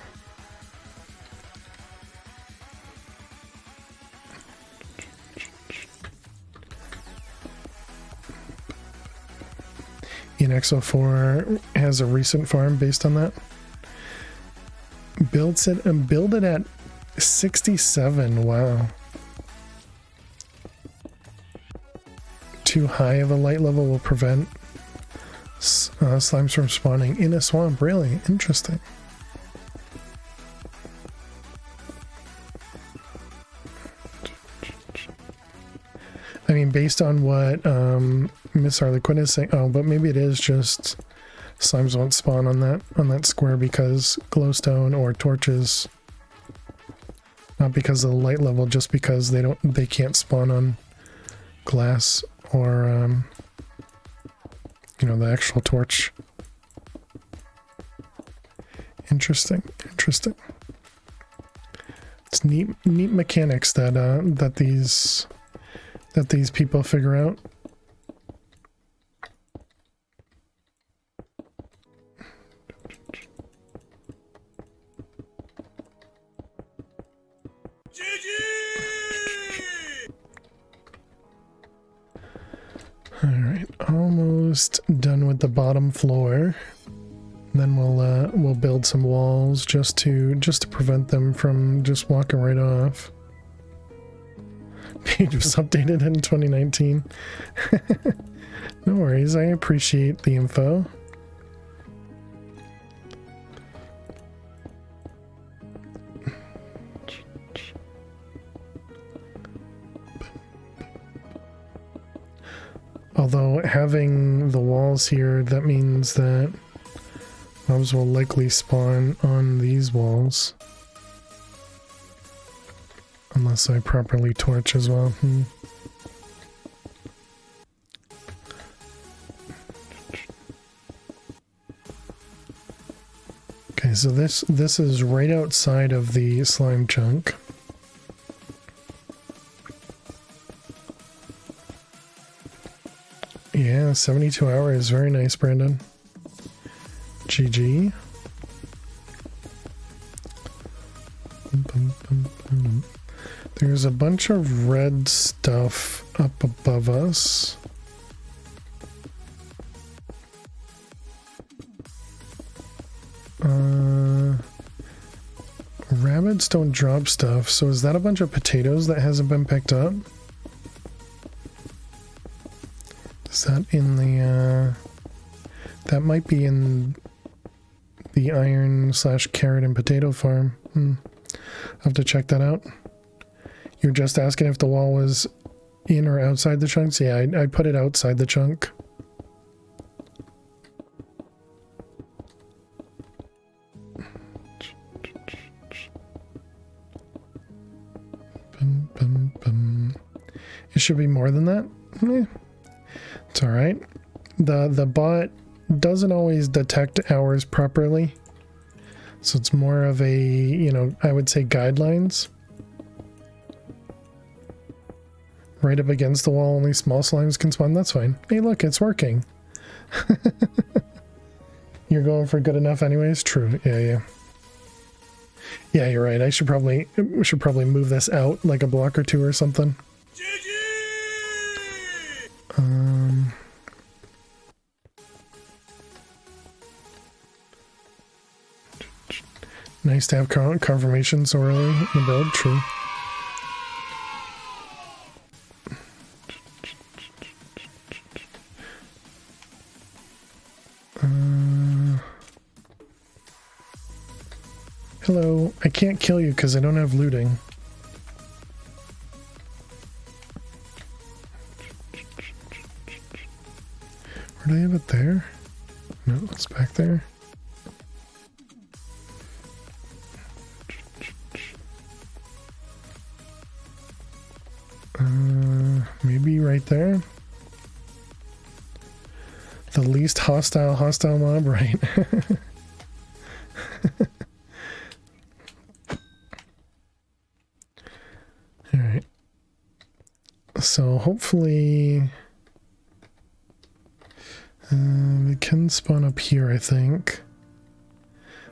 ENXO4 has a recent farm based on that. Build it at 67. Wow. Too high of a light level will prevent slimes from spawning in a swamp. Really interesting. I mean, based on what Miss Harlequin is saying, oh, but maybe it is just slimes won't spawn on that square because glowstone or torches, not because of the light level, just because they can't spawn on glass or you know, the actual torch. Interesting. It's neat mechanics that these people figure out. Alright, almost done with the bottom floor. Then we'll build some walls just to prevent them from just walking right off. Page was updated in 2019. No worries, I appreciate the info. Although having the walls here, that means that mobs will likely spawn on these walls. Unless I properly torch as well. Okay, so this is right outside of the slime chunk. Yeah, 72 hours. Very nice, Brandon. GG. There's a bunch of red stuff up above us. Rabbits don't drop stuff, so is that a bunch of potatoes that hasn't been picked up? Is that in the, that might be in the iron / carrot and potato farm. I'll have to check that out. You're just asking if the wall was in or outside the chunks? Yeah, I put it outside the chunk. It should be more than that. It's all right. The bot doesn't always detect hours properly, so it's more of a, you know, I would say guidelines. Right up against the wall, only small slimes can spawn. That's fine. Hey, look, it's working. You're going for good enough anyways? True. Yeah. Yeah, you're right. I should probably move this out like a block or two or something. Nice to have confirmation so early in the build. True. Hello. I can't kill you because I don't have looting. Where do I have it there? No, it's back there. Maybe right there. The least hostile mob, right? All right. So hopefully we can spawn up here, I think.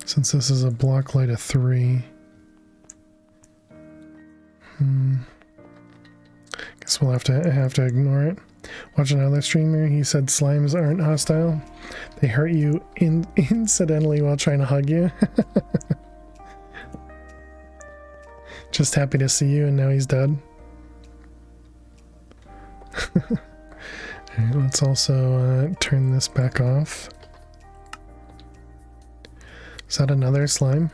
Since this is a block light of 3. Guess we'll have to ignore it. Watch another streamer, he said slimes aren't hostile. They hurt you incidentally while trying to hug you. Just happy to see you and now he's dead. Alright, let's also turn this back off. Is that another slime?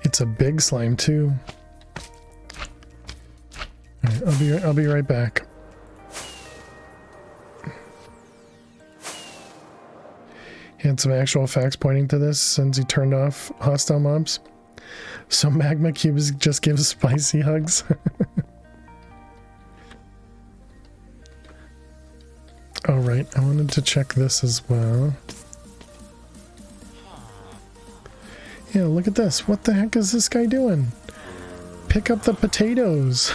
It's a big slime too. Alright, I'll be right back. He had some actual facts pointing to this since he turned off hostile mobs. So magma cubes just give spicy hugs. Oh right, I wanted to check this as well. Yeah, look at this. What the heck is this guy doing? Pick up the potatoes.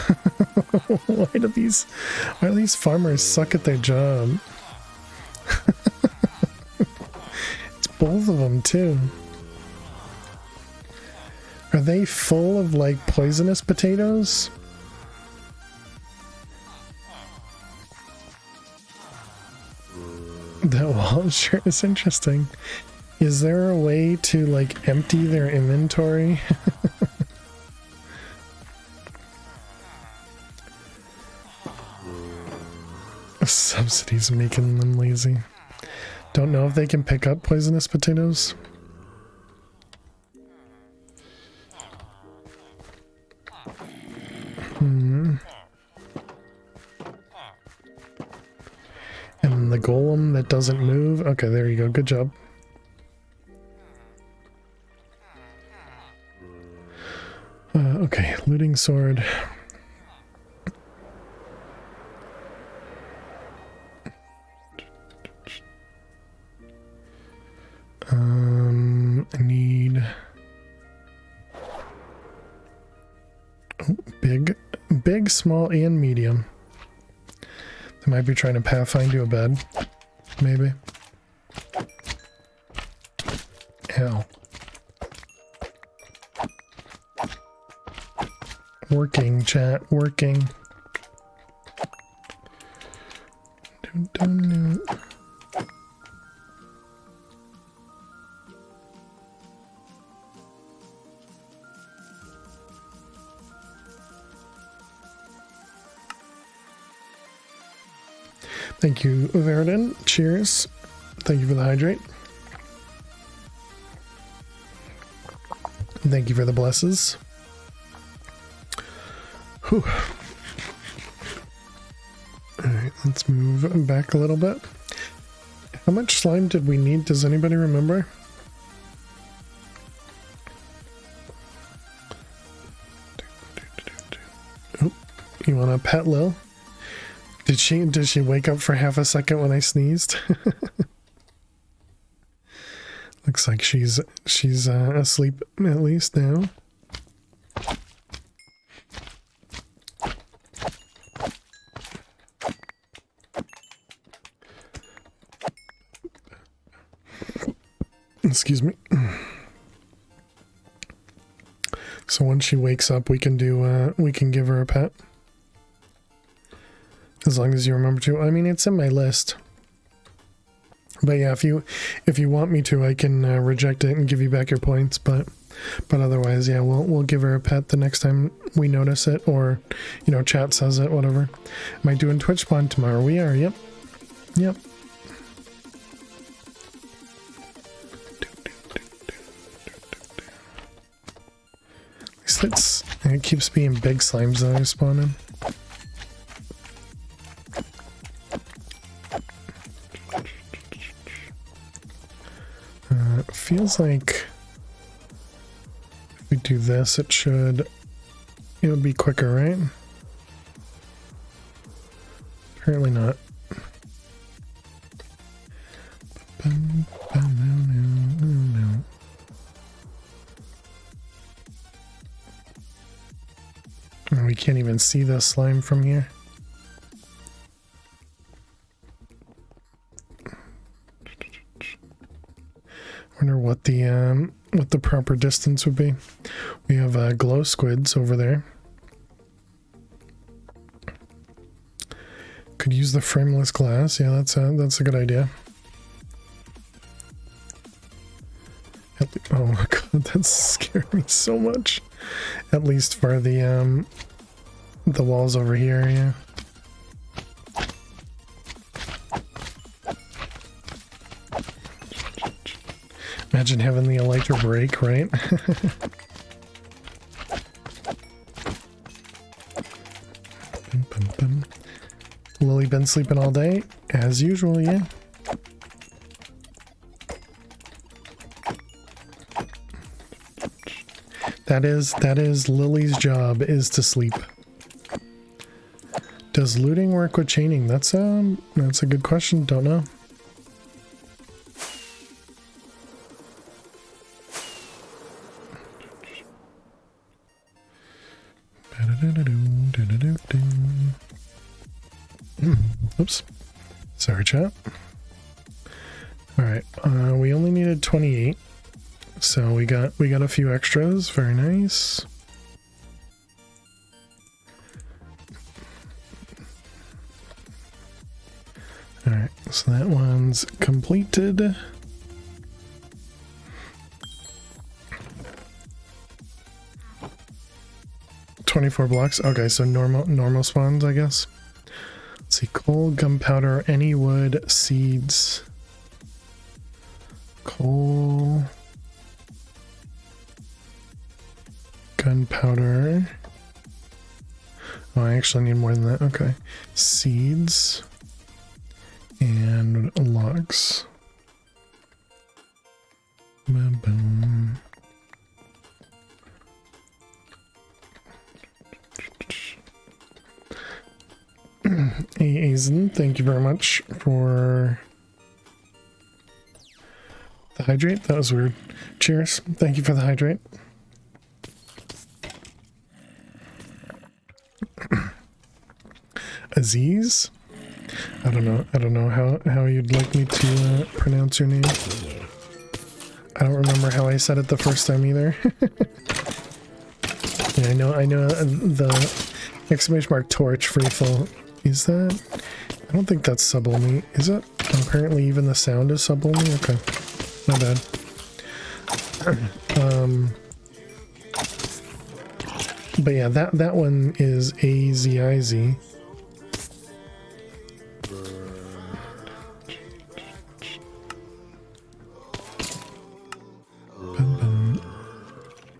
Why do these farmers suck at their job? It's both of them too. Are they full of like poisonous potatoes? That wall sure is interesting. Is there a way to like empty their inventory? Subsidies making them lazy. Don't know if they can pick up poisonous potatoes. And the golem that doesn't move. Okay, there you go. Good job. Okay, looting sword. I need big, small, and medium. They might be trying to pathfind you a bed. Maybe. Ow. Working, chat, working. Thank you, Verdin. Cheers. Thank you for the hydrate. Thank you for the blesses. Whew. Alright, let's move back a little bit. How much slime did we need? Does anybody remember? Oh, you want to pet Lil? Did she wake up for half a second when I sneezed? Looks like she's asleep at least now. Excuse me. So once she wakes up, we can give her a pet. As long as you remember to. I mean, it's in my list. But yeah, if you want me to, I can reject it and give you back your points. But otherwise, yeah, we'll give her a pet the next time we notice it, or chat says it, whatever. Am I doing Twitch Spawn tomorrow? We are. Yep. Yep. At least it keeps being big slimes that are spawning. It feels like if we do this, it would be quicker, right? Apparently not. Oh, we can't even see the slime from here. Wonder what the proper distance would be. We have glow squids over there. Could use the frameless glass. Yeah, that's a good idea. Oh my god, that scared me so much. At least for the walls over here, yeah. Imagine having the elytra break, right? Lily been sleeping all day, as usual, yeah. That is Lily's job, is to sleep. Does looting work with chaining? That's a good question. Don't know. Oops. Sorry, chat. All right. We only needed 28. So we got a few extras. Very nice. All right, so that one's completed. $24 blocks. Okay, so normal spawns, I guess. Let's see, coal, gunpowder, any wood, seeds, coal. Gunpowder. Oh, I actually need more than that. Okay. Seeds and logs. Boom, boom. Hey, Aizen, thank you very much for the hydrate. That was weird. Cheers. Thank you for the hydrate. Aziz? I don't know how you'd like me to pronounce your name. I don't remember how I said it the first time either. Yeah, I know the exclamation mark torch freefall. Is that? I don't think that's sub only, is it? Apparently even the sound is sub only. Okay. My bad. But yeah, that one is AZIZ.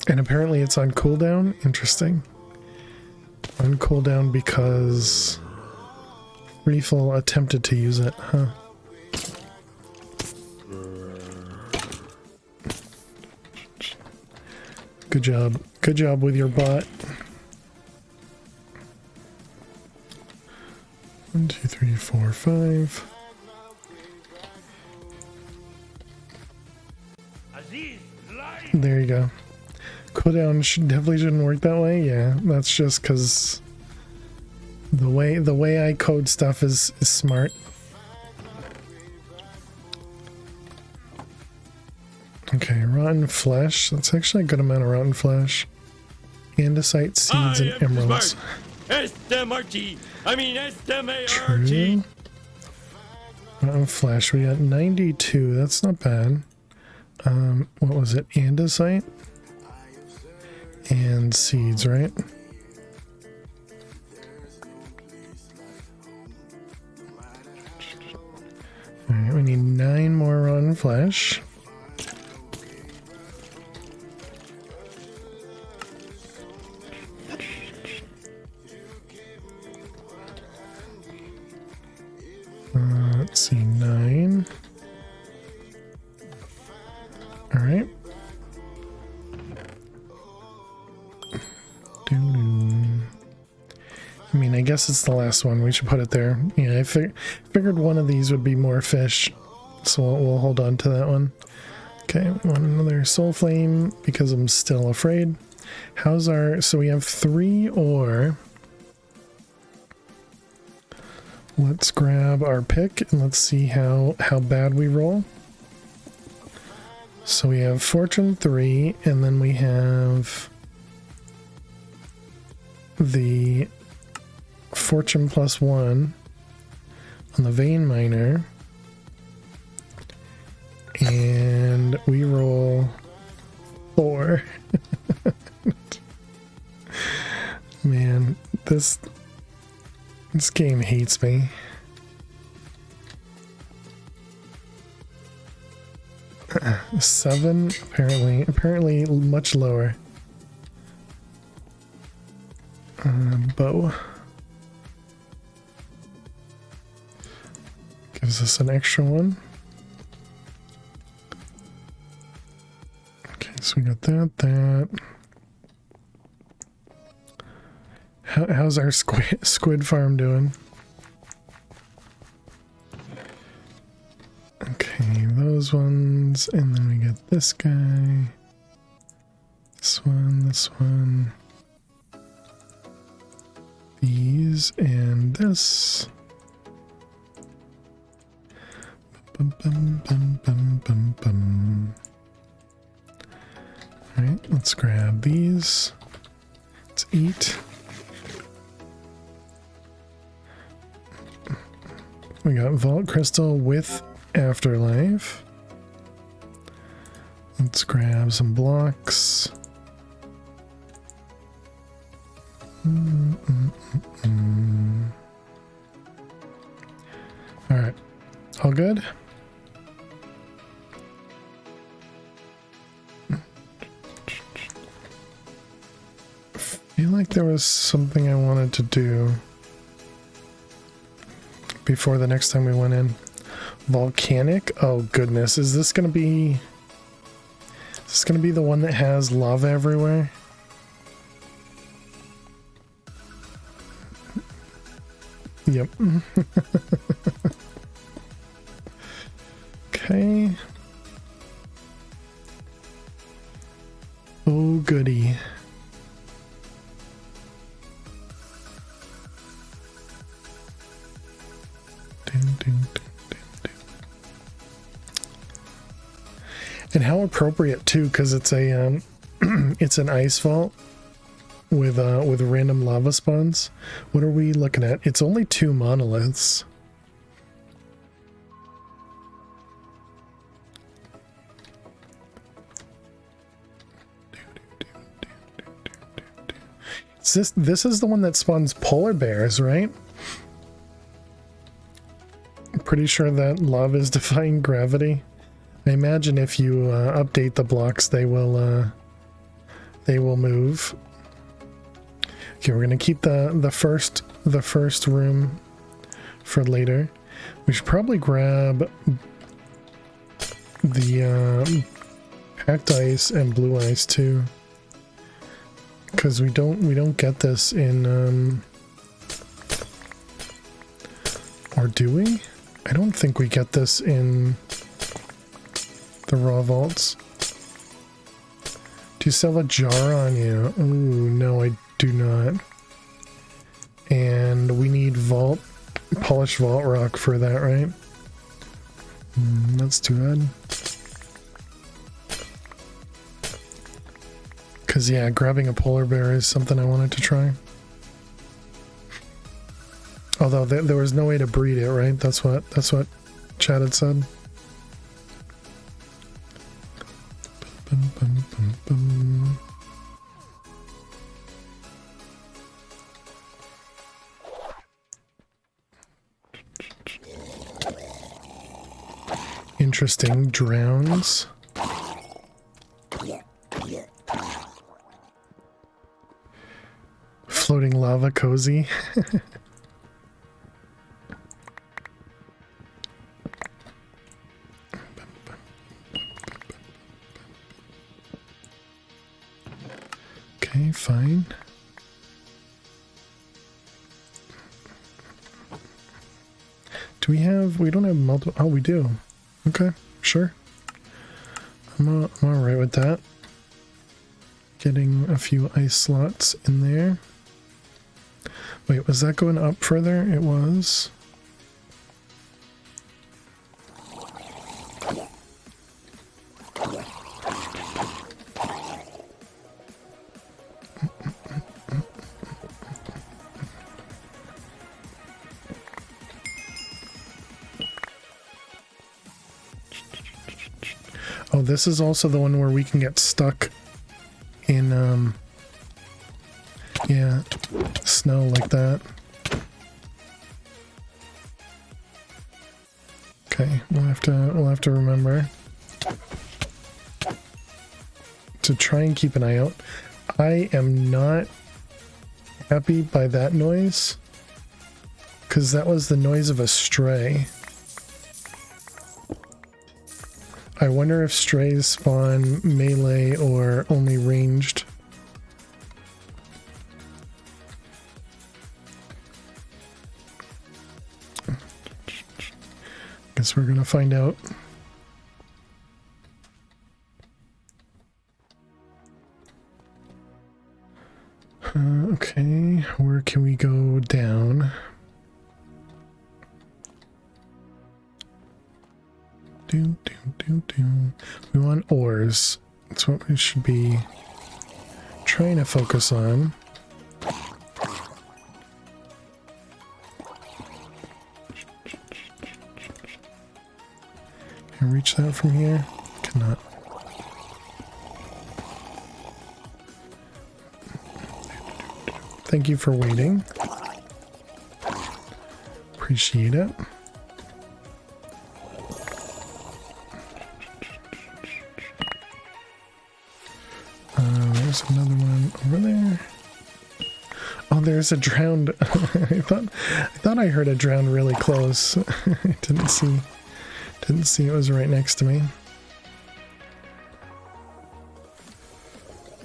And apparently it's on cooldown. Interesting. On cooldown because Reeful attempted to use it, huh? Good job. Good job with your bot. 1, 2, 3, 4, 5. There you go. Cooldown definitely shouldn't work that way. Yeah, that's just because the way I code stuff is smart. Okay, rotten flesh. That's actually a good amount of rotten flesh. Andesite, seeds, and emeralds. SMRT. I mean SMART. True. Rotten flesh. We got 92. That's not bad. What was it? Andesite and seeds, right? All right, we need 9 more rotten flesh. Let's see, 9. guess it's the last one. We should put it there. Yeah, I figured one of these would be more fish, so we'll hold on to that one. Okay, we want another soul flame because I'm still afraid. How's our... So we have 3 ore. Let's grab our pick and let's see how bad we roll. So we have Fortune 3, and then we have the Fortune +1 on the Vein Miner. And we roll 4. Man, this game hates me. Seven, apparently much lower. Bow gives us an extra one. Okay, so we got that. How's our squid farm doing? Okay, those ones, and then we get this guy, this one, these, and this. Bum, bum, bum, bum, bum, bum. All right, let's grab these. Let's eat. We got Vault Crystal with Afterlife. Let's grab some blocks. Alright. All good? I feel like there was something I wanted to do before the next time we went in. Volcanic? Oh goodness, is this gonna be the one that has lava everywhere? Yep. Okay. Oh goody. And how appropriate too, because it's a it's an ice vault with random lava spawns. What are we looking at? It's only 2 monoliths. This is the one that spawns polar bears, right? I'm pretty sure that lava is defying gravity. I imagine if you update the blocks, they will move. Okay, we're gonna keep the first room for later. We should probably grab the packed ice and blue ice too, because we don't get this in or do we? I don't think we get this in the raw vaults. Do you still have a jar on you? Oh no, I do not. And we need polished vault rock for that, right? That's too bad. Cause yeah, grabbing a polar bear is something I wanted to try. Although there was no way to breed it, right? That's what Chad had said. Bum, bum, bum, bum. Interesting. Drowns. Floating lava cozy. Okay, fine. Do we have, we don't have multiple, oh, we do. Okay, sure. I'm all right with that. Getting a few ice slots in there. Wait, was that going up further? It was. Oh, this is also the one where we can get stuck in, yeah, snow like that. Okay, we'll have to remember to try and keep an eye out. I am not happy by that noise, because that was the noise of a stray. I wonder if strays spawn melee or only ranged. Guess we're gonna find out. Okay, where can we go down? We want ores. That's what we should be trying to focus on. Can I reach that from here? Cannot. Thank you for waiting. Appreciate it. There's another one over there. Oh, there's a drowned. I thought I heard a drowned really close. I didn't see it was right next to me.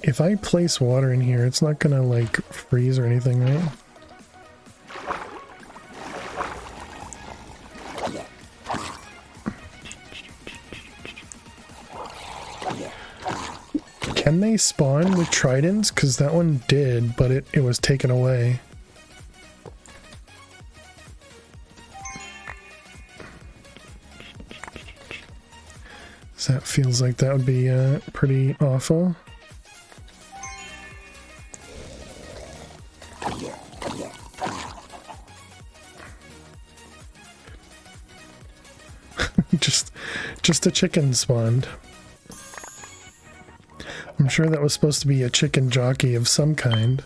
If I place water in here, it's not gonna like freeze or anything, right? Can they spawn with tridents? Because that one did, but it was taken away. So that feels like that would be pretty awful. just a chicken spawned. I'm sure that was supposed to be a chicken jockey of some kind.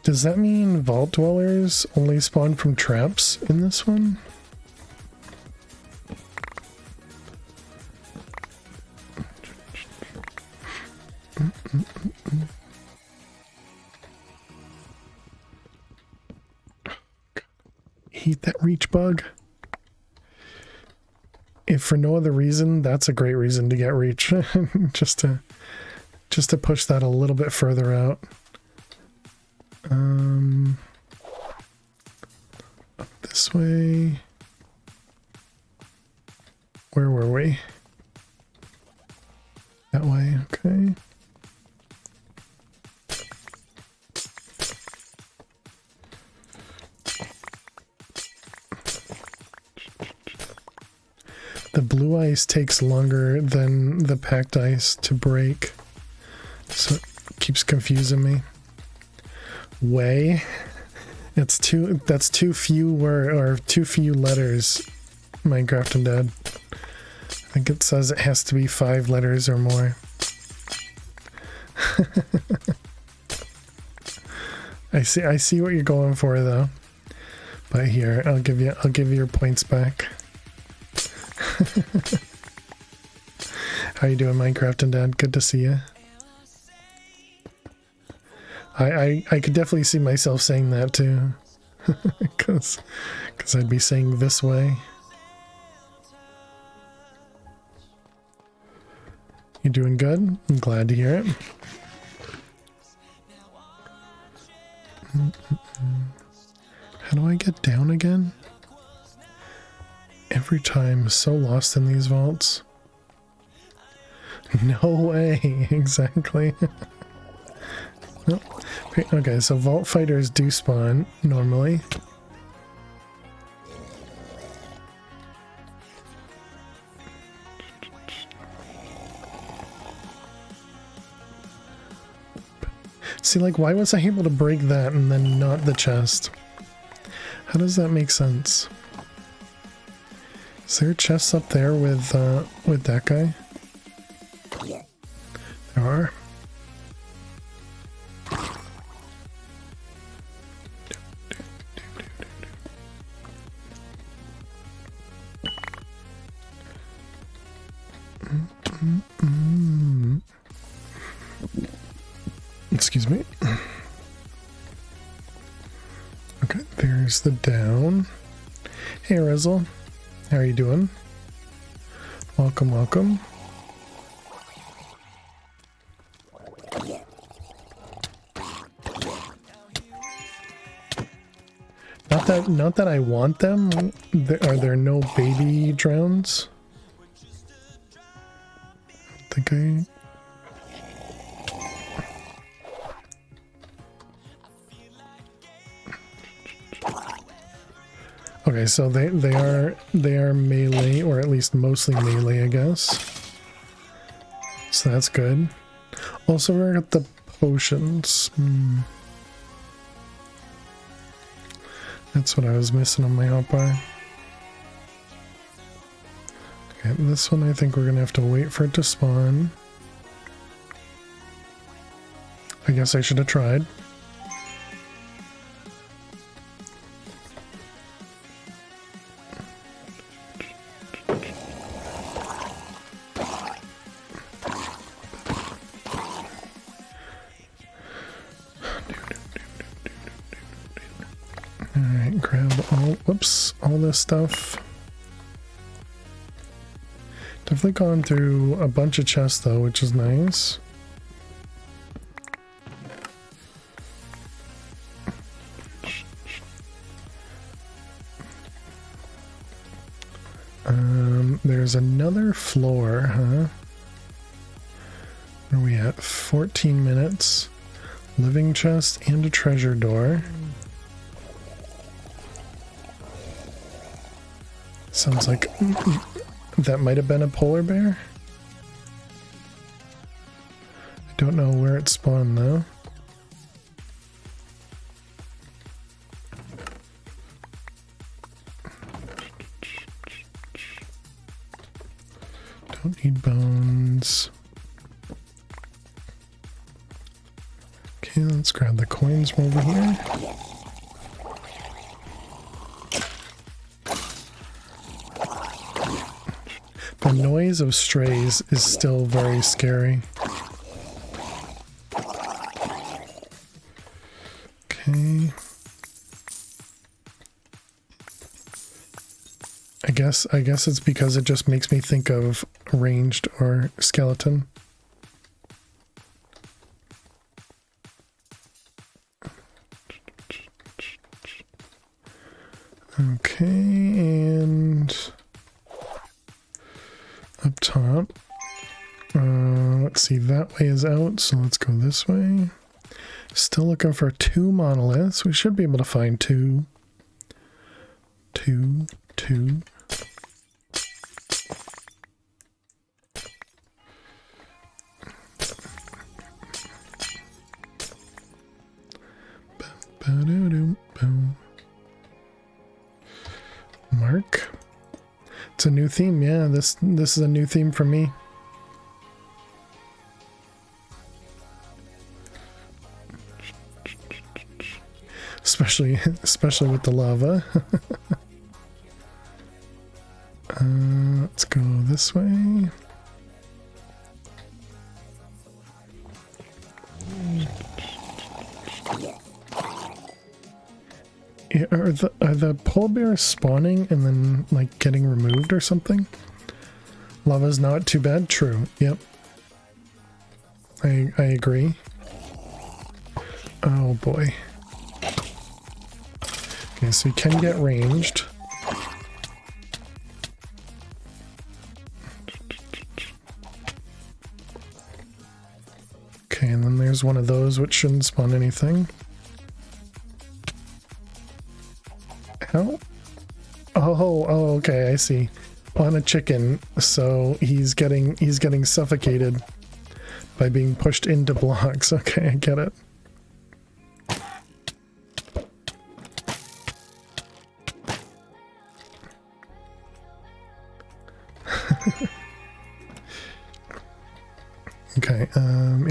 Does that mean vault dwellers only spawn from traps in this one? Hate that reach bug. If for no other reason, that's a great reason to get reach. just to push that a little bit further out. Up this way. Where were we? That way, okay. The blue ice takes longer than the packed ice to break, so it keeps confusing me. Way? That's too few letters, Minecraft and Dad. I think it says it has to be 5 letters or more. I see what you're going for though. But here, I'll give you your points back. How you doing, Minecraft and Dad? Good to see you. I could definitely see myself saying that too. Because I'd be saying this way. You doing good? I'm glad to hear it. How do I get down again? Every time, so lost in these vaults. No way, exactly. Oh, okay, so vault fighters do spawn normally. See, like, why was I able to break that and then not the chest? How does that make sense? Is there chests up there with that guy? There are. Excuse me. Okay, there's the down. Hey Rizzle, how are you doing? Welcome, welcome. Not that I want them. Are there no baby drowns? I think I... Okay, so they are melee, or at least mostly melee, I guess. So that's good. Also, we're at the potions. That's what I was missing on my hotbar. Okay, this one I think we're gonna have to wait for it to spawn. I guess I should have tried. Alright, grab all this stuff. Definitely gone through a bunch of chests though, which is nice. There's another floor, huh? Where are we at? 14 minutes. Living chest and a treasure door. Sounds like that might have been a polar bear. I don't know where it spawned though. Don't need bones. Okay, let's grab the coins from over here. The noise of strays is still very scary. Okay. I guess it's because it just makes me think of ranged or skeleton. Okay, and up top. Let's see, that way is out, so let's go this way. Still looking for 2 monoliths. We should be able to find 2. 2. Mark. It's a new theme, yeah. This is a new theme for me. Especially with the lava. Let's go this way. Yeah, are the polar bears spawning and then like getting removed or something? Lava's not too bad. True. Yep. I agree. Oh boy. Okay, so you can get ranged. Okay, and then there's one of those which shouldn't spawn anything. How? Oh, okay, I see. On a chicken, so he's getting suffocated by being pushed into blocks. Okay, I get it. Okay,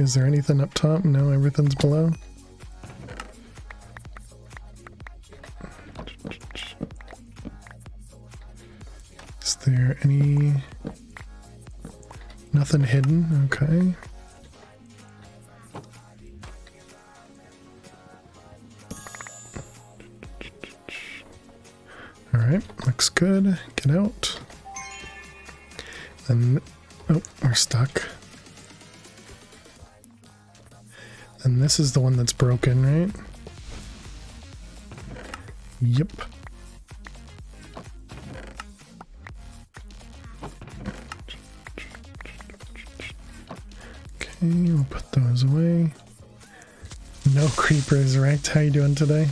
is there anything up top? No, everything's below. Is there any... Nothing hidden? Okay. Alright, looks good. Get out. And... Oh, we're stuck. And this is the one that's broken, right? Yep. Okay, we'll put those away. No creepers, right? How you doing today?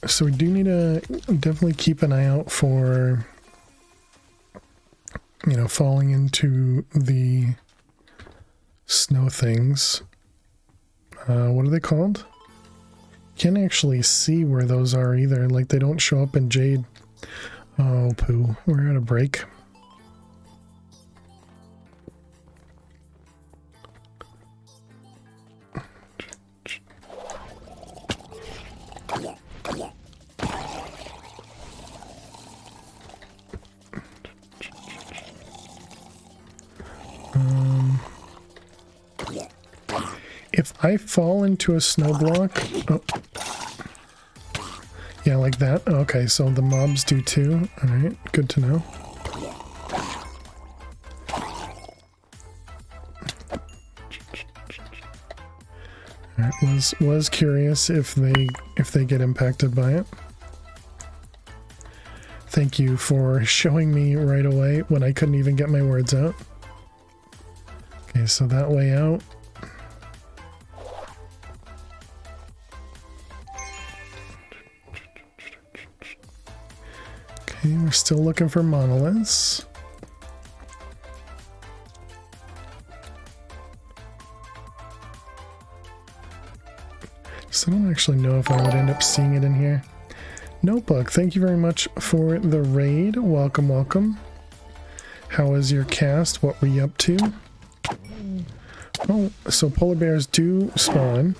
So we do need to definitely keep an eye out for, you know, falling into the snow things. What are they called? Can't actually see where those are either. Like, they don't show up in Jade. Oh, poo. We're at a break. If I fall into a snow block... Oh. Yeah, like that. Okay, so the mobs do too. Alright, good to know. Alright, was curious if they get impacted by it. Thank you for showing me right away when I couldn't even get my words out. Okay, so that way out. Okay, we're still looking for monoliths. So I don't actually know if I would end up seeing it in here. Notebook, thank you very much for the raid. Welcome, welcome. How was your cast? What were you up to? Oh, so polar bears do spawn.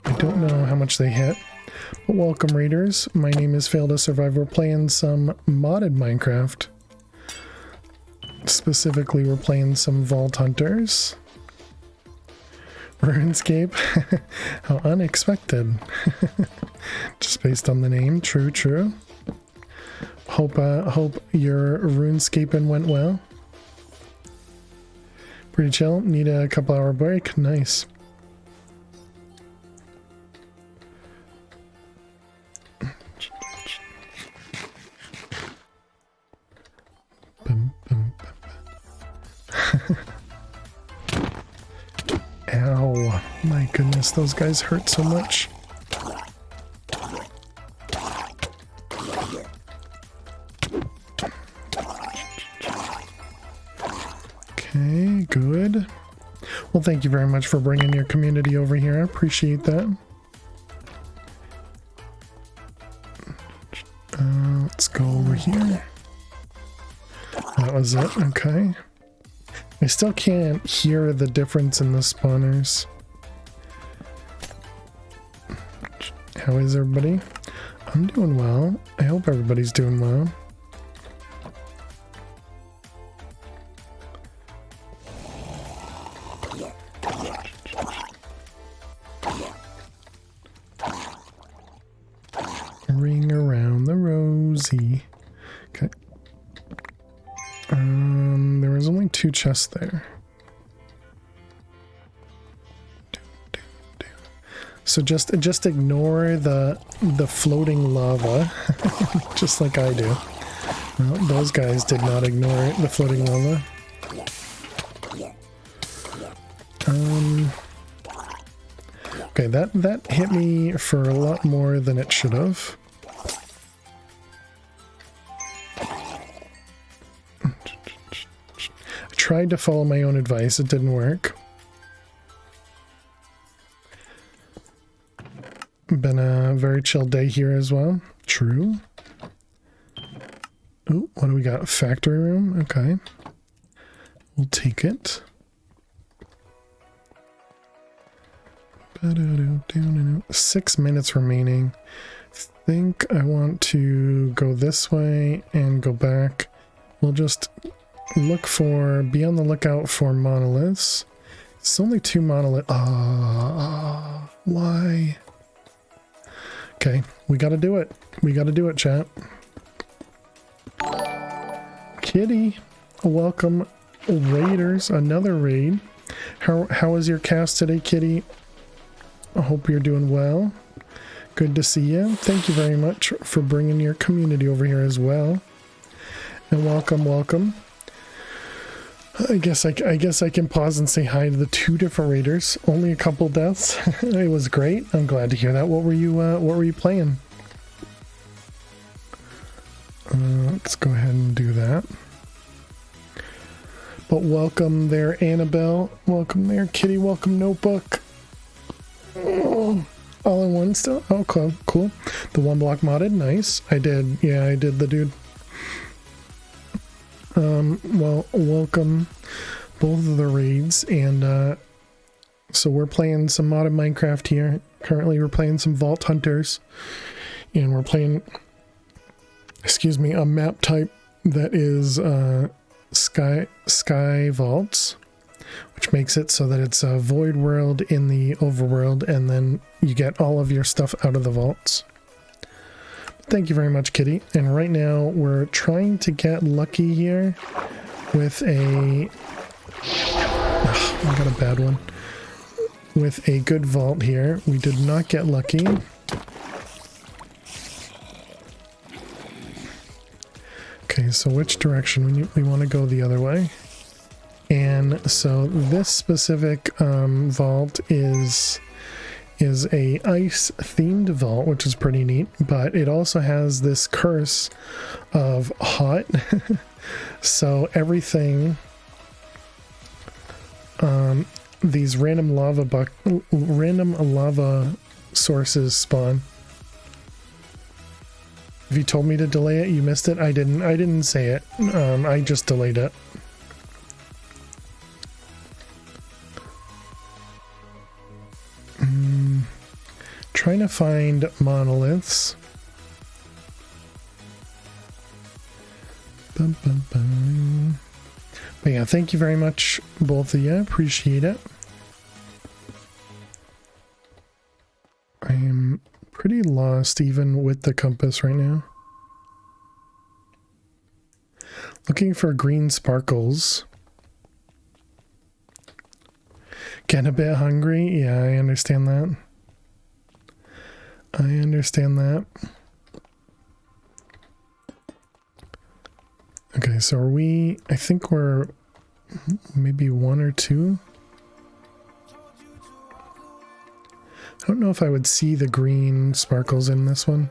I don't know how much they hit, but welcome raiders. My name is Fail to Survive. We're playing some modded Minecraft. Specifically, we're playing some Vault Hunters. RuneScape. How unexpected. Just based on the name. True, true. Hope your RuneScaping went well. Pretty chill. Need a couple hour break. Nice. Ow. My goodness, those guys hurt so much. Okay, good. Well, thank you very much for bringing your community over here. I appreciate that. Let's go over here. That was it. Okay. I still can't hear the difference in the spawners. How is everybody? I'm doing well. I hope everybody's doing well. see. Okay. There was only 2 chests there. So just ignore the floating lava, just like I do. Well, those guys did not ignore the floating lava. Okay, that hit me for a lot more than it should have. I tried to follow my own advice, it didn't work. Been a very chill day here as well. True. Ooh, what do we got? Factory room? Okay. We'll take it. 6 minutes remaining. Think I want to go this way and go back. We'll just be on the lookout for monoliths. It's only 2 monoliths. Why? Okay, we gotta do it. We gotta do it, chat. Kitty, welcome, raiders. Another raid. How was your cast today, Kitty? I hope you're doing well. Good to see you. Thank you very much for bringing your community over here as well. And welcome, welcome. I guess I can pause and say hi to the 2 different raiders. Only a couple deaths. It was great. I'm glad to hear that. What were you playing? Let's go ahead and do that. But welcome there, Annabelle. Welcome there, Kitty. Welcome, Notebook. Oh, all in one still? Oh, cool. The 1 block modded. Nice. I did the dude. Well, welcome both of the raids, and so we're playing some modded Minecraft here. Currently we're playing some Vault Hunters, and we're playing, a map type that is Sky Vaults, which makes it so that it's a void world in the overworld, and then you get all of your stuff out of the vaults. Thank you very much, Kitty. And right now we're trying to get lucky here with I got a bad one. With a good vault here. We did not get lucky. Okay, so which direction? We want to go the other way. And so this specific vault is a ice themed vault, which is pretty neat, but it also has this curse of hot. So everything, these random lava sources spawn. If you told me to delay it, you missed it. I didn't say it. I just delayed it. Trying to find monoliths. Bum, bum, bum. But yeah, thank you very much, both of you. Appreciate it. I am pretty lost even with the compass right now. Looking for green sparkles. Getting a bit hungry. Yeah, I understand that. I understand that. Okay, so are we... I think we're maybe 1 or 2. I don't know if I would see the green sparkles in this one.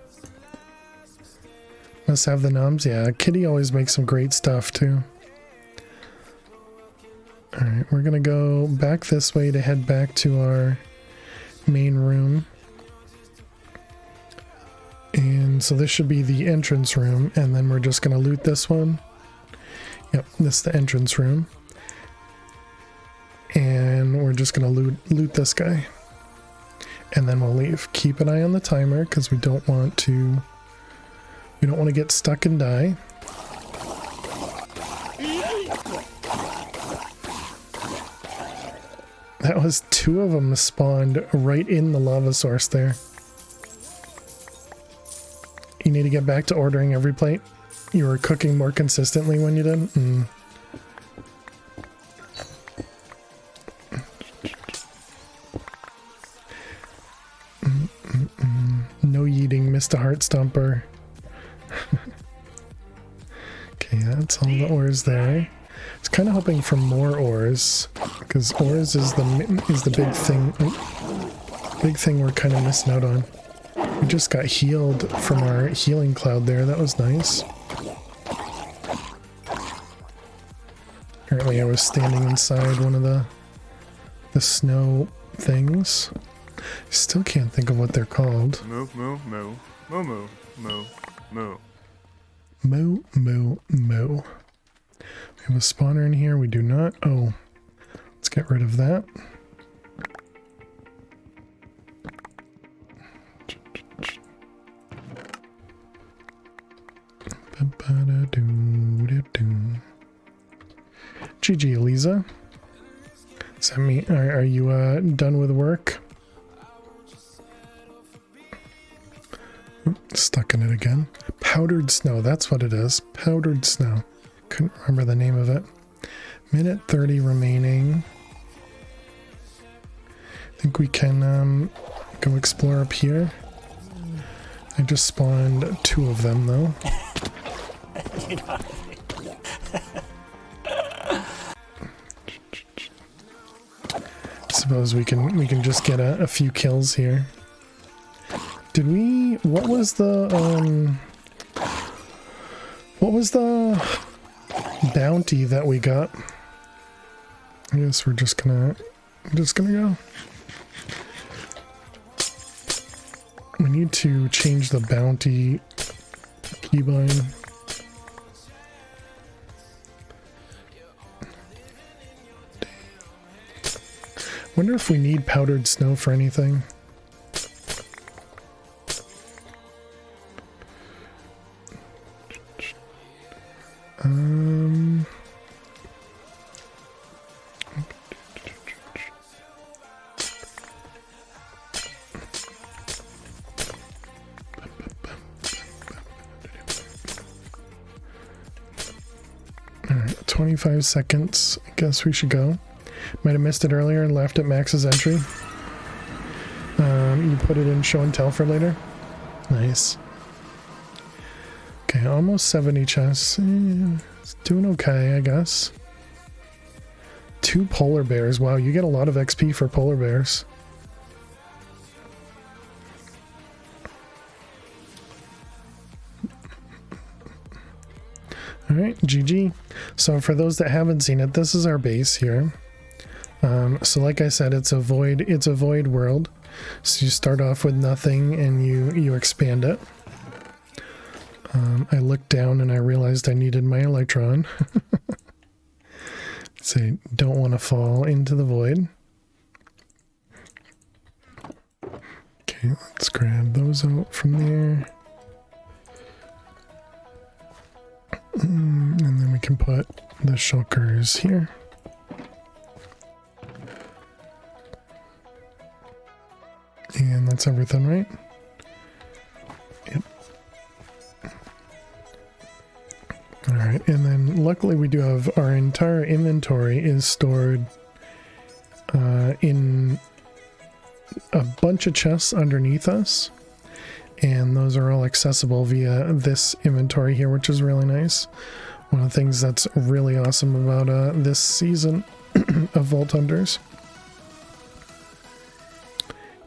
Must have the noms. Yeah, Kitty always makes some great stuff too. Alright, we're gonna go back this way to head back to our main room. And so this should be the entrance room, and then we're just gonna loot this one. Yep, this is the entrance room. And we're just gonna loot this guy. And then we'll leave. Keep an eye on the timer because we don't want to get stuck and die. That was 2 of them spawned right in the lava source there. You need to get back to ordering every plate. You were cooking more consistently when you did. No yeeting, Mr. Heartstomper. Okay, that's all the ores there. I was kind of hoping for more ores, because ores is the big thing. Big thing we're kind of missing out on. We just got healed from our healing cloud there. That was nice. Apparently I was standing inside one of the snow things. Still can't think of what they're called. Moo, moo, moo, moo, moo, moo, moo. Moo, moo, moo. We have a spawner in here. We do not. Oh, let's get rid of that. GG, Eliza. Does that mean, are you done with work? Stuck in it again. Powdered snow, that's what it is. Powdered snow. Couldn't remember the name of it. Minute 30 remaining. I think we can go explore up here. I just spawned 2 of them though. Suppose we can just get a few kills here. Did we? What was the bounty that we got? I guess we're just gonna go. We need to change the bounty keybind. Wonder if we need powdered snow for anything. Alright, 25 seconds. I guess we should go. Might have missed it earlier and left at Max's entry. You put it in show and tell for later. Nice. Okay, almost 70 chests. It's doing okay, I guess. 2 polar bears. Wow, you get a lot of XP for polar bears. Alright, GG. So for those that haven't seen it, this is our base here. So like I said, it's a void world. So you start off with nothing and you expand it. I looked down and I realized I needed my electron. So don't want to fall into the void. Okay, let's grab those out from there. And then we can put the shulkers here. And that's everything, right? Yep. Alright, and then luckily we do have our entire inventory is stored in a bunch of chests underneath us. And those are all accessible via this inventory here, which is really nice. One of the things that's really awesome about this season of Vault Hunters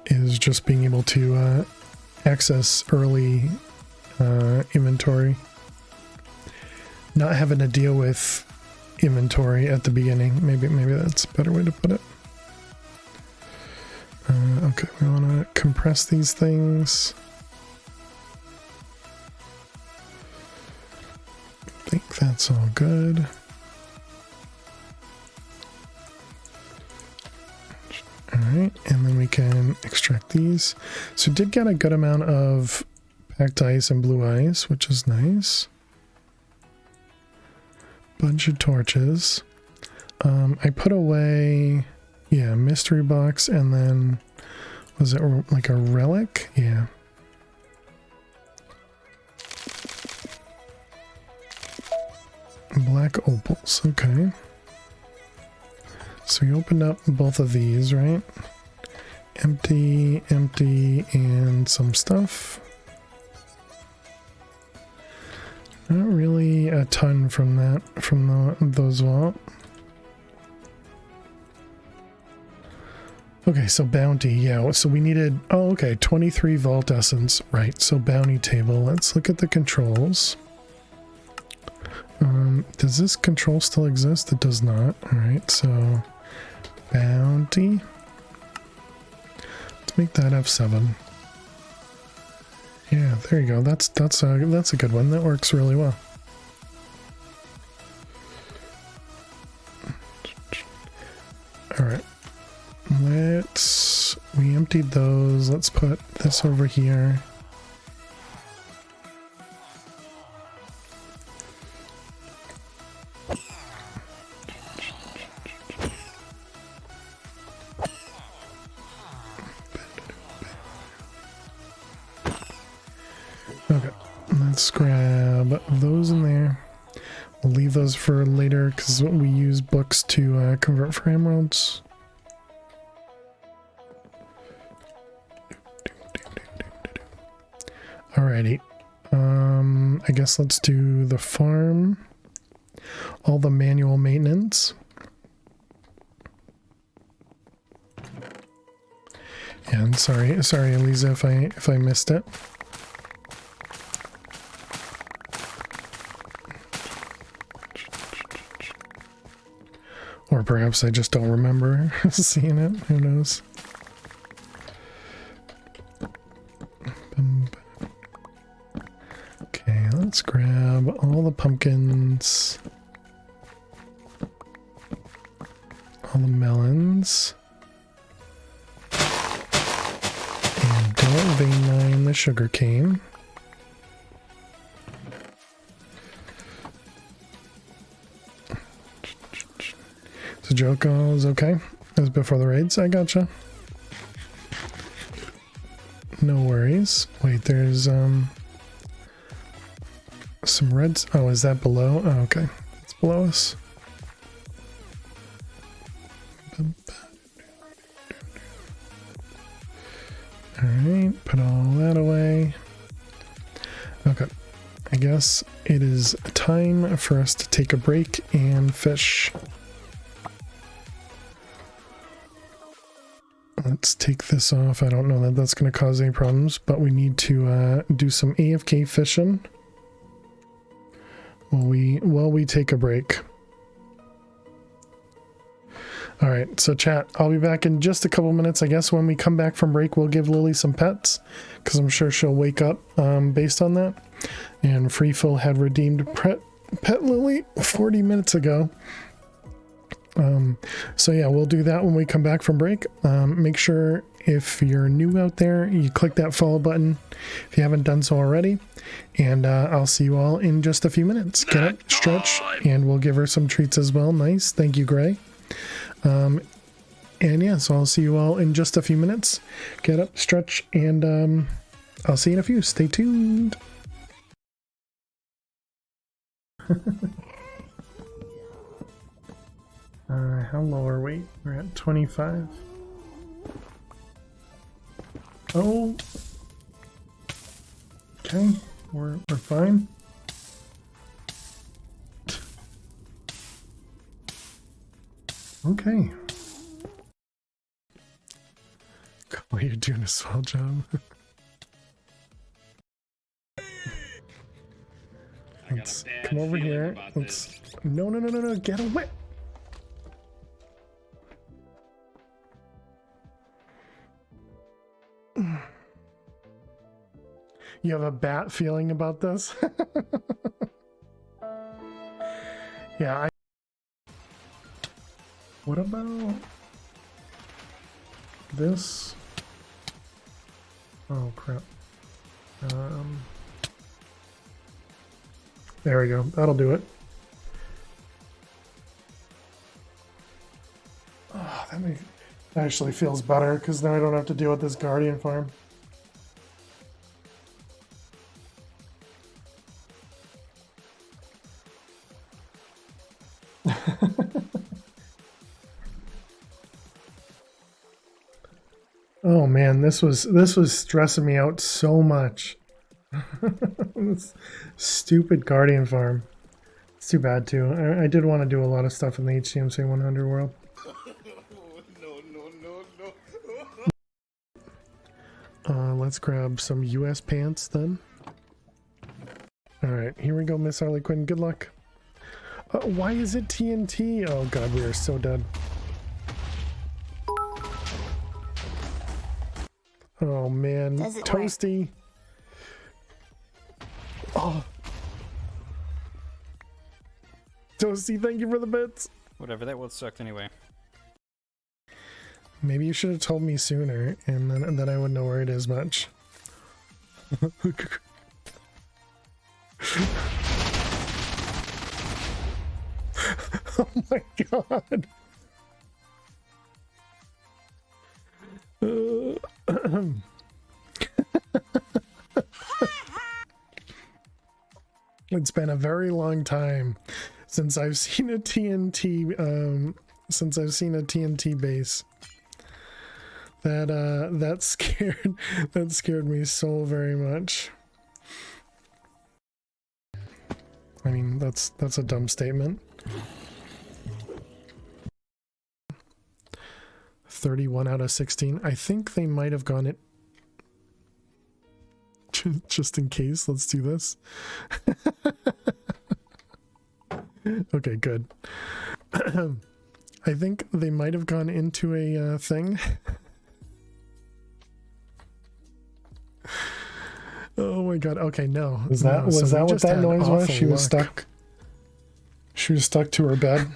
is just being able to access early inventory. Not having to deal with inventory at the beginning. Maybe that's a better way to put it. Okay, we want to compress these things. I think that's all good. Alright, and then we can extract these. So did get a good amount of packed ice and blue ice, which is nice. Bunch of torches. I put away, yeah, mystery box, and then was it like a relic? Yeah. Black opals, okay. So we opened up both of these, right? Empty, empty, and some stuff. Not really a ton from that, from those vault. Okay, so bounty, yeah, so we needed, oh, okay, 23 vault essence, right, so bounty table. Let's look at the controls. Does this control still exist? It does not. All right, so bounty. Let's make that F7. Yeah, there you go. That's a good one. That works really well. All right. We emptied those. Let's put this over here. Okay, let's grab those in there. We'll leave those for later because we use books to convert for emeralds. Alrighty. I guess let's do the farm. All the manual maintenance. And sorry, Eliza, if I missed it. Or perhaps I just don't remember seeing it. Who knows? Okay, let's grab all the pumpkins. All the melons. And don't vein mine the sugar cane. So Joko is okay. It was before the raids. I gotcha. No worries. Wait, there's some reds. Oh, is that below? Oh, okay. It's below us. Alright, put all that away. Okay. I guess it is time for us to take a break and fish. Let's take this off. I don't know that that's going to cause any problems, but we need to do some AFK fishing while we take a break. All right, so chat, I'll be back in just a couple minutes. I guess when we come back from break, we'll give Lily some pets because I'm sure she'll wake up based on that. And Freeful had redeemed Pet Lily 40 minutes ago. So yeah, we'll do that when we come back from break. Make sure if you're new out there, you click that follow button if you haven't done so already. And I'll see you all in just a few minutes. Get up, stretch, and we'll give her some treats as well. Nice. Thank you, Gray. And yeah, so I'll see you all in just a few minutes. Get up, stretch, and I'll see you in a few. Stay tuned. How low are we? We're at 25. Oh. Okay, we're fine. Okay. Oh, you're doing a swell job. Let's come over here. Let's. No, get away. You have a bad feeling about this? Yeah, what about this? Oh crap. There we go. That'll do it. Oh, that actually feels better because now I don't have to deal with this guardian farm. man, this was stressing me out so much. This stupid Guardian farm. It's too bad too. I did want to do a lot of stuff in the HCMC 100 world. Let's grab some US pants then. Alright, here we go, Miss Harley Quinn. Good luck. Why is it TNT? Oh god, we are so dead. Oh man, Toasty. Oh. Toasty, thank you for the bits. Whatever, that would sucked anyway. Maybe you should have told me sooner, and then I would know where it is much. Oh my god. It's been a very long time since I've seen a TNT base. That scared me so very much. I mean, that's a dumb statement. 31 out of 16. I think they might have gone it. Just in case, let's do this. Okay, good. I think they might have gone into a thing. Oh my god. Okay, no. Was that what that noise was? She was stuck. She was stuck to her bed.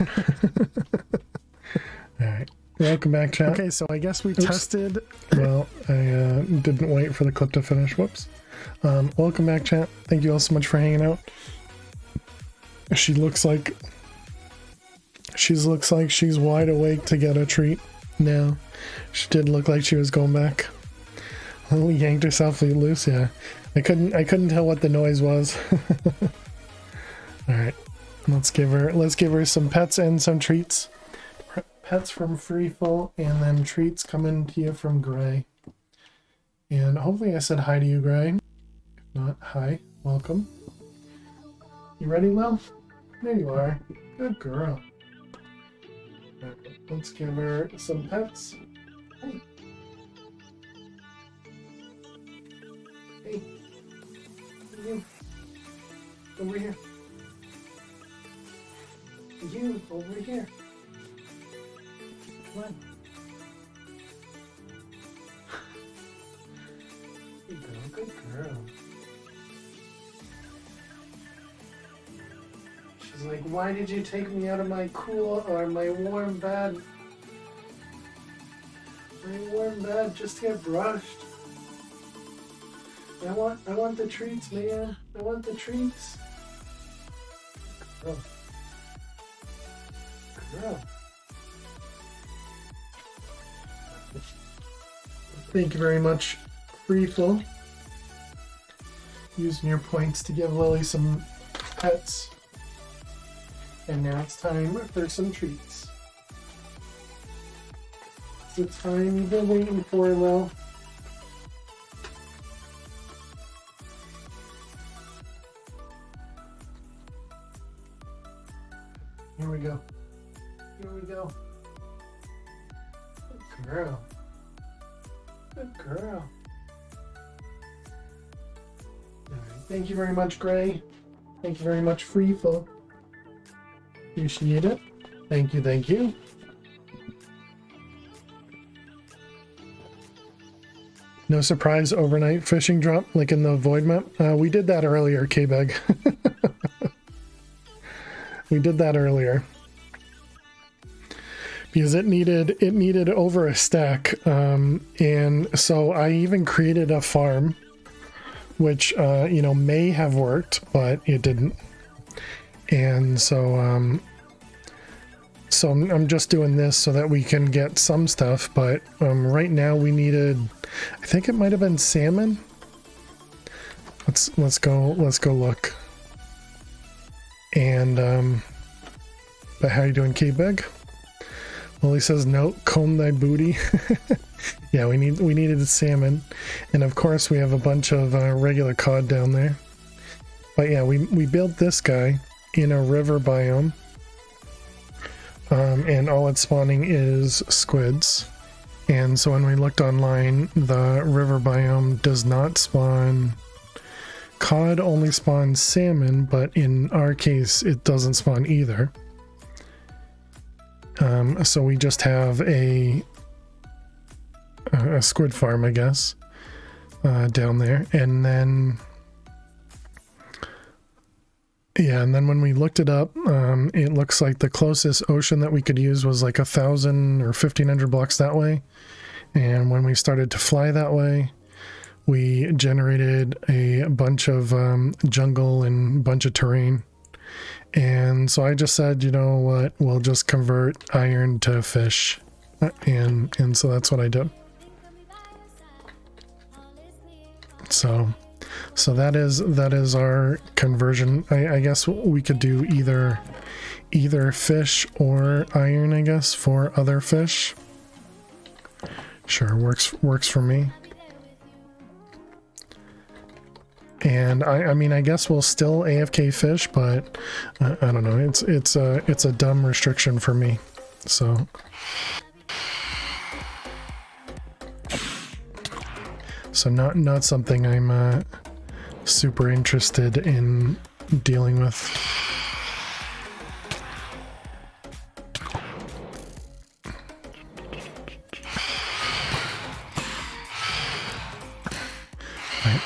All right. Welcome back, chat. Okay, so I guess we tested. Well, I didn't wait for the clip to finish. Whoops. Welcome back, chat. Thank you all so much for hanging out. She looks like she's wide awake to get a treat now. She did look like she was going back. Oh, yanked herself loose. Yeah, I couldn't tell what the noise was. All right, let's give her some pets and some treats. Pets from Freeful, and then treats coming to you from Gray. And hopefully I said hi to you, Gray. If not, hi, welcome. You ready, Lil? There you are. Good girl. Right, let's give her some pets. Hey. Hey. You. Over here. You, over here. Come on. Good girl, good girl. She's like, why did you take me out of my cool or my warm bed? My warm bed just to get brushed. I want the treats, man. I want the treats. Girl. Girl. Thank you very much, Freeful. Using your points to give Lily some pets. And now it's time for some treats. It's the time you've been waiting for, Lil. Here we go. Here we go. Good girl. Good girl. All right. Thank you very much, Gray. Thank you very much, Freeful. Appreciate it. Thank you, thank you. No surprise overnight fishing drop like in the void map. We did that earlier, K-Bag. We did that earlier. Because it needed over a stack. And so I even created a farm, which may have worked, but it didn't. And so I'm just doing this so that we can get some stuff, but right now we needed, I think it might have been salmon. Let's go look. And but how you doing, K-Beg? Well, he says no, comb thy booty. Yeah, we needed a salmon, and of course we have a bunch of regular cod down there. But yeah, we built this guy in a river biome, and all it's spawning is squids. And so when we looked online, the river biome does not spawn cod, only spawns salmon, but in our case it doesn't spawn either. So we just have a squid farm, I guess, down there. And then yeah, and then when we looked it up, it looks like the closest ocean that we could use was like 1,000 or 1,500 blocks that way. And when we started to fly that way, we generated a bunch of jungle and bunch of terrain. And so I just said, you know what, we'll just convert iron to fish. And so that's what I did. So that is our conversion. I guess we could do either fish or iron, I guess, for other fish. Sure, works for me. And I mean, I guess we'll still AFK fish, but I don't know. It's a dumb restriction for me. So not something I'm super interested in dealing with.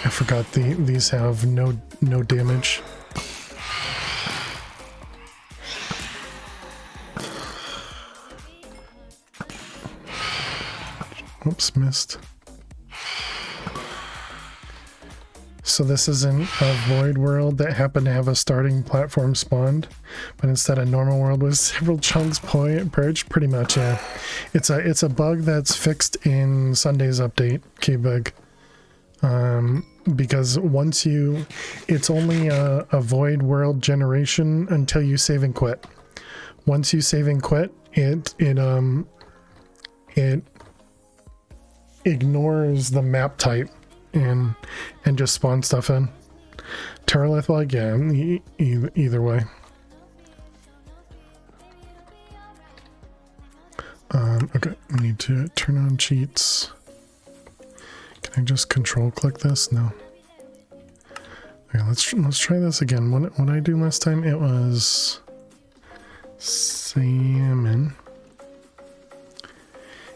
I forgot these have no damage. Oops, missed. So this isn't a void world that happened to have a starting platform spawned, but instead a normal world with several chunks purged. Pretty much, yeah. It's a bug that's fixed in Sunday's update, K-Bug. Because once it's only a void world generation until you save and quit. Once you save and quit, it ignores the map type and just spawn stuff in. Turlith bug, yeah, either way. Okay, we need to turn on cheats. Can I just control click this? No. Okay, let's try this again. What I do last time? It was salmon.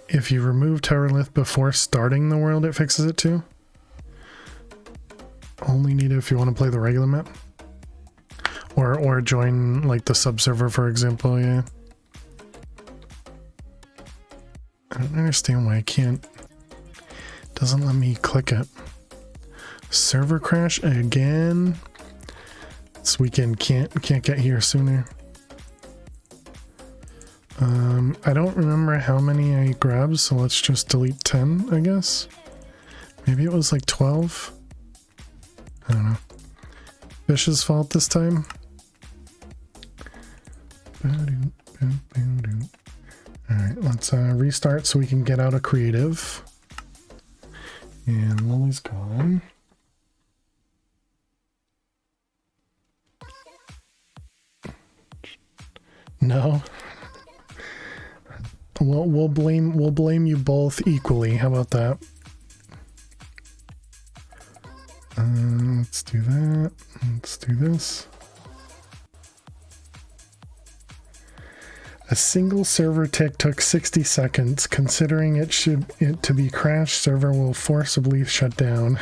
If you remove Towerlith before starting the world, it fixes it too. Only need it if you want to play the regular map. Or join like the sub-server, for example, yeah. I don't understand why I can't. Doesn't let me click it. Server crash again. This weekend can't get here sooner. I don't remember how many I grabbed, so let's just delete 10, I guess. Maybe it was like 12. I don't know. Fish's fault this time. Alright, let's restart so we can get out of creative. And Lily's gone. No. We'll blame you both equally. How about that? Let's do that. Let's do this. A single server tick took 60 seconds. Considering it to be crashed, server will forcibly shut down.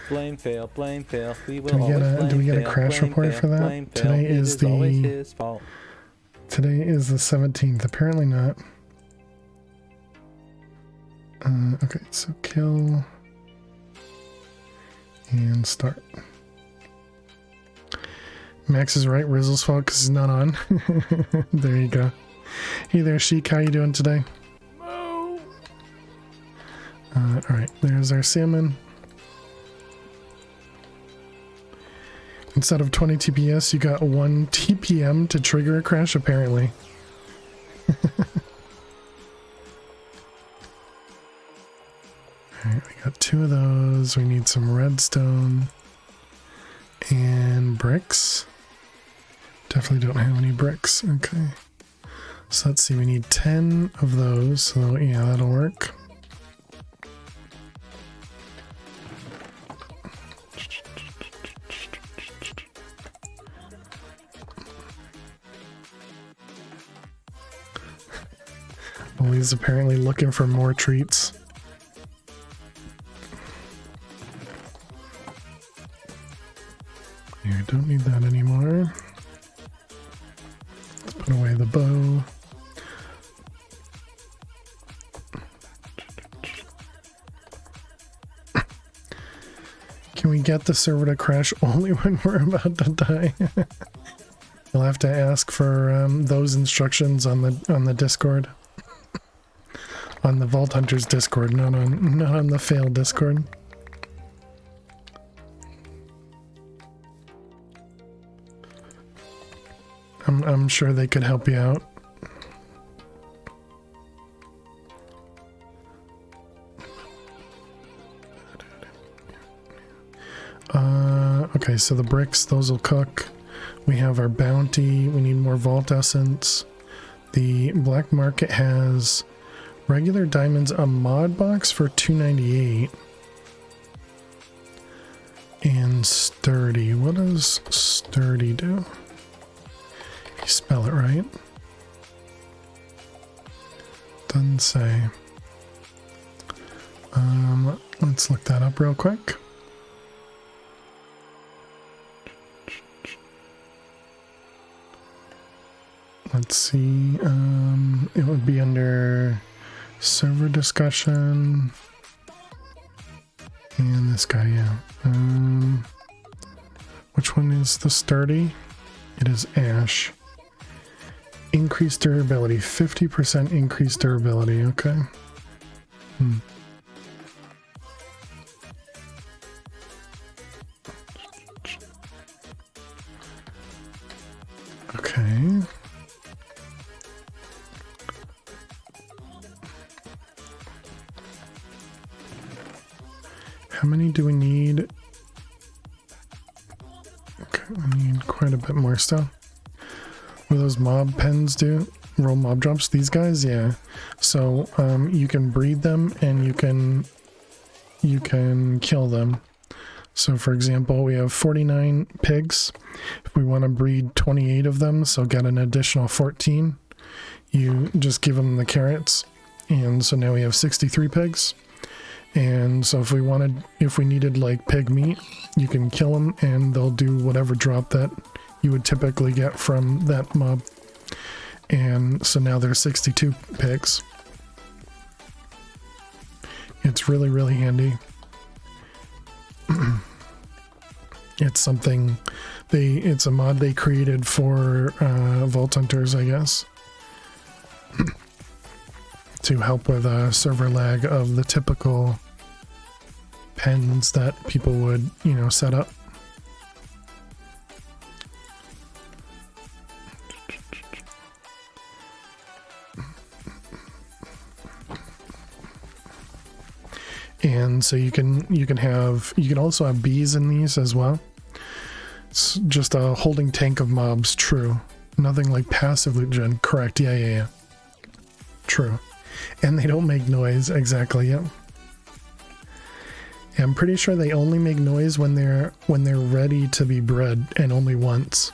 Blame fail, blame fail. We will do we get a crash report for that? Today is the always his fault. Today is the 17th. Apparently not. Okay, so kill and start. Max is right. Rizzle's fault because he's not on. There you go. Hey there, Sheik. How you doing today? All right, there's our salmon. Instead of 20 TPS, you got 1 TPM to trigger a crash, apparently. Alright, we got 2 of those. We need some redstone and bricks. Definitely don't have any bricks. Okay. So let's see, we need 10 of those. So yeah, that'll work. Well, he's apparently looking for more treats. Here, I don't need that anymore. Let's put away the bow. Can we get the server to crash only when we're about to die? You'll have to ask for those instructions on the Discord. On the Vault Hunters Discord, not on the fail Discord. I'm sure they could help you out. Okay, so the bricks, those will cook. We have our bounty. We need more vault essence. The black market has regular diamonds, a mod box for $2.98. And sturdy. What does sturdy do? You spell it right? Doesn't say. Let's look that up real quick. Let's see. It would be under server discussion. And this guy, yeah. Which one is the sturdy? It is ash. Increased durability, 50% increased durability, okay. Okay. How many do we need? Okay, we need quite a bit more stuff. What do those mob pens do? Roll mob drops? These guys? Yeah. So you can breed them and you can kill them. So for example, we have 49 pigs. If we want to breed 28 of them, so get an additional 14, you just give them the carrots. And so now we have 63 pigs. And so if we needed like pig meat, you can kill them and they'll do whatever drop that you would typically get from that mob. And so now there's 62 pigs. It's really, really handy. It's something it's a mod they created for Vault Hunters, I guess. To help with server lag of the typical pens that people would, set up. And so you can also have bees in these as well. It's just a holding tank of mobs, true. Nothing like passive loot gen, correct, yeah. True. And they don't make noise, exactly, yep. Yeah, I'm pretty sure they only make noise when they're ready to be bred, and only once.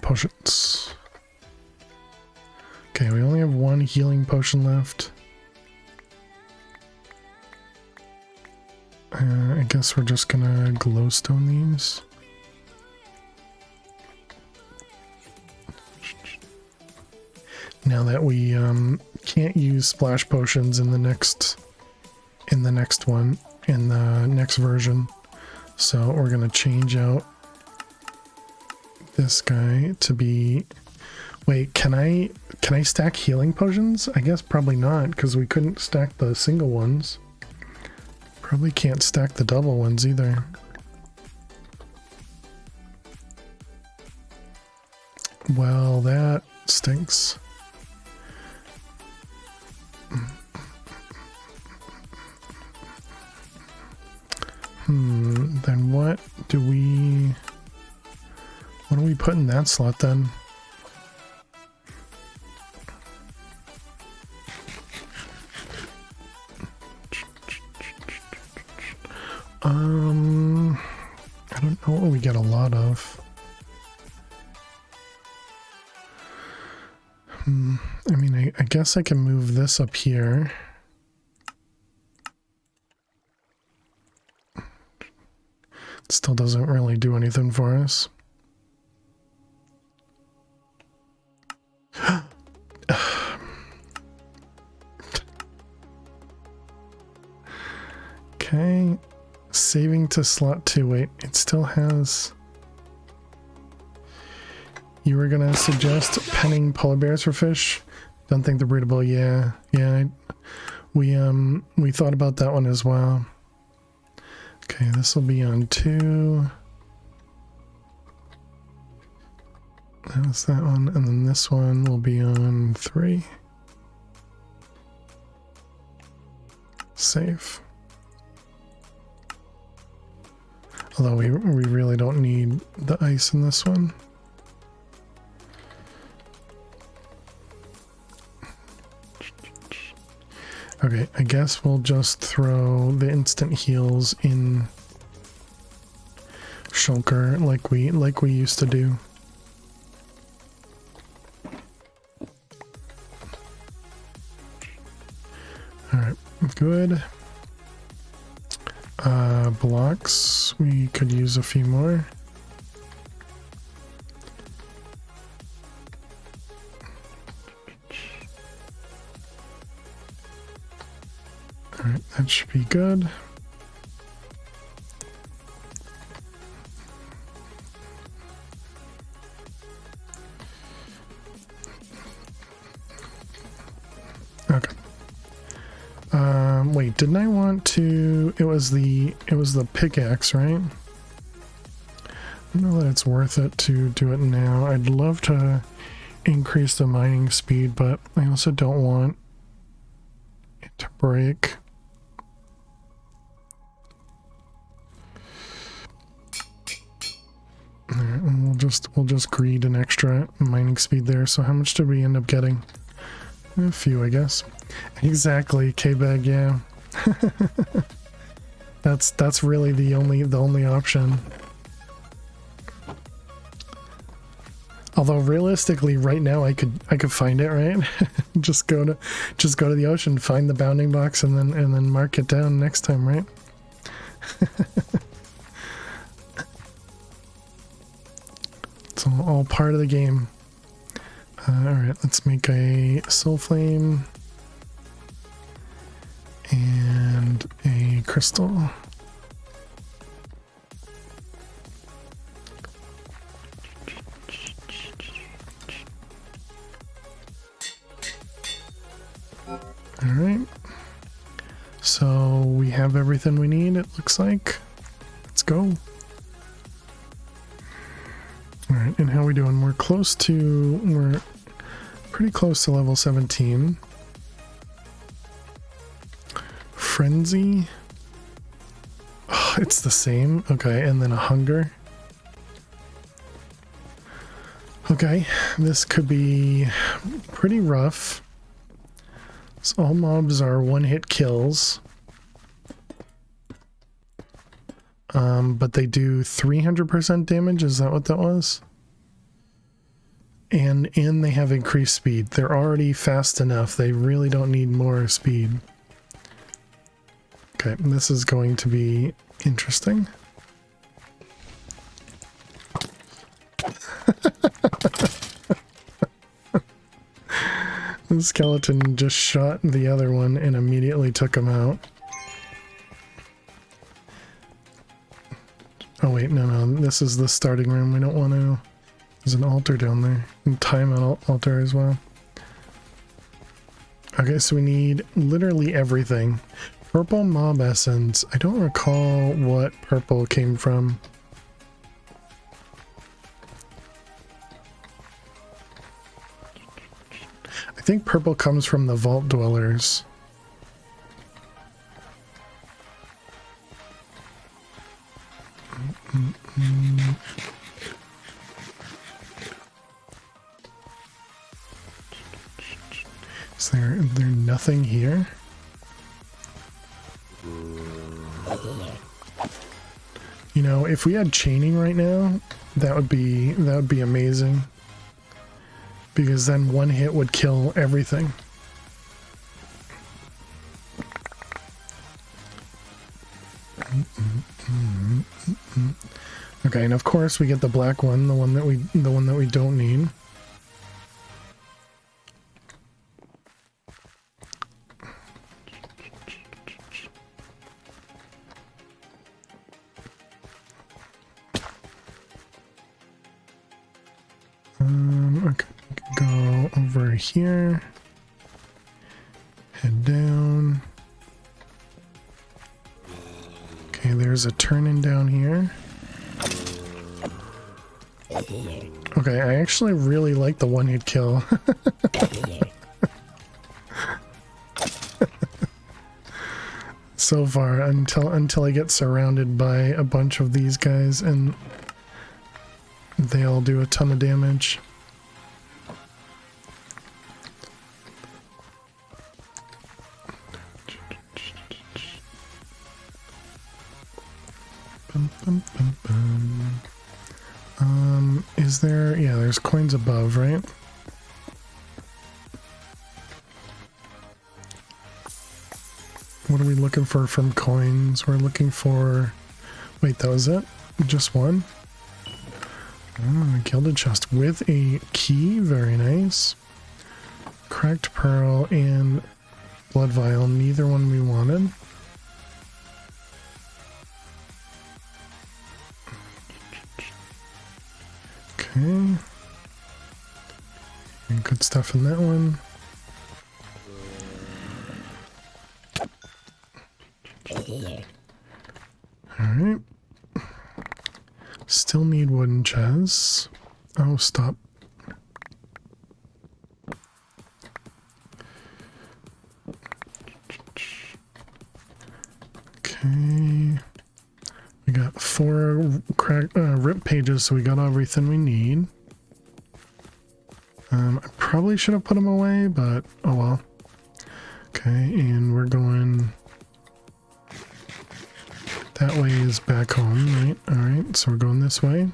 Potions. Okay, we only have one healing potion left. I guess we're just gonna glowstone these. Now that we can't use splash potions in the next version, so we're gonna change out this guy to be. Wait, can I stack healing potions? I guess probably not, because we couldn't stack the single ones. Probably can't stack the double ones either. Well, that stinks. Then what do we put in that slot then? I don't know what we get a lot of. I mean, I guess I can move this up here. Still doesn't really do anything for us. Okay, saving to slot 2. Wait, it still has... You were gonna suggest penning polar bears for fish? Don't think they're breedable. Yeah, we thought about that one as well. Okay, this will be on 2. That's that one, and then this one will be on 3. Save. Although we really don't need the ice in this one. Okay, I guess we'll just throw the instant heals in Shulker like we used to do. Alright, good. Blocks, we could use a few more. Alright, that should be good. Okay. Wait, didn't I want to... It was the pickaxe, right? I don't know that it's worth it to do it now. I'd love to increase the mining speed, but I also don't want it to break. Alright, and we'll just greed an extra mining speed there. So how much did we end up getting? A few, I guess. Exactly, K-Bag, yeah. That's really the only option. Although realistically, right now I could find it, right? just go to the ocean, find the bounding box, and then mark it down next time, right? It's all part of the game. Alright, let's make a soul flame and a crystal. Alright, so we have everything we need, it looks like. Let's go. Alright, and how are we doing? We're pretty close to level 17. Frenzy. Oh, it's the same. Okay, and then a hunger. Okay, this could be pretty rough. So all mobs are one-hit kills. But they do 300% damage, is that what that was? And they have increased speed. They're already fast enough. They really don't need more speed. Okay, this is going to be interesting. The skeleton just shot the other one and immediately took him out. Oh wait, no, this is the starting room. We don't want to... There's an altar down there. And timeout altar as well. Okay, so we need literally everything. Purple mob essence. I don't recall what purple came from. think purple comes from the vault dwellers. Is there nothing here? You know, if we had chaining right now, that would be amazing. Because then one hit would kill everything. Okay, and of course we get the black one, the one that we don't need. Okay, go over here, head down. Okay, there's a turn-in down here. Okay, I actually really like the one-hit kill. So far, until I get surrounded by a bunch of these guys and they all do a ton of damage. Is there... yeah, there's coins above, right? What are we looking for from coins? We're looking for... wait, that was it? Just one? Oh, gilded chest with a key. Very nice. Cracked pearl and blood vial. Neither one we wanted. Okay. And good stuff in that one. Alright. Still need wooden chests. Oh, stop. Okay. We got 4 rip pages, so we got everything we need. I probably should have put them away, but oh well. Okay, and we're going... that way is back home, right? Alright, so we're going this way.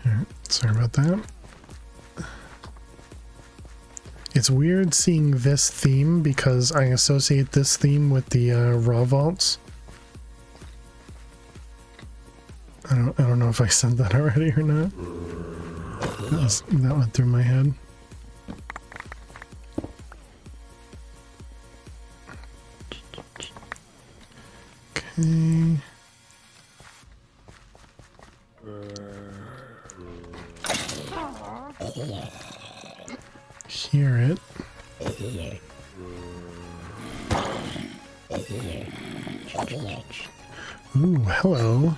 Alright, sorry about that. It's weird seeing this theme because I associate this theme with the raw vaults. I don't know if I said that already or not. That went through my head. Okay. Hear it. Ooh, hello.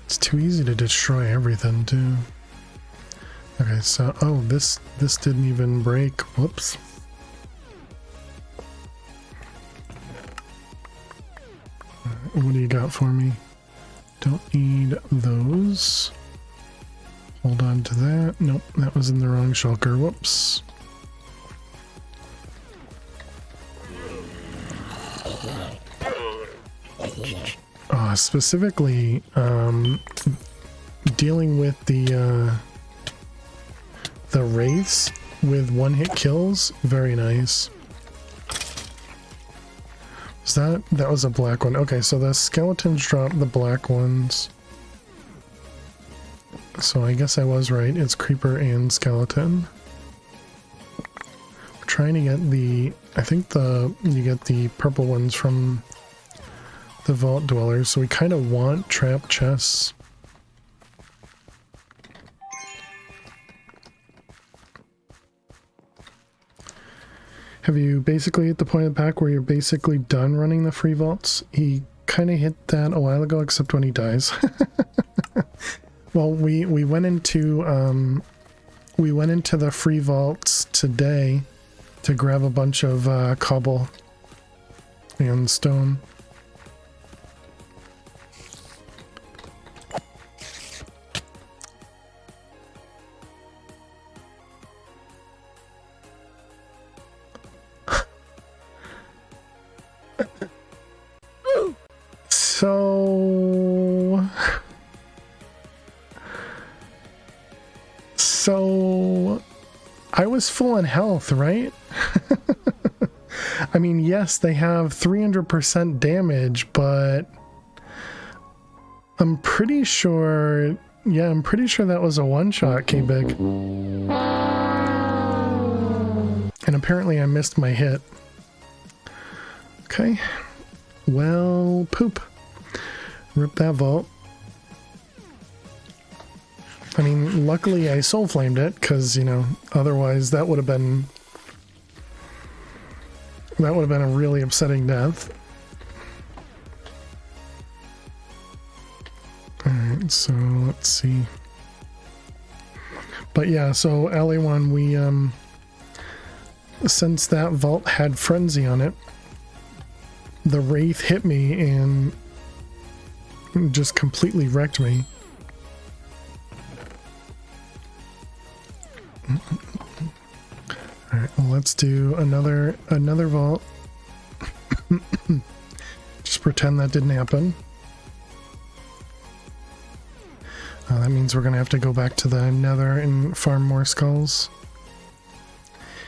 It's too easy to destroy everything too. Okay, so oh, this didn't even break. Whoops. What do you got for me? Don't need those. Hold on to that. Nope, that was in the wrong shulker. Whoops. Specifically, dealing with the wraiths with one-hit kills, very nice. Was that was a black one? Okay, so the skeletons drop the black ones. So I guess I was right. It's creeper and skeleton. We're trying to get the... I think you get the purple ones from the vault dwellers, so we kind of want trap chests. Have you basically hit the point of the pack where you're basically done running the free vaults? He kind of hit that a while ago, except when he dies. Well, we went into the free vaults today to grab a bunch of cobble and stone. So I was full in health, right? I mean, yes, they have 300% damage, but I'm pretty sure, yeah, I'm pretty sure that was a one-shot, K-Big. And apparently I missed my hit. Okay. Well, poop. Rip that vault. I mean, luckily I soul flamed it, because, you know, otherwise that would have been a really upsetting death. Alright, so let's see. But yeah, so LA1, we since that vault had frenzy on it, the wraith hit me and just completely wrecked me. Alright, well, let's do another vault. Just pretend that didn't happen. That means we're gonna have to go back to the nether and farm more skulls.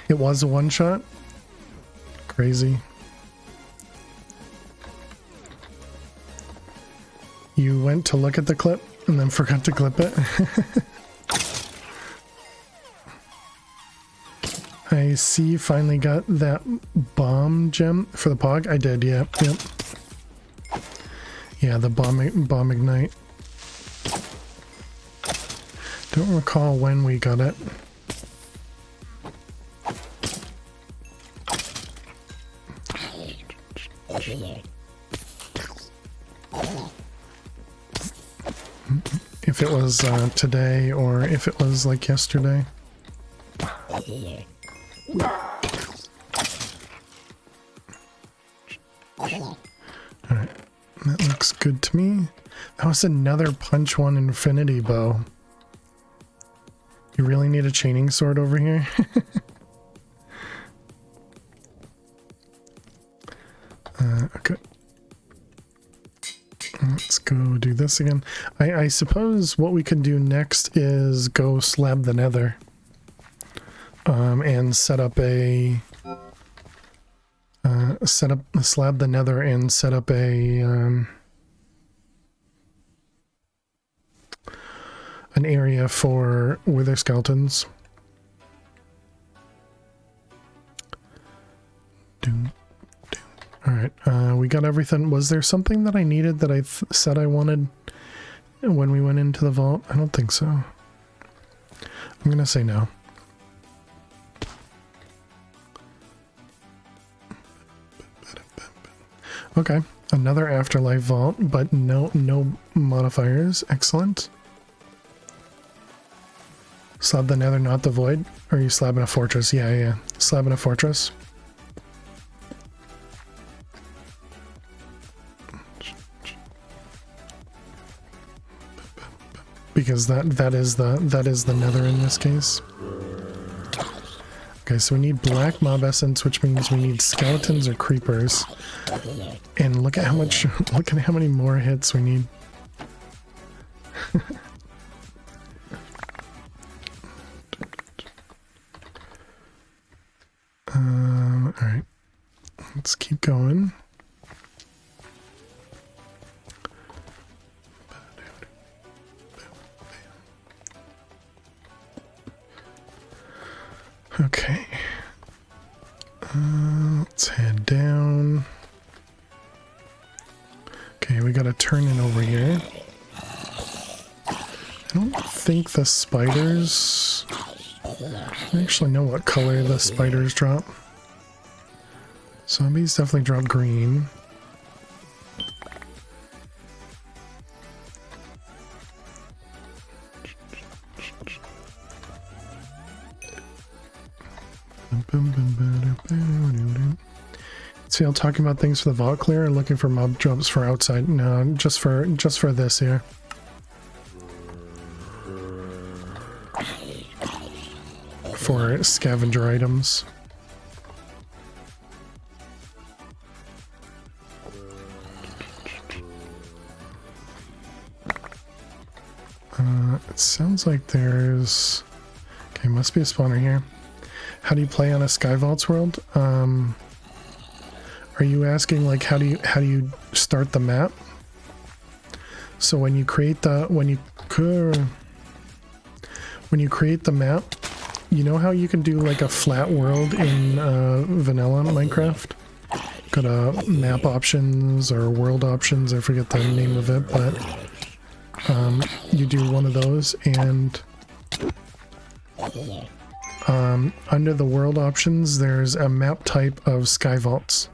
It was a one-shot? Crazy. You went to look at the clip and then forgot to clip it? I see you finally got that bomb gem for the pog. I did, yeah. Yep. Yeah, the bomb ignite. Don't recall when we got it. If it was today or if it was like yesterday. Alright, that looks good to me. That was another punch one infinity bow. You really need a chaining sword over here? Okay. Let's go do this again. I suppose what we could do next is go slab the nether. And set up a... slab the nether and set up a... an area for wither skeletons. Alright, we got everything. Was there something that I needed that I said I wanted when we went into the vault? I don't think so. I'm gonna say no. Okay, another afterlife vault, but no modifiers. Excellent. Slab the nether, not the void? Or are you slabbing a fortress? Yeah. Slabbing a fortress. Because that is the nether in this case. Okay, so we need black mob essence, which means we need skeletons or creepers. And look at how many more hits we need. Alright. Let's keep going. Okay. Let's head down. Okay, we got a turn in over here. I don't think the spiders... I actually know what color the spiders drop. Zombies definitely drop green. See, I'm talking about things for the vault clear and looking for mob drops for outside. No, just for this here. For scavenger items. It sounds like there's... Okay, must be a spawner here. How do you play on a Skyvaults world? Are you asking like how do you start the map? So when you create the create the map, you know how you can do like a flat world in vanilla Minecraft? Go to map options or world options, I forget the name of it, but you do one of those, and under the world options there's a map type of Skyvaults.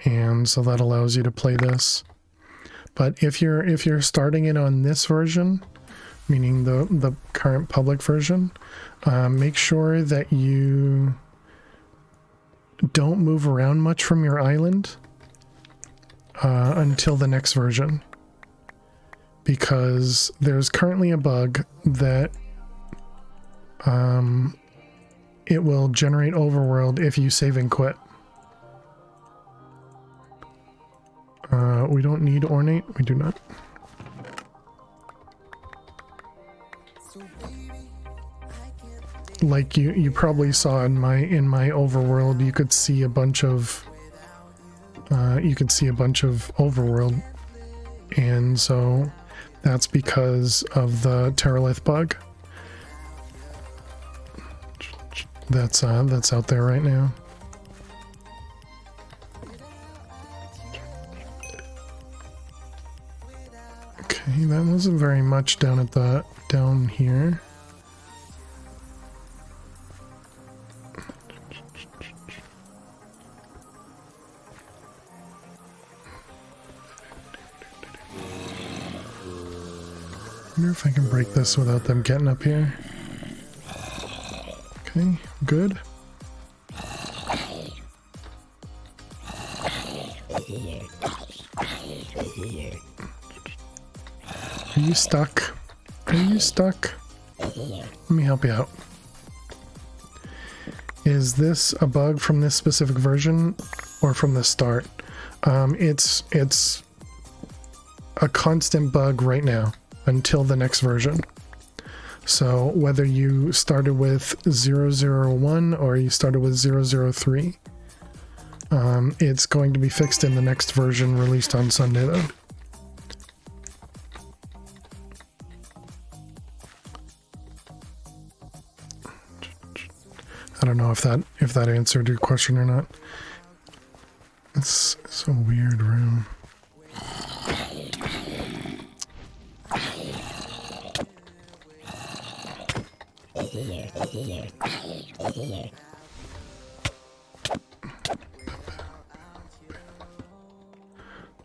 And so that allows you to play this. But if you're starting it on this version, meaning the current public version, make sure that you don't move around much from your island until the next version, because there's currently a bug that it will generate overworld if you save and quit. We don't need ornate. We do not. Like you probably saw in my overworld, you could see a bunch of overworld, and so that's because of the Terralith bug. That's out there right now. Okay, that wasn't very much down here. I wonder if I can break this without them getting up here. Okay, good. Are you stuck? Are you stuck? Let me help you out. Is this a bug from this specific version or from the start? It's a constant bug right now until the next version. So whether you started with 001 or you started with 003, it's going to be fixed in the next version released on Sunday though. I don't know if that answered your question or not. It's a weird room.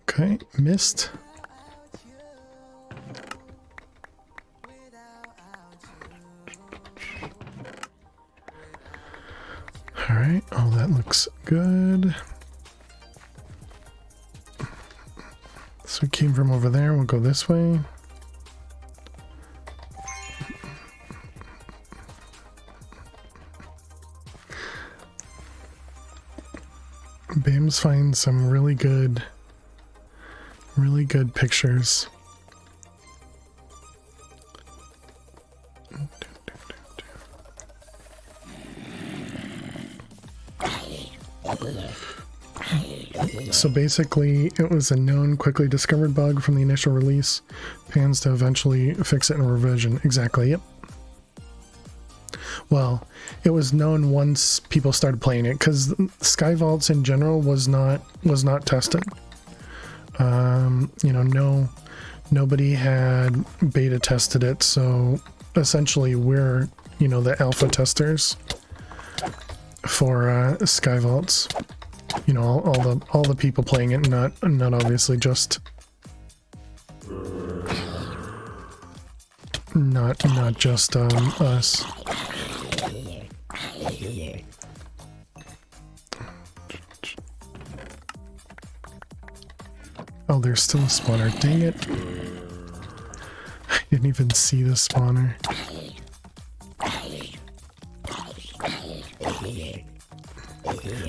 Okay, missed. All right, oh, that looks good. So we came from over there, we'll go this way. Bams finds some really good pictures. So basically, it was a known, quickly discovered bug from the initial release. Plans to eventually fix it in a revision. Exactly, yep. Well, it was known once people started playing it, because Skyvaults in general was not tested. You know, nobody had beta tested it, so essentially we're you know, the alpha testers for Sky Vaults. You know, all the people playing it, not obviously just not just us. Oh, there's still a spawner. Dang it. I didn't even see the spawner.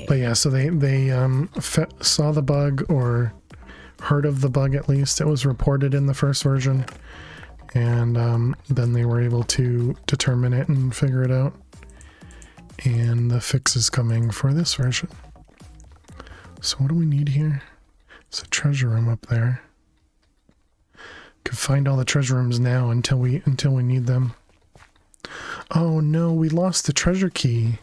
But yeah, so they saw the bug, or heard of the bug at least. It was reported in the first version. And then they were able to determine it and figure it out. And the fix is coming for this version. So what do we need here? There's a treasure room up there. Could find all the treasure rooms now until we need them. Oh no, we lost the treasure key.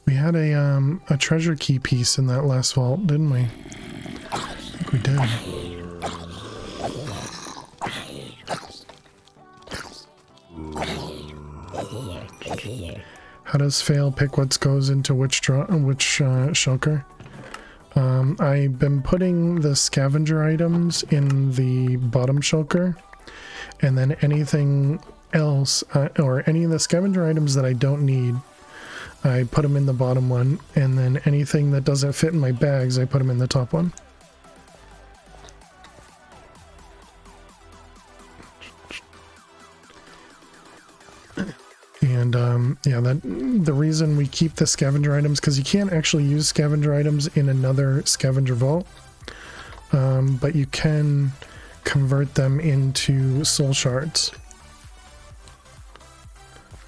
We had a treasure key piece in that last vault, didn't we? I think we did. How does fail pick what goes into which shulker? I've been putting the scavenger items in the bottom shulker, and then anything else, or any of the scavenger items that I don't need, I put them in the bottom one, and then anything that doesn't fit in my bags, I put them in the top one. And yeah, the reason we keep the scavenger items, because you can't actually use scavenger items in another scavenger vault, but you can convert them into soul shards.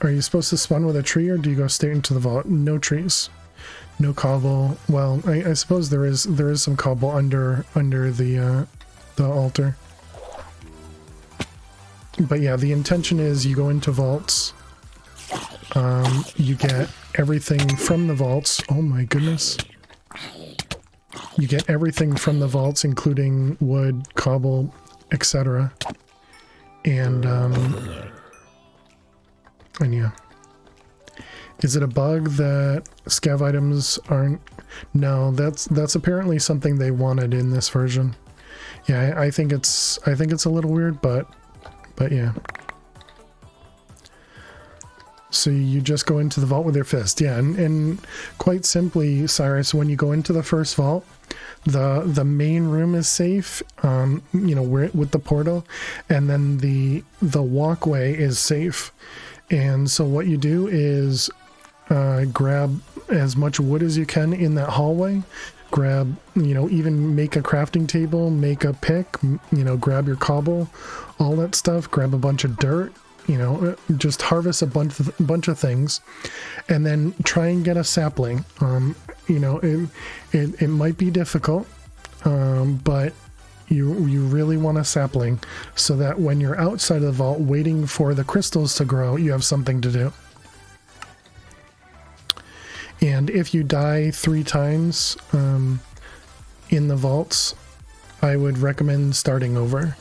Are you supposed to spawn with a tree, or do you go straight into the vault? No trees, no cobble. Well, I suppose there is some cobble under the altar. But yeah, the intention is you go into vaults. You get everything from the vaults. Oh my goodness. You get everything from the vaults, including wood, cobble, etc. And yeah. Is it a bug that scav items aren't? No, that's apparently something they wanted in this version. Yeah, I think it's a little weird, but yeah. So you just go into the vault with your fist. Yeah, and quite simply, Cyrus, when you go into the first vault, the main room is safe, you know, with the portal, and then the walkway is safe. And so what you do is grab as much wood as you can in that hallway, grab, you know, even make a crafting table, make a pick, you know, grab your cobble, all that stuff, grab a bunch of dirt, you know, just harvest a bunch of things, and then try and get a sapling. You know, it might be difficult, but you really want a sapling so that when you're outside of the vault waiting for the crystals to grow, you have something to do. And if you die 3 times in the vaults, I would recommend starting over,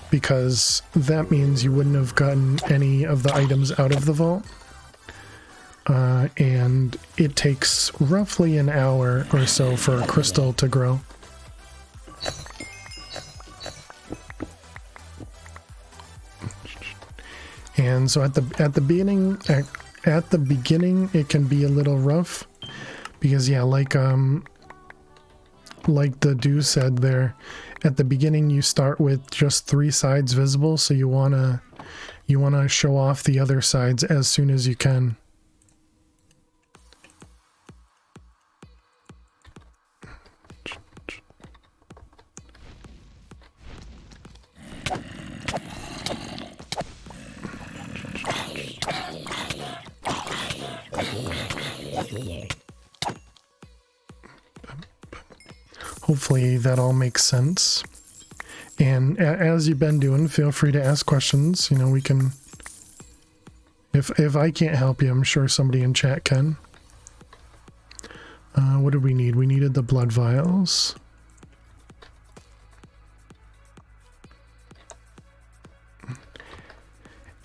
because that means you wouldn't have gotten any of the items out of the vault. And it takes roughly an hour or so for a crystal to grow. And so at the beginning it can be a little rough, because yeah, like the dude said there, at the beginning you start with just 3 sides visible, so you wanna show off the other sides as soon as you can. Hopefully that all makes sense. And as you've been doing, feel free to ask questions. You know, we can... If I can't help you, I'm sure somebody in chat can. What did we need? We needed the blood vials.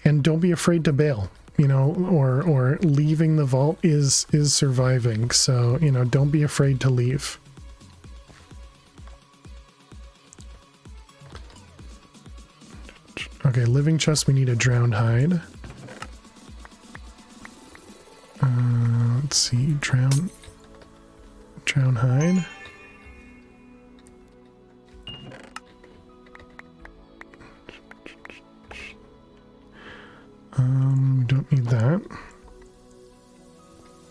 And don't be afraid to bail. you know, or leaving the vault is surviving. So, you know, don't be afraid to leave. Okay, living chest, we need a drowned hide. Let's see, drown hide. We don't need that.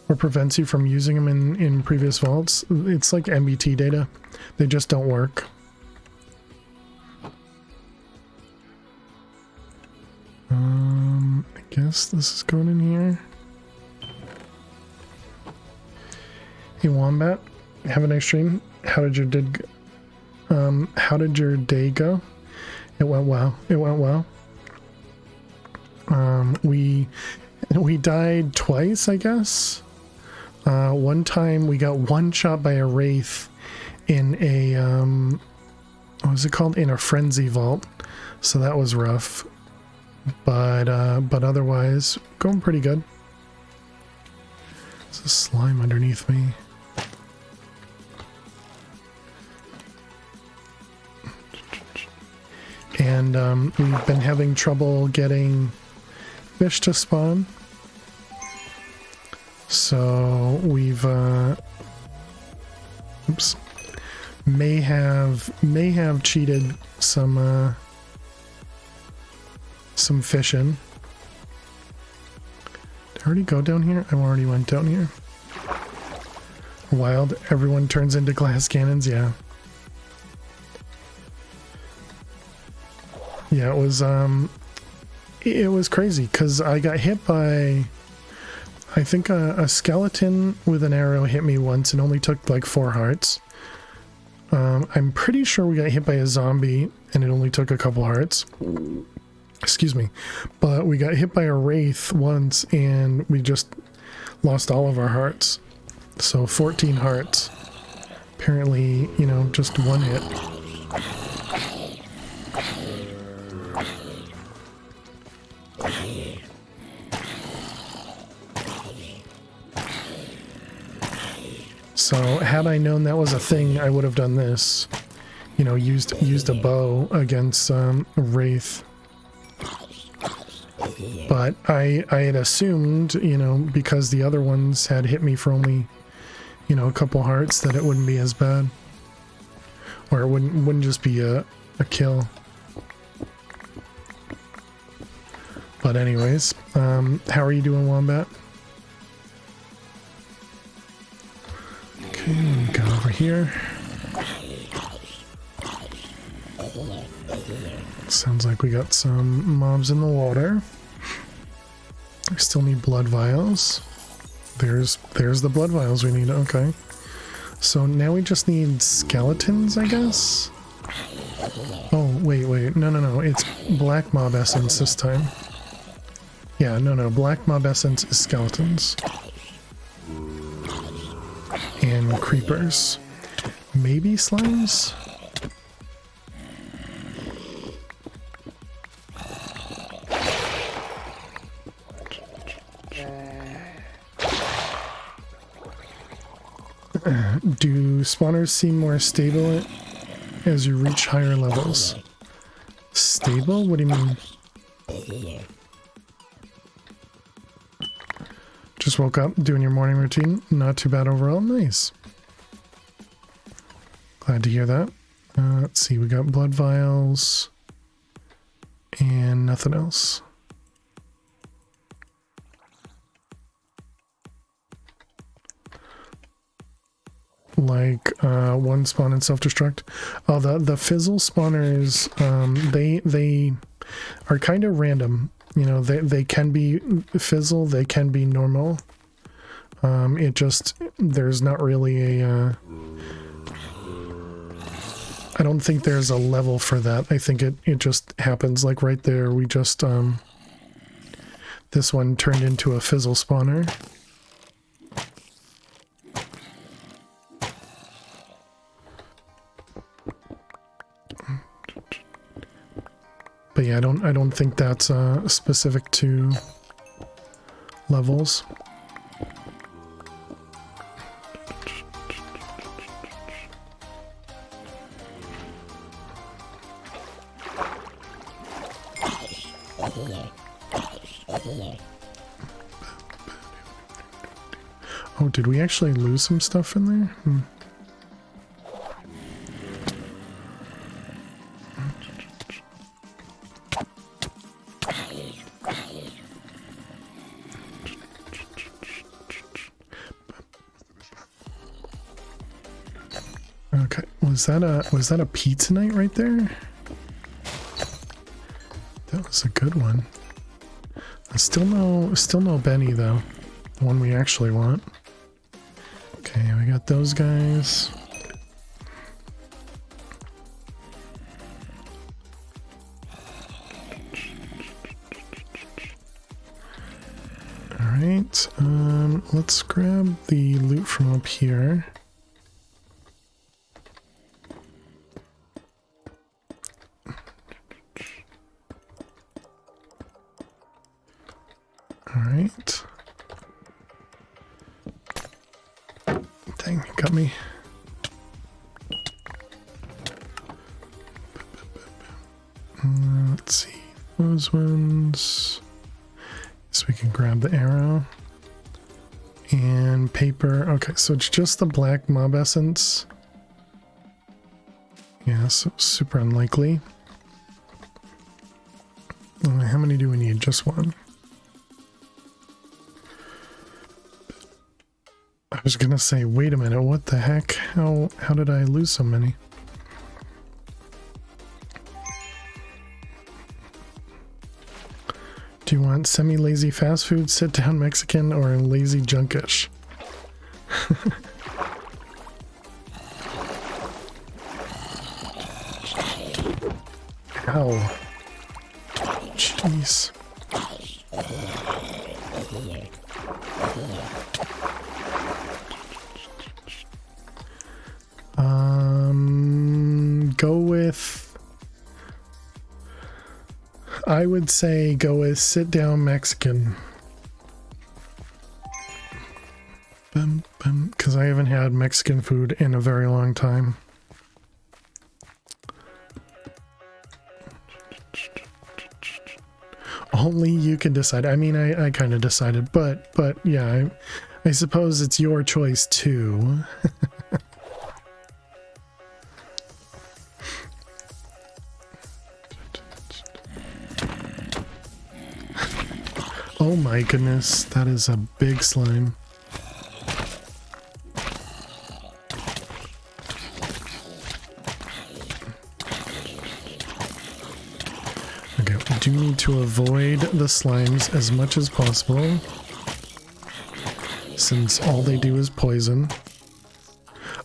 Or prevents you from using them in previous vaults. It's like MBT data. They just don't work. I guess this is going in here. Hey Wombat, have a nice stream. How did your day go? It went well. It went well. We died twice, I guess. One time we got one shot by a wraith in a what was it called? In a frenzy vault. So that was rough. But otherwise going pretty good. There's a slime underneath me. And we've been having trouble getting fish to spawn. So we've oops, may have cheated some fishing. Did I already go down here? I already went down here. Wild, everyone turns into glass cannons, yeah. Yeah, it was crazy because I got hit by, I think a skeleton with an arrow hit me once and only took like 4 hearts. I'm pretty sure we got hit by a zombie and it only took a couple hearts. Excuse me. But we got hit by a wraith once and we just lost all of our hearts. So 14 hearts. Apparently, you know, just one hit. So had I known that was a thing, I would have done this. You know, used a bow against a wraith. But I had assumed, you know, because the other ones had hit me for only, you know, a couple hearts, that it wouldn't be as bad. Or it wouldn't just be a kill. But anyways, how are you doing, Wombat? Okay, let me go over here. Sounds like we got some mobs in the water. I still need blood vials. There's the blood vials we need, okay. So now we just need skeletons, I guess? Oh, wait, no, it's black mob essence this time. Yeah, no, black mob essence is skeletons. And creepers. Maybe slimes? Do spawners seem more stable as you reach higher levels? Stable? What do you mean? Just woke up, doing your morning routine. Not too bad overall. Nice. Glad to hear that. Let's see, we got blood vials and nothing else. Like one spawn and self-destruct. Oh, the fizzle spawners, they are kind of random. You know, they can be fizzle, they can be normal. It just, there's not really a I don't think there's a level for that. I think it just happens. Like right there, we just this one turned into a fizzle spawner. But yeah, I don't think that's specific to levels. Oh, did we actually lose some stuff in there? Okay, was that a pizza night right there? That was a good one. Still no Benny though. The one we actually want. Okay, we got those guys. Alright, let's grab the loot from up here. Alright. Dang, got me. Let's see. Those ones. So we can grab the arrow. And paper. Okay, so it's just the black mob essence. Yeah, so super unlikely. How many do we need? Just one. I was gonna say, wait a minute, what the heck? How did I lose so many? Do you want semi-lazy fast food, sit-down Mexican, or lazy junkish? Ow. Jeez. Go with... I would say go with sit-down Mexican. Because I haven't had Mexican food in a very long time. Only you can decide. I mean, I kind of decided, but yeah, I suppose it's your choice too. Oh my goodness, that is a big slime. Okay, we do need to avoid the slimes as much as possible, since all they do is poison.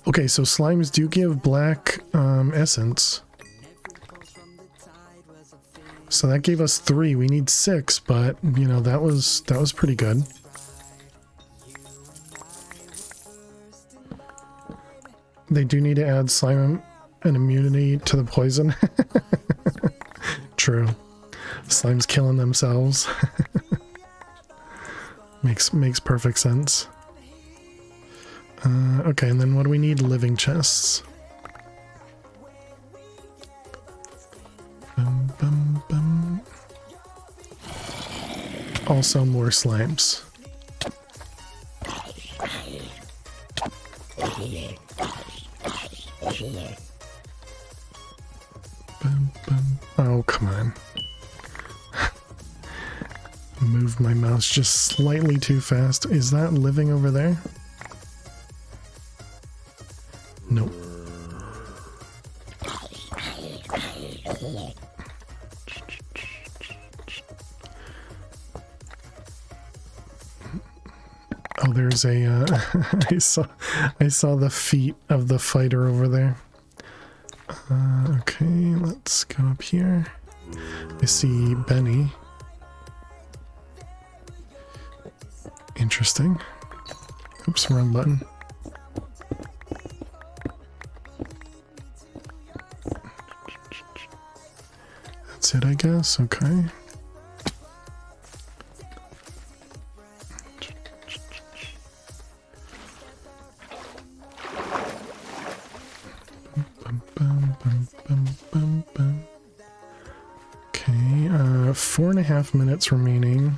Okay, so slimes do give black essence. So that gave us 3. We need 6, but you know, that was pretty good. They do need to add slime and immunity to the poison. True. Slime's killing themselves. makes perfect sense. Okay, and then what do we need? Living chests. Also more slimes. Oh, come on. Move my mouse just slightly too fast. Is that living over there? Nope. Oh, there's a I saw the feet of the fighter over there. Okay, let's go up here. I see Benny. Interesting. Oops, wrong button. That's it, I guess. Okay. Bum, bum, bum, bum. Okay, 4.5 minutes remaining.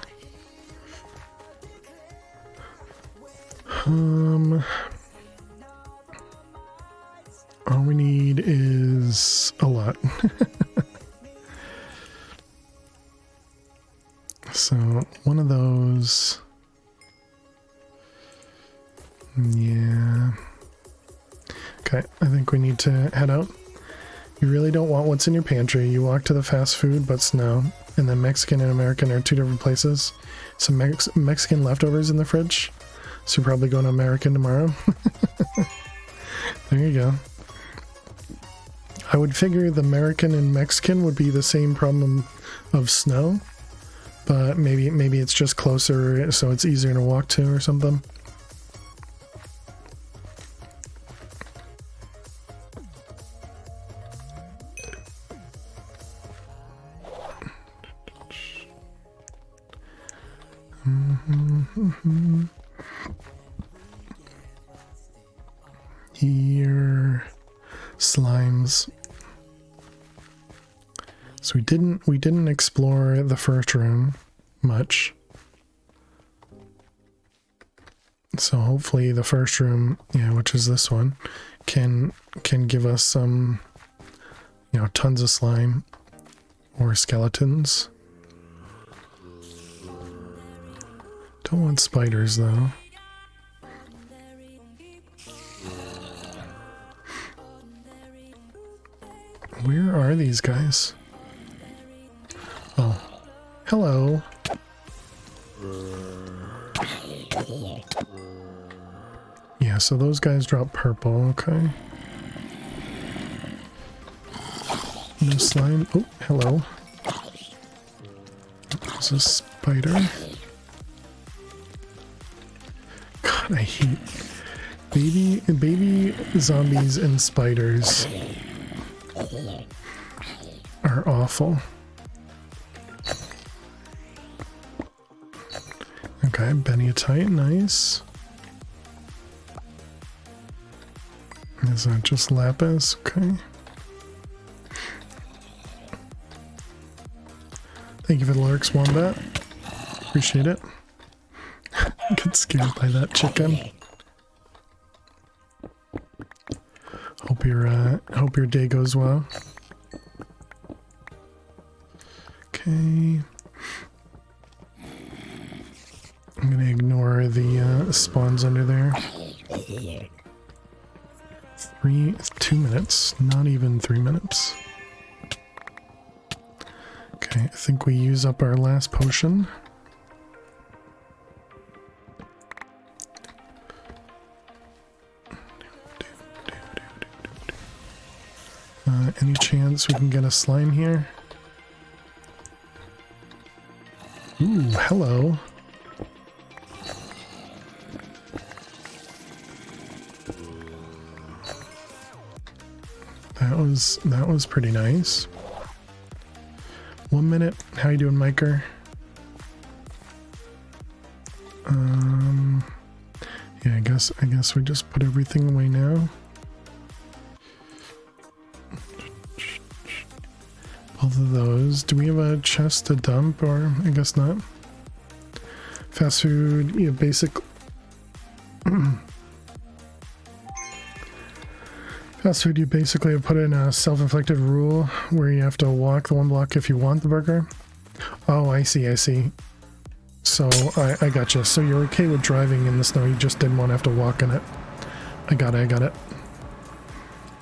All we need is a lot. So, one of those. Yeah. Okay, I think we need to head out. You really don't want what's in your pantry. You walk to the fast food, but no. And then Mexican and American are two different places. Some Mexican leftovers in the fridge. So you're probably going to American tomorrow. There you go. I would figure the American and Mexican would be the same problem of snow. But maybe it's just closer, so it's easier to walk to or something. Here, slimes. So we didn't explore the first room much. So hopefully the first room, yeah, which is this one, can give us some, you know, tons of slime or skeletons. Don't want spiders though. Where are these guys? Oh, hello. Yeah, so those guys drop purple, okay. No slime. Oh, hello. There's a spider. God, I hate baby zombies and spiders are awful. Okay, Bennyatite, nice. Is that just lapis? Okay. Thank you for the larks, Wombat. Appreciate it. Get scared by that chicken. Hope your day goes well. Okay. I'm gonna ignore the spawns under there. 2 minutes, not even 3 minutes. Okay, I think we use up our last potion. Any chance we can get a slime here? Ooh, hello. That was pretty nice. 1 minute. How you doing, Miker? Yeah, I guess we just put everything away now. Both of those. Do we have a chest to dump, or I guess not? Fast food, yeah, basic. Fast food, you basically have put in a self-inflicted rule where you have to walk the 1 block if you want the burger. Oh, I see. So I gotcha. So you're okay with driving in the snow, you just didn't want to have to walk in it. I got it.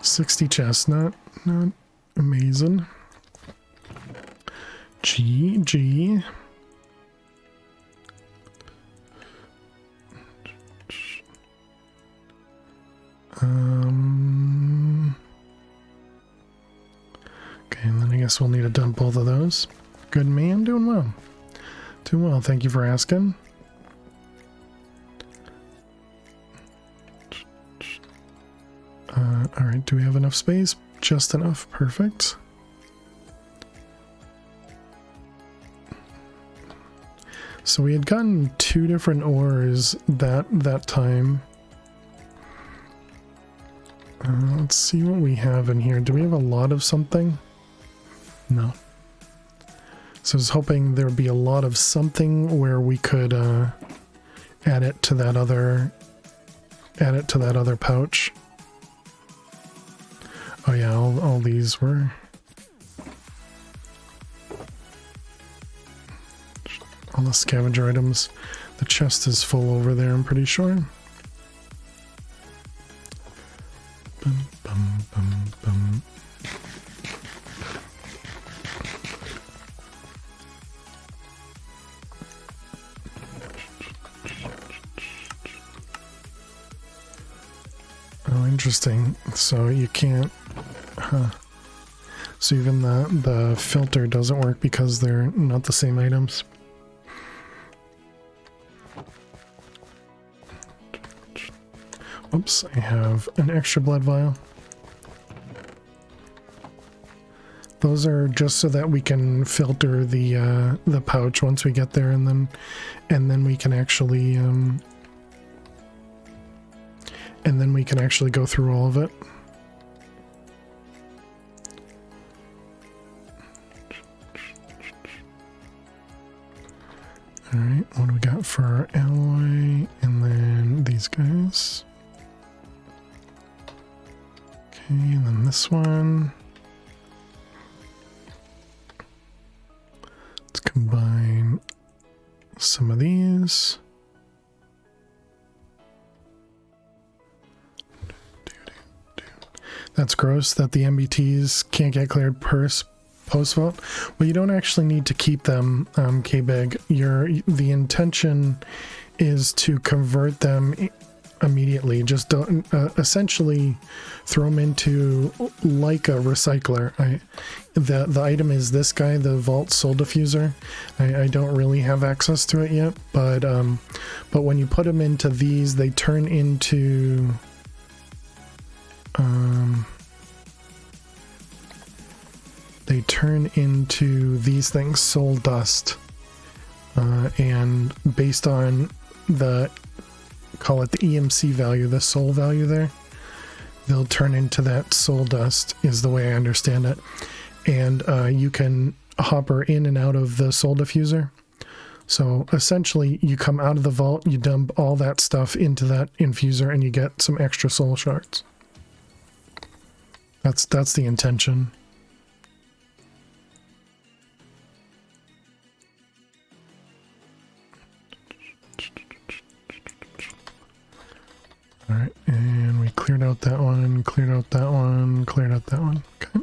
60 chests, not amazing. GG. Okay, and then I guess we'll need to dump both of those. Good man, doing well. Doing well, thank you for asking. Alright, do we have enough space? Just enough, perfect. So we had gotten 2 different ores that time. Let's see what we have in here. Do we have a lot of something? No. So I was hoping there would be a lot of something where we could add it to that other pouch. Oh yeah, all these were all the scavenger items. The chest is full over there, I'm pretty sure. Bum, bum, bum, bum. Oh, interesting. So you can't, huh. So even the filter doesn't work because they're not the same items. Oops, I have an extra blood vial. Those are just so that we can filter the pouch once we get there, and then we can actually go through all of it. All right, what do we got for our alloy? And then these guys. Okay, and then this one. Let's combine some of these. That's gross that the MBTs can't get cleared post-vote. Well, you don't actually need to keep them, K-Big. The intention is to convert them immediately. Just don't essentially throw them into like a recycler. The item is this guy, the Vault Soul Diffuser. I don't really have access to it yet, but when you put them into these, they turn into these things, soul dust, and based on call it the EMC value, the soul value there, they'll turn into that soul dust, is the way I understand it. And you can hopper in and out of the soul diffuser. So essentially you come out of the vault, you dump all that stuff into that infuser, and you get some extra soul shards. That's the intention. All right, and we cleared out that one, cleared out that one, cleared out that one. Okay.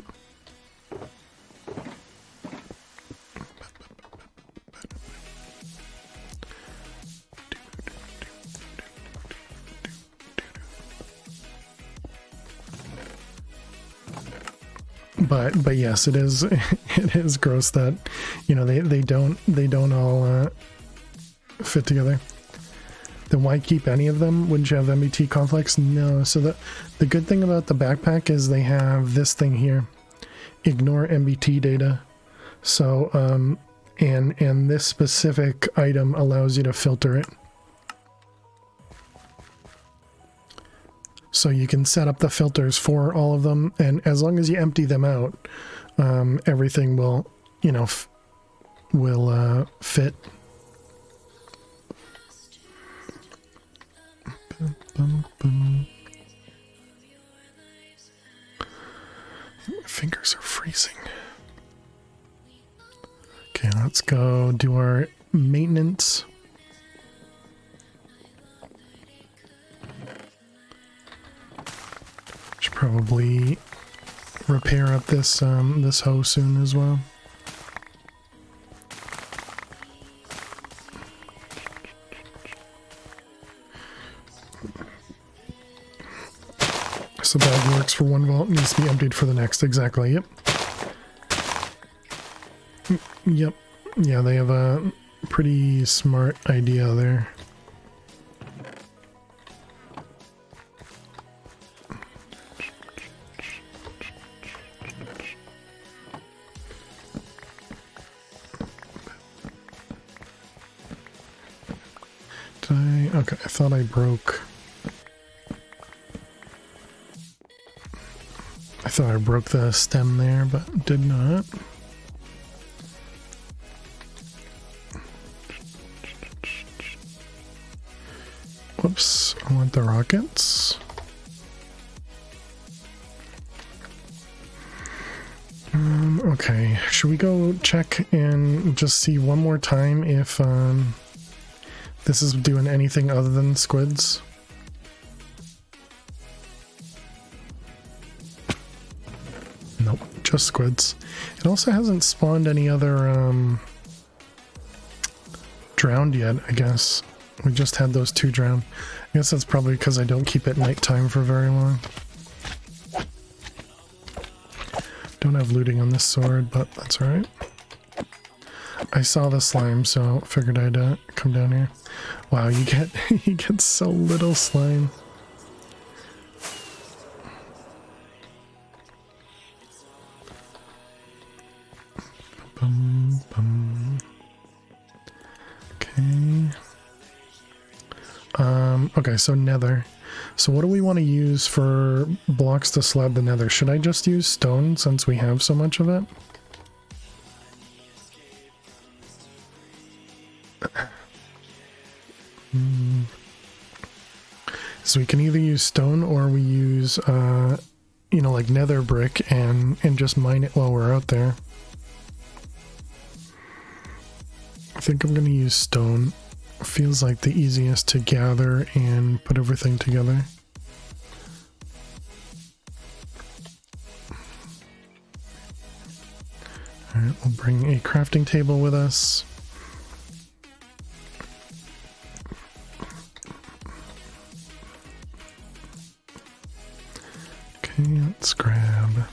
But yes, it is it is gross that, you know, they don't all fit together. Then why keep any of them? Wouldn't you have MBT conflicts? No. So the good thing about the backpack is they have this thing here, ignore MBT data. So and this specific item allows you to filter it. So you can set up the filters for all of them, and as long as you empty them out, everything will, you know, fit. My fingers are freezing. Okay, let's go do our maintenance. Should probably repair up this this hoe soon as well. So bag works for one vault, needs to be emptied for the next. Exactly. Yep. Yep. Yeah, they have a pretty smart idea there. Okay, I thought I broke. I thought I broke the stem there, but did not. Whoops, I want the rockets. Okay, should we go check and just see one more time if this is doing anything other than squids? Nope, just squids. It also hasn't spawned any other drowned yet, I guess. We just had those 2 drowned. I guess that's probably because I don't keep it nighttime for very long. Don't have looting on this sword, but that's alright. I saw the slime, so figured I'd come down here. Wow, you get you get so little slime. Bum, bum. Okay. Okay, so nether. So what do we want to use for blocks to slab the nether? Should I just use stone since we have so much of it? So we can either use stone or we use, you know, like nether brick and just mine it while we're out there. I think I'm going to use stone. Feels like the easiest to gather and put everything together. Alright, we'll bring a crafting table with us. Okay, let's grab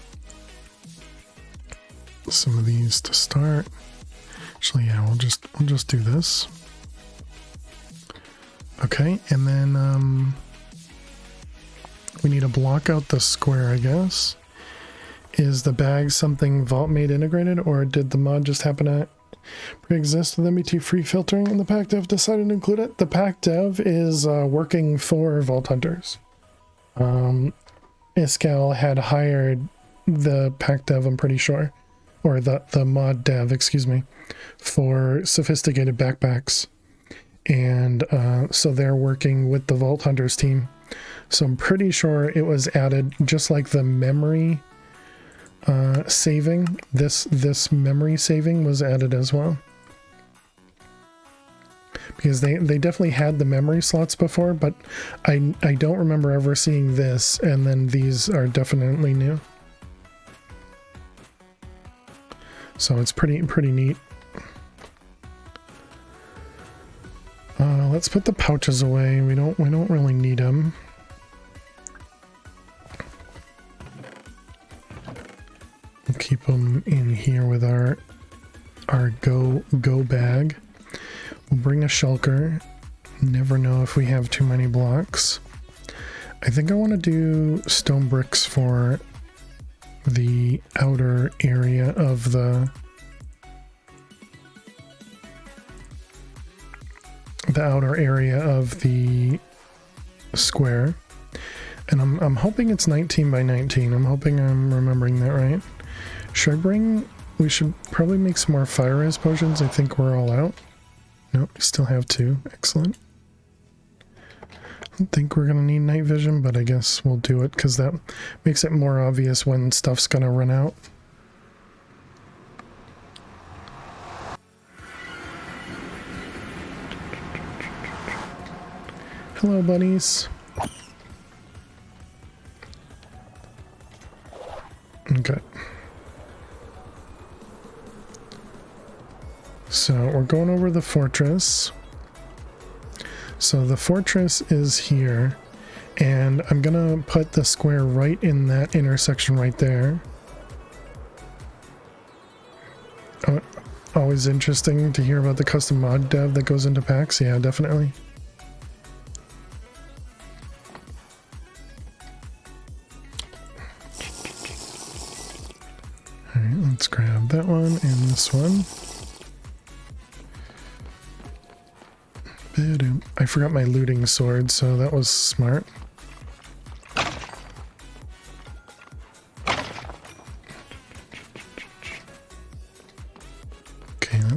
some of these to start. Actually, yeah, we'll just do this. Okay, and then we need to block out the square, I guess. Is the bag something Vault made integrated, or did the mod just happen to pre-exist with MBT free filtering and the pack dev decided to include it? The pack dev is working for Vault Hunters. Iskal had hired the pack dev, I'm pretty sure, or the mod dev, excuse me, for sophisticated backpacks. And so they're working with the Vault Hunters team. So I'm pretty sure it was added, just like the memory saving. This memory saving was added as well. Because they definitely had the memory slots before, but I don't remember ever seeing this, and then these are definitely new. So it's pretty neat. Let's put the pouches away. We don't really need them. We'll keep them in here with our go bag. We'll bring a shulker. Never know if we have too many blocks. I think I want to do stone bricks for the outer area of the outer area of the square. And I'm hoping it's 19 by 19. I'm hoping I'm remembering that right. Should I bring... We should probably make some more fire res potions. I think we're all out. Nope, we still have 2. Excellent. I don't think we're gonna need night vision, but I guess we'll do it because that makes it more obvious when stuff's gonna run out. Hello, bunnies. Okay. So we're going over the fortress. So the fortress is here, and I'm gonna put the square right in that intersection right there. Oh, always interesting to hear about the custom mod dev that goes into packs. Yeah, definitely. Alright, let's grab that one and this one. I forgot my looting sword, so that was smart.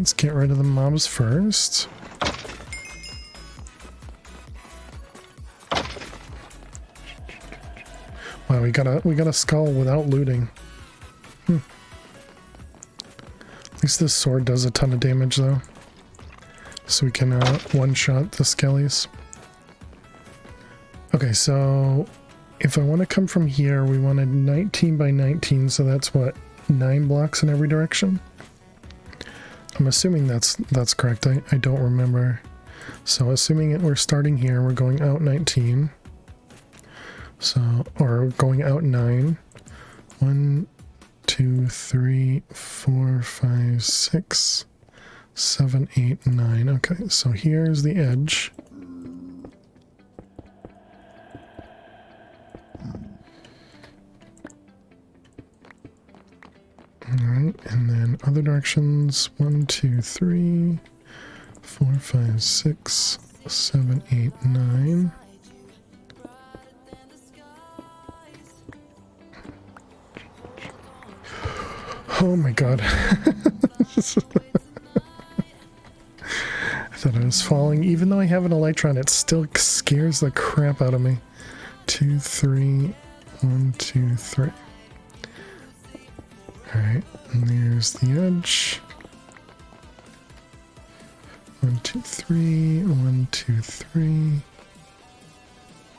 let's get rid of the mobs first. Wow, we got a skull without looting. At least this sword does a ton of damage though. So we can one-shot the skellies. Okay, so if I want to come from here, we wanted 19 by 19, so that's what, 9 blocks in every direction? I'm assuming that's correct. I don't remember. So assuming we're starting here, we're going out 19. So, or going out 9. 1, 2, 3, 4, 5, 6, 7, 8, 9. Okay, so here's the edge. Alright, and then other directions. 1, 2, 3, 4, 5, 6, 7, 8, 9. Oh my god. I thought I was falling. Even though I have an Electron, it still scares the crap out of me. 2, 3, 1, 2, 3. Alright, and there's the edge. 1, 2, 3, 1, 2, 3.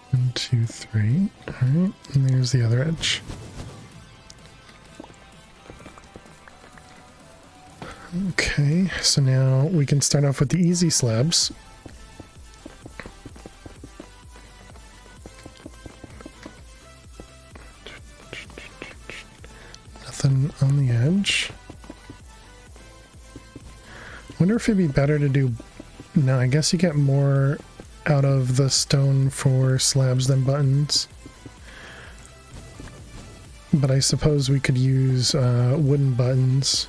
1, 2, 3. Alright, and there's the other edge. Okay, so now we can start off with the easy slabs. Nothing on the edge. Wonder if it'd be better to do... No, I guess you get more out of the stone for slabs than buttons. But I suppose we could use wooden buttons.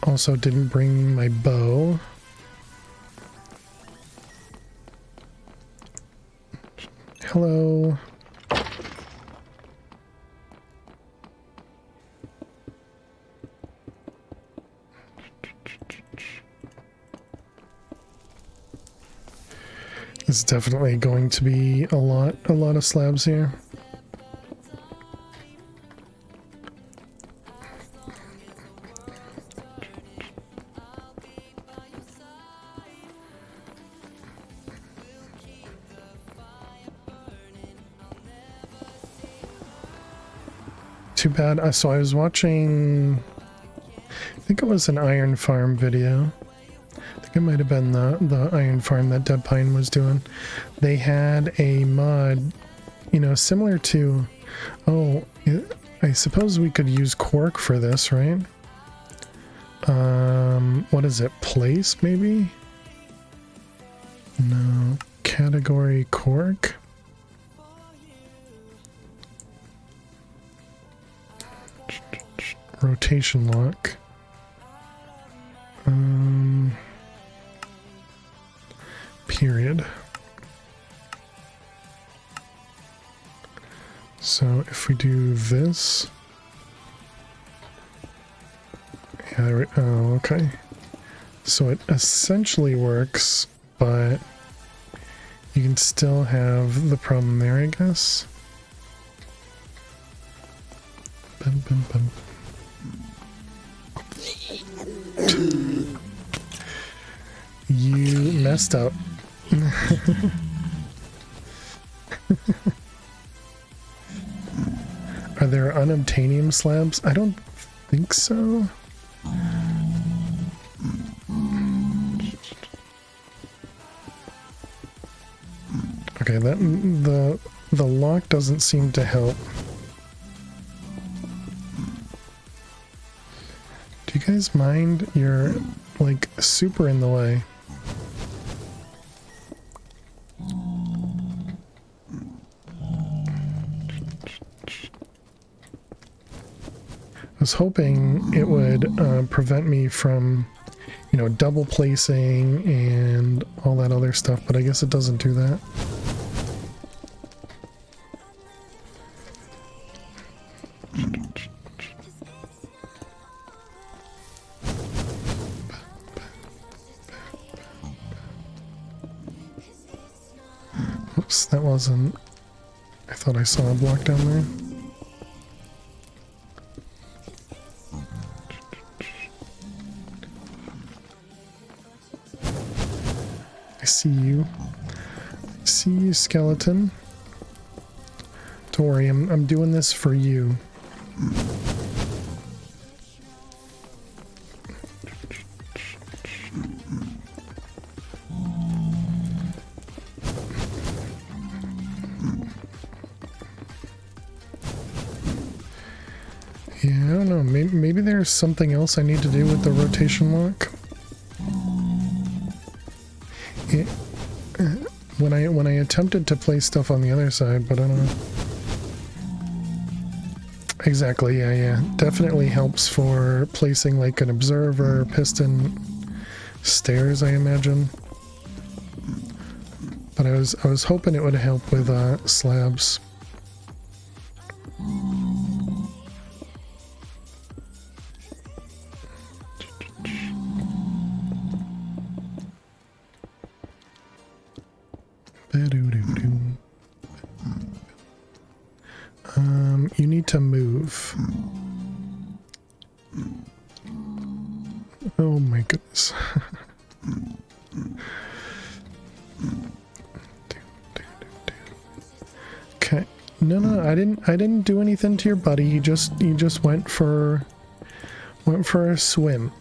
Also didn't bring my bow. Hello. This is definitely going to be a lot of slabs here. Too bad. So I was watching, I think it was an iron farm video. I think it might have been the iron farm that Dead Pine was doing. They had a mod, you know, similar to, oh, I suppose we could use cork for this, right? What is it? Place, maybe? No. Category cork. Rotation lock. Period. So if we do this, yeah, oh, okay. So it essentially works, but you can still have the problem there, I guess. Bum, bum, bum. You messed up. Are there unobtainium slabs? I don't think so. Okay, that the lock doesn't seem to help. Do you guys mind? You're like super in the way. I was hoping it would prevent me from, you know, double placing and all that other stuff, but I guess it doesn't do that. Oops, that wasn't... I thought I saw a block down there. I see you. I see you, skeleton. Don't worry, I'm doing this for you. Yeah, I don't know. Maybe there's something else I need to do with the rotation lock. When I attempted to place stuff on the other side, but I don't know. Exactly, yeah. Definitely helps for placing like an observer, piston, stairs, I imagine. But I was hoping it would help with slabs. You need to move. Oh my goodness. Okay. No, I didn't do anything to your buddy. You just went for a swim.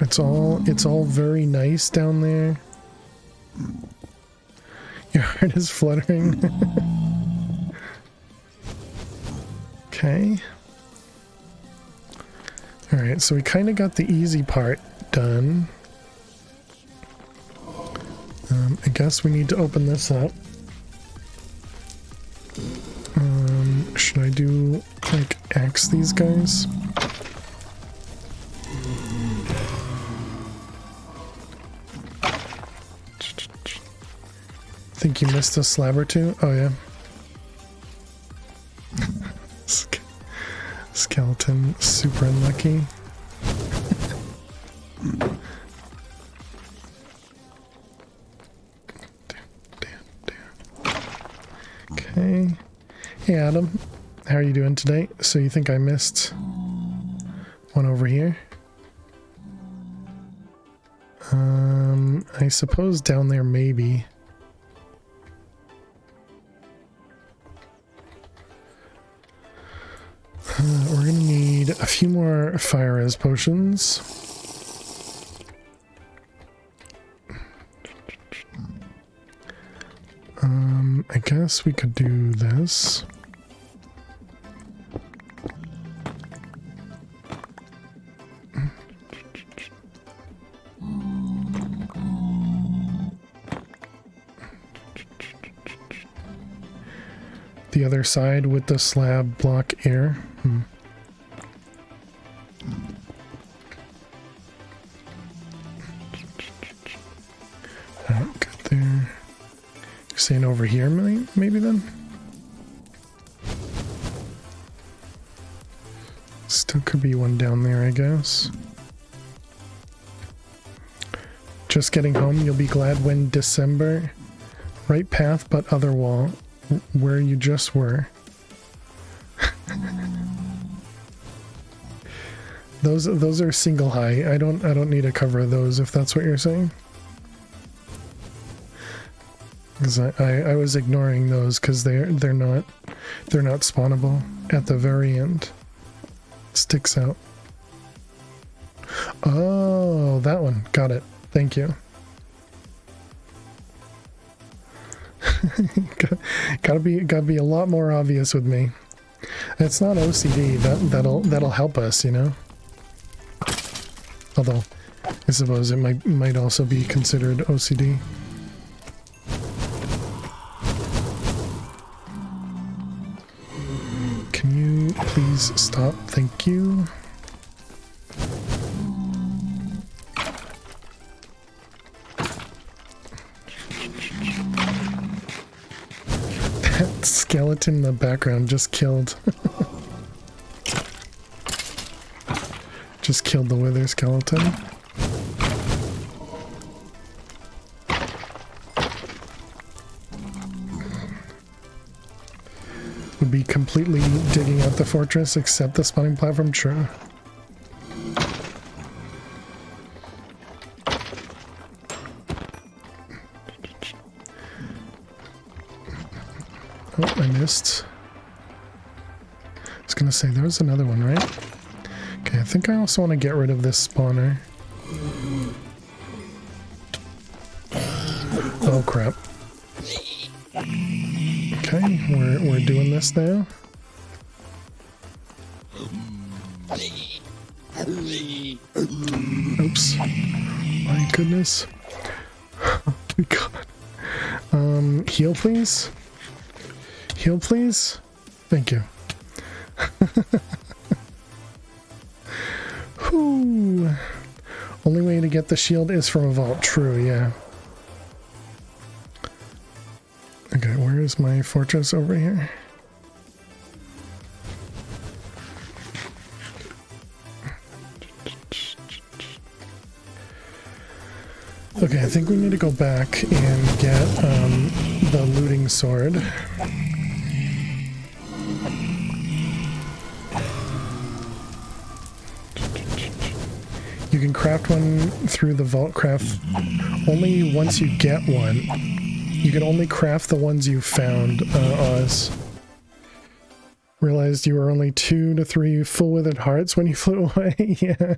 It's all very nice down there. Your heart is fluttering. Okay. Alright, so we kind of got the easy part done. I guess we need to open this up. Should I do, like, axe these guys? Think you missed a slab or two? Oh, yeah. Skeleton, super unlucky. Damn. Okay. Hey, Adam. How are you doing today? So you think I missed one over here? I suppose down there maybe. We're gonna need a few more fire res potions. I guess we could do this. The other side with the slab block air. Alright, good there. You're saying over here, maybe then? Still could be one down there, I guess. Just getting home, you'll be glad when December. Right path, but other wall. Where you just were. Those are single high. I don't need to cover those if that's what you're saying. Because I was ignoring those because they're not spawnable at the very end. Sticks out. Oh, that one. Got it. Thank you. gotta be a lot more obvious with me. It's not OCD. That'll help us, you know. Although, I suppose it might also be considered OCD. Can you please stop? Thank you. skeleton in the background just killed. Just killed the wither skeleton. Would be completely digging out the fortress except the spawning platform. True. Oh, I missed. I was gonna say there was another one, right? Okay, I think I also want to get rid of this spawner. Oh crap. Okay, we're doing this now. Oops. My goodness. Oh my god. Heal please? Heal please? Thank you. Whew. Only way to get the shield is from a vault. True, yeah. Okay, where is my fortress over here? Okay, I think we need to go back and get the looting sword. You can craft one through the vault craft only once you get one. You can only craft the ones you found, Oz. Realized you were only 2 to 3 full withered hearts when you flew away. Yeah.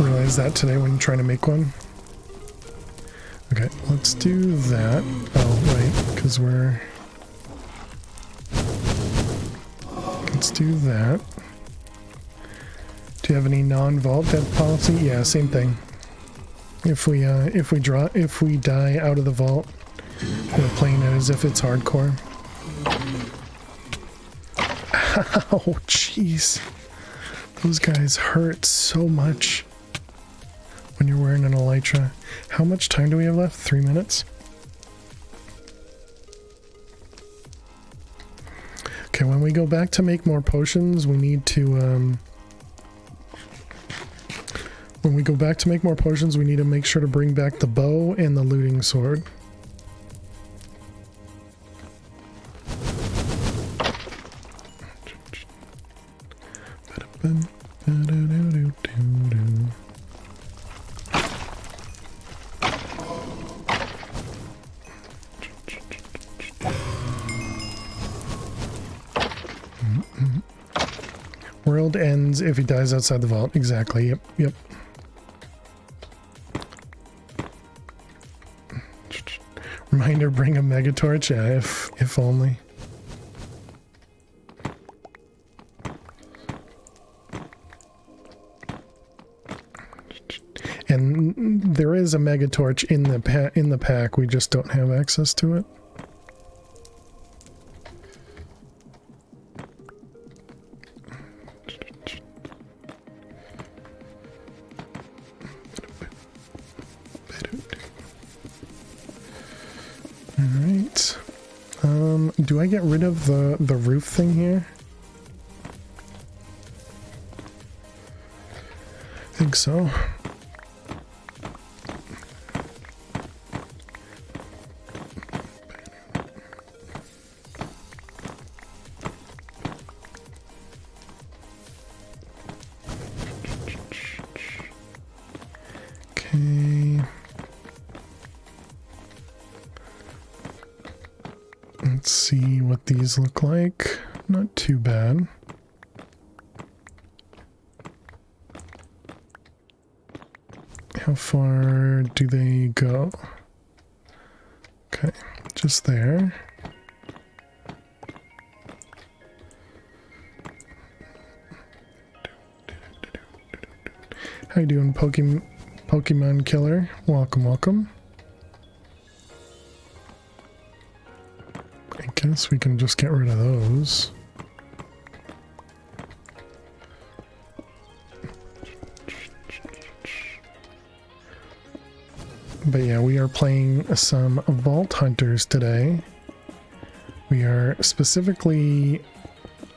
Realize that today when trying to make one. Okay, let's do that. Oh, right, because we're... Let's do that. Do you have any non-vault death policy? Yeah, same thing. If we die out of the vault, we're playing it as if it's hardcore. Ow, jeez. Those guys hurt so much when you're wearing an elytra. How much time do we have left? 3 minutes? Okay, when we go back to make more potions, we need to, when we go back to make more potions, we need to make sure to bring back the bow and the looting sword. World ends if he dies outside the vault. Exactly. Yep. Yep. Reminder: bring a megatorch. Yeah, if only. And there is a megatorch in the pack. We just don't have access to it. Alright. Do I get rid of the roof thing here? I think so. Okay. Let's see what these look like. Not too bad. How far do they go? Okay, just there. How you doing, Pokemon Killer? Welcome, welcome. I guess we can just get rid of those. But yeah, we are playing some Vault Hunters today. We are specifically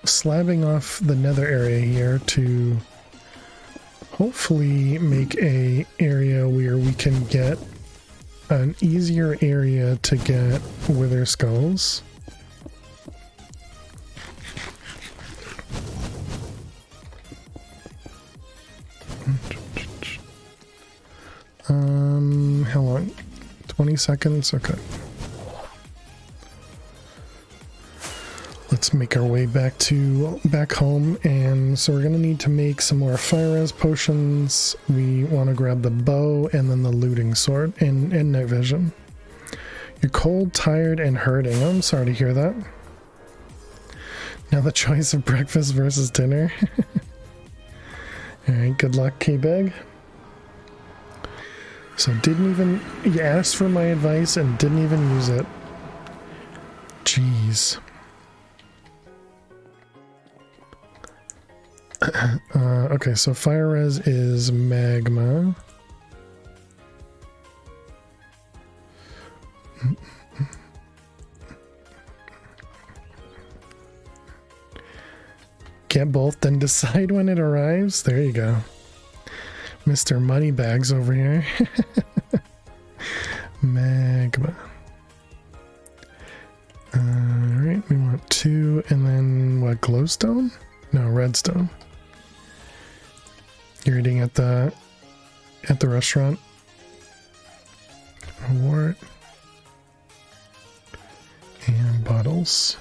slabbing off the nether area here to hopefully make a area where we can get an easier area to get wither skulls. How long? 20 seconds? Okay. Let's make our way back home, and so we're gonna need to make some more fire res potions. We want to grab the bow and then the looting sword and night vision. You're cold, tired, and hurting. I'm sorry to hear that. Now the choice of breakfast versus dinner. Alright, good luck, K-Bag. So you asked for my advice and didn't even use it. Jeez. Okay, so fire res is magma. Get both, then decide when it arrives. There you go. Mr. Moneybags over here. Magma. Alright, we want 2, and then what, glowstone? No, redstone. You're eating at the restaurant. Wart. And bottles.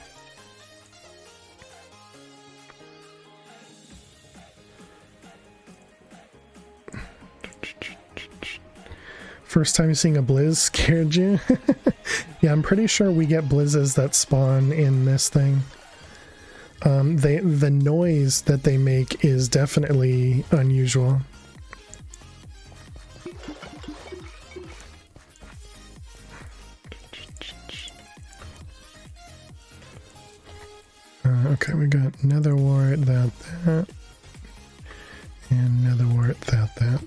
First time seeing a blizz scared you? Yeah, I'm pretty sure we get blizzes that spawn in this thing. The noise that they make is definitely unusual. Okay, we got nether wart, that, and nether wart, that. I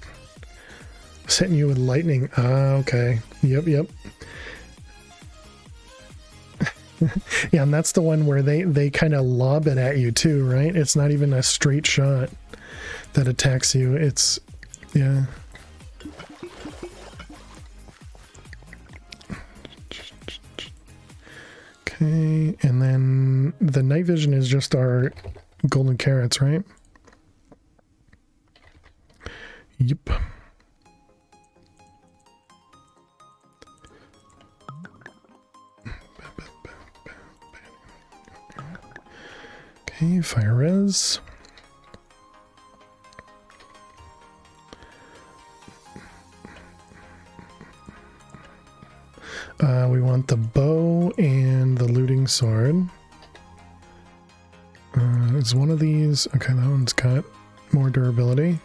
was hitting you with lightning. Ah, okay. Yep. Yeah, and that's the one where they kind of lob it at you too, right? It's not even a straight shot that attacks you. It's, yeah. Okay, and then the night vision is just our golden carrots, right? Yep. Okay, fire res. We want the bow and the looting sword. Is one of these... Okay, that one's got more durability.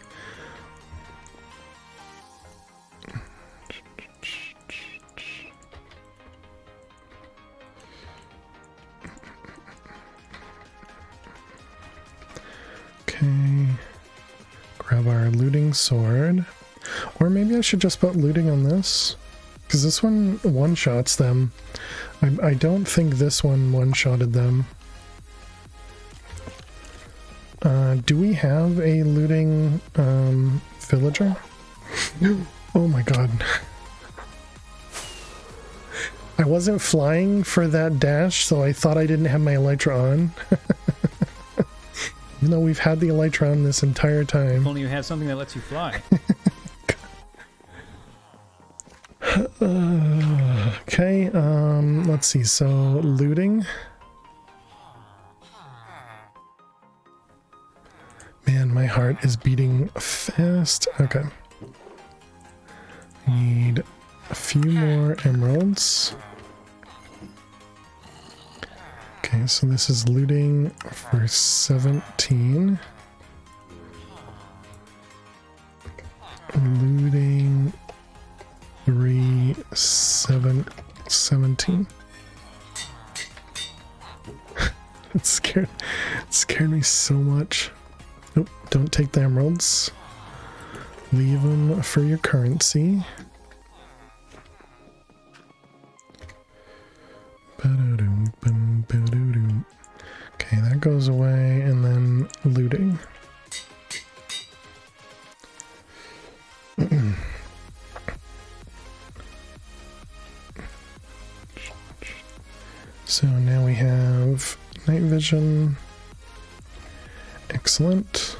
Okay. Grab our looting sword. Or maybe I should just put looting on this. Because this one one-shots them. I don't think this one one-shotted them. Do we have a looting villager? Oh my god. I wasn't flying for that dash, so I thought I didn't have my elytra on. Even though we've had the elytra on this entire time. If only you had something that lets you fly. Okay, let's see, so looting. Man, my heart is beating fast. Okay. Need a few more emeralds. Okay, so this is looting for 17. Looting 17. It scared me so much. Nope, don't take the emeralds. Leave them for your currency. Okay, that goes away, and then looting. So now we have night vision. Excellent.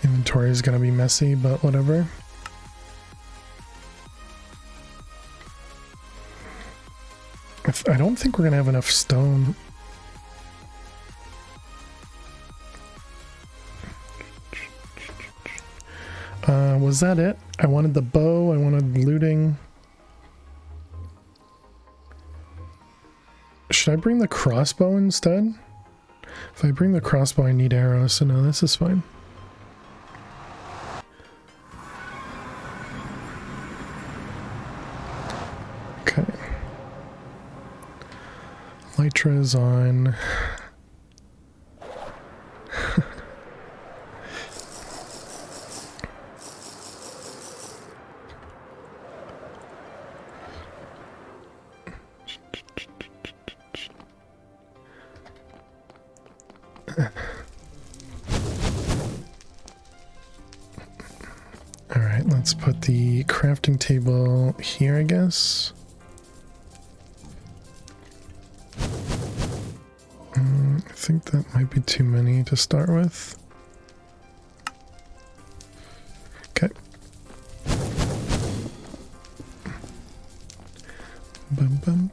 Inventory is going to be messy, but whatever. I don't think we're going to have enough stone. Was that it? I wanted the bow, I wanted looting. Should I bring the crossbow instead? If I bring the crossbow, I need arrows, so no, this is fine. Okay. Elytra is on. Alright, let's put the crafting table here, I guess. I think that might be too many to start with. Okay. Bum, bum, bum.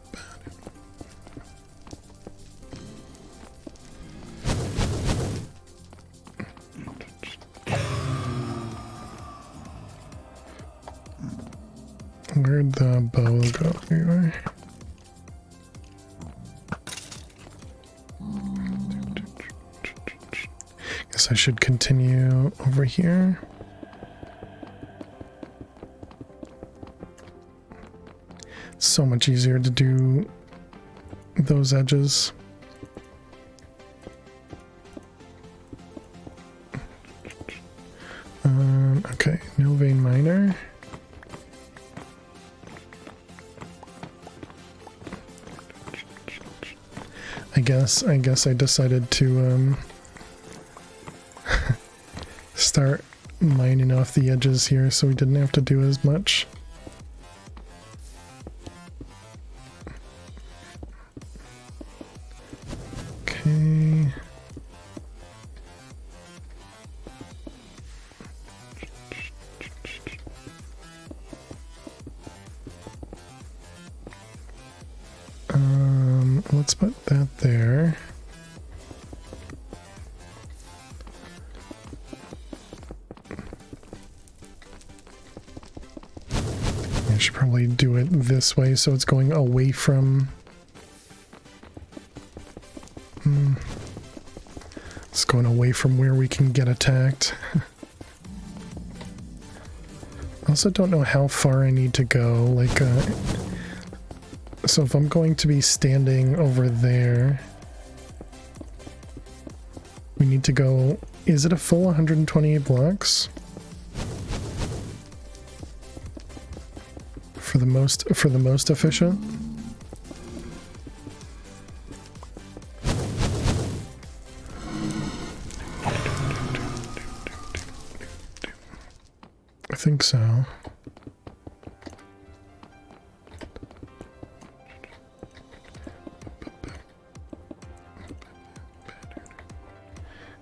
Where'd the bow go? Here you are. Guess I should continue over here. It's so much easier to do those edges. Okay, no vein miner. I guess I decided to start mining off the edges here so we didn't have to do as much. Okay. Let's put that there. I should probably do it this way so it's going away from... It's going away from where we can get attacked. I also don't know how far I need to go, like, so if I'm going to be standing over there, we need to go, is it a full 128 blocks? For the most efficient? I think so.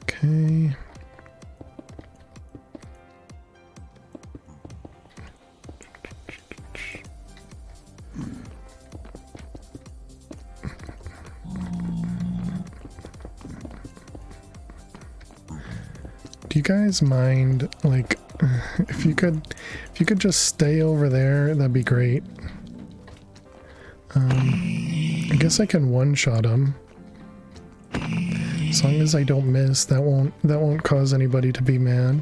Okay. Do you guys mind, like, if you could just stay over there, that'd be great. I guess I can one-shot him. As long as I don't miss, that won't cause anybody to be mad.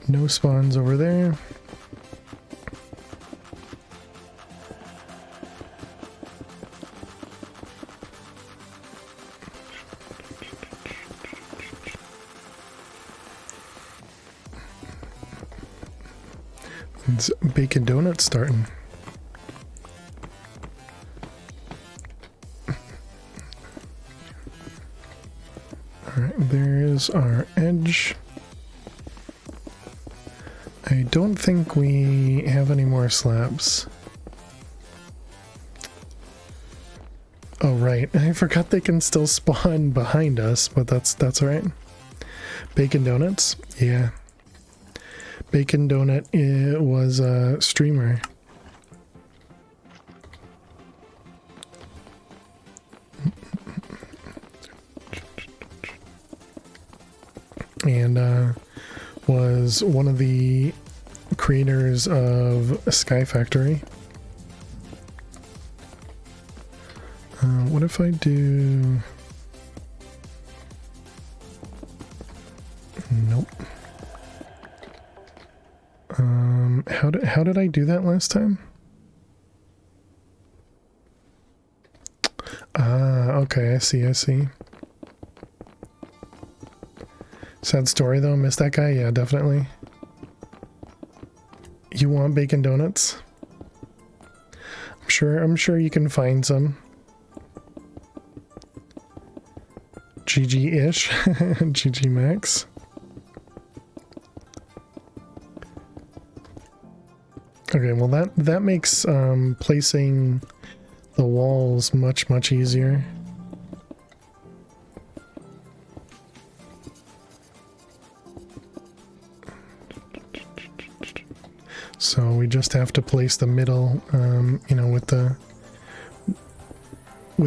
No spawns over there. It's bacon donuts starting. Alright, there's our edge. I don't think we have any more slabs. Oh right, I forgot they can still spawn behind us, but that's alright. Bacon donuts? Yeah. Bacon Donut, it was a streamer. And was one of the creators of Sky Factory. What if I do... Nope. How did I do that last time? Ah, okay, I see. Sad story though, missed that guy? Yeah, definitely. You want bacon donuts? I'm sure you can find some. GG-ish. GG Max. Okay, well that makes placing the walls much easier. So we just have to place the middle, you know, with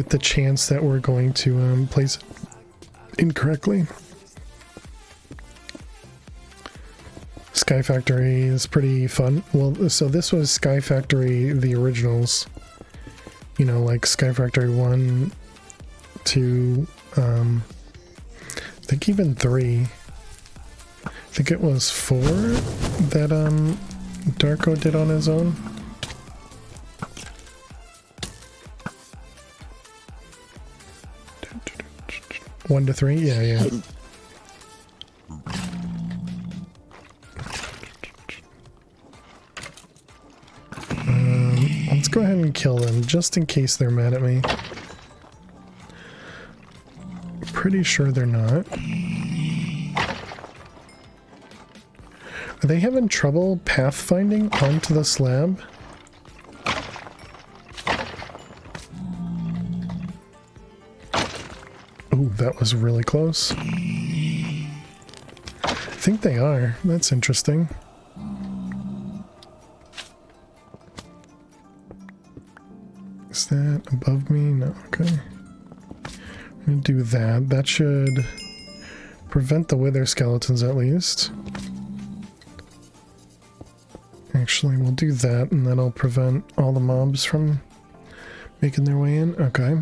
the chance that we're going to place it incorrectly. Sky Factory is pretty fun. Well, so this was Sky Factory, the originals. You know, like Sky Factory 1, 2, I think even 3. I think it was 4 that Darko did on his own. One to 3? Yeah. Let's go ahead and kill them, just in case they're mad at me. Pretty sure they're not. Are they having trouble pathfinding onto the slab? Ooh, that was really close. I think they are. That's interesting. Is that above me? No, okay. I'm gonna do that. That should prevent the wither skeletons at least. Actually, we'll do that and that'll prevent all the mobs from making their way in. Okay.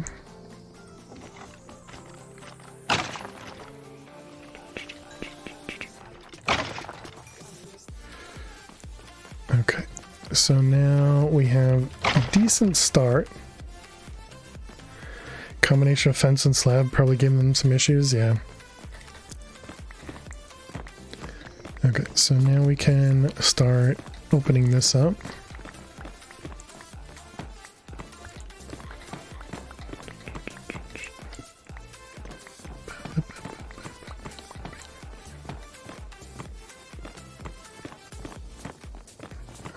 Okay. So now we have a decent start. Combination of fence and slab probably gave them some issues, yeah. Okay, so now we can start opening this up.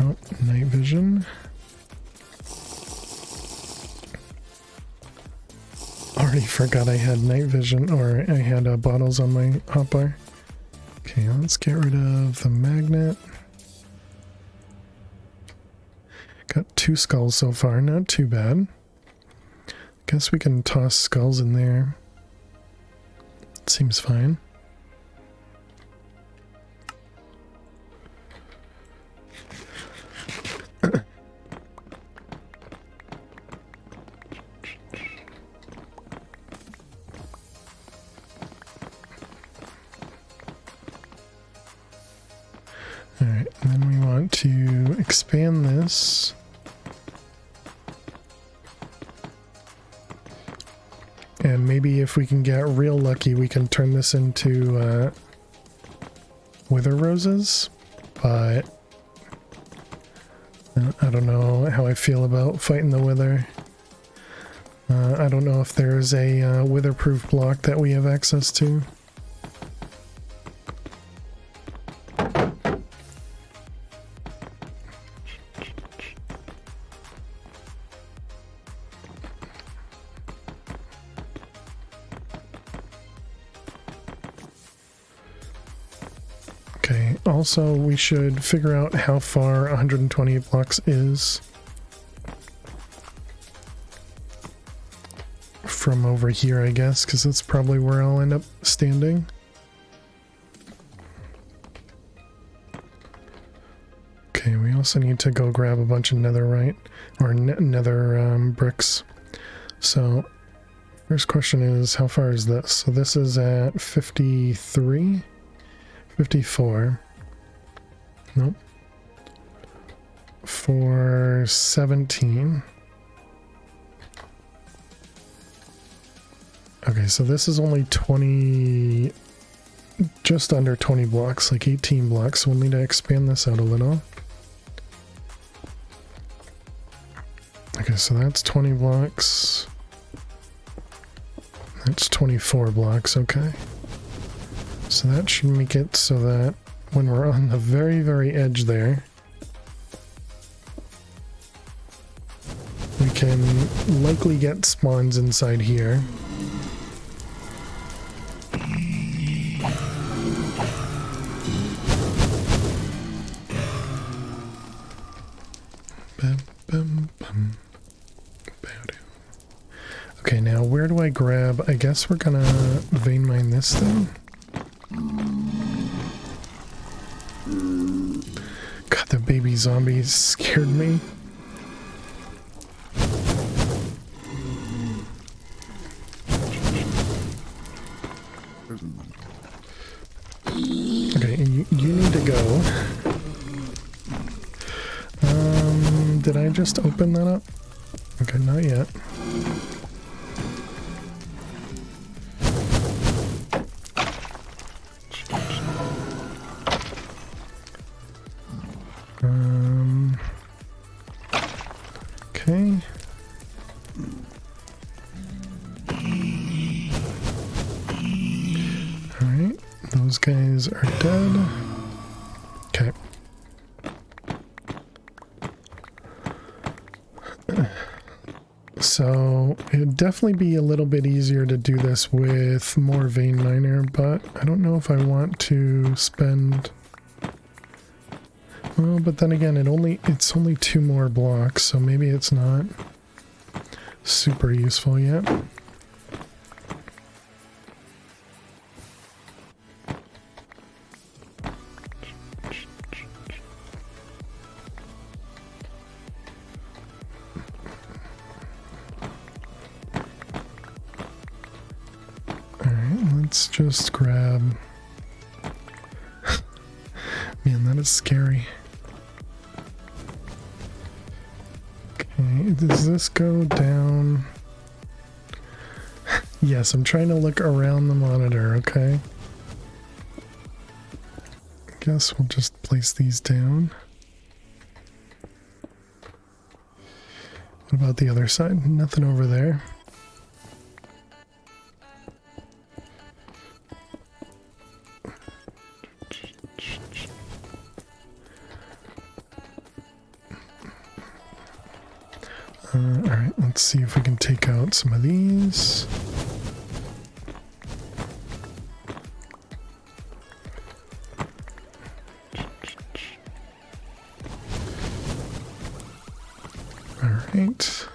Oh, night vision. Already forgot I had night vision, or I had bottles on my hotbar. Okay, let's get rid of the magnet. Got 2 skulls so far, not too bad. Guess we can toss skulls in there. Seems fine. Alright, and then we want to expand this. And maybe if we can get real lucky, we can turn this into wither roses. But I don't know how I feel about fighting the wither. I don't know if there's a witherproof block that we have access to. Okay, also we should figure out how far 120 blocks is from over here, I guess, because that's probably where I'll end up standing. Okay, we also need to go grab a bunch of netherite, or nether bricks. So, first question is, how far is this? So this is at 53? 54. Nope. For 17. Okay, so this is only 20, just under 20 blocks, like 18 blocks, so we'll need to expand this out a little. Okay, so that's 20 blocks. That's 24 blocks, okay. So that should make it so that when we're on the very, very edge there, we can likely get spawns inside here. Okay, now where do I grab? I guess we're gonna vein mine this thing. God, the baby zombies scared me. Okay, you need to go. Did I just open that up? Okay, not yet. Okay. Alright, those guys are dead. Okay. So it'd definitely be a little bit easier to do this with more vein miner, but I don't know if I want to spend. Well, but then again, it's only 2 more blocks, so maybe it's not super useful yet. Alright, let's just grab... Man, that is scary. Okay, does this go down? Yes, I'm trying to look around the monitor, okay? I guess we'll just place these down. What about the other side? Nothing over there. Alright, let's see if we can take out some of these. Alright.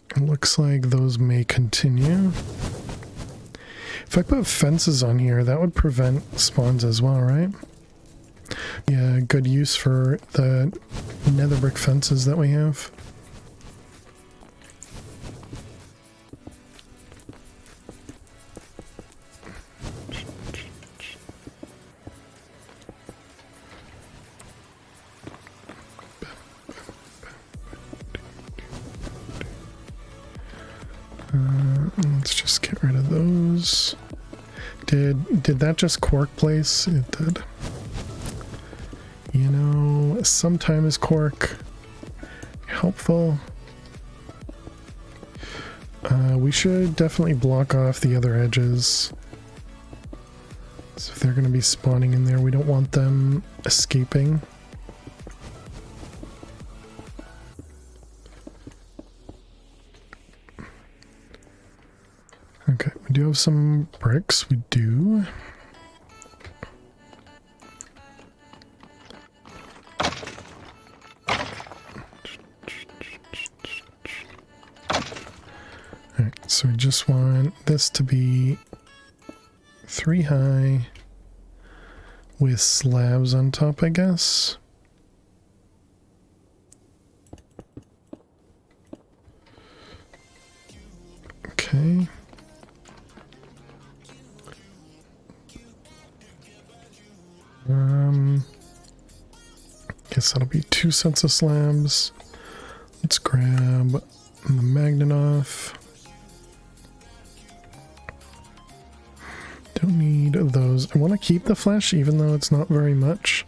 It looks like those may continue. If I put fences on here, that would prevent spawns as well, right? Yeah, good use for the nether brick fences that we have. Let's just get rid of those. Did that just cork place? It did. You know, sometimes cork helpful. We should definitely block off the other edges. So if they're going to be spawning in there, we don't want them escaping. Okay, we do have some bricks. We do. Alright, so we just want this to be 3 high with slabs on top, I guess. Okay. Guess that'll be 2 sets of slabs. Let's grab the magnet off. Don't need those. I want to keep the flesh even though it's not very much.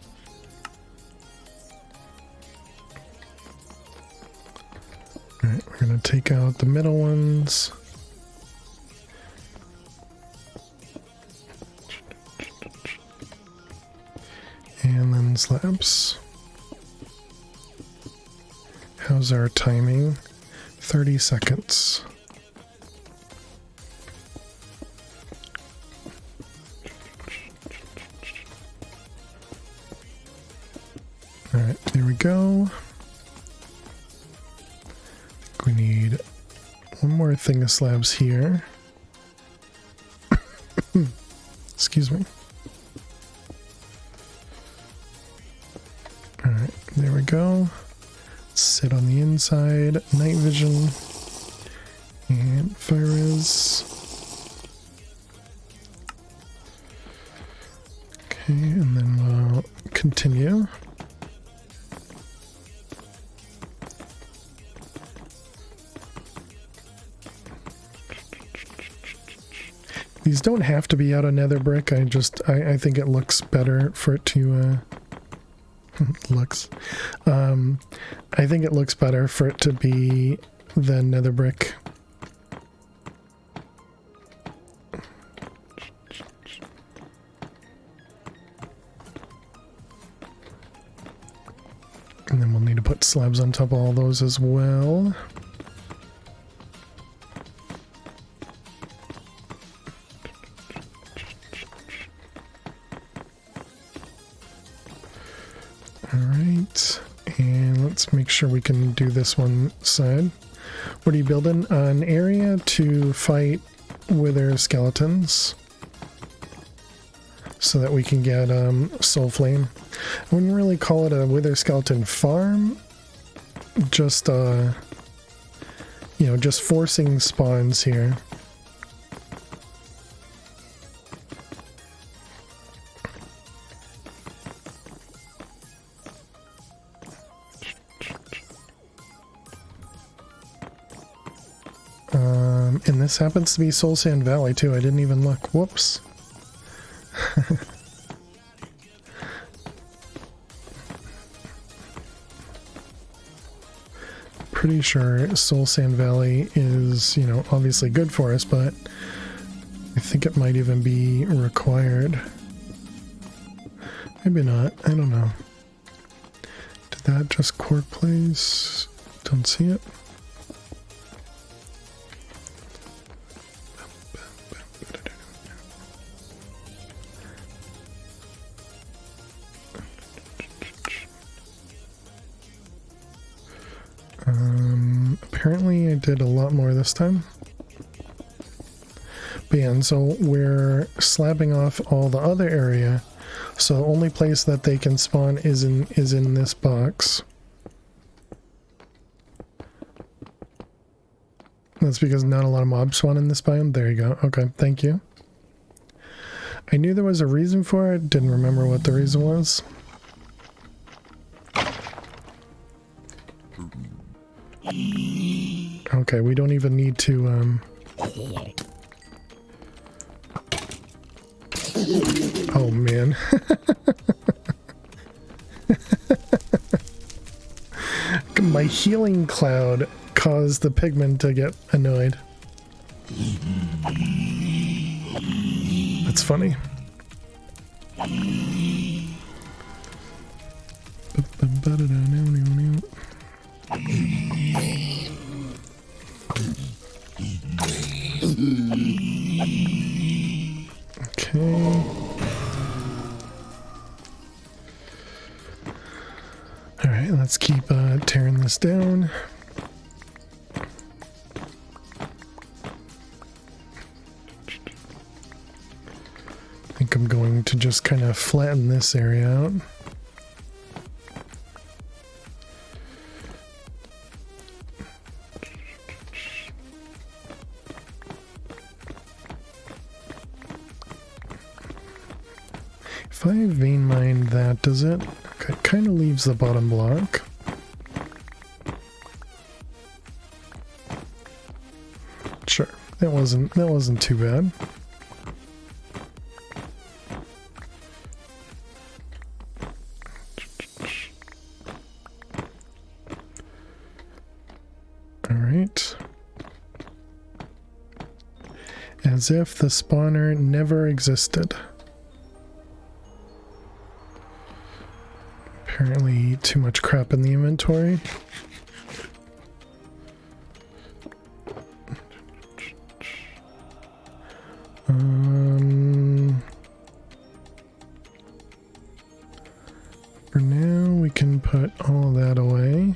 Alright, we're going to take out the middle ones. And then slabs. How's our timing? 30 seconds. Alright, there we go. We need one more thing of slabs here. Excuse me. Alright, there we go. Sit on the inside, night vision, and fire res. Okay, and then we'll continue. These don't have to be out of nether brick. I think it looks better for it to I think it looks better for it to be the nether brick. And then we'll need to put slabs on top of all those as well. Alright, and let's make sure we can do this one side. What are you building? An area to fight wither skeletons so that we can get soul flame. I wouldn't really call it a wither skeleton farm, just you know, just forcing spawns here. And this happens to be Soul Sand Valley too. I didn't even look. Whoops. Pretty sure Soul Sand Valley is, you know, obviously good for us, but I think it might even be required. Maybe not. I don't know. Did that just cork place? Don't see it. Apparently I did a lot more this time. But yeah, and so we're slabbing off all the other area. So the only place that they can spawn is in this box. That's because not a lot of mobs spawn in this biome. There you go. Okay, thank you. I knew there was a reason for it, didn't remember what the reason was. Okay, we don't even need to Oh man. My healing cloud caused the pigman to get annoyed. That's funny. Okay. All right, let's keep tearing this down. I think I'm going to just kind of flatten this area out. If I vein mine that, does it? Okay, it kind of leaves the bottom block. Sure, that wasn't too bad. All right. As if the spawner never existed. Apparently too much crap in the inventory. For now we can put all that away.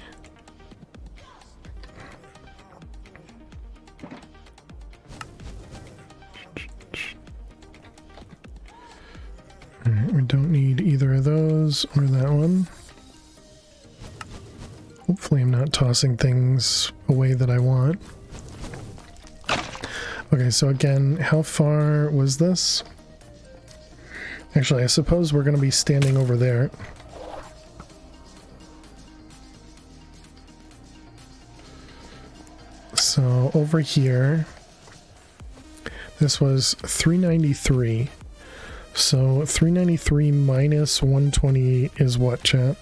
Alright, we don't need either of those or that one. Hopefully I'm not tossing things away that I want. Okay, so again, how far was this? Actually, I suppose we're going to be standing over there. So over here, this was 393. So 393 minus 128 is what, chat?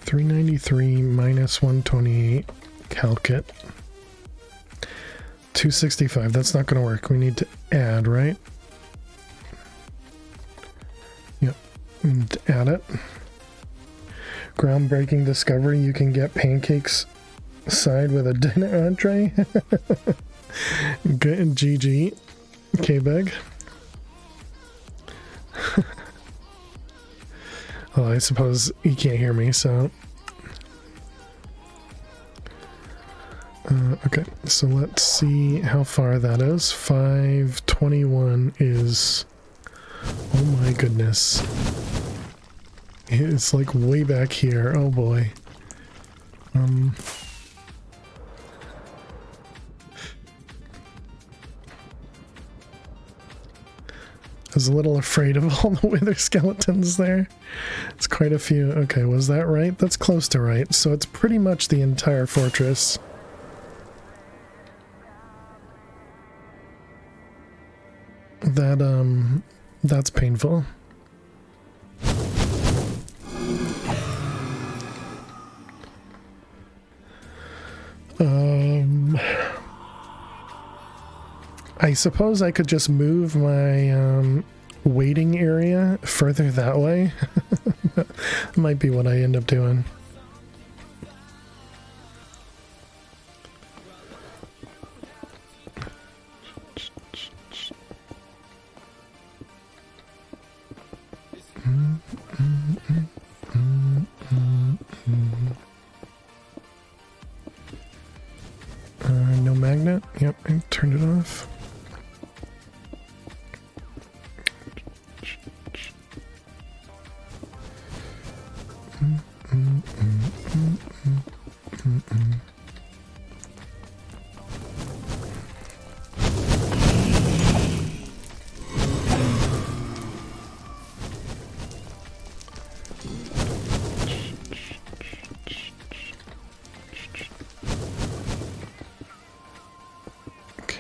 393 minus 128, calc it. 265, that's not going to work. We need to add, right? Yep, and add it. Groundbreaking discovery, you can get pancakes side with a dinner entree. Good, GG. K-Beg. Well, I suppose you can't hear me, so... okay, so let's see how far that is. 521 is... Oh my goodness. It's like way back here. Oh boy. I was a little afraid of all the wither skeletons there. It's quite a few. Okay, was that right? That's close to right. So it's pretty much the entire fortress. That's painful. I suppose I could just move my waiting area further that way. That might be what I end up doing. No magnet? Yep, I turned it off.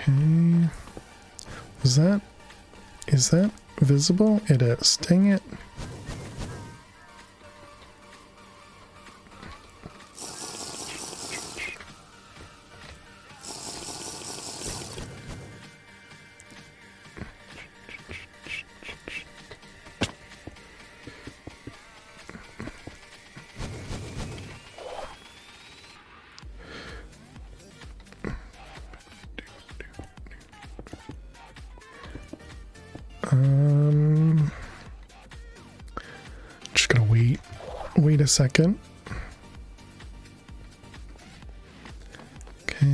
Okay. Is that visible? It is. Dang it. Just gonna wait a second. Okay.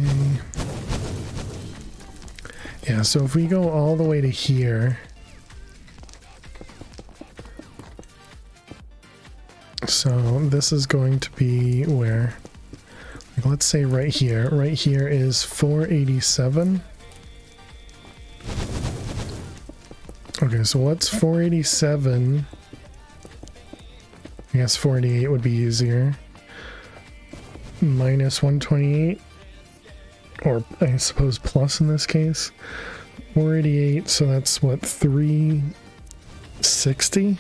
Yeah, so if we go all the way to here, so this is going to be where, like, let's say right here is 487. Okay, so what's 487? I guess 488 would be easier. Minus 128, or I suppose plus in this case. 488, so that's what, 360?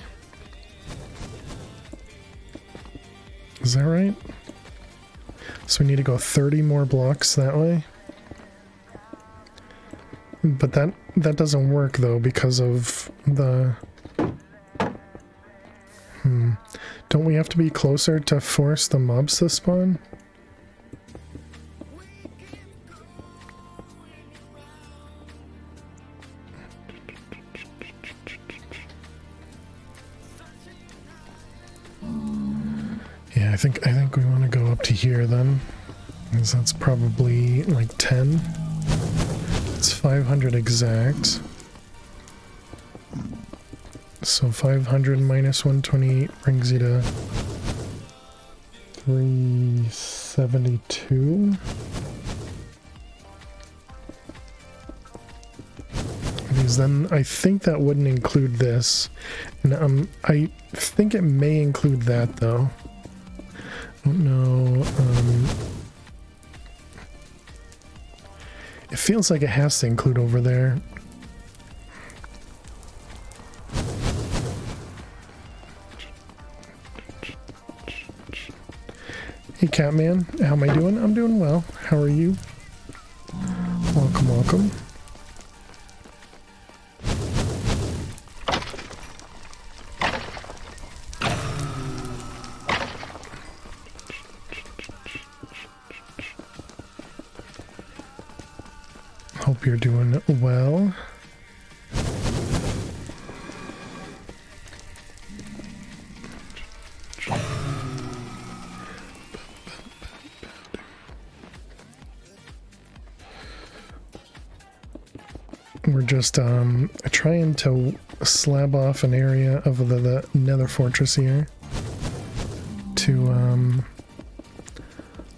Is that right? So we need to go 30 more blocks that way. But that doesn't work though because of the... Don't we have to be closer to force the mobs to spawn? Yeah, I think we want to go up to here then. Because that's probably like 10. It's 500 exact. So 500 minus 128 brings you to 372. Because then I think that wouldn't include this. And I think it may include that though. I don't know. It feels like it has to include over there. Hey Catman, how am I doing? I'm doing well. How are you? Welcome, welcome. Hope you're doing well. We're just trying to slab off an area of the nether fortress here to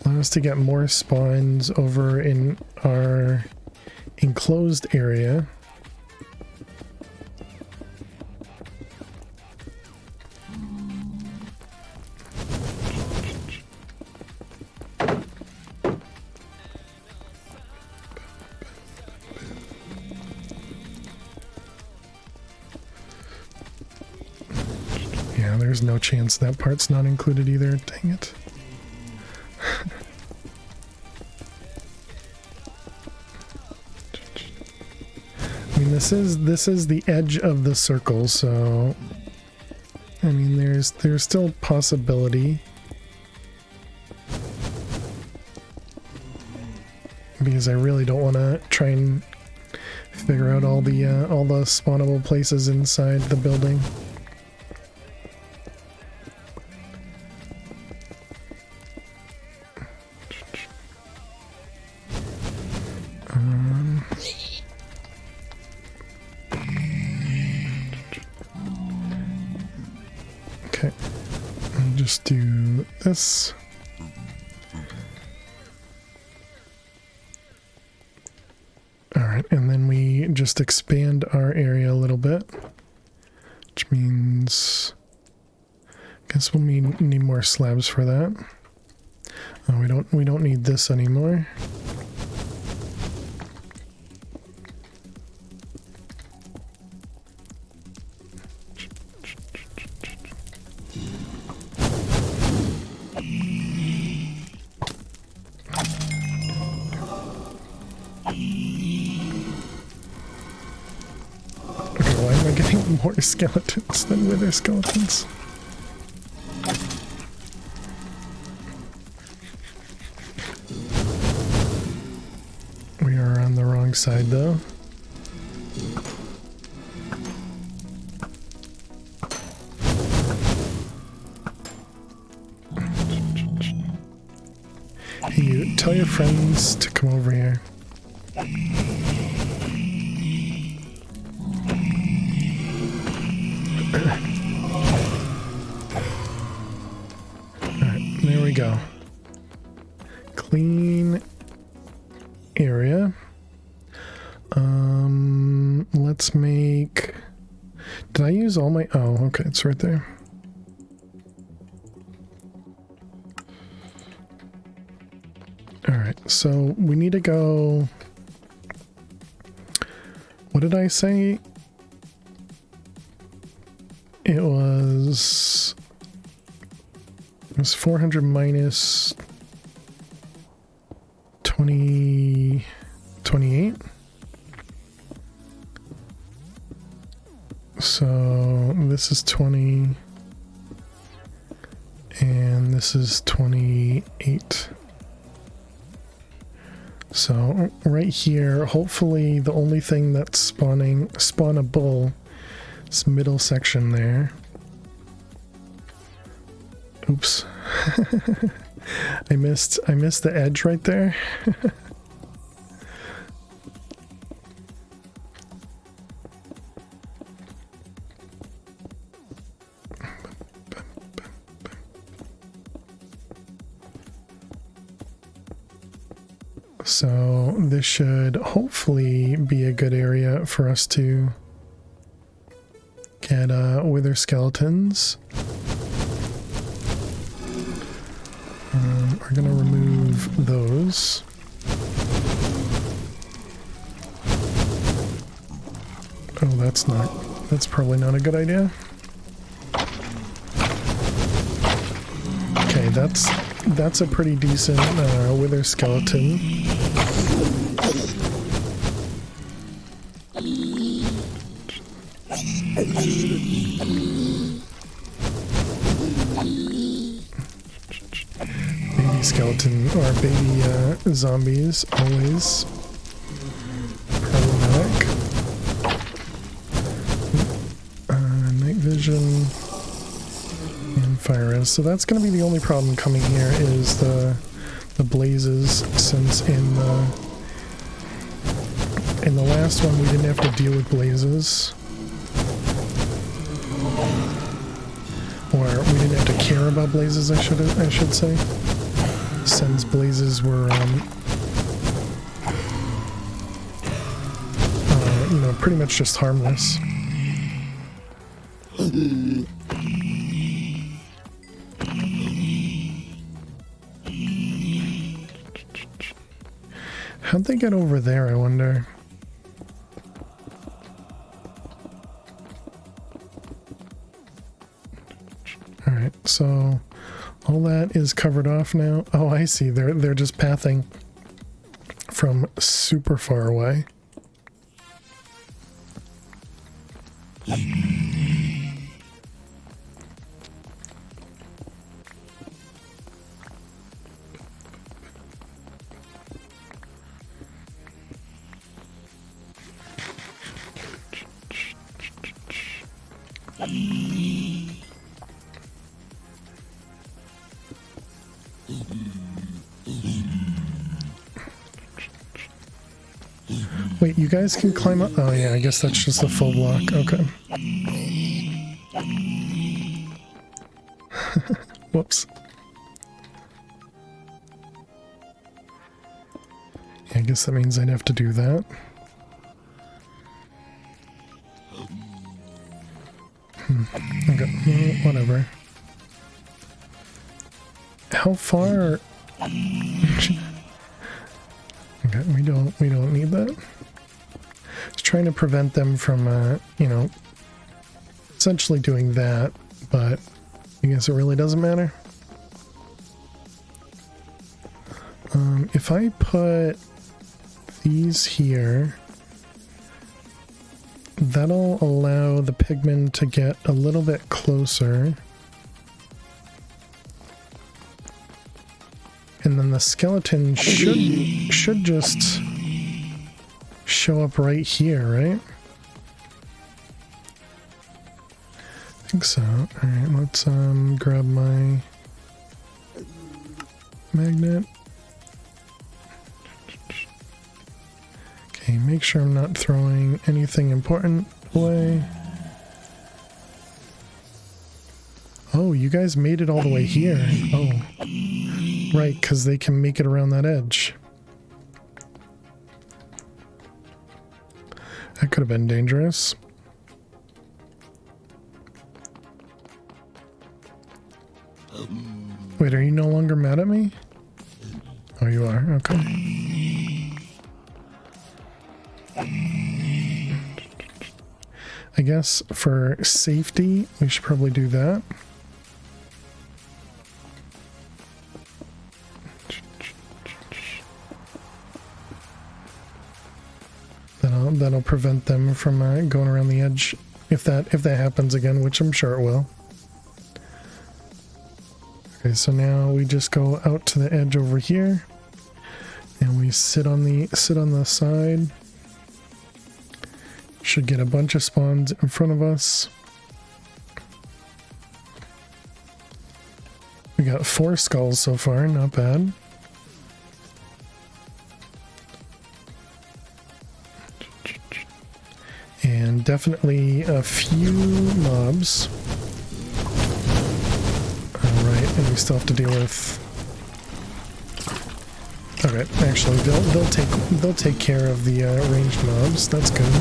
allow us to get more spawns over in our enclosed area. Yeah, there's no chance that part's not included either. Dang it. I mean, this is the edge of the circle, so I mean, there's still possibility, because I really don't want to try and figure out all the spawnable places inside the building. Okay, I'll just do this. Alright, and then we just expand our area a little bit, which means I guess we'll need more slabs for that. Oh, we don't need this anymore. Okay, why am I getting more skeletons than wither skeletons? We are on the wrong side though. Hey, you tell your friends to come over here. Alright, there we go. Clean area. Let's make... Did I use all my... Oh, okay, it's right there. Alright, so we need to go... What did I say? It was 400 minus 28. So this is 20 and this is 28. So right here, hopefully the only thing that's spawnable is middle section there. Oops. I missed the edge right there. So this should hopefully be a good area for us to get wither skeletons. We're gonna remove those. Oh, that's probably not a good idea. Okay, that's a pretty decent wither skeleton. Baby skeleton or baby zombies always problematic. Night vision. Fire is. So that's going to be the only problem coming here is the blazes, since in the last one we didn't have to deal with blazes, or we didn't have to care about blazes. I should say, since blazes were you know, pretty much just harmless. How'd they get over there, I wonder? Alright, so all that is covered off now. Oh, I see. They're just pathing from super far away. Wait, you guys can climb up? Oh yeah, I guess that's just a full block. Okay. Whoops. Yeah, I guess that means I'd have to do that. Okay, whatever. How far? Okay, we don't need that. Just trying to prevent them from, you know, essentially doing that, but I guess it really doesn't matter. If I put these here. That'll allow the pigmen to get a little bit closer. And then the skeleton should just show up right here, right? I think so. Alright, let's grab my magnet. Okay, make sure I'm not throwing anything important away. Oh, you guys made it all the way here. Oh. Right, because they can make it around that edge. That could have been dangerous. Wait, are you no longer mad at me? Oh, you are? Okay. I guess for safety, we should probably do that. That'll prevent them from going around the edge if that happens again, which I'm sure it will. Okay, so now we just go out to the edge over here, and we sit on the side. Should get a bunch of spawns in front of us. We got 4 skulls so far, not bad. And definitely a few mobs. Alright, and we still have to deal with... Okay, actually they'll take care of the ranged mobs. That's good.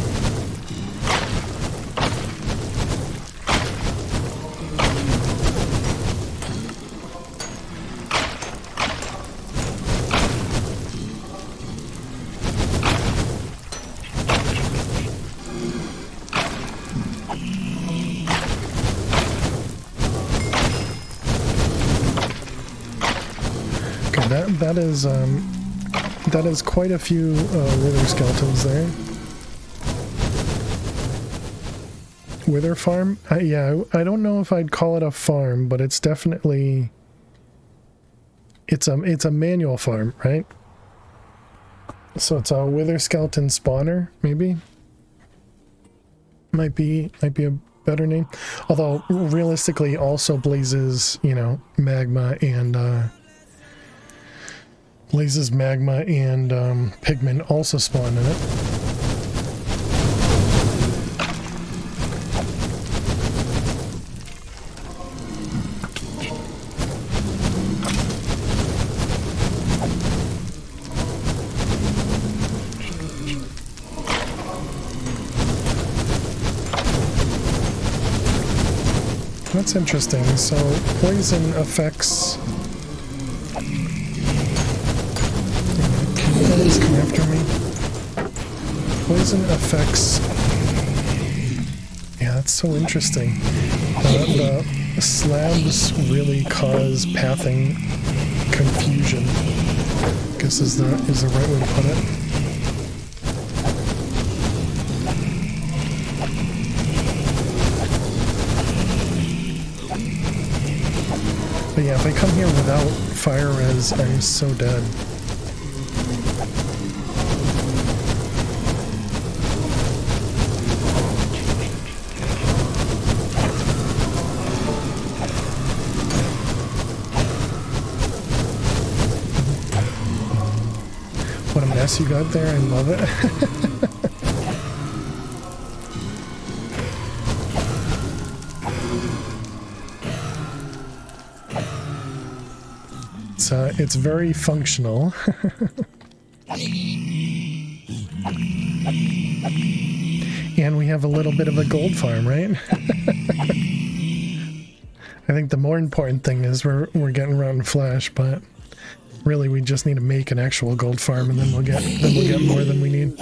That is quite a few wither skeletons there. Wither farm? Yeah, I don't know if I'd call it a farm, but it's definitely it's a manual farm, right? So it's a wither skeleton spawner, maybe. Might be a better name. Although realistically, also blazes, you know, magma and pigmen also spawn in it. That's interesting. So poison affects... Please come after me. Poison affects... Yeah, that's so interesting. The slabs really cause pathing confusion, I guess is the right way to put it. But yeah, if I come here without fire res, I'm so dead. What a mess you got there, I love it. It's very functional. And we have a little bit of a gold farm, right? I think the more important thing is we're getting rotten flesh, but really we just need to make an actual gold farm, and then we'll get more than we need.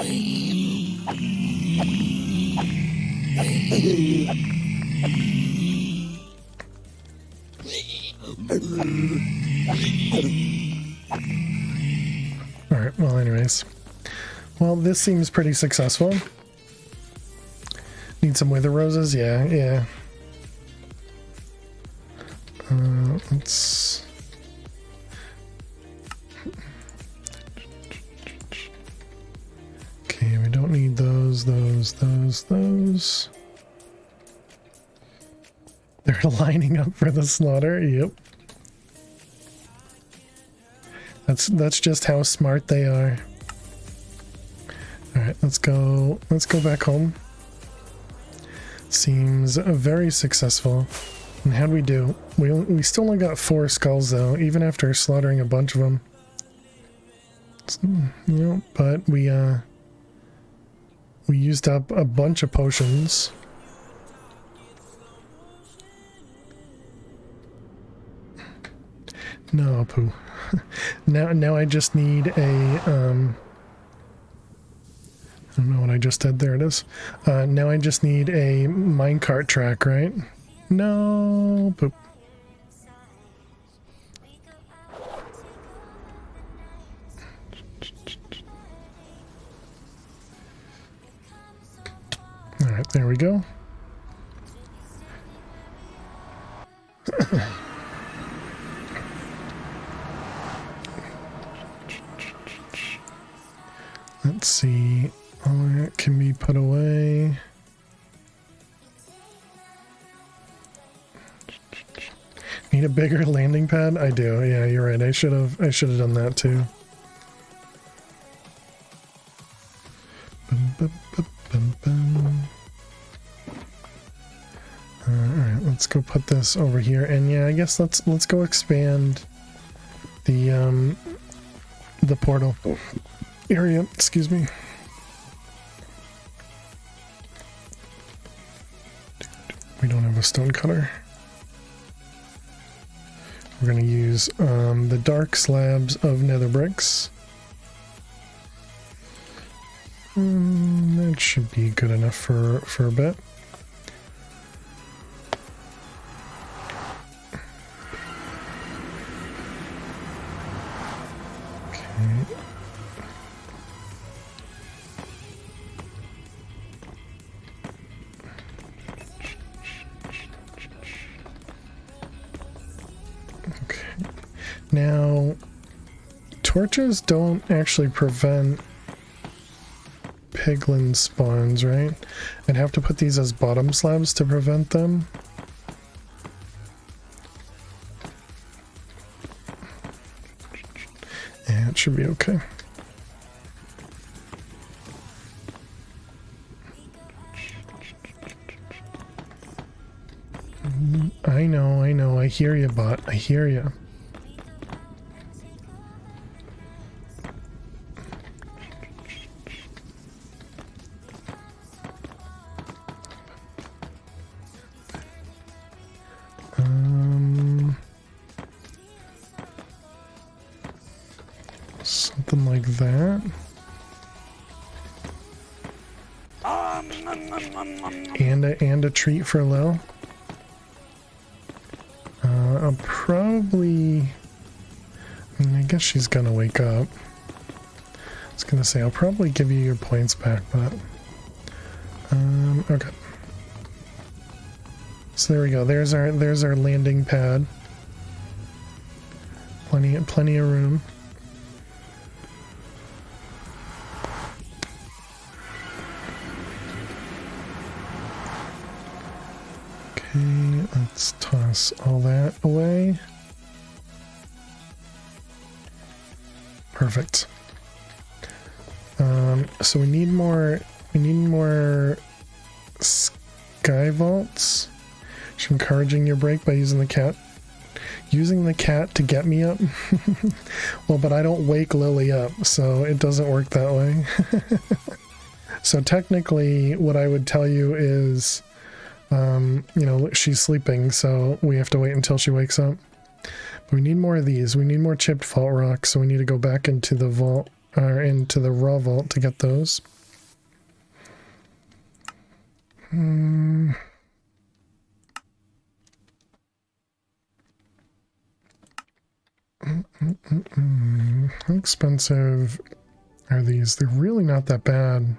Alright, well anyways, Well, this seems pretty successful. Need some wither roses? Yeah, yeah. Let's... Okay, we don't need those. They're lining up for the slaughter. Yep. That's just how smart they are. All right, let's go back home. Seems very successful. And how'd we do? We still only got 4 skulls though, even after slaughtering a bunch of them. But we used up a bunch of potions. No, poo. Now I just need a I don't know what I just did. There it is. Now I just need a minecart track, right? No, poop. All right, there we go. Let's see. All that can be put away. Need a bigger landing pad? I do. Yeah, you're right. I should have done that too. All right, let's go put this over here. And yeah, I guess let's go expand the portal area. Excuse me. We don't have a stone cutter. We're going to use the dark slabs of nether bricks. That should be good enough for a bit. Okay. Now, torches don't actually prevent piglin spawns, right? I'd have to put these as bottom slabs to prevent them. Yeah, it should be okay. I know, I hear you, bot. I hear you. Something like that. And a treat for Lil. I'll probably... I mean, I guess she's gonna wake up. I was gonna say, I'll probably give you your points back, but... okay. So there we go. There's our landing pad. Plenty of room. Okay, let's toss all that away. Perfect. So we need more sky vaults. Just encouraging your break by using the cat. Using the cat to get me up. Well, but I don't wake Lily up, so it doesn't work that way. So technically, what I would tell you is, you know, she's sleeping, so we have to wait until she wakes up. But we need more of these. We need more chipped fault rocks, so we need to go back into the vault, or into the raw vault to get those. How expensive are these? They're really not that bad.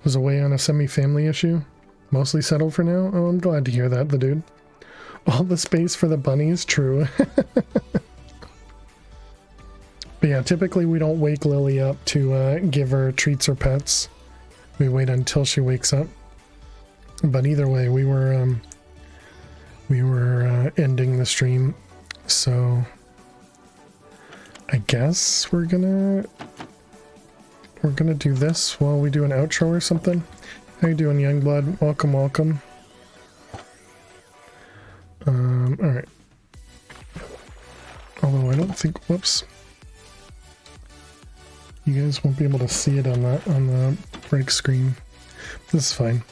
Was away on a semi-family issue. Mostly settled for now. Oh, I'm glad to hear that, the dude. All the space for the bunnies, true. But yeah, typically we don't wake Lily up to give her treats or pets. We wait until she wakes up. But either way, we were ending the stream, so I guess we're gonna do this while we do an outro or something. How you doing, Youngblood? Welcome, welcome. All right. Although I don't think, whoops. You guys won't be able to see it on the break screen. This is fine.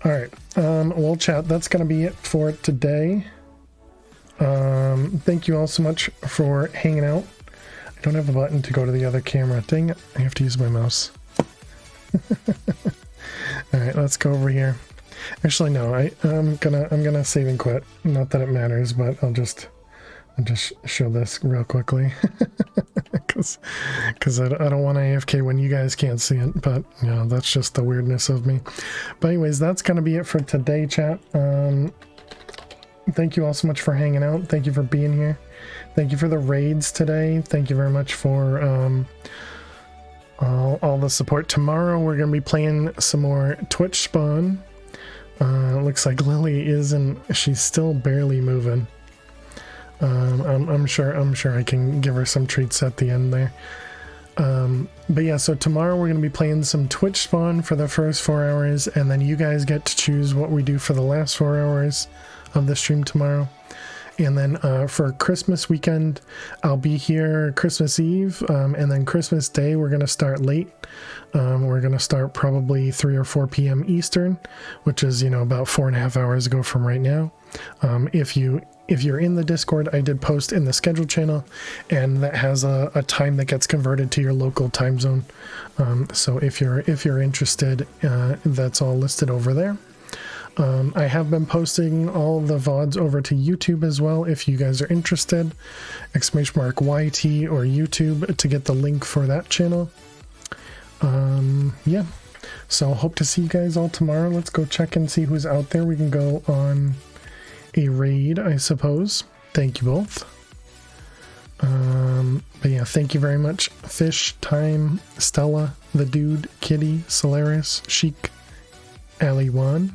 All right. Well, chat, that's going to be it for today. Thank you all so much for hanging out. I don't have a button to go to the other camera. Dang it. I have to use my mouse. All right, let's go over here. Actually, no, I'm gonna save and quit. Not that it matters, but I'll just show this real quickly. Because I don't want AFK when you guys can't see it, but you know, that's just the weirdness of me. But anyways, that's gonna be it for today, chat. Thank you all so much for hanging out. Thank you for being here. Thank you for the raids today. Thank you very much for all the support. Tomorrow we're gonna be playing some more Twitch Spawn. Looks like Lily she's still barely moving. I'm sure I can give her some treats at the end there. But yeah, so tomorrow we're going to be playing some Twitch Spawn for the first 4 hours, and then you guys get to choose what we do for the last 4 hours of the stream tomorrow. And then for Christmas weekend, I'll be here Christmas Eve, and then Christmas Day we're going to start late. We're going to start probably 3 or 4 p.m. Eastern, which is, you know, about 4.5 hours ago from right now. If you're in the Discord, I did post in the schedule channel, and that has a time that gets converted to your local time zone. So if you're interested, that's all listed over there. I have been posting all the VODs over to YouTube as well. If you guys are interested, !YT or YouTube to get the link for that channel. Yeah, so hope to see you guys all tomorrow. Let's go check and see who's out there. We can go on a raid, I suppose. Thank you both. But yeah, thank you very much. Fish, Time, Stella, the Dude, Kitty, Solaris, Chic, Ali1.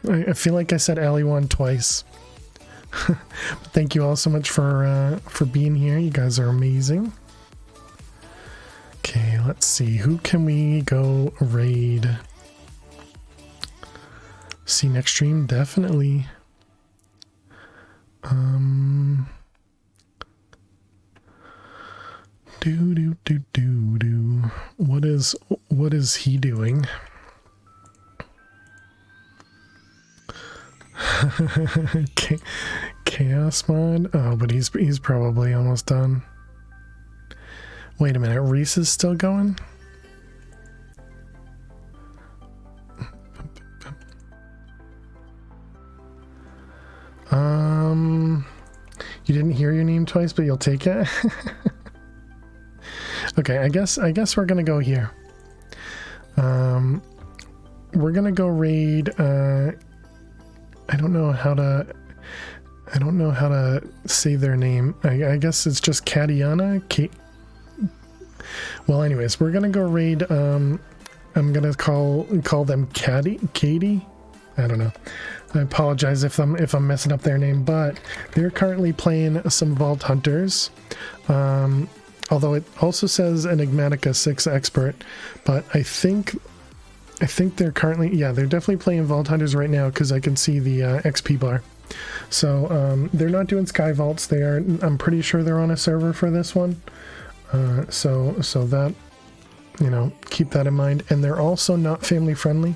I feel like I said Ali1 twice. Thank you all so much for being here. You guys are amazing. Okay, let's see. Who can we go raid? See next stream? Definitely. What is he doing? Chaos mod? Oh, but he's probably almost done. Wait a minute, Reese is still going? You didn't hear your name twice, but you'll take it? Okay, I guess we're gonna go here. We're gonna go raid, I don't know how to say their name. I guess it's just Katiana. Well, anyways, we're gonna go raid. I'm gonna call them Katie. I don't know. I apologize if I'm messing up their name, but they're currently playing some Vault Hunters. Although it also says Enigmatica 6 Expert, but I think they're currently, yeah, they're definitely playing Vault Hunters right now because I can see the XP bar. So they're not doing Sky Vaults. I'm pretty sure they're on a server for this one. So that, you know, keep that in mind. And they're also not family friendly,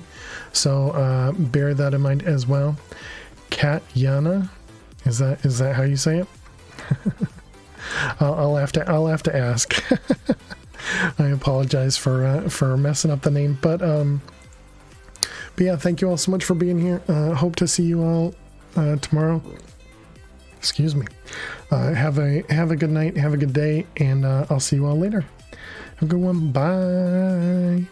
so bear that in mind as well. Katyana, is that how you say it? I'll have to ask. I apologize for messing up the name, but yeah, thank you all so much for being here. Hope to see you all tomorrow. Excuse me. Have a good night. Have a good day, and I'll see you all later. Have a good one. Bye.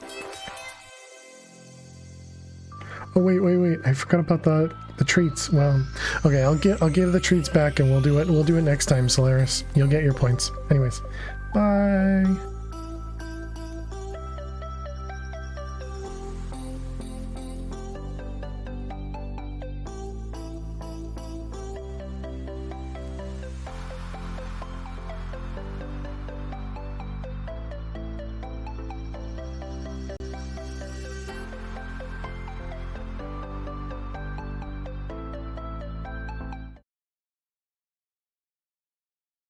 Oh wait! I forgot about the treats. Well, okay. I'll give the treats back, and we'll do it. We'll do it next time, Solaris. You'll get your points. Anyways, bye.